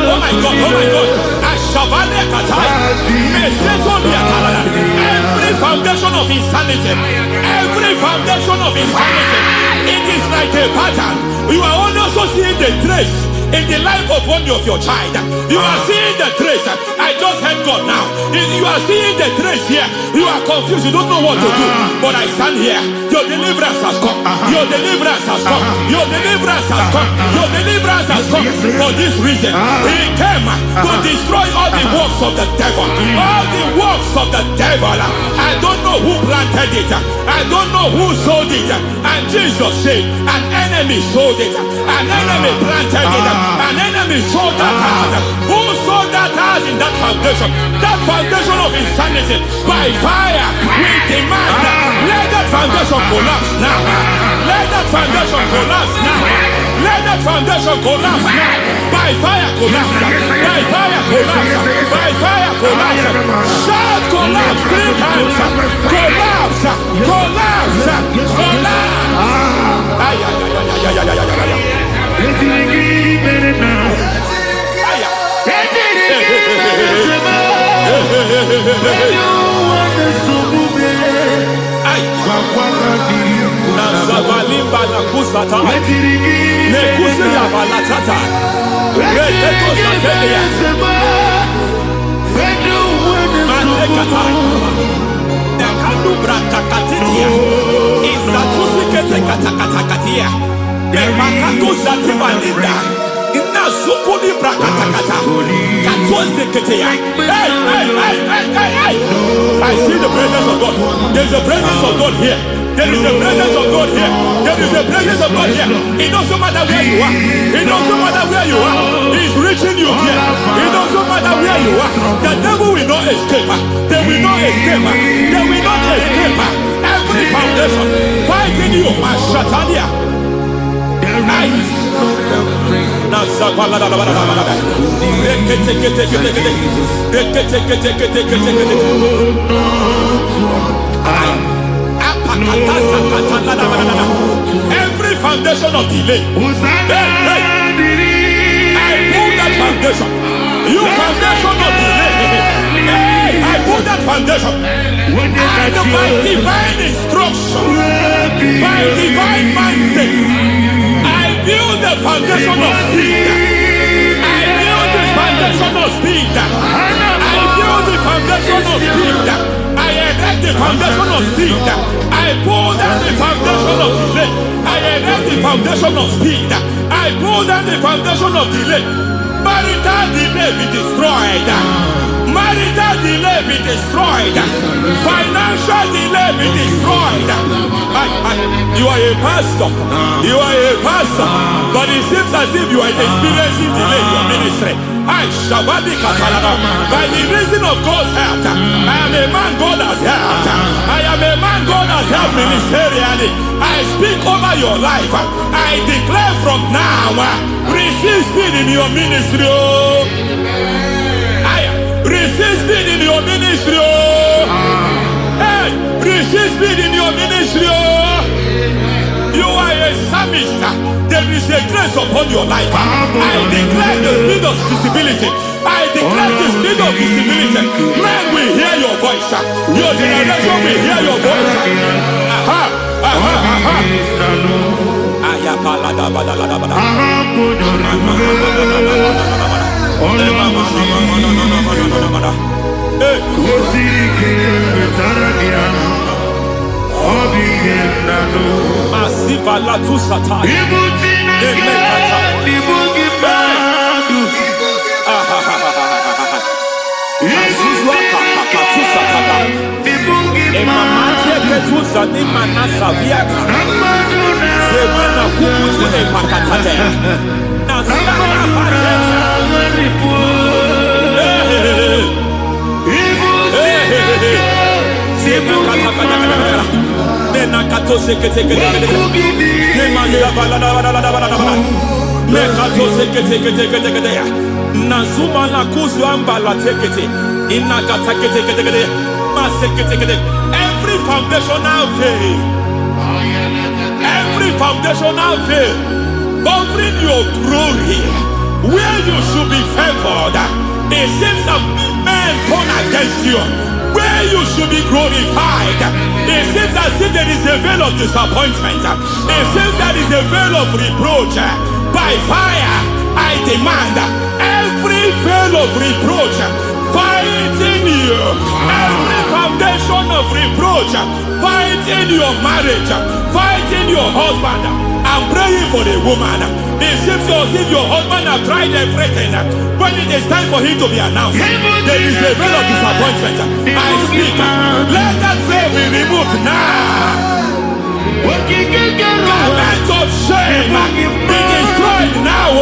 Oh my God, every foundation of insanity, every foundation of insanity, it is like a pattern. You are also seeing the trace in the life of one of your child. You are seeing the trace. I just heard God now. You are seeing the trace here. You are confused. You don't know what to do. But I stand here. Your deliverance has come. Your deliverance has come. Your deliverance has come. Your deliverance has come. For this reason, He came to destroy all the works of the devil. All the works of the devil. I don't know who planted it. I don't know who sold it. And Jesus said, an enemy sold it. An enemy planted it. An enemy sold that house. Who sold that house in that foundation? That foundation of insanity. By fire, we demand, let that foundation collapse now. Let that foundation collapse now. Let that foundation collapse now. By fire collapse. By fire collapse. By fire collapse. Shout collapse 3 times. Collapse. Collapse. Collapse. Ay, ay, ay, ay, ay, ay, ay, ay, ay. Nazavalimba na kusata nekusi ya balatata reteto satelia matekata nekalu brakakatitia istatusi kete katakatakatia nekakatu sativalinda ina sukuni brakatakata katuose ketea. I see the presence of God. There's a presence of God here. There is a presence of God here. There is a presence of God here. It doesn't matter where you are. It doesn't matter where you are. He's reaching you here. It doesn't matter where you are. The devil will not escape. They will not escape. They will not escape. Every foundation fighting you, Shatters. Every foundation of delay, I pull that foundation. You foundation of delay, I pull that foundation. And by divine instruction, by divine mandate, I build the foundation of speed. I build the foundation of speed. I build the foundation of speed. I erect the foundation of speed. I pull down the foundation of delay. I erect the foundation of speed. I pull down the foundation of delay. Marital delay be destroyed. Marital delay be destroyed. Financial delay be destroyed. You are a pastor. You are a pastor. But it seems as if you are experiencing delay in your ministry. By the reason of God's help, I am a man God has helped. I am a man God has helped ministerially. I speak over your life. I declare from now, receive speed in your ministry. Receive speed in your ministry. Hey, receive speed in your ministry. You are a psalmist. There is a grace upon your life. I declare the speed of visibility. I declare the speed of visibility. Men will hear your voice. Your generation will hear your voice. Aha, aha, aha. Masiva la tu satai. Nazuma la kuzwamba la tekete inakata kete masekete. Every foundational veil, every foundational veil covering your glory, where you should be favored, it seems that men turn against you. Where you should be glorified, it seems as if there is a veil of disappointment. It seems there is a veil of reproach. By fire, I demand every veil of reproach fighting you, every foundation of reproach fighting your marriage, fighting your husband. I'm praying for the woman. It seems as if your husband has tried everything. When it is time for him to be announced, there is a veil of disappointment. I speak. Let that veil be removed now. Garment of shame be destroyed now.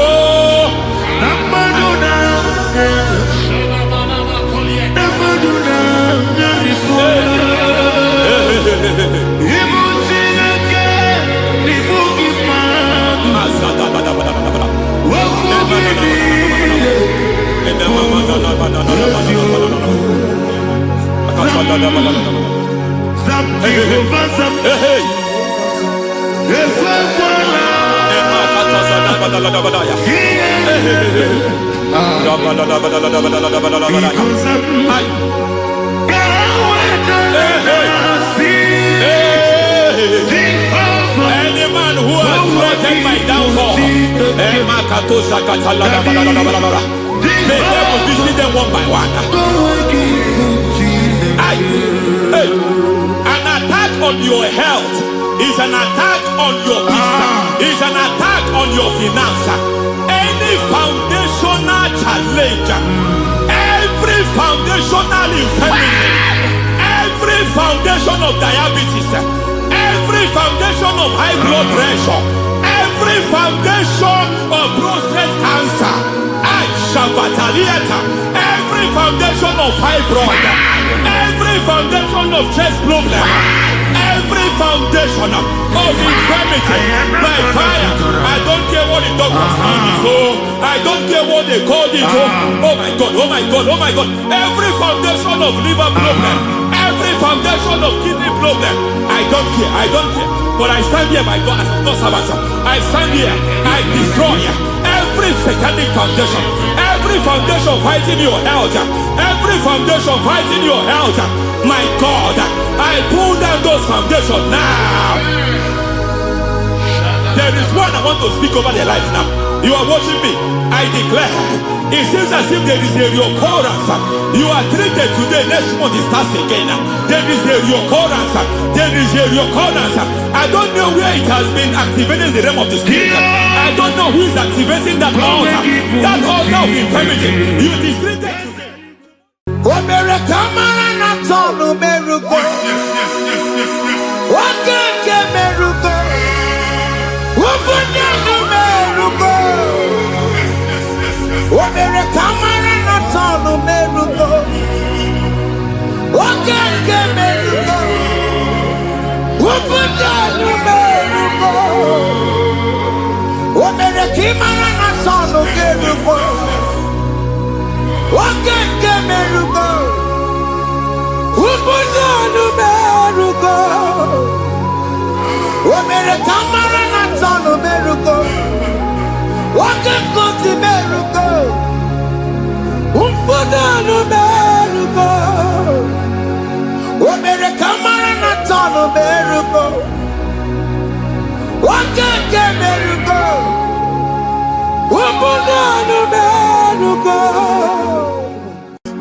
Any man who has threatened my downfall, may heaven visit them one by one. An attack on your health is an attack on your peace, is an attack on your finance. Any foundational challenge, every foundational infirmity, every foundation of diabetes, every foundation of high blood pressure, every foundation of prostate cancer, every foundation of fibroid, every foundation of chest problem, every foundation of infirmity, by fire. I don't care what the doctors call it, so I don't care what they call it. Oh my God, oh my God, oh my God. Every foundation of liver problem, every foundation of kidney problem, I don't care, I don't care. But I stand here, my God, as God's servant. I stand here, I destroy every satanic foundation, every foundation fighting your health, every foundation fighting your health. My God, I pull down those foundations now. There is one I want to speak over their life now. You are watching me. I declare, it seems as if there is a reoccurrence. You are treated today, next month it starts again. There is a reoccurrence. There is a reoccurrence. I don't know where it has been activated in the realm of the spirit. I don't know who is activating that altar of infirmity. You is treated today.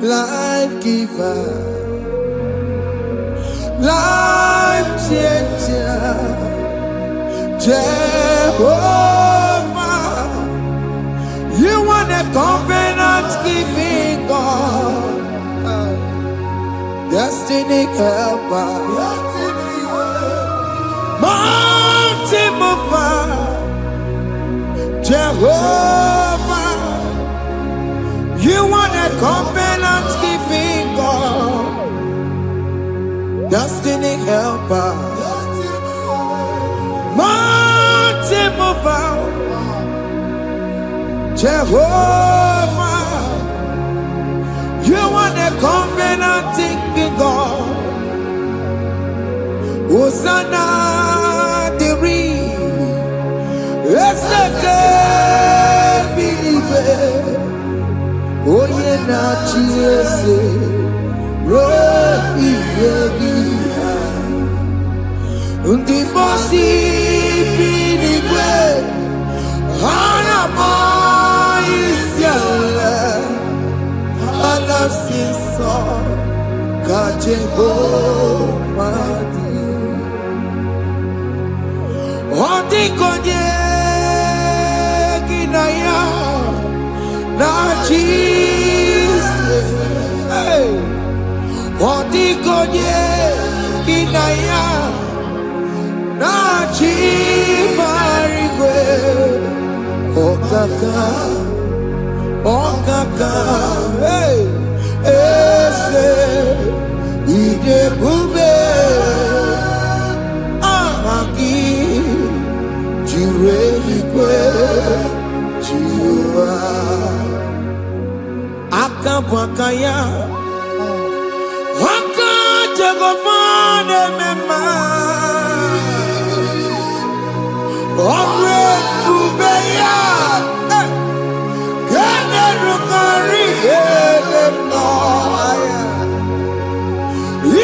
Life giver, life changer, Jehovah, you want a covenant keeping God, destiny helper, mountain mover, Jehovah, you want a covenant keeping God, destiny helper, mountain mover, Jehovah, you want a covenant keeping God. Hosanna Diri, Oye na chiese, Rohi yegi, undi bosi pinigwe, hana maisiala, alasinso, Jehovah di, odi konye kinaya. Na Jesus, hey, Odigonye kinaya, na Chimarigwe, Okaka, hey, Ese, Idebube, Amaki, Jirehikwe, Jiwa. Akabwakaya, Jagofane mema Omre kubeya Kene rukari elemo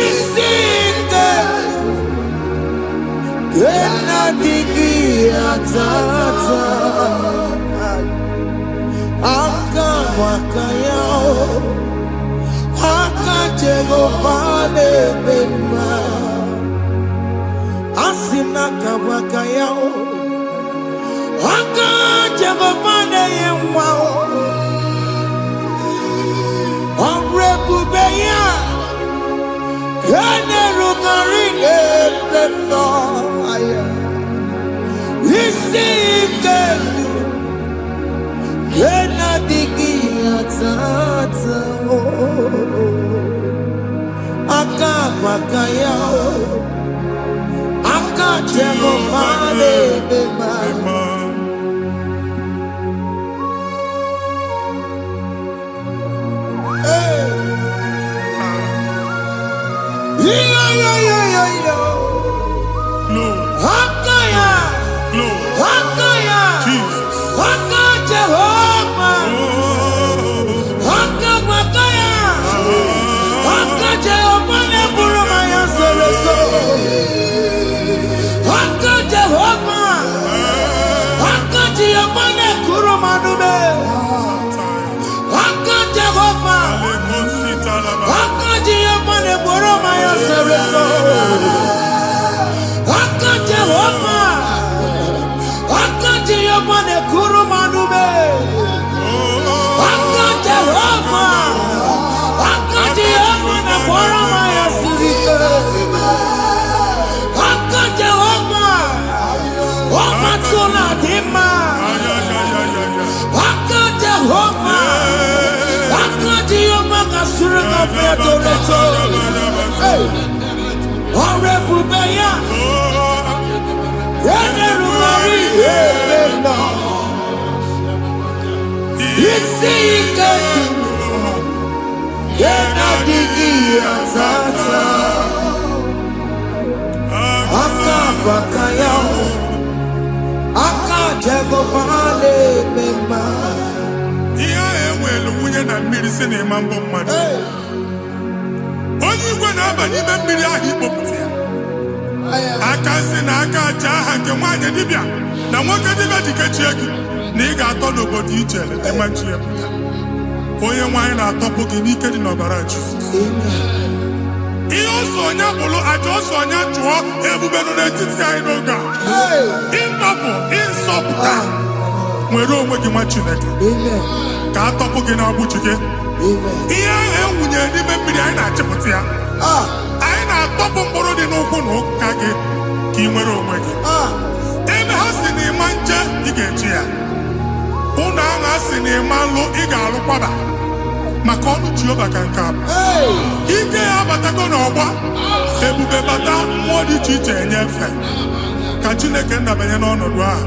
Isite Kena digi atata Aka wakayao Aka Jagofane mema Asina kabakayao Aka Jagofane yemwao Omre kubeya Kene rukari elemo Isite Kena digi atata Aka bakayao Aka Jagofane mema Hakaya, Hakaya, Jesus. Haka Jehovah, Haka Bakaya, Haka Jehovah neburu maya sereso, Haka Jehovah, Haka Jehovah nekuru manume, Haka Jehovah, Haka Jehovah neburu maya sereso. Haka Jehovah, Haka Jehovah ne kuru manume. Haka Jehovah, Haka Jehovah ne kuru maya sirike. Haka Jehovah, Haka tuna dima. Haka Jehovah, Haka Jehovah kasuru kafia toleto. Ore bubeya. Kene rumari elena Isi iketi Kena digi atata Aka bakayao Aka Jagofane mema Iya ewelu wunye na mmiri si na ịma mbọ mmadụ. Onye igwe na-aba n'ime mmiri ahụ ikpopụta ya. Aka si na aka aja aha nke nwaanyị dibịa na nwoke dibịa ji kechie gị na ị ga-atọ n'obodo iche eleta machi ya pụta. Onye nwaanyị na-atọpụ gị n'ike dị n'ọbara Jizọs. Ihe ọsọ onye bụrụ aja ọsọ onye chụọ ebube nọ n'etiti anyị n'oge a. Ịtọpụ ịsọpụta nwere onwe gị nwa Chineke ka atọpụ gị na-agbụchi gị. Ihe ahụ ewunye n'ime mmiri anyị na-achịpụta ya. Anyị na-atọpụ mkpụrụ dị n'ụkwụ na ụka gị ka ị nwere onwe gị. Ebe ha si na ịma nje ị ga-eji ya. Ụlọ ahụ ha si na ịma nlụ ị ga-alụkwaba maka ọnụ Jehova ka nke a bụ. Ike ya abatago n'ọgba ebube bata mmụọ dị iche iche enyefe ka Chineke ndabanye n'ọnọdụ ahụ.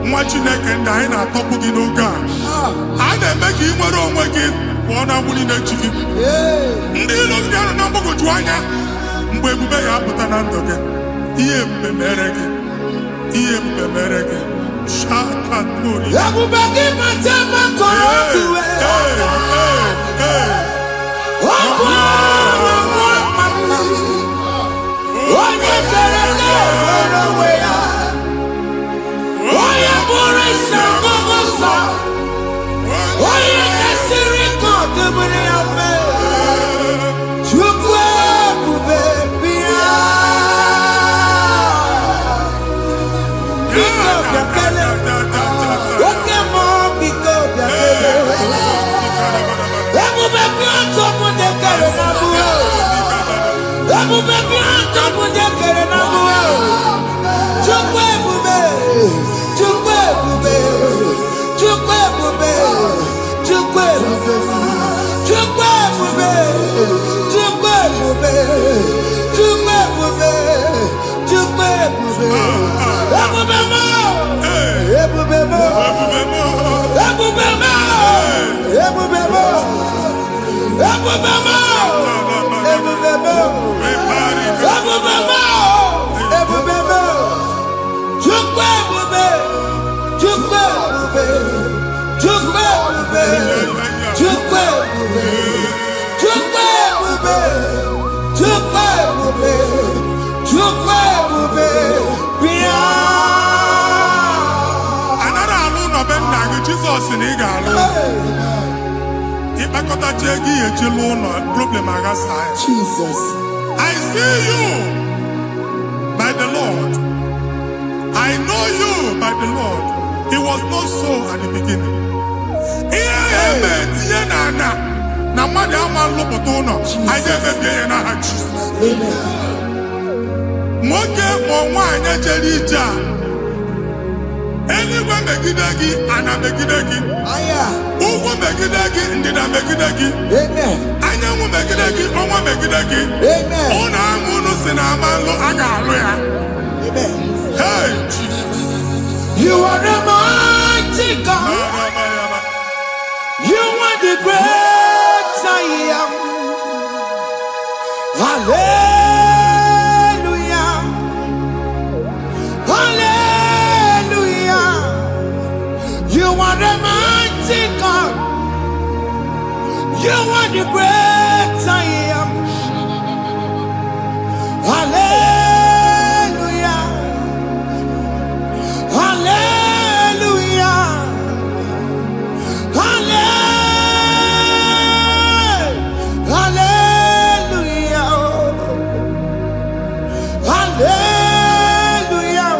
Nwa Chineke ndị anyị na-atọpụ gị n'oge a. A na-eme ka ị nwere onwe gị pụọ na mgburi na-echi gị. Ndị ilo gị ahụ na mgbagwoju anya mgbe ebube ya apụta na ndụ gị. Ihe ebube mere gị. Ihe ebube mere gị. Shakatori. Ebube gị bata maka ọdụwe Onye kere nwere onwe ya. Onye bụrụ isi ọgụgụ nsọ. Onye kesiri ka ọ dịbụrụ ya mfe. Chukwu ebube bịa. Biko bịakele. Oke mmụọ biko bịakele. Ebube bịa tọpụ ndị kere na mbuo. Ebube bịa tọpụ ndị kere na mbuo. Chukwu ebube. Chukwu ebube. Chukwu ebube. Chukwu ebube. Chukwu ebube. Chukwu ebube. Chukwu ebube. Chukwu ebube. Ebube mo. Ebube mo. Ebube mo. Ebube mo. Ebube mo. Jesus in Igalo. Jesus. I see you by the Lord. I know you by the Lord. It was not so at the beginning. Anywhere megidagi, ana megidagi. Ugu megidagi, ndina megidagi. Anyangu megidagi, onwa megidagi. Ona angunu sinamalo agalo ya. Hey, Jesus. You are the mighty God. You are the great I am. Hallelujah. Hallelujah. You are the mighty God. You are the great I am. Hallelujah. Hallelujah. Hallelujah. Hallelujah.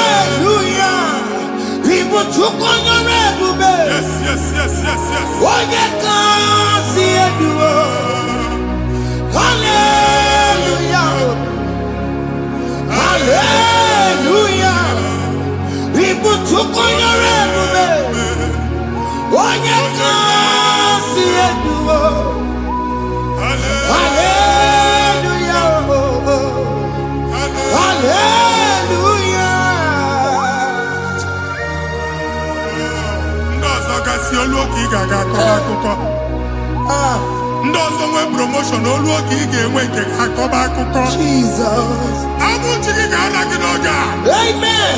Hallelujah. People took on your red bed. Yes, yes, yes, yes, yes. Oh, you can't see it. Hallelujah. Hallelujah. People took on your red bed. Oh, you can't see it. Hallelujah. Hallelujah. Ndozo kasi oluoki gaga akọba. Ndozo nwe promotion oluoki ga-enwe nke akọba akụkọ. Jesus. Abụ chiki ga-ala gị n'oge a. Amen.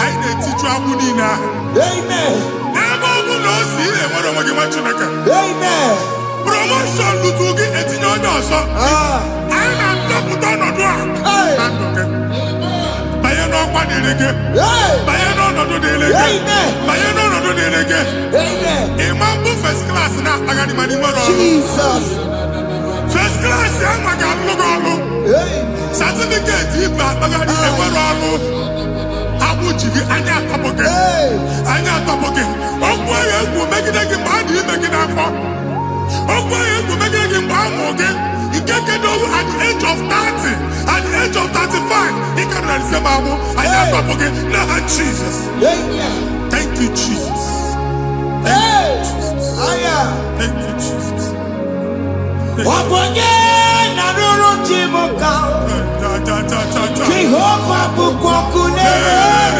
Anyị na-etiju agbụ niile ahụ. Amen. Ebe ọ bụ na o si na-enwere onwe gị nwa Chineke. Amen. Promotion lutu gị etinye onye ọzọ. Anyị na-adọpụta ọnọdụ a. Na ndụ gị. Banye n'ọkwa dịrị gị. Banye n'ọnọdụ dịrị gị. Banye n'ọnọdụ dịrị gị. Ịma mbụ first class na-akpagharị ma n'ime ọrụ. Jesus. First class ya nwa ga-alụ gị ọrụ. Certificate ibu akpagharị enwere ọrụ. Agbụ ji gị anya atọpụ gị. Anya atọpụ gị. Okwu ahụ egwu megide gị mgbe a dị ime gị n'afọ. Okwu ahụ egwu megide gị mgbe a mụrụ gị. Nke kedu at the age of 30, at the age of 35, he can receive abu. I am talking now, Jesus. Thank you, Jesus. Thank you, Jesus. Thank you, Jesus. Jehovah bukokune. Jehovah bukokune.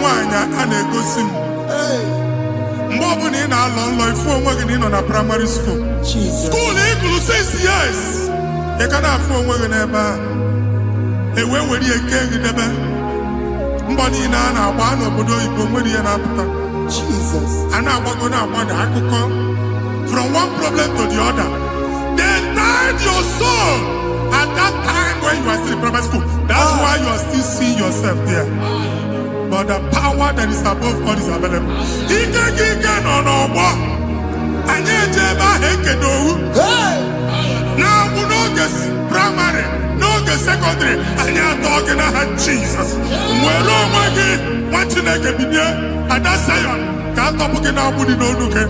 nwaanyị a na-egosi m mgbe ọbụla ị na-alọ nlọ ifu onwe gị na ị nọ na primary school school ịgụrụ 6 years ị ka na-afụ onwe gị n'ebe a ewee were ihe kee gị debe mbọ niile a na-agba n'obodo oyibo nwere ihe na-apụta a na-agbago na-agbada akụkọ from one problem to the other. They tied your soul at that time when you are still in primary school. That's why you are still seeing yourself there. But the power that is above God is available. Ike no more. Anye jeba hekedowu. Now we no get primary, no get secondary. Anye talking about Jesus. Mwelo mwagi wachineke binye adasayon. Kanto puke na budi no nuke.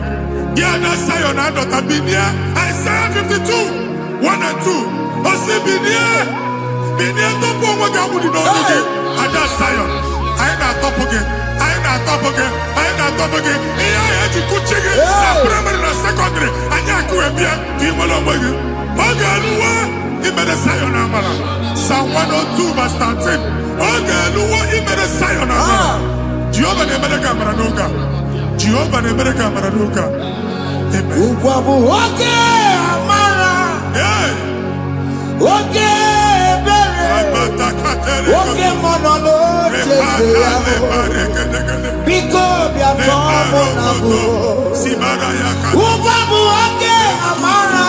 Yeah, that's Zion and Dr. Binia. Isaiah 52, 1 and 2. Osi Binia. Binia top one waka with the Lord. And that's Zion. I ain't not top again. I ain't not top again. I ain't not top again. I had to put chicken. Primary and secondary. And Yaku and Bia. People on Waggy. Ogaluwa. He made a Zion Amala. Psalm 102 verse 13. Ogaluwa. He made a Zion Amala. Jehovah the American Maranuka. Jehovah the American Maranuka. Oke amara, oke bere, oke monolo Jese yaho, biko biato monago. Ubabu oke amara,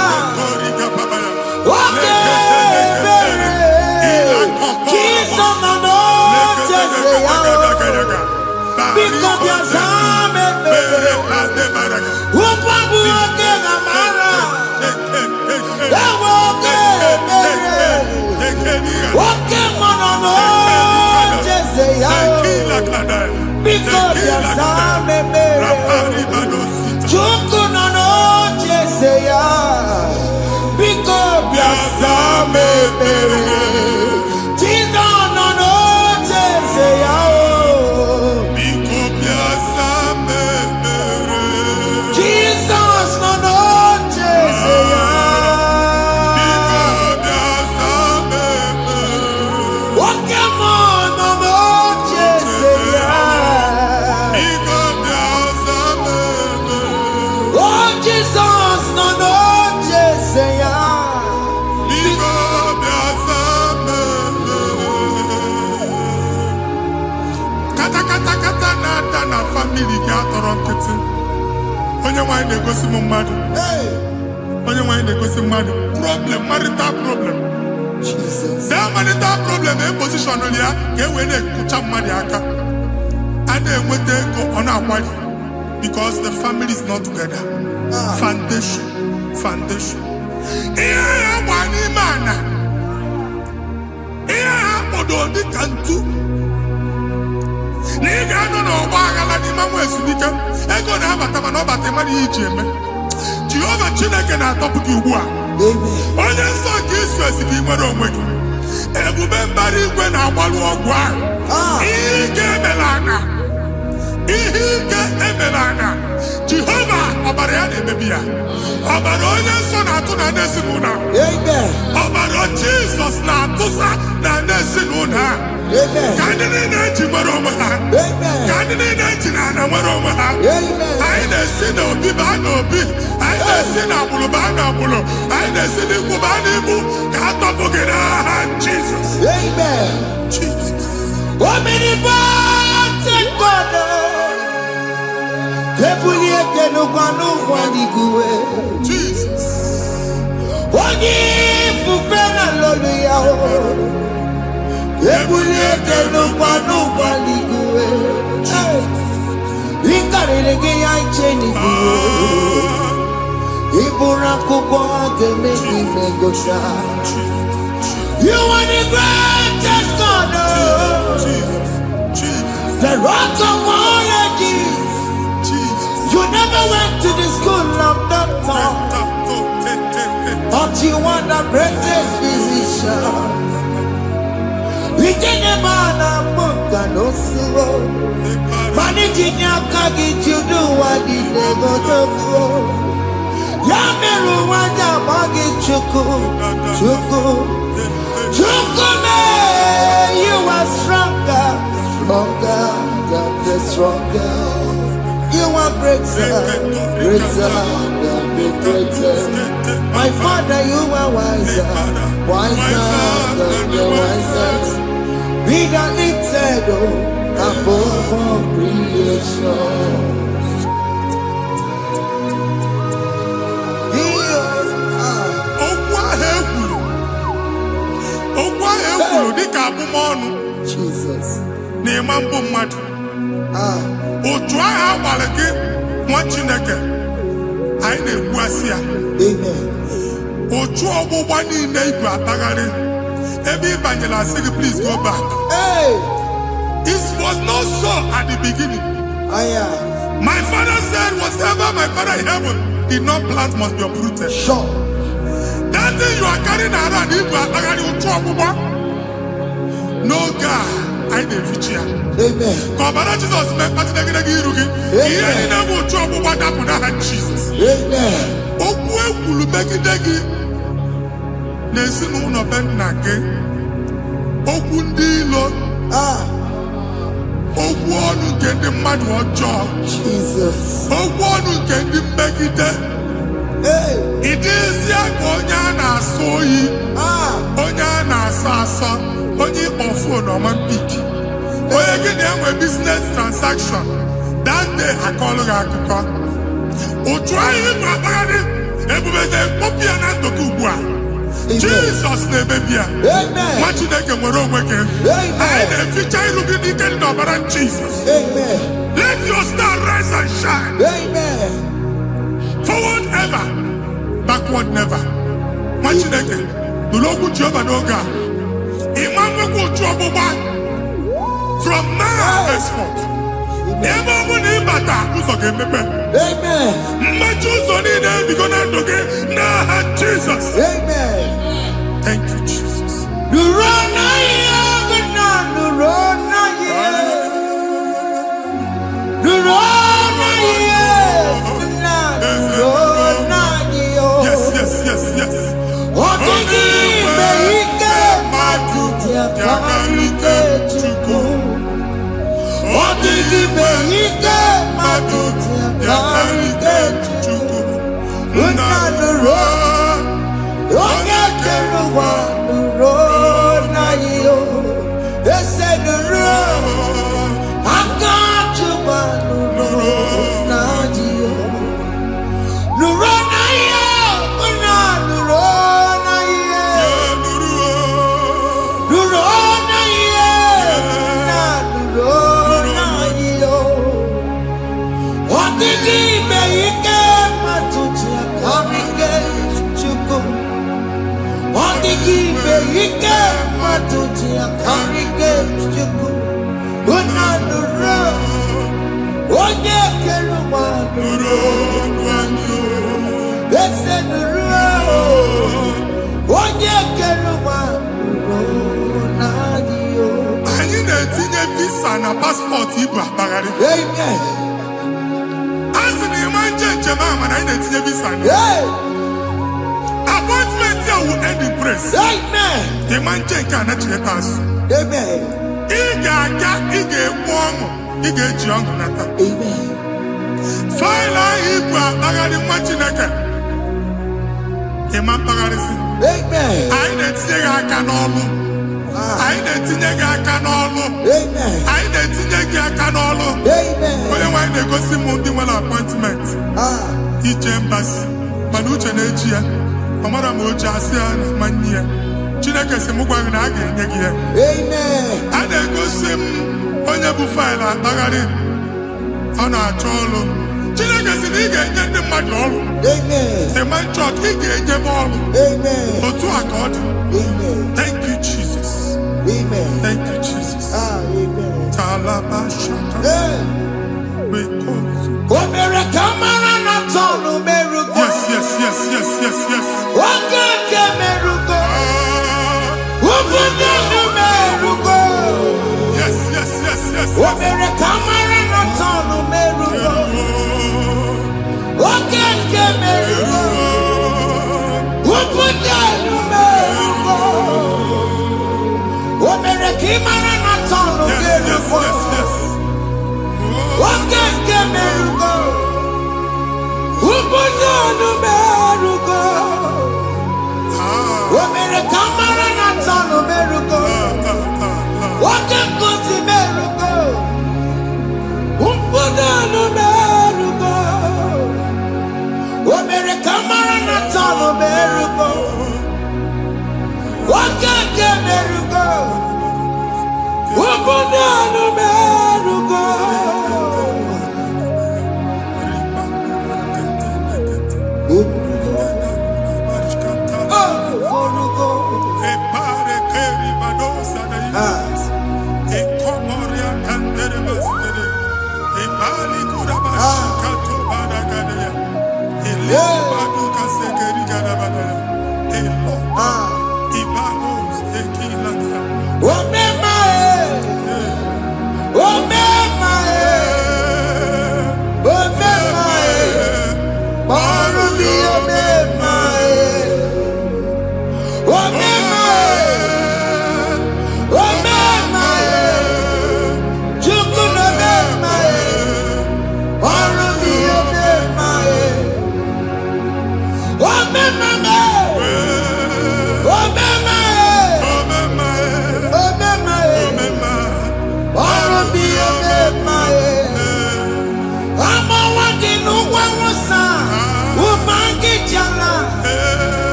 oke bere, kiso mono Jese yaho, biko biato bere. Ubabu oke amara, oke bere, oke monono Jese yaho, biko biasa bere, chuku nono Jese yaho, biko biasa bere, jizo nono Jese yaho. Family ga atọrọ nkịtị onye nwanyị na-egosi m mmadụ onye nwanyị na-egosi mmadụ problem marital problem that marital problem position ya ka e wee na-ekụcha mmadụ aka a na-enweta ego ọ na-akwali because the family is not together. Foundation ihe ya gba n'ime ana ihe ha kpọdo dị ka ntu na ị ga-anọ n'ọgba aghara n'ime nwa ezumike ego na-abata mana ọ bata mmadụ ihe iji eme Jehova Chineke na-atọpụ gị ugbu a onye nsọ nke isu esi gị nwere onwe gị ebube mbara igwe na-agbalụ ọgwụ ahụ ihe ike emela ana Jehova ọbara ya na-emebi ya ọbara onye nsọ na-atụ na ndị ezinụlọ ọbara Jizọs na-atụsa na ndị ezinụlọ ka ndị niile eji nwere onwe ha ka ndị niile eji na ana nwere onwe ha anyị na-esi n'obi baa n'obi anyị na-esi n'agbụrụ baa n'agbụrụ anyị na-esi n'ikwu baa n'ikwu ka a tọpụ gị n'aha Jizọs. Jesus. Onye ifufe na lolu ya ebulie n'ụgwa n'igwe ịkarịrị gị ya iche n'igwe ịbụrụ akwụkwọ ga-eme gị megocha. You are the greatest God, the rock of all ages. You never went to the school of doctor, but you are the greatest physician. We didn't man a book and no slow. Managing your kagi to do what the nego do. Yameru wanja bagi chuku. Chuku me, you are stronger. stronger. You are greater, greater than the greatest. My Father, you are wiser, wiser than the wisest. Be that lifted above all creation. Jesus. Otu agha agbara gị nwa Chineke anyị na-egbu asị ya. Otu ọgbụgba niile igwe atagharị ebe ị banyere asị gị please go back. It was not so at the beginning. My father said whatever my father in heaven did not plant must be uprooted. Sure. That thing you are carrying around igwe atagharị otu ọgbụgba. No God. I didn't feature. Amen. Kọbara Jesus mee kpatinegide iru gị. Ihe niile bụ otu ọgbụgba dapụ n'aha Jesus. Amen. Okwu ekwulu megide gị n'ezinụlọ be nna gị. Okwu ndị ilo. Okwu ọnụ nke ndị mmadụ ọjọọ. Jesus. Okwu ọnụ nke ndị mmegide. Ị dịzịa ka onye a na-asọ oyi. Onye a na-asọ asọ. Onye ịkpọ fonu ọma mpiki. Onye gị na-enwe business transaction. That day akọlụ gị akụkọ. Otu anyị bụ akpagharị ebube na-ekpọpụ ya na ndụ gị ugbu a. Jesus na-emebi ya. Nwa Chineke nwere onwe gị. Anyị na-eficha iru gị n'ike dị n'ọbara Jesus. Let your star rise and shine. Forward ever, backward never. Nwa Chineke nụrụ okwu Jehova n'oge a. From now henceforth, ebe ọ bụ na ịbata ụzọ ga-emepe. Mmechi ụzọ niile ebigo na ndụ gị n'aha Jizọs. Thank you, Jesus. Yes, yes, yes, yes. Yakarike Chukwu. Odidi Benike Maduti Yakarike Chukwu. Unanuro Onye Keruwa Nuro na yo. Ese nuro Akachuba Nuro na yo. Nuro na yo. Unanuro na yo. Anyị na-etinye visa na passport ibu akpagharị. Asị na ịma njem ahụ mana anyị na-etinye visa na. Appointment ya will end in praise. Ịma njem nke a na-echeta azụ. Ị ga-aga, ị ga-ekwu ọṅụ, ị ga-eji ọṅụ nata. Faịlụ ahụ ibu akpagharị nwa Chineke. Ịma mkpagharịsị. Anyị na-etinye gị aka n'ọlụ. Anyị na-etinye gị aka n'ọlụ. Anyị na-etinye gị aka n'ọlụ. Onye nwe anyị na-egosi m ndị nwere appointment. Ije mbasi mana uche na-eji ya. Ọ mara ma o ji asị ya na nwanne ya. Chineke sị m gwa gị na a ga-enye gị ya. A na-egosi m onye bụ faịlụ akpagharị. Ọ na-achọ ọlụ. Chineke sị na ị ga-enye ndị mmadụ ọrụ. Ịma chọọchị ị ga-enye m ọrụ. Otu a ka ọ dị. Thank you, Jesus. Thank you, Jesus. Talaba Shatters. Yes, yes, yes, yes, yes, yes. Yes, yes, yes, yes, yes. Yes, yes, yes, yes. Ubunanu merugo. Omere kamara na tanu merugo. Wake kosi merugo. Ubunanu merugo. Omere kamara na tanu merugo. Wake ke merugo. Ubunanu merugo.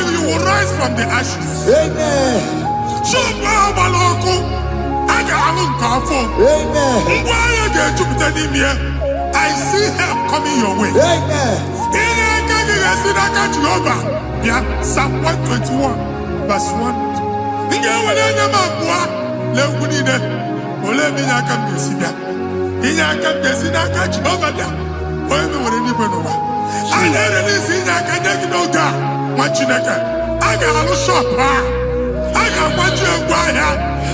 You will rise from the ashes. Amen. I see help coming your way. Amen. Psalm 121, verse 1.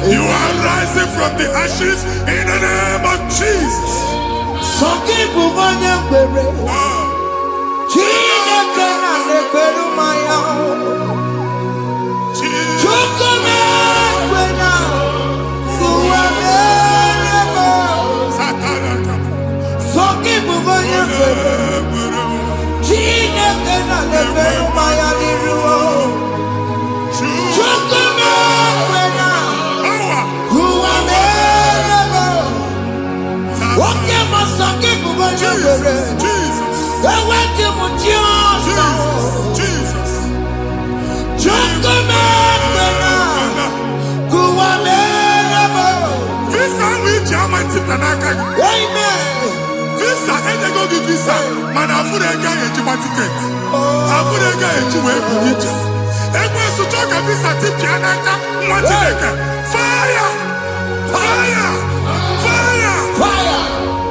You are rising from the ashes in the name of Jesus.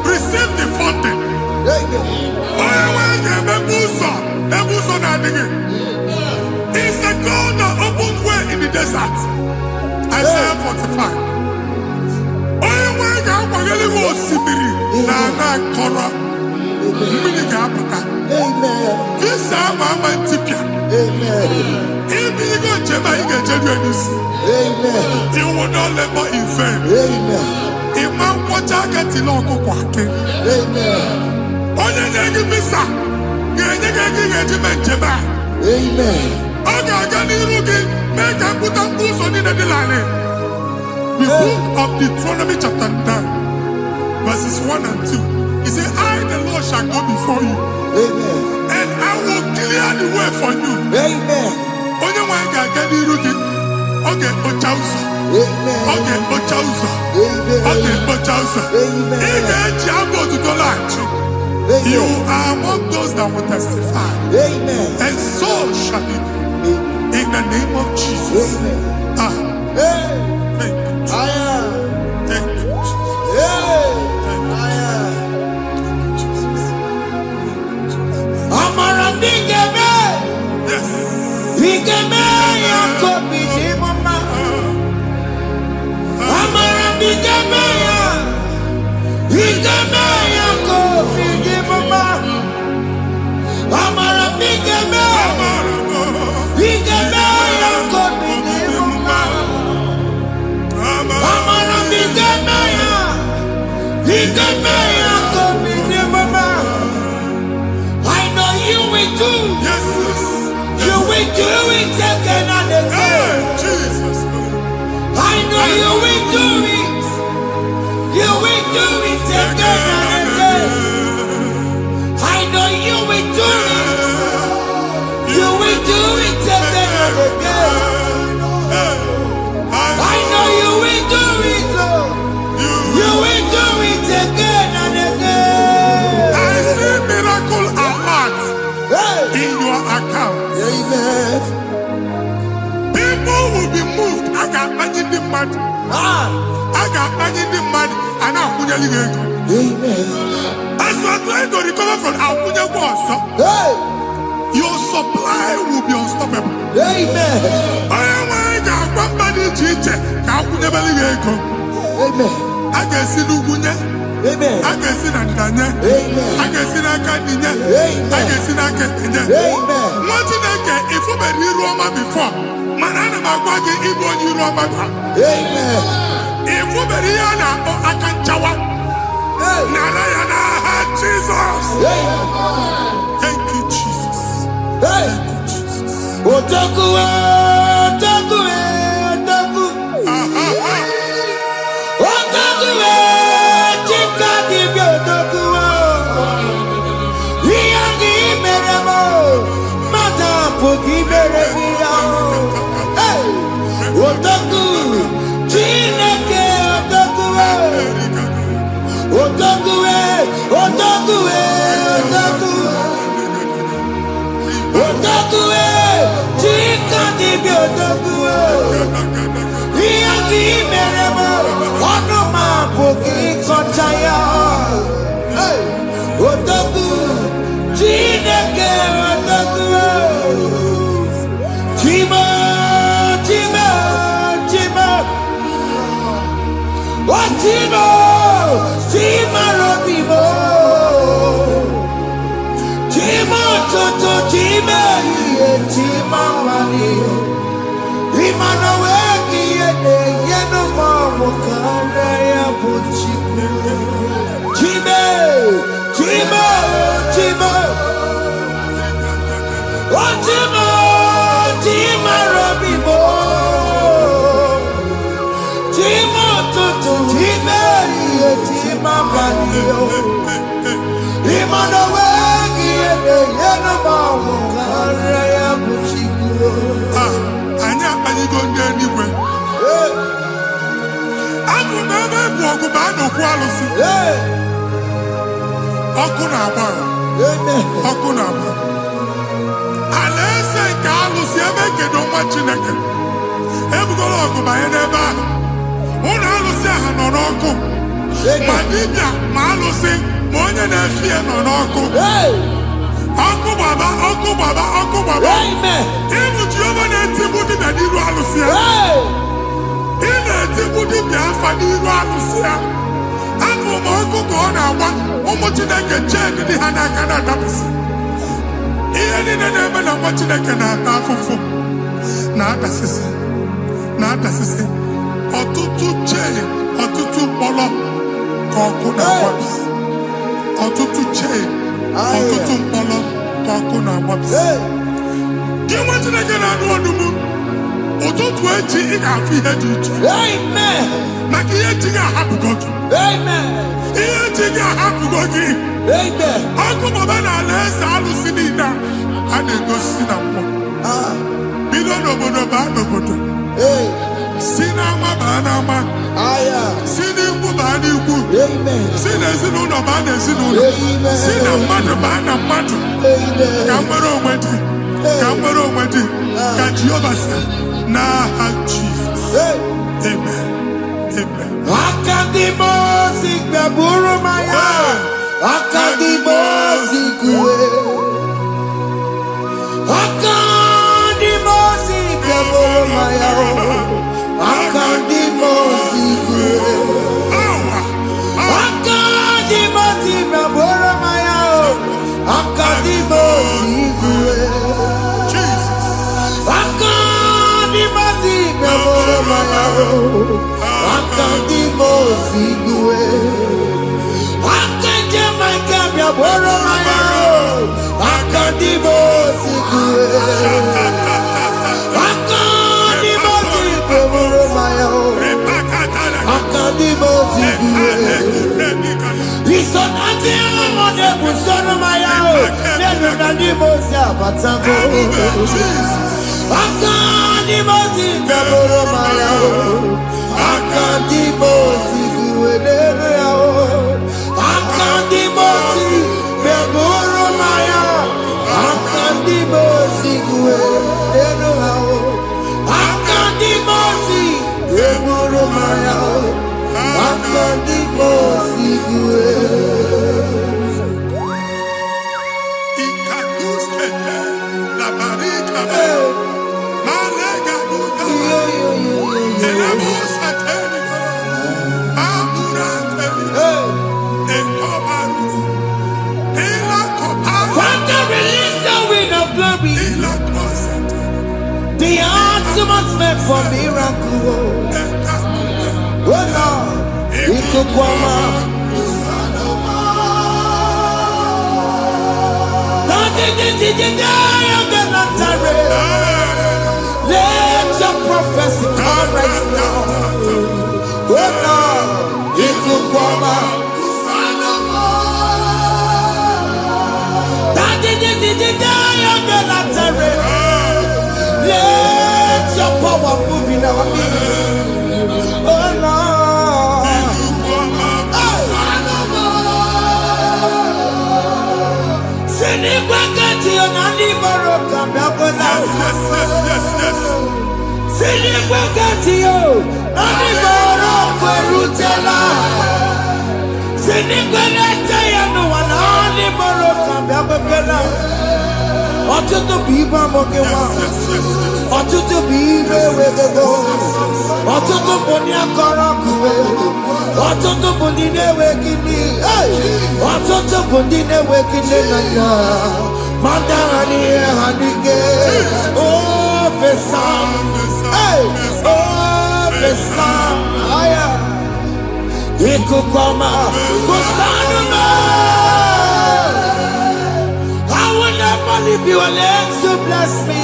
Receive the funding. It's the God that opens way in the desert. Isaiah 45. You will not labor in vain. Imam Wajagati Loko Kwake. Onye visa. Amen. The book of Deuteronomy chapter 9, verses 1 and 2. He said, I, the Lord, shall go before you. Amen. And I will clear the way for you. Amen. Okay, Ochausa. Amen. Okay, Ochausa. Amen. Okay, Ochausa. Amen. You are among those that will testify. Amen. And so shall it be. In the name of Jesus. Thank you. Thank you, I know you will do. Yes. You will do it again and again. Jesus. I know you will do it. You will do it again and again. I know you will do it. You will do it again and again. I know you will do it, Lord. You will do it again and again. I see miracle alert in your account. Amen. People will be moved. I got money in the mud. I got money in the mud. And I'm going to go. Amen. As you are trying to recover from Abuja Boss, your supply will be unstoppable. Amen. I am somebody teacher. Amen. I can see Lugunya. Amen. I can see Nadanya. Amen. I can see Nakaninya. I can see Nakanya. Amen. What you like if you were in Roma before? Manana Magwagi, Ibo, you Roma. Amen. If you were Rihanna or Akanchawa, Narayana, Jesus. Thank you, Jesus. Hey. Otaku, Otaku, Otaku. Otaku, Chika di Otaku. Iyangi meremo, Madam Pogi meremia. Hey. Otaku, Chineke Otaku. Otaku, Otaku, Otaku. Otaku, Chika di Otaku. Iyangi meremo, Onoma Pogi Kochaya. Hey. Otaku, Chineke Otaku. Chima, Chima, Chima. Oh, Chima, Chima Robimo. Chima Toto, Chima, Chima Mani. Imanaweki, Yeno Mamo, Karaya Puchiku. Chima, Chima, Chima. Oh, Chima, Chima Robimo. Chima Toto, Chima, Chima Mani. Imanaweki, Yeno Mamo, Karaya Puchiku. Anya anyị go ndị eluigwe. Abụ m ebe bụ ọgụ ma a na-okwu alụsị. Ọkụ na-agba. Ọkụ na-agba. Alaeze nke alụsị ebe ekedo nwa Chineke. Ebugoro ọgụ banye n'ebe ahụ. Ụlọ alụsị ahụ nọ n'ọkụ. Ma dibịa ma alụsị ma onye na-efi ya nọ n'ọkụ. Ọkụ gbaba, ọkụ gbaba, ọkụ gbaba. Ịbụ Jehova na-etigbu dibịa n'iru alụsị ya. Ị na-etigbu dibịa afa n'iru alụsị ya. Abụ m ọkụ ka ọ na-agba ụmụ Chineke chee ndị ha n'aka na-adapụsị. Ihe niile na-eme na nwa Chineke na-ata afụfụ na-adasịsị na-adasịsị. Ọtụtụ chee, ọtụtụ mkpọrọ ka ọkụ na-agbapụsị. Ọtụtụ chee, ọtụtụ mkpọrọ ka ọkụ na-agbapụsị. Gị nwa Chineke na-anụ ọdụmụ ụtụtụ echi ị ga-afụ ihe dị iche. Maka ihe echi ga-ahapụgo gị. Ihe echi ga-ahapụgo gị. Ọkụ baba na ala eze alụsị niile a na-egosi na mmụọ. Bido n'obodo baa n'obodo. Si n'ama baa n'ama. Si n'ikwu baa n'ikwu. Si n'ezinụlọ baa n'ezinụlọ. Si na mmadụ baa na mmadụ. Ka nwere onwe dị. Kamaro Madi, Kajiobasa, Naha Jesus. Amen. Amen. Akadimosi Gaburu Maya. Akadimosi Gue. Akadimosi Gaburu Maya. Akadimosi Gue. Akadimosi Gaburu Maya. Akadimosi Gue. Jesus. Akadimosi Gaburu Maya. Akadimosi Gue. Akadimosi Gaburu Maya. Akadimosi Gue. Akadimosi Gaburu Maya. Akadimosi Gue. Isonati amone busoro Maya. Nenu nadimosi abatango. Akadimosi Gaburu Maya. Akadimosi Gue. Akadimosi Gaburu Maya. Akadimosi Gue. Akadimosi Gaburu Maya. Akadimosi Gue. Father, release the wind of glory. The ultimate meant for miracle. Oh Lord, it could come out. Let your prophecy come right now. Oh Lord, it could come out. Let your power move in our midst. Oh Lord. Ọtụtụ bụ ibe amụghị nwa, ọtụtụ bụ ibe ewegego, ọtụtụ bụ ndị akọrọ ọkụwe, ọtụtụ bụ ndị na-enweghị nne, ọtụtụ bụ ndị na-enweghị nne na nna, ma ndị agha n'ihe ha n'ike. Ofesa, ofesa, aya, ikuku ọma, kụsanụ m. I will never leave you unless you bless me.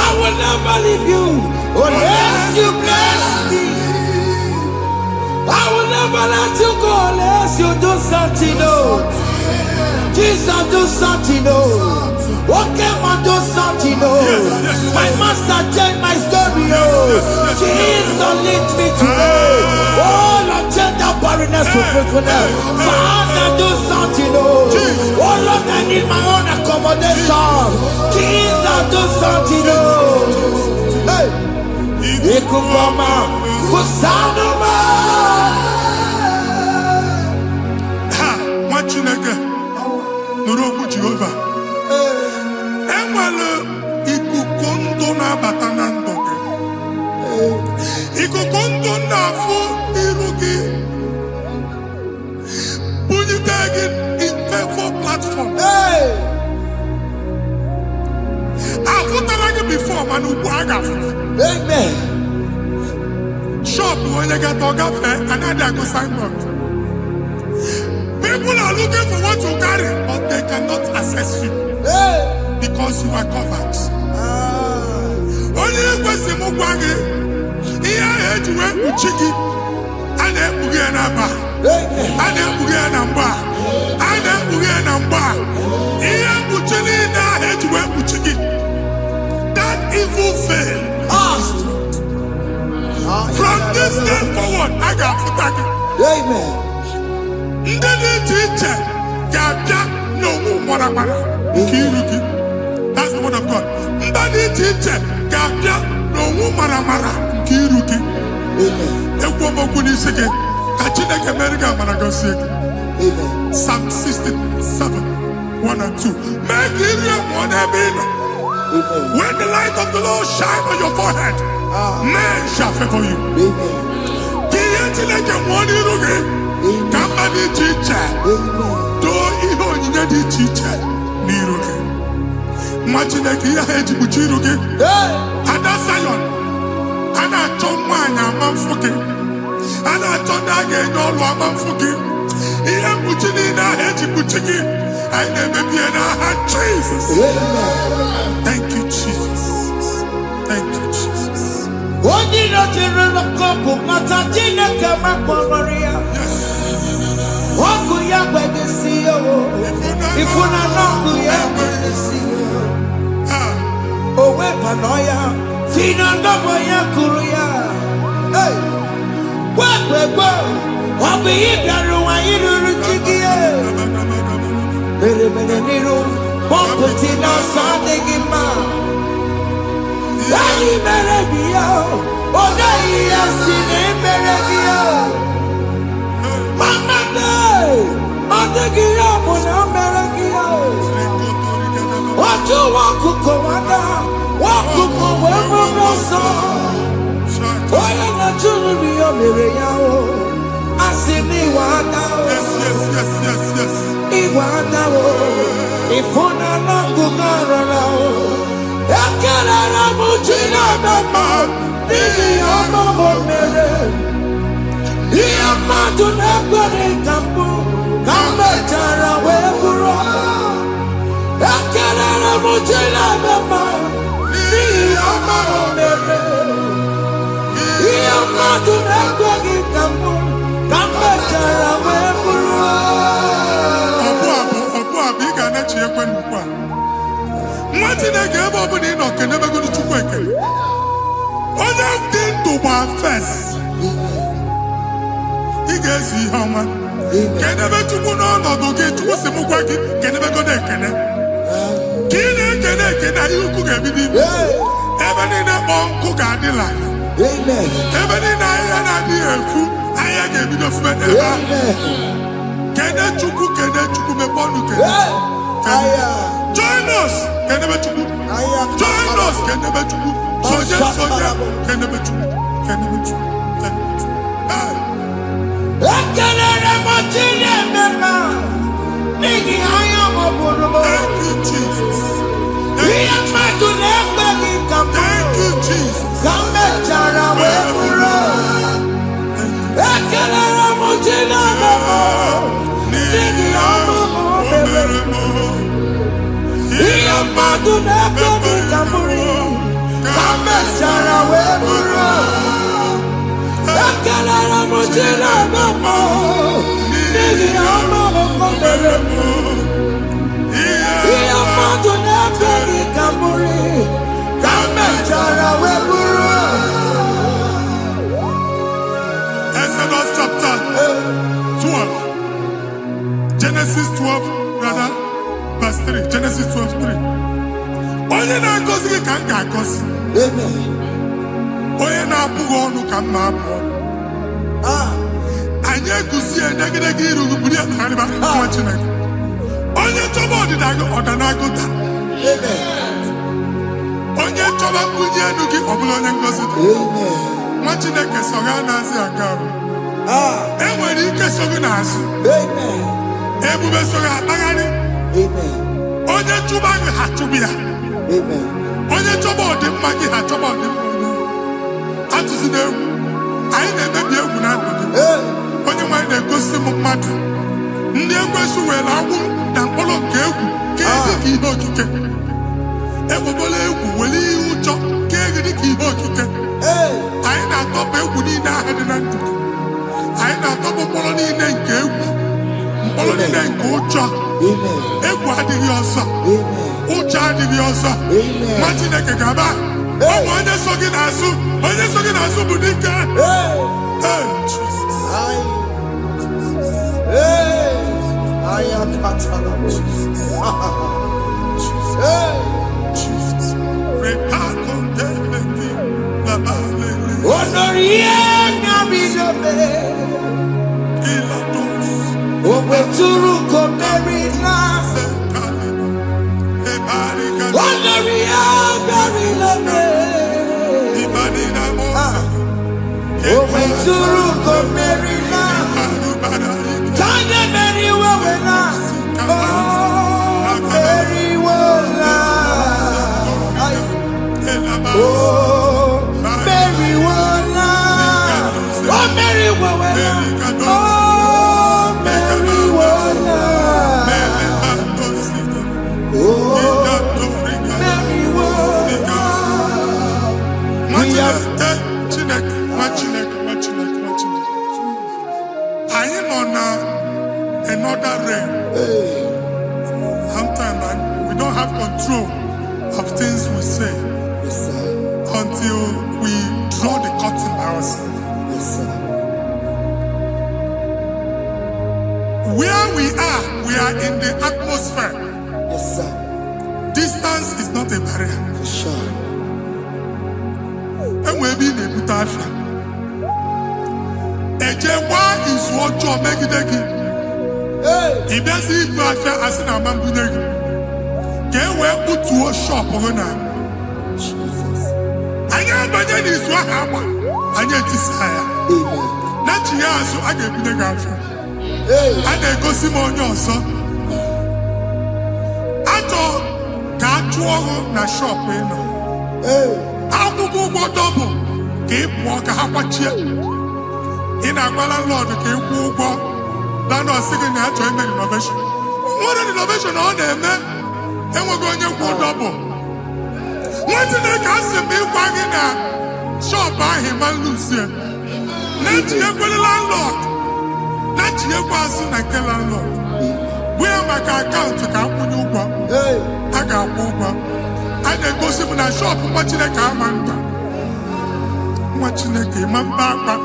I will never leave you unless you bless me. I will never let you go unless you do something new. Jesus, do something new. Okay, man, do something new. My master changed my story. Jesus, lead me today. Oh, Lord, change that barrenness to fruitfulness. Father, do something new. Oh, Lord, I need my own accommodation. Jesus, do something new. Hey, Ikukoma, Kusanuma. What you nigga? Nuru Jehovah. Enwale ikukondo na batanando. Ikukondo na fu irugi. Bunitagin in for platform. Hey, I put that before man who amen. Shop when you get to fair another go signboard. People are looking for what you carry, but they cannot access you. Hey, Because you are covered. Only person who wage, here head went to Chiki, and then Bugianaba, and then Bugianamba, and then Bugianamba. Here Buchelina head went to Chiki. That evil fail. From this day forward, I got Futaki. amen. Ndene teacher, Gabja. no mara kiruki. That's the word of God. Mbadi chiche gabia no mara kiruki. Ekwo mokuni seke kachine kemerika managosi. Psalm 67, 1 and 2. Make it one abino. When the light of the Lord shine on your forehead, men shall favor you. Kiyeti one irugi. Kambadi chiche. Do iho nyedi chiche. Nirugi. Machine kiya heji buchirugi. Ada Zion. Ana chomanya mamfuki. Ana chondage nyolu amamfuki. Iya buchini na heji buchiki. I never be in our Jesus. Thank you, Jesus. Thank you, Jesus. When you not in a couple, Matatina come up on Maria. What could you have to see you? If we're not good, oh, weapanoya, Fina Noboya Kuria. Hey, what we go? What be it? Bere niro, pompetina sade gima. Dai bere bio, odai asine bere bio. Mama dai, odegia mona bere bio. Oju waku komanda, waku komwe moso. Oya na chunu bio bere yao, asini wada. Yes. Iwadawo, ifuna nakugara, ekara mujina mama, ni amamo mere, iyamadu negwere kambu, kambetara weburo, ekara mujina mama, ni amamo mere, iyamadu negwere kambu, kambetara weburo. Mwatine gebe obuni no kenebe go chukwu ekele. Onye dị ndụ gba first. Ị ga-esi ihe ọma. Kenebe chukwu n'ọnọdụ gị chukwu si mụkwa gị kenebe go na-ekene. Ka ị na-ekene ekene ihe ukwu ga-ebido ibu. Ebe niile kpọ nkụ ga-adịla. Ebe niile ahịa na-adịghị efu ahịa ga-ebido fube ebe ahụ. Kene chukwu mepe ọnụ kene. Join us, Kenebechuku. Join us, Kenebechuku. Soja, Kenebechuku. Thank you, Jesus. Thank you, Jesus. Madu nebeni kamuri, kamesara weburo. Ekelera mujina mamo, nigi amo mokomeremo. Iya madu nebeni kamuri, kamesara weburo. Exodus chapter 12. Genesis 12, rather. Verse 3, Genesis 12:3. Onye na-agọzi gị ka m ga-agọzi. Onye na-abụghị ọnụ ka m na-abụ. Anyị eguzie negedege iru gị buru ya kparịba nwa Chineke. Onye chọba ọdịda gị ọdanagụta. Onye chọba mbunye elu gị ọ bụla onye ngọzi dị. Nwa Chineke so gị anaghịzi aga arụ. E nwere ike so gị n'azụ. Ebube so gị akpagharị. Onye chụba gị ha chụbụ ya. Onye chọba ọdịmma gị ha chọba ọdịmma onye. Atụzina egwu. Anyị na-emebi egwu na ndụ gị. Onye nwanyị na-egosi m mmadụ. Ndị ekwensu were agwụ na mkpọrọ nke egwu ka dị ka ihe okike. Ekwebola egwu were ihe ụjọ ka dị ka ihe okike. Anyị na-atọpụ egwu niile ahụ dị na ndụ gị. Anyị na-atọpụ mkpọrọ niile nke egwu. Mkpọrọ niile nke ụjọ. Egwu adịghị ọzọ. Ụjọ adịghị ọzọ. Nwa Chineke ga-aba. Ọ bụ onye so gị n'azụ. Onye so gị n'azụ bụ dike. I am Jesus. Another realm. Sometimes we don't have control of things we say until we draw the curtain by ourselves. Where we are in the atmosphere. Distance is not a barrier. And we'll be in the Butafia. Ejewa is what you make it. If there's a Butafia as an Amambuneg, can we put to a shop over now? I am Bajan is what happened. I get desire. Not you, so I get the girlfriend. And then go see more your son. I thought, can't you na shop, you know? How to go double? Keep walk a half in a Lord, keep walk. Then I was singing that joint innovation. What an innovation on them, man. And we're going to go double. What did they cast him be wagging at? Shop by him and lose him. Let you go the landlord. Let you go as soon as the landlord. We are my account to come with you. I got over. And then go see when I shop watching the car man. Watching the game and back.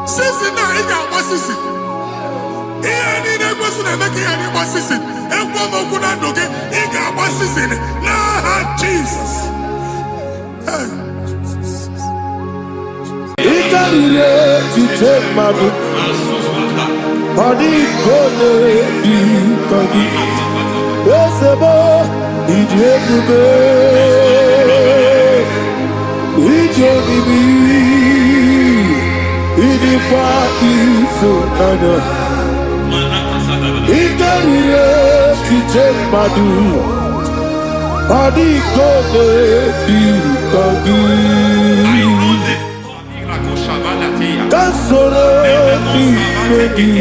Since now, he got what's this? He ain't a person making any what's this? And one more good and okay, he got what's this in it. Nah, Jesus. He can relate to take my book. Body code, be cocky. Yes, a boy, he did to go. He told me, he did party so none. He can relate to take my book. Body code, be cocky. Kasoro ni megi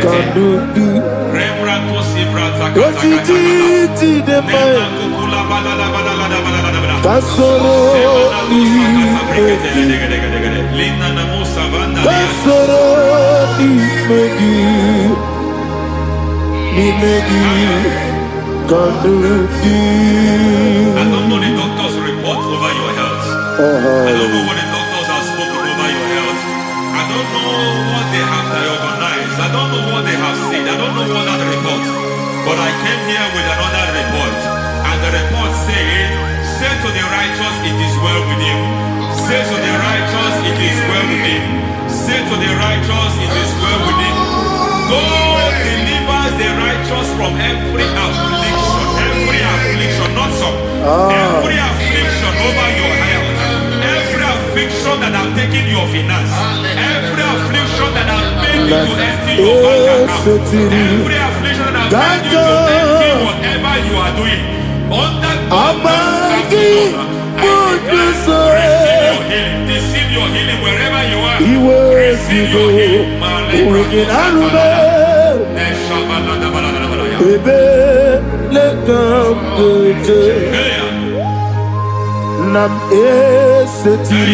kandudu Kotiti de mai Kasoro ni megi Kasoro ni megi kandudu. I don't know the doctor's report over your health. I don't know what the doctors have spoken over your health. I don't know what they have diagnosed. I don't know what they have said. I don't know what that report. But I came here with another report. And the report said, say to the righteous, it is well with him. Say to the righteous, it is well with him. Say to the righteous, it is well with him. God delivers the righteous from every affliction. Every affliction, not some. Every affliction over your health. Every affliction that have taken your finance. Every affliction that have made you to empty your bank account. Every affliction that have made you to empty whatever you are doing. Under God, receive your healing. Receive your healing wherever you are. Receive your healing. Nam eseti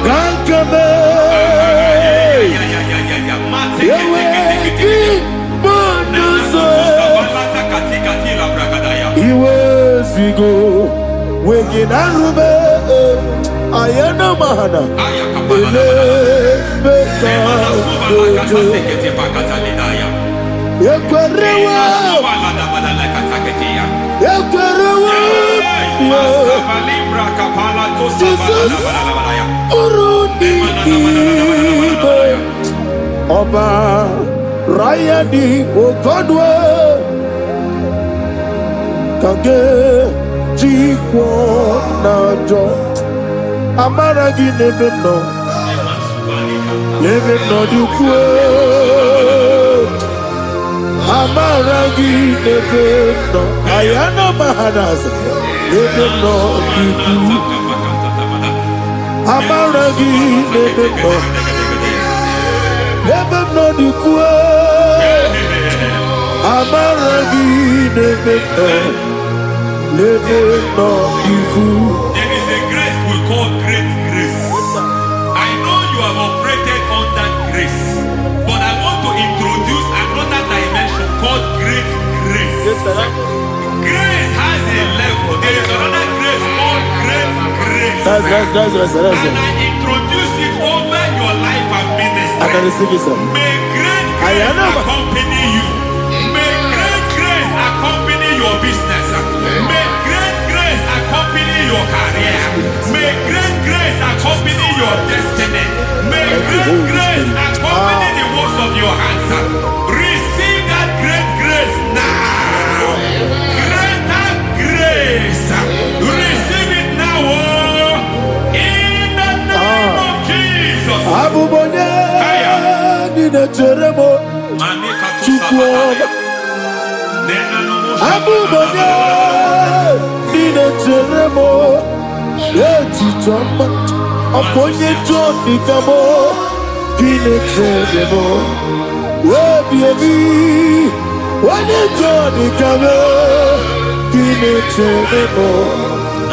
gankame yeweki bonuso iwezigo weginarube ayana mahana ele beka Ekwerewa. Ekwerewa. Jesus. Urudi ibe. Oba Raya di Ogodwe. Kage Jikwo Najo. Amaragi nebe no. Nebe no dukwe. Amaragi nebe no. Ayana Mahadas. Nebe no dukwe. Amaragi nebe no. Nebe no dukwe. Amaragi nebe no. Nebe no dukwe. There is a grace we call great grace. I know you have operated under grace, but I want to introduce another dimension called great grace. Grace has a level. There is another grace called great grace. That's And I introduce it over your life and ministry. I can receive it, sir. May great grace accompany you. May great grace accompany your business. May great grace accompany your career. May great grace accompany your destiny. May great grace accompany the works of your hands. Receive that great grace now. Greater grace. Receive it now. In the name of Jesus. Abubonye Nina Teremo Chukwoba Abubonye Nina Teremo Etichoma Aponye Johnny Kamo Kine Teremo Webi Wane Johnny Kamo Kine Teremo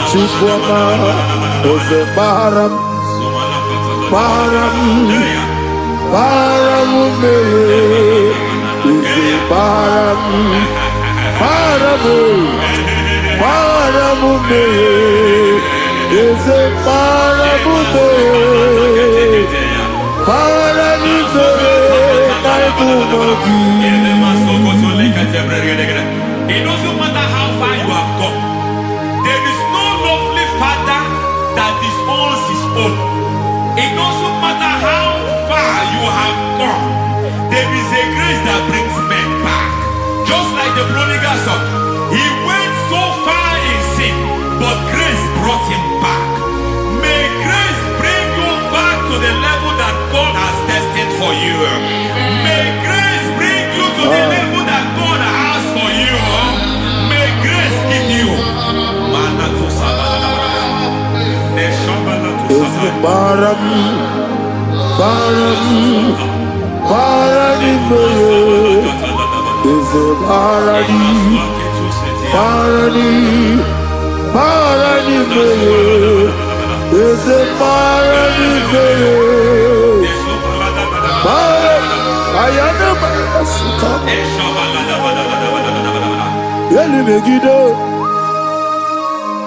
Chukwoba Ose Baram Paramume, is paramume, paramume, is paramume, It doesn't matter how far you have gone. There is no lovely father that disowns his own. It doesn't matter how far you have gone. There is a grace that brings men back. Just like the prodigal son. He went so far in sin, but grace brought him back. May grace bring you back to the level that God has destined for you. May grace bring you to the level that God has for you. May grace give you.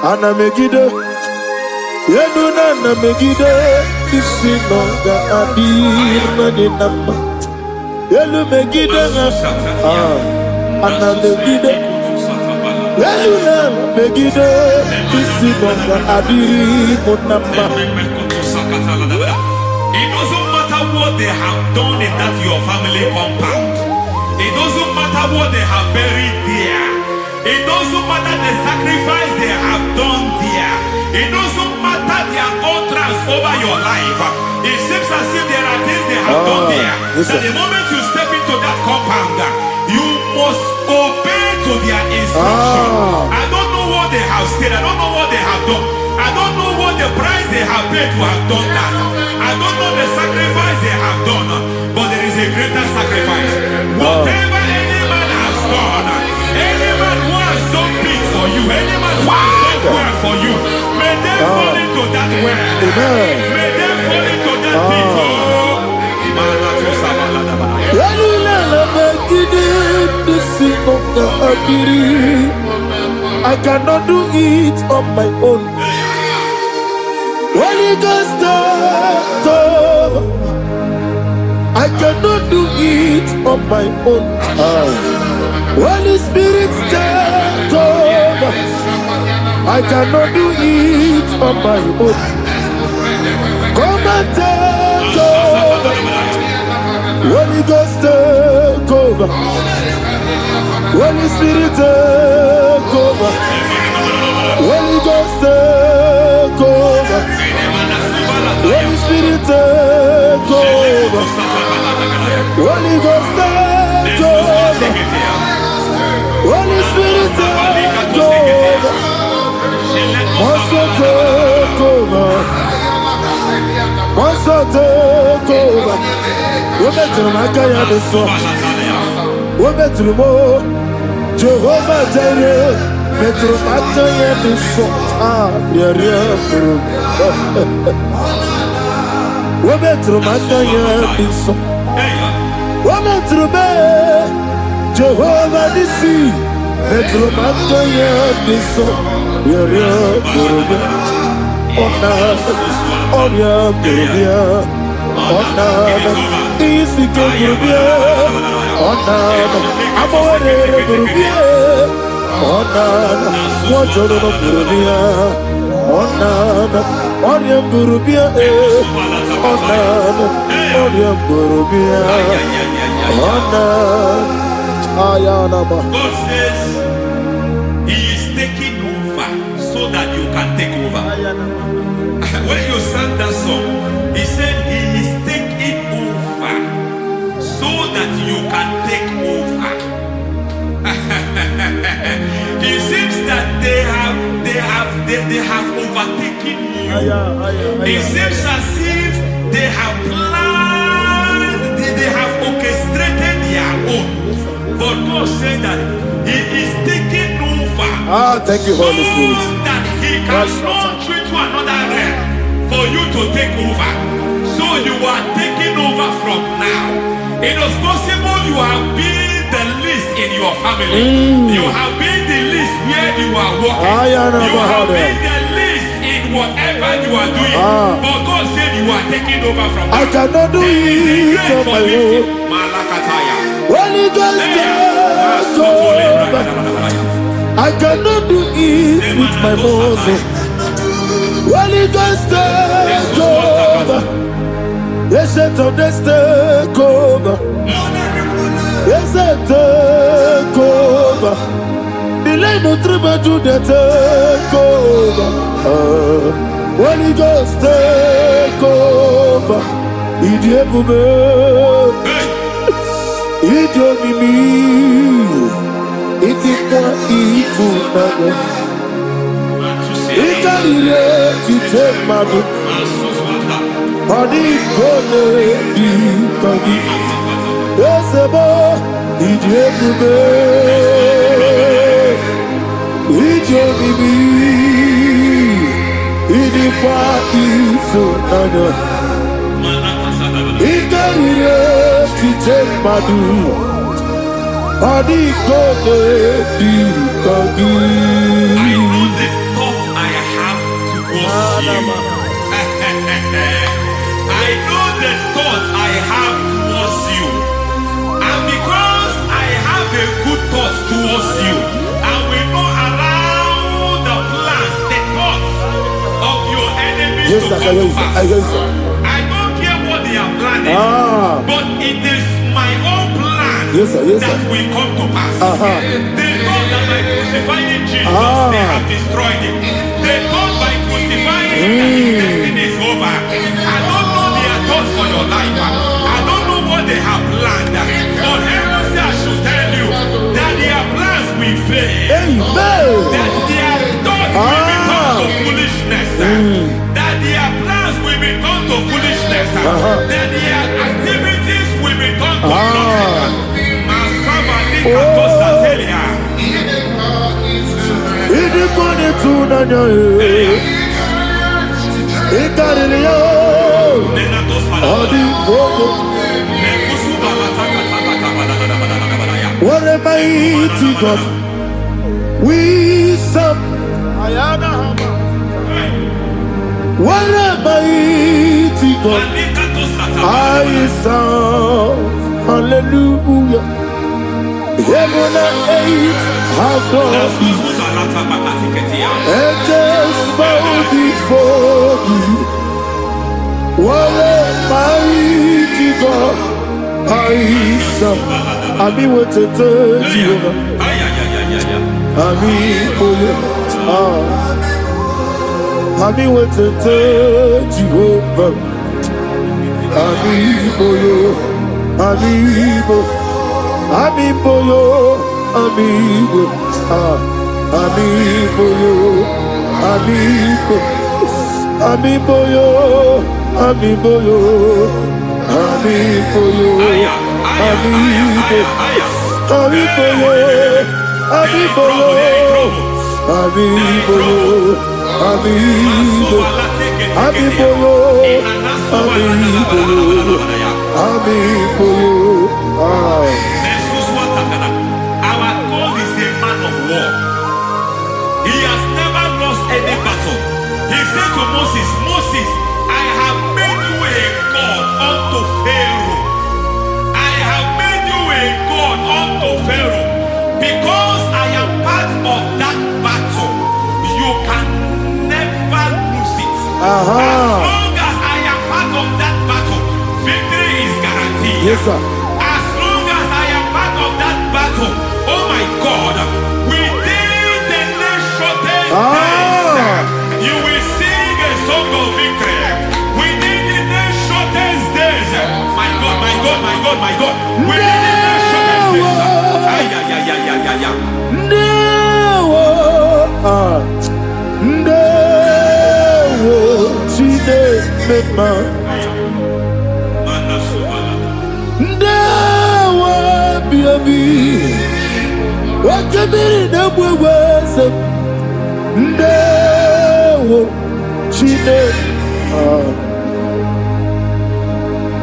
Ana Megide, Yeduna na Megide, Isinonga Adir Maninama, Yelu Megide, Ana Megide, Yeduna Megide, Isinonga Adir Munama. It doesn't matter what they have done in that your family compound. It doesn't matter what they have buried there. It doesn't matter the sacrifice they have done there. It doesn't matter their utterance over your life. It seems as if there are things they have done there. That the moment you step into that compound, you must obey to their instruction. I don't know what they have said. I don't know what they have done. I don't know what the price they have paid to have done that. I don't know the sacrifice they have done. But there is a greater sacrifice. Whatever any man has done, any man who has done big for you, any man who has done well for you, may they fall into that well. May they fall into that pit. I cannot do it on my own. Holy Ghost, I cannot do it on my own. Holy Spirit, take over. I cannot do it on my own. Come and take over. Holy Ghost, take over. Holy Spirit, take over. Holy Ghost, take over. Holy Spirit, take over. Holy Ghost, take over. Holy Spirit, take over. Also take over. Also take over. We better make a song. We better more. Jehovah Jireh. Better make a song. Yeah. We better make a song. We better make Jehovah Nissi. Better make a song. God says He is taking over so that you can take over. When you sang that song, He said He is taking over so that you can take over. It seems that they have overtaken you. It seems as if they have planned, they have orchestrated their own. But God said that He is taking over. Thank you, Holy Spirit. So that He can launch you to another realm for you to take over. So you are taking over from now. It is possible you have been the least in your family. You have been the least where you are working. You have been the least in whatever you are doing. But God said you are taking over from now. I cannot do it on my own. Holy Ghost, take over. I cannot do it with my muscle. Holy Ghost, take over. Yes, of this take over. Yes, take over. The line of tribe to the take over. Holy Ghost, take over. Idiebube, Idiomimi, Idikwa Ifunana. Ikarire Titemadu. Adi kone di kagi, esebo idiebube, idiomimi, idikwa ifunana, ikarire titemadu, adi kone di kagi. I know the thought I have towards you. I know the thoughts I have towards you. And because I have a good thought towards you, and we know around the plans, the thoughts of your enemies to come to pass. I don't care what they are planning, but it is my own plan that will come to pass. They thought that by crucifying Jesus, they have destroyed him. They thought by crucifying him that his destiny is over. I don't know their thoughts for your life. I don't know what they have planned. But heaven says I should tell you that their plans will fail. That their thoughts will become to foolishness. That their plans will become to foolishness. That their activities will become to nothing. What a mighty God we serve. What a mighty God I serve, hallelujah. Heaven and earth have gone, angels bow before you. What a mighty God I serve. I mean, what a Jehovah. I mean, I mean, what a Jehovah. Amiboyo, amibo, amiboyo, amibo, amiboyo, amibo, amiboyo, amiboyo, amiboyo, amibo, amiboyo, amiboyo, amiboyo, amibo, amiboyo, amiboyo, Our God is a man of war. He has never lost any battle. He said to Moses, Moses, I have made you a God unto Pharaoh. I have made you a God unto Pharaoh. Because I am part of that battle, you can never lose it. As long as I am part of that battle, victory is guaranteed. Yes, sir. As long as I am part of that battle, oh my God, within the next shortest days, you will sing a song of victory. Within the next shortest days, my God, my God, my God, my God, within the next shortest days,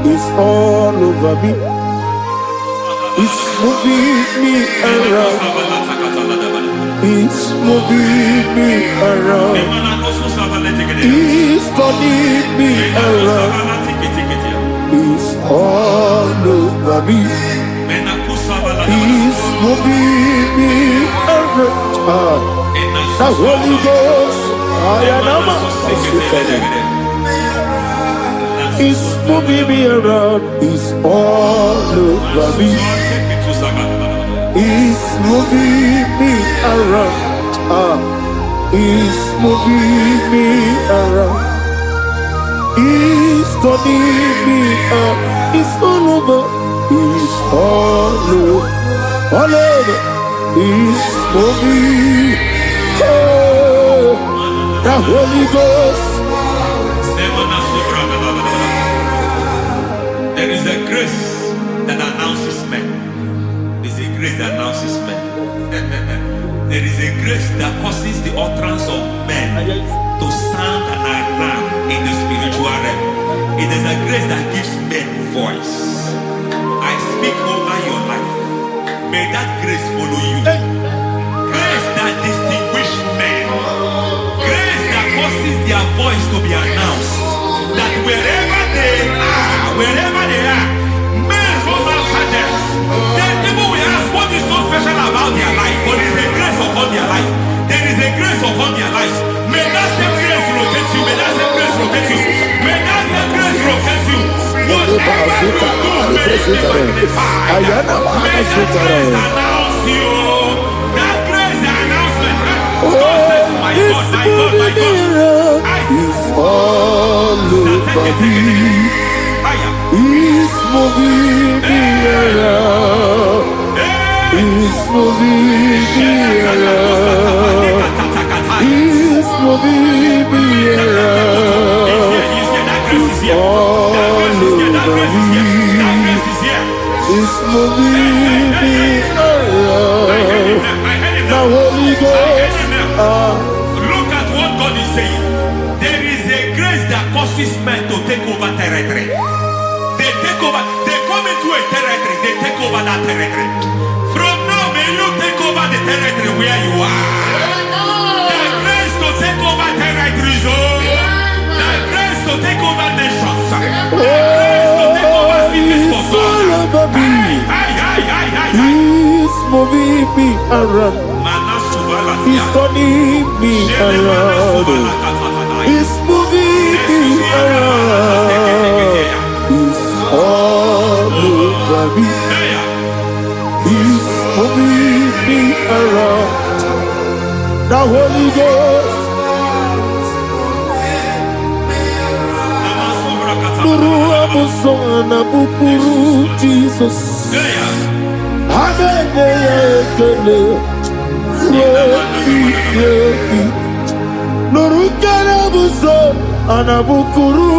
it's all over me. It's moving me around. It's moving me around. It's turning me around. It's all over me. It's moving me around. The Holy Ghost, I am it's moving me around. It's all over me. It's moving me around. It's moving me around. It's turning me up. It's all over. It's all over. All over. It's moving. Oh, the Holy Ghost. There is a grace that announces men. There is a grace that announces men. There is a grace that causes the utterance of men to sound an alarm in the spiritual realm. It is a grace that gives men voice. I speak over your life. May that grace follow you. Grace that distinguishes men. Grace that causes their voice to be announced. That wherever they are, men hold after them. Then people will ask what is so special about their life. But there is a grace upon their life. There is a grace upon their lives. May that same grace rotate you. May that same grace rotate you. May that same grace rotate you. Whatever you do, may it be magnified. May that grace announce you. That grace announcement. God says, my God, my God, my God. It's all over me. It's moving me around. It's moving me around. It's moving me around. It's all over me. It's moving me around. Now Holy Ghost. Look at what God is saying. There is a grace that causes men to take over territory. They take over, they come into a territory, they take over that territory. From now, may you take over the territory where you are. The grace to take over territories, the grace to take over nations, the grace to manifest for God. all over me. He's moving me around. He's turning me around. He's moving me around. He's all over me. He's moving me around. The Holy Ghost. Nuru amusona bukuru Jesus. Amene ekele. Nuru kele buso anabukuru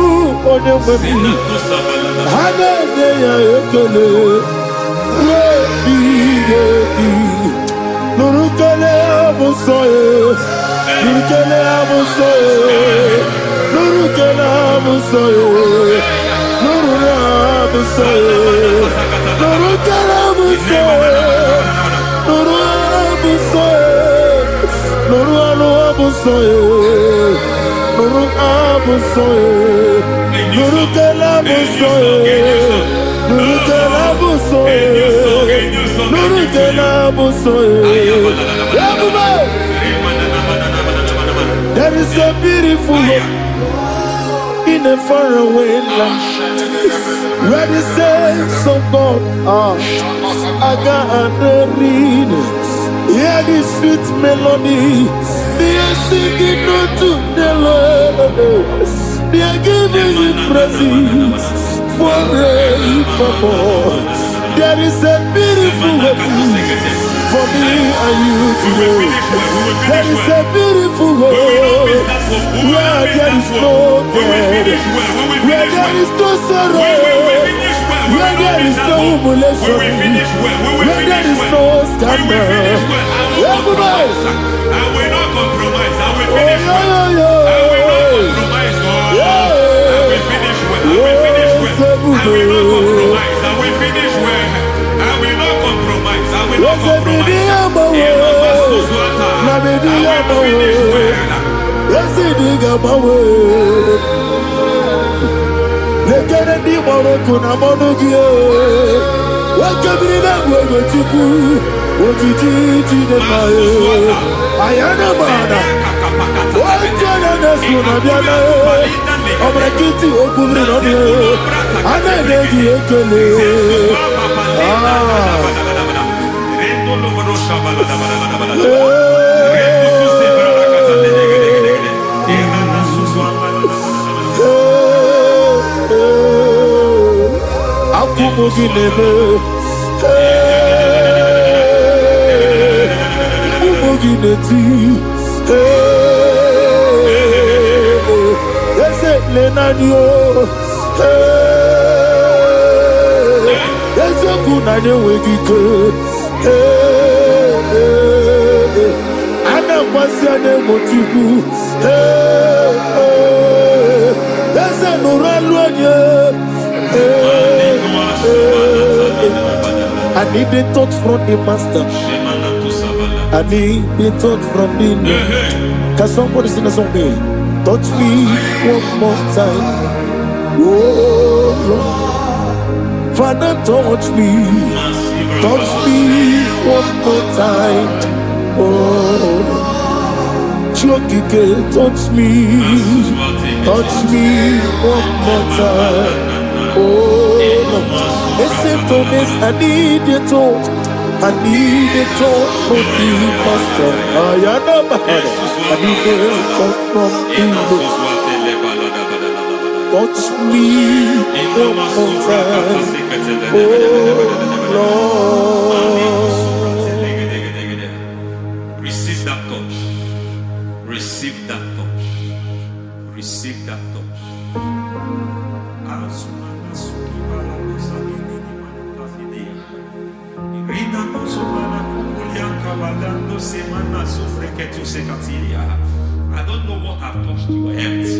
onememi. Amene ekele. Nuru kele buso. Nuru kele buso. Nuru kele buso. Nuru buso. Nuru kele buso. Nuru buso. Nuru buso. Nuru buso. Nuru kele buso. Nuru kele buso. Nuru kele buso. There is a beautiful hope in a faraway land where the saints of God are gathering. Hear the sweet melody. They are singing unto the Lord. They are giving Him praise forevermore. There is a beautiful hope for me and you today. There is a beautiful hope where there is no death, where there is no sorrow, where there is no humiliation, where there is no scandal. Everybody, I will not compromise. I will finish well. I will not compromise. I will finish well. I will finish well. I will not compromise. I will finish well. I will not compromise. I will not compromise. I need a touch from the Master. I need a touch from the Lord. Can somebody sing a song me? Touch me one more time. Oh Lord, Father, touch me. Touch me one more time. Oh, Chokike, touch me. Touch me one more time. Oh Lord, listen to this. I need a touch. I need a touch from the Master. I need a touch from the Lord. Touch me one more time. Oh Lord. Receive that touch. Receive that touch. Receive that touch. I don't know what I've touched your health,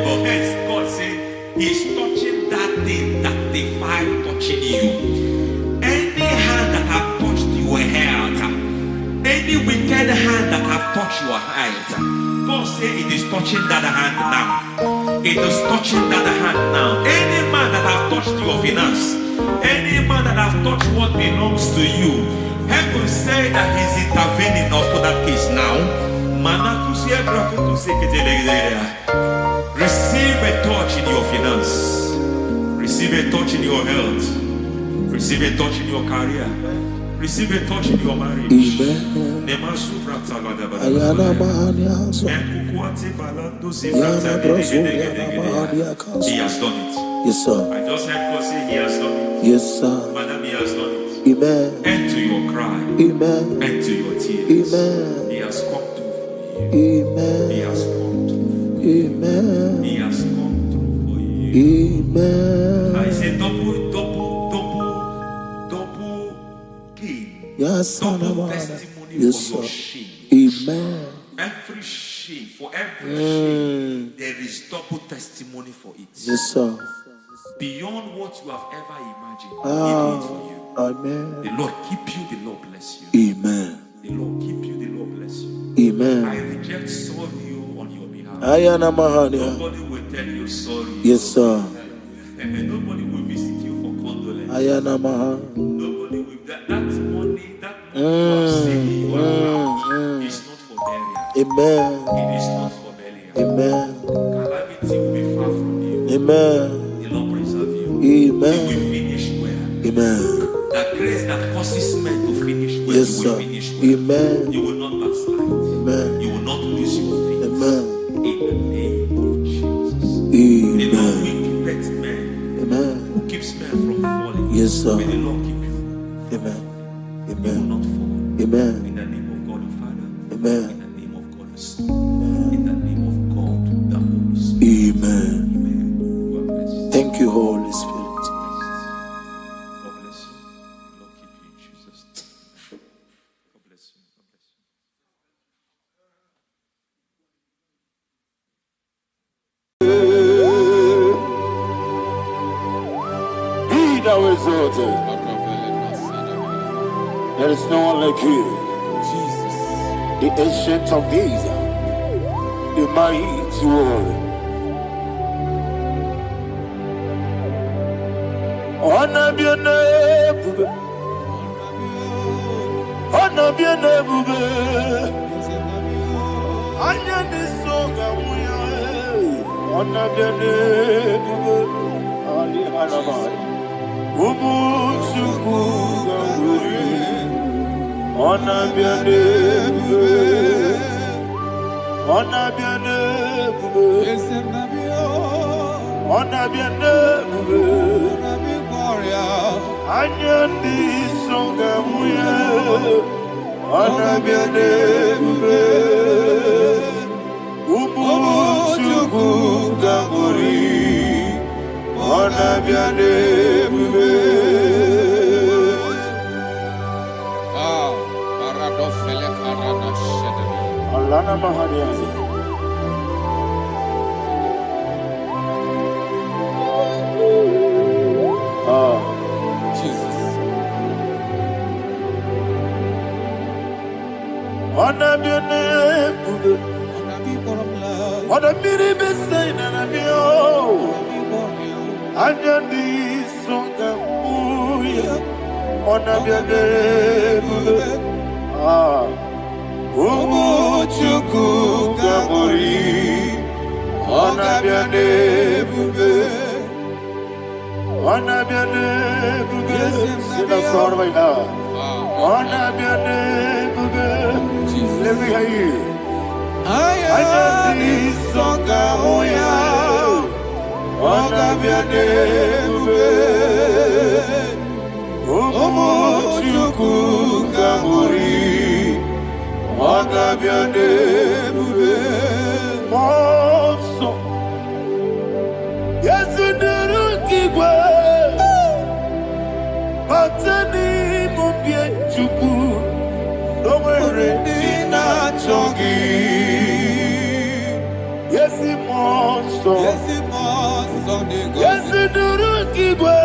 but hence God said He's touching that thing that defied touching you. Any hand that have touched your health, any wicked hand that have touched your health, God said it is touching that hand now. It is touching that hand now. Any man that has touched your finance, any man that has touched what belongs to you, heaven say that he's intervening after that case now. Receive a touch in your finance. Receive a touch in your health. Receive a touch in your career. Receive a touch in your marriage. Amen. He has done it. Yes, sir. I just heard God say he has done it. Yes, sir. Madam, he has done it. Amen. End to your cry. Amen. End to your tears. Amen. He has come through for you. Amen. He has come through for you. Amen. He has come through for you. Amen. I say double gain. Yes, double testimony yes, for your sir. shame. Amen. Every shame, for every shame, there is double testimony for it. Yes, sir. Beyond what you have ever imagined, He did it for you. Amen. The Lord keep you, the Lord bless you. Amen. The Lord keep you, the Lord bless you. Amen. I reject sorry on your behalf. Nobody will tell you sorry. Yes, sir. Nobody will visit you for condolence. Nobody will. That money you have seen in your account is not for burial. Amen. It is not for burial. Amen. Calamity will be far from you. Amen. The Lord preserve you. Amen. You will finish well. Amen. That grace that causes men to finish well, Yes, you will sir. finish well. Amen. You will not backslide. Amen. You will not lose your faith. Amen. In the name of Jesus. The Lord Amen. will keep men. Amen. Who keeps men from falling? Yes, sir. May the Lord keep you. Amen. You will Amen. not fall. Amen. In the name of God the Father. Amen. In the name of God the Son. In the name of God the Holy Spirit. Amen. Amen. God bless you. Thank you, Holy Spirit. God bless you. The Lord keep you in Jesus' name. God bless you. God bless you. Be thou exalted. There is no one like you. Jesus. The ancient of days, the mighty warrior. Honor be your name, bube. Honor be your name, bube. Anya ni soga muya. Honor be your name, bube. Ali Hanamari. Ubu chuku ganguri. Honor be your name, bube. Honor be your name, bube. Honor be your name, bube. Anya ni soga muya. Honor be your name, bube. Ubu chuku ganguri. Honor be your name, bube. Alana Mahadiazi. Jesus. Honor be your name, bube. Honor be the best sign and be oh. Anya ni songa muya. Honor be your name, bube. Umu chuku gabori. Honor be your name, bube. Honor be your name, bube. Sing a song right now. Honor be your name, bube. Let me hear you. Anya ni songa muya. Honor be your name, bube. Umu chuku gabori. Honor be your name, bube. Monso. Yes, you do kigwe. Batani mubye chuku. Domere dina chongi. Yes, monso. Yes, you do kigwe.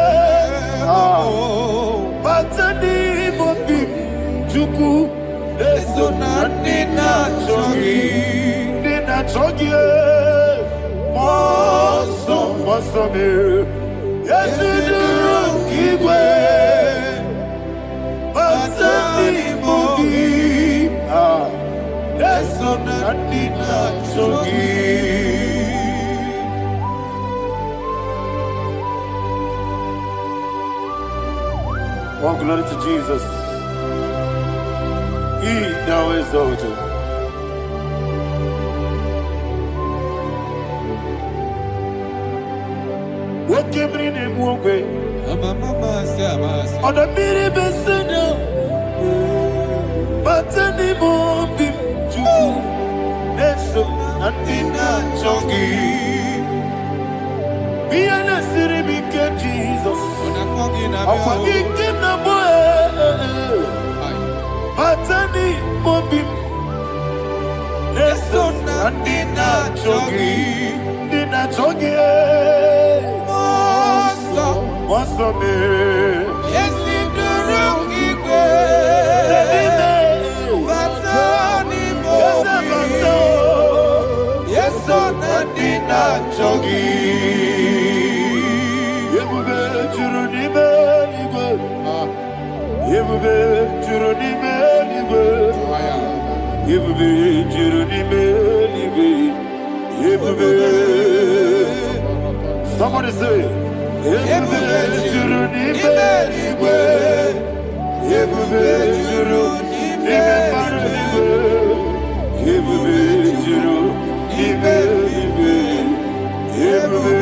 Batani mubye chuku. Eso na nina chongi. Nina chongi. Wasome, Yesuduru Kigwe, Masani Mogi, Lesson Adina Chogi. All glory to Jesus. He now exalted. What came in him one way? On the mini besino, but any more bim to Neso and Dina Chongi. Be an city became Jesus. I'm forgetting the boy, but any more bim Neso and Dina Chongi. Dina Chongi. Wasome, Yesiduru Kigwe, Watani Mogi, Yesonadina Chogi. Yebube Juruni Beligwe, Yebube Juruni Beligwe, Yebube Juruni Beligwe, Yebube. Somebody say. Yebube juruni beligwe, Yebube juruni beligwe, Yebube juruni beligwe, Yebube.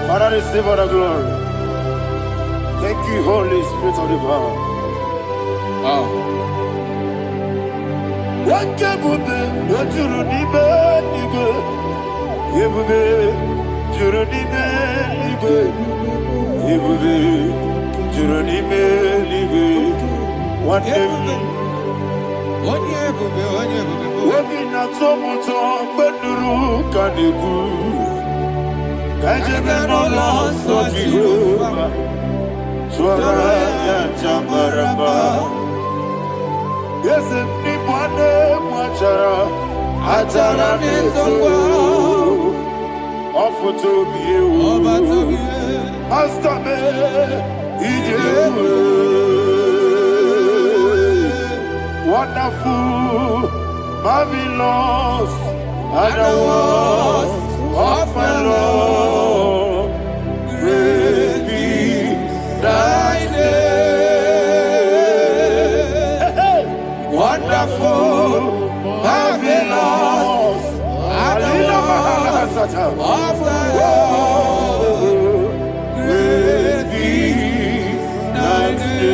Father, receive all the glory. Thank you, Holy Spirit of divine. Wakabube, wajuruni beligwe, Yebube juruni beligwe, Yebube juruni beligwe. Wabina tomuto beduru kaniku, kajebe no loso Jehovah, swara ya jambaraba. Yes, nipane mwachara, achara neto, ofuto biyewu, astame ijewu. Wonderful, marvelous, and the words of my Lord, great be thy name. Wonderful, marvelous, and the words of my Lord, great be thy name.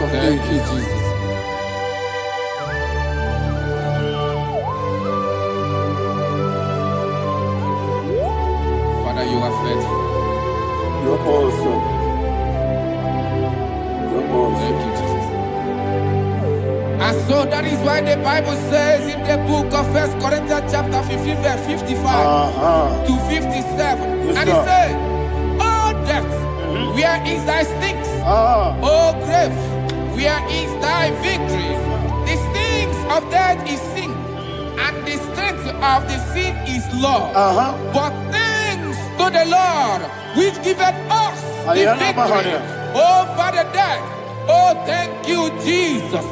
Thank you, Jesus. Father, you are faithful. You're awesome. You're awesome. Thank you, Jesus. And so that is why the Bible says in the book of 1 Corinthians chapter 15, verse 55 to 57. Yes, and it says, "Oh death, where is thy stings? Oh grave, where is thy victory? The stings of death is sin, and the strength of the sin is law. But thanks to the Lord, which giveth us the victory over the death. Oh, thank you, Jesus."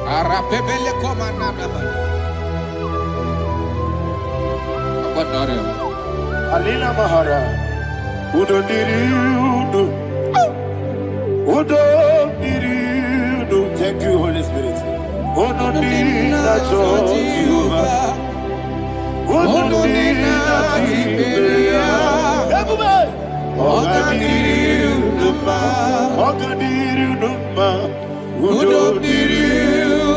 Arapebele komanana. Abonore. Alina Mahara. Udo diri udo. Udo diri udo. Thank you, Holy Spirit. Udo diri na Jehovah. Udo diri na Jehovah. Everybody. Ogadiri udo ma. Ogadiri udo ma. Udo diri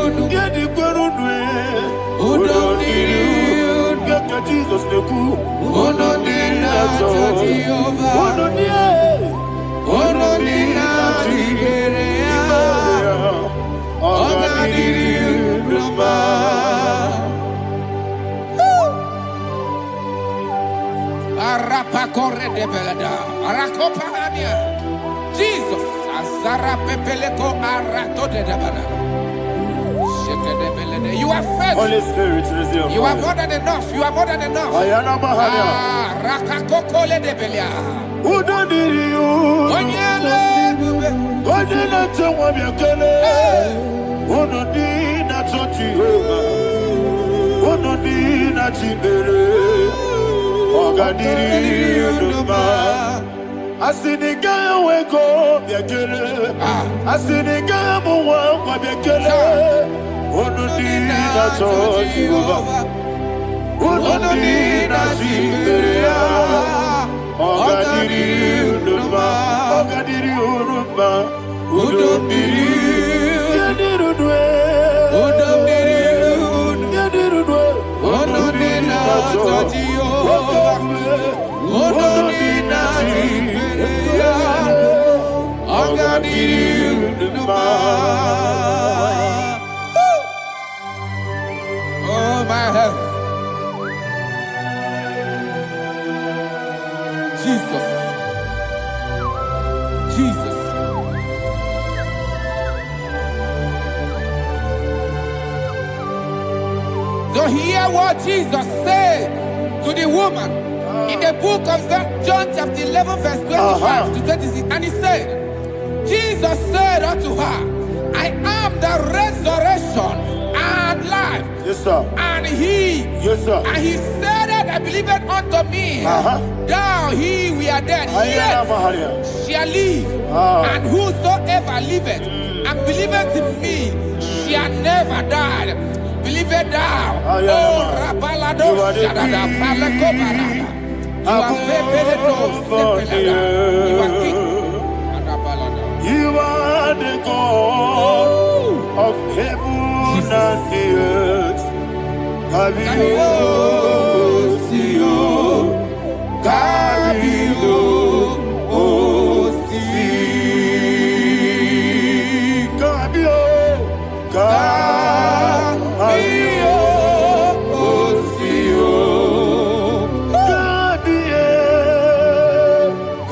udo. Yedi kwerudwe. Udo diri udo. Get Jesus the good. Udo diri na Jehovah. Udo diri. Udo diri na Jehovah. Ogadiri udo ma. Arapa corre de belada. Arakopanania. Jesus. Azara pepeleko arato de dabara. Sheke de belede. You are faithful. Holy Spirit, resume. You are more than enough. You are more than enough. Ayana Mahaya. Rakakokole de belia. Udo diri udo. Onyele bube. Onyele tewa biakele. Udo diri na Jehovah. Udo diri na Jibere. Ogadiri udo ma. Asiniga weko biakele. Asiniga muwa kwa biakele. Udo diri na Jehovah. Udo diri na Jibere. Ogadiri udo ma. Ogadiri udo ma. Udo diri. Yadiru dwe. Udo diri udo. Yadiru dwe. Udo diri na Jehovah. Udo diri na Jehovah. Ogadiri udo ma. Oh my heaven. Jesus. Jesus. So hear what Jesus said to the woman in the book of John chapter 11 verse 25 to 26. And he said, Jesus said unto her, I am the resurrection and life. Yes, sir. And he, Yes, sir. and he said that believeth unto me, thou he we are dead, Ayana yet Mahaya. shall live. And whosoever liveth and believeth in me shall never die. Believeth thou. Oh, Rabalado, Shadada, Palakobara. You are Febeledo, Sepelada. You are king. You are the God of heaven and the earth. Kabio, Sio, Kabio, Si, Kabio, Kabio, Sio, Kabio,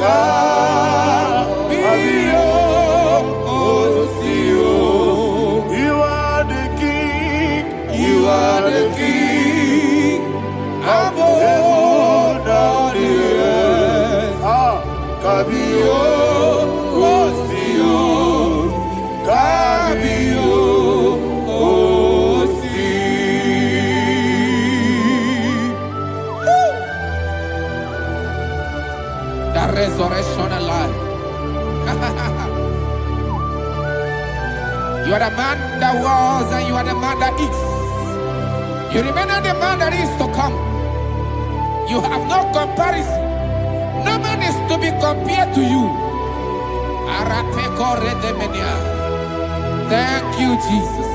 Kabio. You are the king. You are the king of heaven and the earth. Kabio, Osio, Kabio, Osi. The resurrection alive. You are the man that was and you are the man that is. You remain the man that is to come. You have no comparison. No man is to be compared to you. Thank you, Jesus.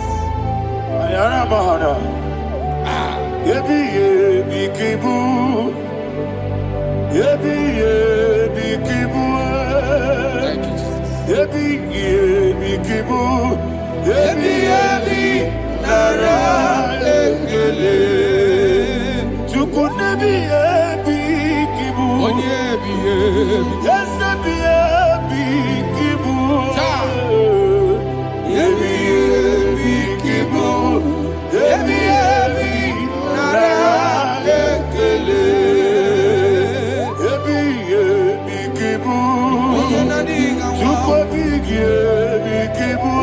Ayana Mahana. Yebi yebi kibu. Yebi yebi kibu. Thank you, Jesus. Yebi yebi kibu. Yebi yebi nara ekele. Chukunebi yebi kibu. Onyebi yebi. Yesebi yebi kibu. Yebi yebi kibu. Yebi yebi nara ekele. Yebi yebi kibu. Chukwu yebi kibu.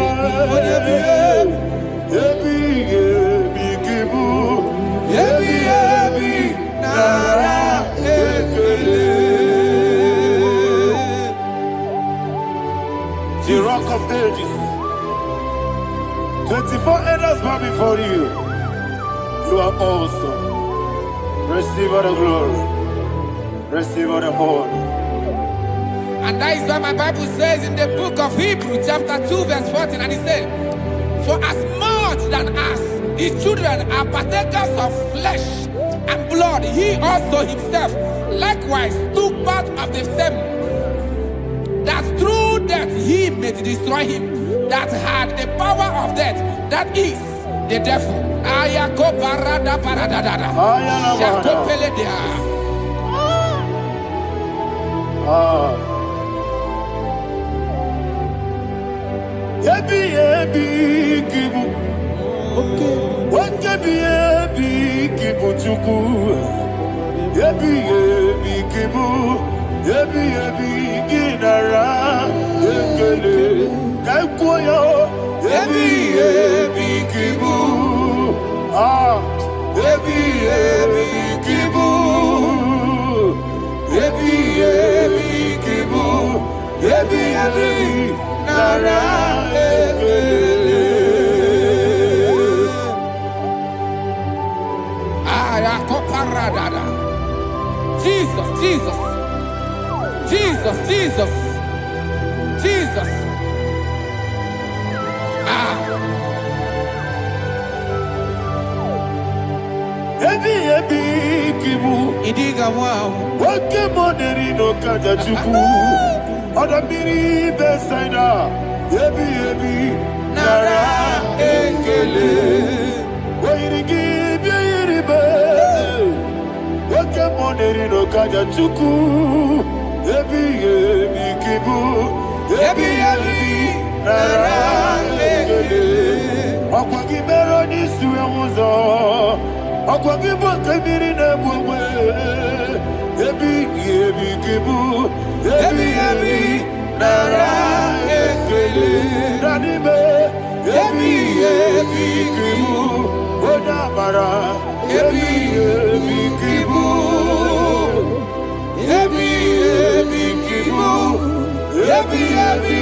before you. You are awesome. Receive all the glory. Receive all the honor. And that is what my Bible says in the book of Hebrews chapter 2 verse 14. And it says, for as much than us, his children are partakers of flesh and blood, he also himself likewise took part of the same, that through death he may destroy him that had the power of death, that is the devil. Yebi yebi kibu, wakebi yebi kibu chuku. Yebi yebi kibu, yebi yebi ginara yekele kaikuyo. Yebi yebi kibu, yebi yebi kibu, yebi yebi kibu, yebi yebi nara yekele. Jesus, Jesus, Jesus, Jesus, Jesus. Yebi yebi kibu, Idiga wow. wake moneri no kaja chuku. Odamiri besaida. Yebi yebi nara ekele. Wairigi biiribe. Wake moneri no kaja chuku. Yebi yebi kibu. Yebi yebi nara ekele. Akwagi mero ni suwe muzo. Akwagi bote miri ne bwe. Yebi yebi kibu. Yebi yebi nara ekele. Nanibe. Yebi yebi kibu. Odabara. Yebi yebi kibu. Yebi yebi kibu. Yebi yebi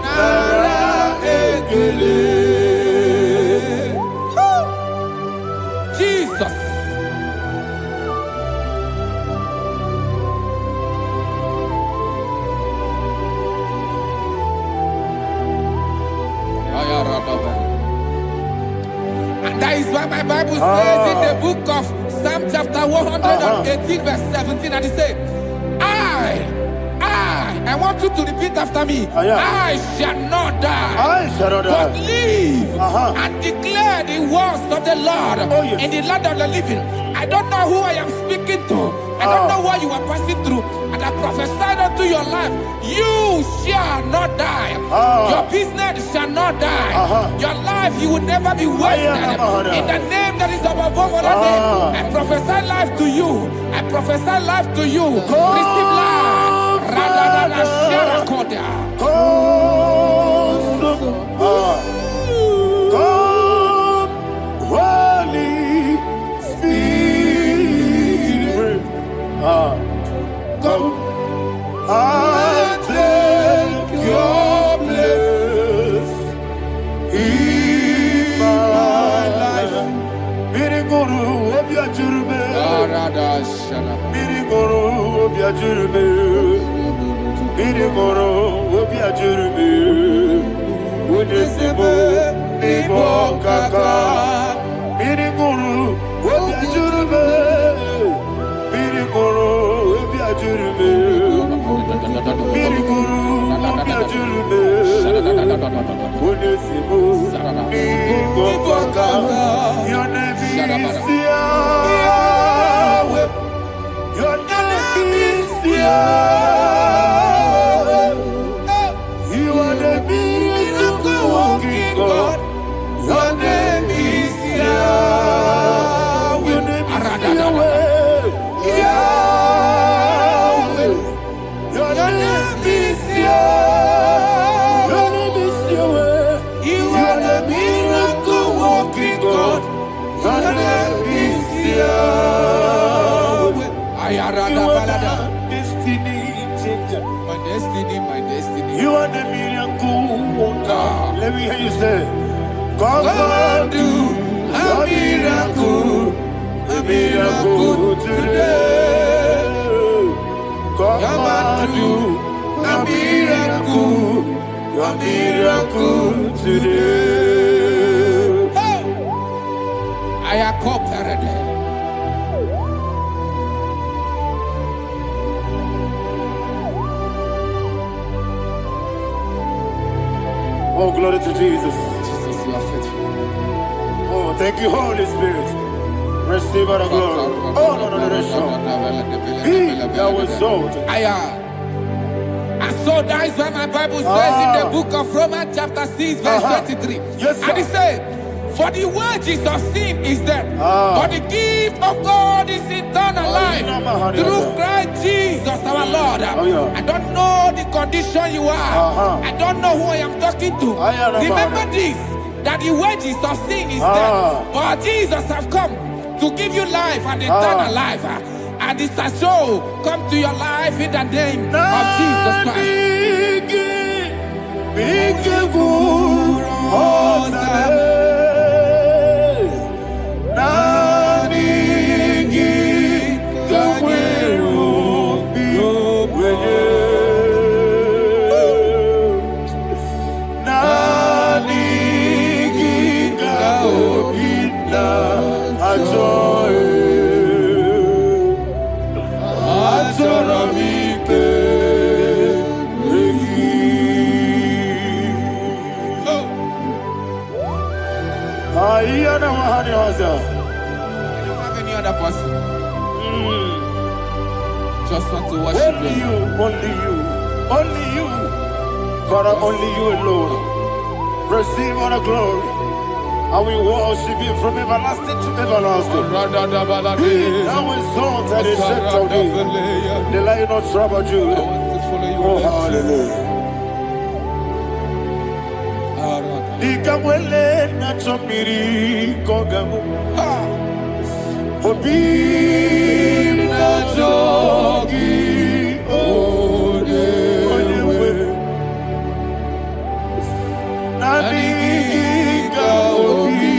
nara ekele. Jesus. And that is why my Bible says in the book of Psalm chapter 118 verse 17, and it says, I want you to repeat after me. I shall not die, I shall not but die. live and declare the words of the Lord in the land of the living. I don't know who I am speaking to. I don't know what you are passing through. And I prophesy unto your life, you shall not die. Your business shall not die. Your life, you will never be wasted. In the name that is above all other name, I prophesy life to you. I prophesy life to you. Receive life. Radadada Sharakoda. Come, Holy Spirit. Come and take your place in my life. Miriguru obiajurube. Miriguru obiajurube. Miriguru obiajurube. Unesebo nibo kaka. Miriguru obiajurube. Miriguru obiajurube. Miriguru obiajurube. Unesebo nibo kaka. Your name is Yahweh. Your name is Yahweh. You are the miracle working God. Your name is Yahweh. Your name is Yahweh. Yahweh. Your name is Yahweh. Your name is Yahweh. You are the miracle working God. Your name is Yahweh. You are the destiny changer. My destiny, my destiny. You are the miracle worker. Let me hear you say, come and do a miracle today. Come and do a miracle today. I am cooperative. Oh, glory to Jesus. Jesus, you are faithful. Oh, thank you, Holy Spirit. Receive all the glory. Oh, no, Be thou exalted. And so that is why my Bible says in the book of Romans chapter 6 verse 23. Yes, sir. And it says, for the wages of sin is death, but the gift of God is eternal life through Christ Jesus our Lord. I don't know the condition you are. I don't know who I am talking to. Remember this, that the wages of sin is death, but Jesus has come to give you life and eternal life. And this shall show come to your life in the name of Jesus Christ. I don't have any other person. Just want to worship only you, only you, Father, only you alone. Receive all the glory. I will worship you from everlasting to everlasting. Be thou exalted and set of thee, the Lion of tribe of Judah. Oh, hallelujah. Ikawele na chomiri kogamu. Obi na jogi odewe. Nabika obi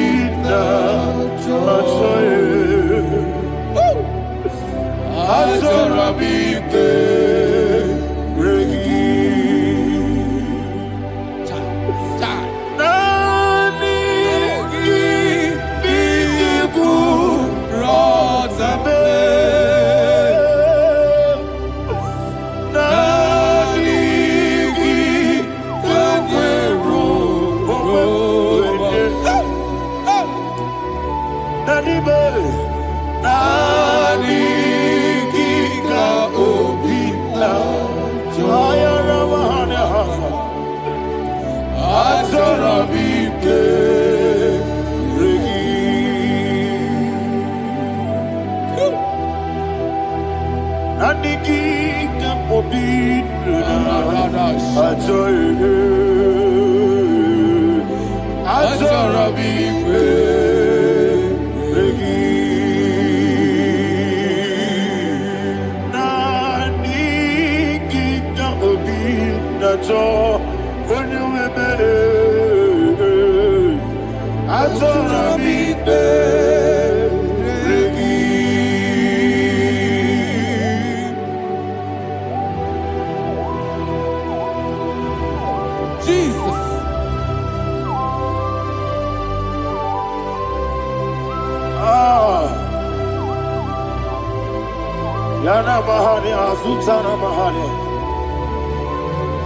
na jogi. Atorabike.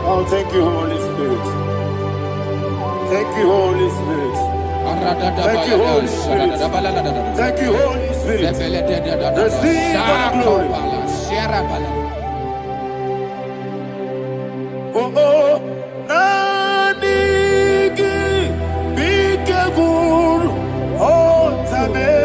Oh, thank you, Holy Spirit. Thank you, Holy Spirit. Thank you, Holy Spirit. Thank you, Holy Spirit. Receive the glory. Oh, oh, Nanigi, Bikagur, oh, Tame.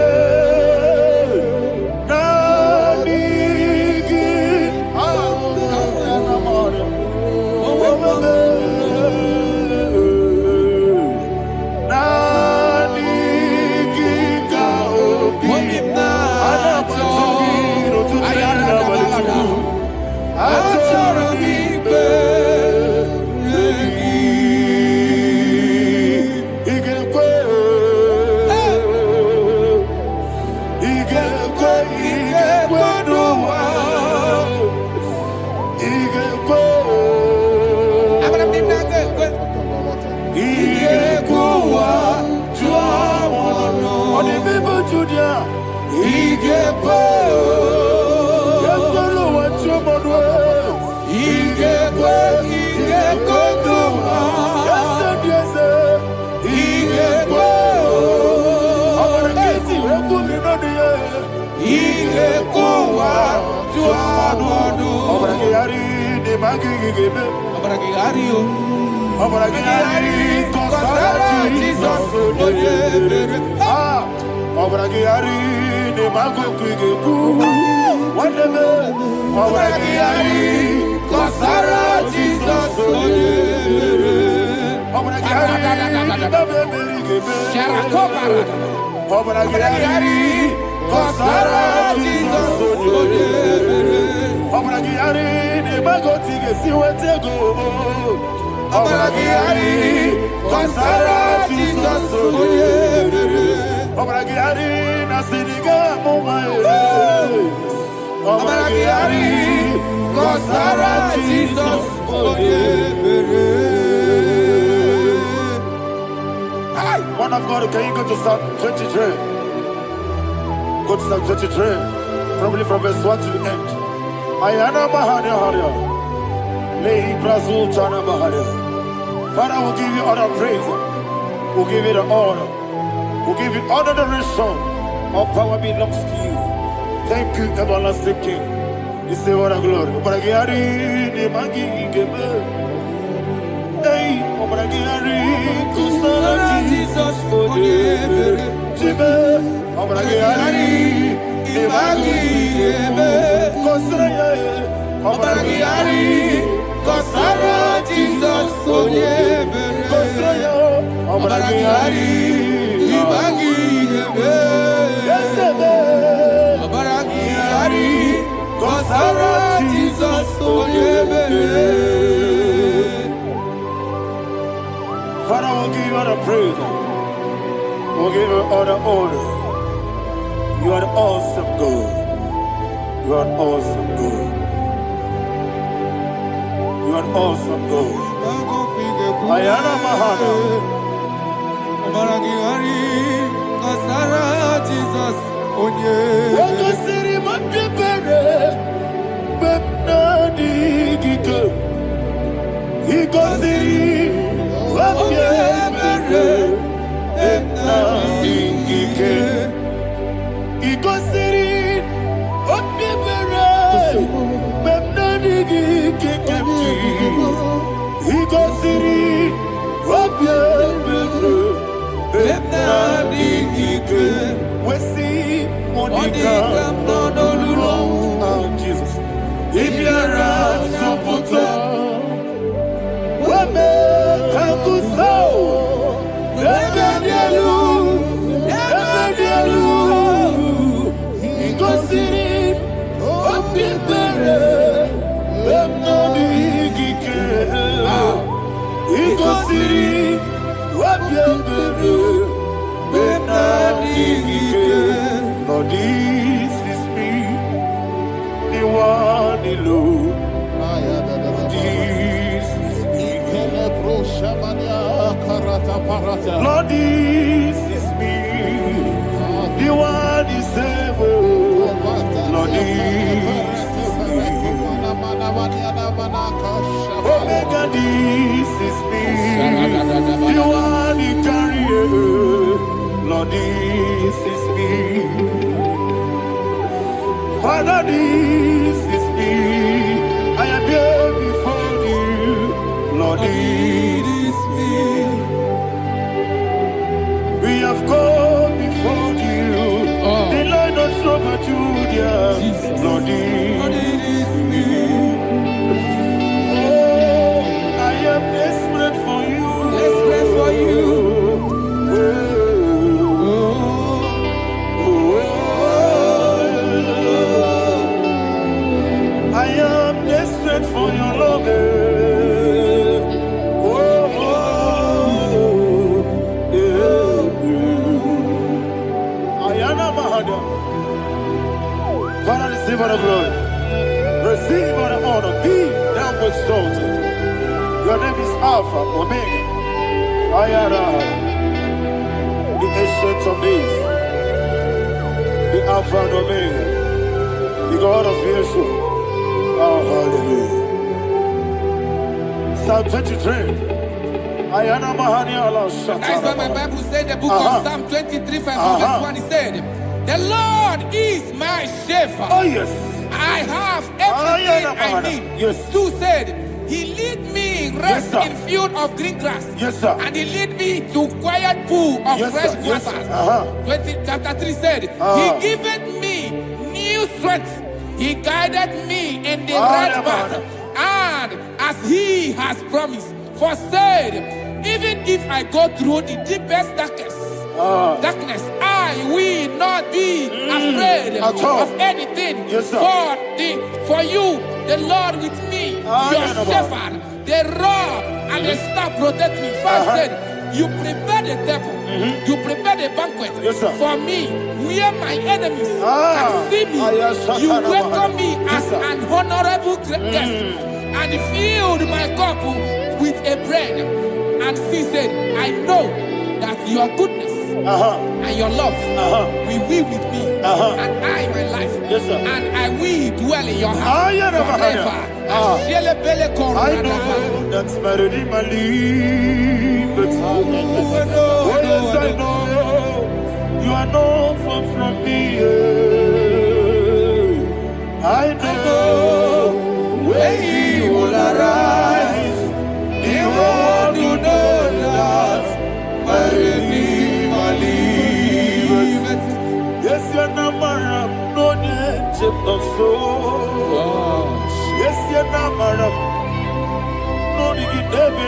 Obragari de Magigebe. Obragari Kosara Jesus. Obragari de Magogigegu. Whatever. Obragari Kosara Jesus. Obragari Kosara Jesus. Obragari de Magotige Siwetego. Obragari Kosara Jesus. Obragari Nasiniga Momae. Obragari Kosara Jesus. Man of God, can you go to Psalm 23? Go to Psalm 23. Probably from verse 1 to the end. Ayana Mahania Haria. Lehi Brazil Chana Mahania. Father, we'll give you all the praise. We'll give you the honor. We'll give you all the adoration. All power belongs to you. Thank you, everlasting King. You say what a glory. Obragari de Magi Gebe. Hey, Obragari Kusara Jesus for Jibe. Obragari de Magi Gebe. Kosara. Obragari Kosara Jesus for Kosara. Obragari de Magi Gebe. Obragari Kosara Jesus for Father, we'll give you all the praise. We'll give you all the honor. You are the awesome God. You are an awesome God. You are an awesome God. Ayana Mahana. Kosara Jesus. Waka siri mapipere. Bepna digito. Iko siri. Jesus. If you're a supporter, Lord, this is me, the one alone. This is me. Lord, this is me, the one is able. Lord, this is me. Omega, this is me, the one in carrier. Lord, this is me. Father, this is me. I am here before you. Lord, this is me. We have come before you. The Lord not so much Judah. Lord, this is me. Oh, I am desperate for you. Desperate for you. I am desperate for your love. Father, receive all the glory. Receive all the honor. Be thou exalted. Your name is Alpha, Omega. Ayara, the ancient of days, the Alpha and Omega, the God of Yeshua. Oh, hallelujah. Psalm 23. Ayana Mahani Allah Shatters. That's what my Bible said, the book of Psalm 23, verse 1. It said, the Lord is my shepherd. Oh, yes. I I have everything I need. Yes. 2 said, He lead me rest Yes, sir. in field of green grass. Yes, sir. And He lead me to quiet pool of Yes, fresh sir. Yes, waters. sir. 20, chapter 3 said, He giveth me new strength. He guided me in the right path. And as He has promised, for said, even if I go through the deepest darkness, I will not be afraid of anything. Yes, sir. For you, the Lord with me, your shepherd, the rod and the staff protect me. First said, you prepare the table, you prepare the banquet for me, where my enemies can see me. You welcome me as an honorable guest, and filled my cup with a bread. And she said, I know that your goodness and your love will be with me, and I, my life, and I will dwell in your house forever. I know that's better than my leave. Oh, yes, I know you are not far from me. I know when He will arise, He will do that. Yes, you're not married, no need to so. Yes, you're not married, no need to be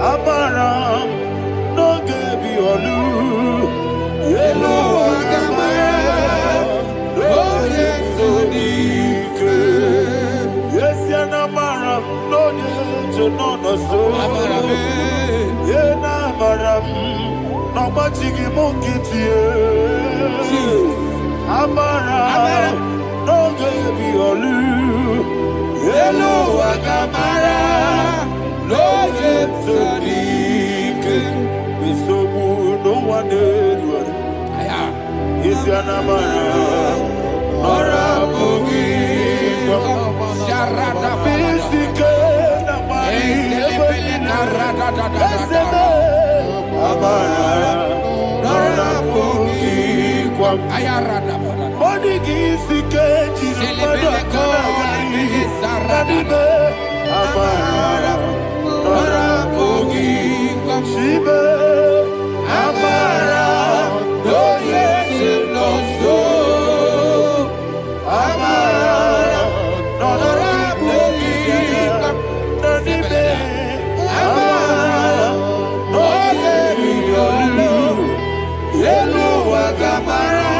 Amaram, no give you a loo. Yellow, Amaram, no yes, so deep. Yes, you're not married, no need to know no so. Yeah, Amaram. No machigi monkey Amara, no baby olu. Hello, Agamara, no yet Sadiq. We so good, no one did. Is your Namara, Nora Boogie, Sharada Bisika, Namari, Amara, Nora Boogie, Ayarada Body Gisi Keji, Amara, Nora Boogie, Shiba, Amara, no yes, no so, Amara, Nora Boogie, Nanibe, Amara, no yes, Hello, Agamara,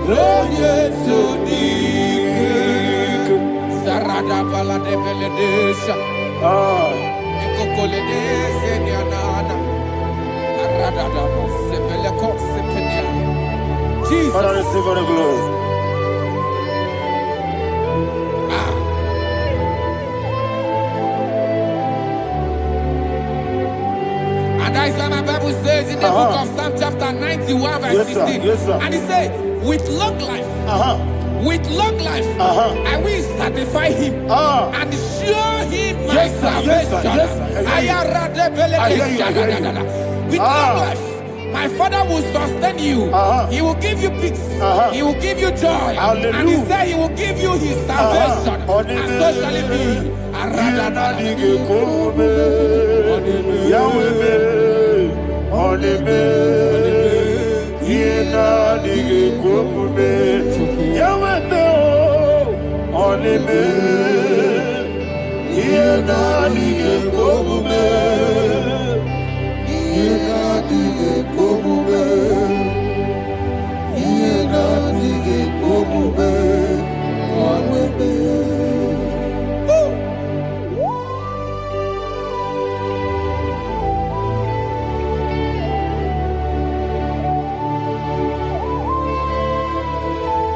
no yes, so deep. Sarada Bala de Beledesha, Ecocoledese, Nianana, Arada, Sepeleco, Sepenia. Jesus. Father, receive all the glory. And that is why my Bible says in the book of Psalm chapter 91 verse 16. Yes, sir. And it says, with long life, I will satisfy him and show him my salvation. With long life, my Father will sustain you. He will give you peace. He will give you joy. Hallelujah. And He said He will give you His salvation. And so shall it be.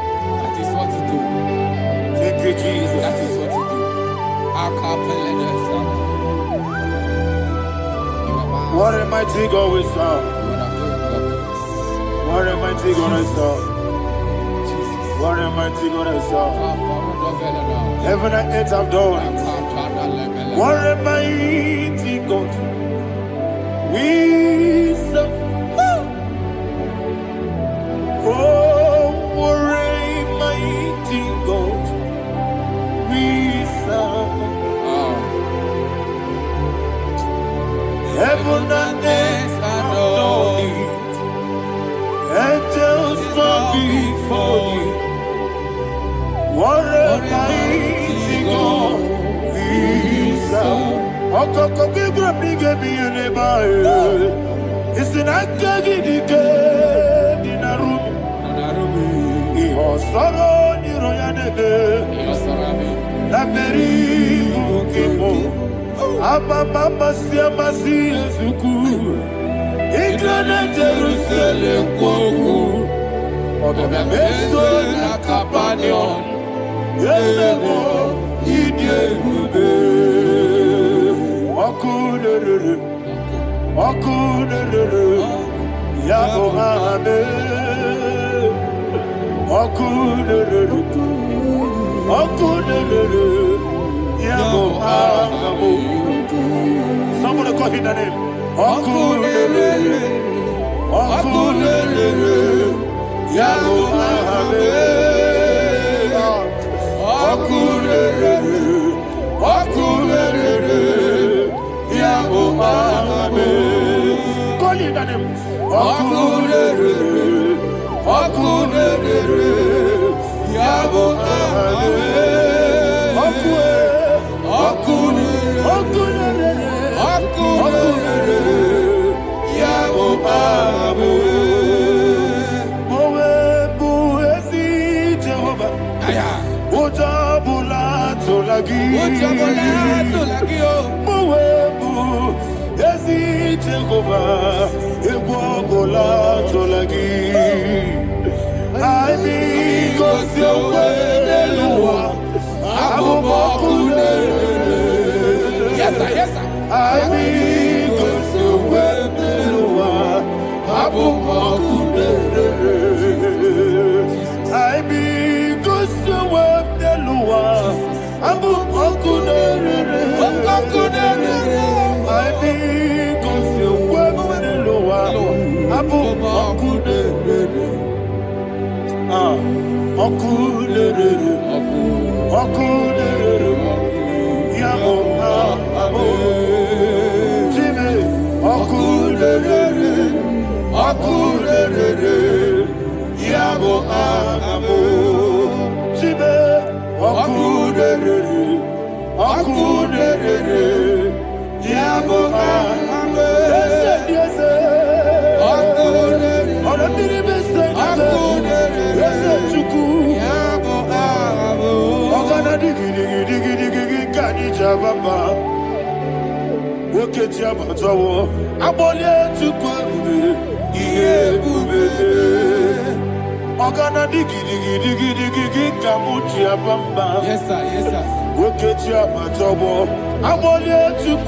That is what to do. Thank you, Jesus. That is what to do. What a mighty God we serve. What a mighty God I serve. What a mighty God I serve. Heaven and earth have done it. What a mighty God we serve. Oh, what a What a mighty God we serve. Okoko bigro bige bi yuneba. It's an akagidike dinarum. Iho soro ni royanebe. La meri bukimo. Ababa siamasi ezuku. Igrana Jerusalem koku. Oda meso na kapanion. Yesemo idye gube. Okunere. Okunere. Yabo hame. Okunere. Okunere. Yabo hame. Somebody call him the name. Okunere. Okunere. Yabo hame. Okunere. Okunere. Yabo hame. Call him the name. Okunere. Okunere. Yabo hame. Yes, sir. Yes, sir. Yes, sir. Yes, sir.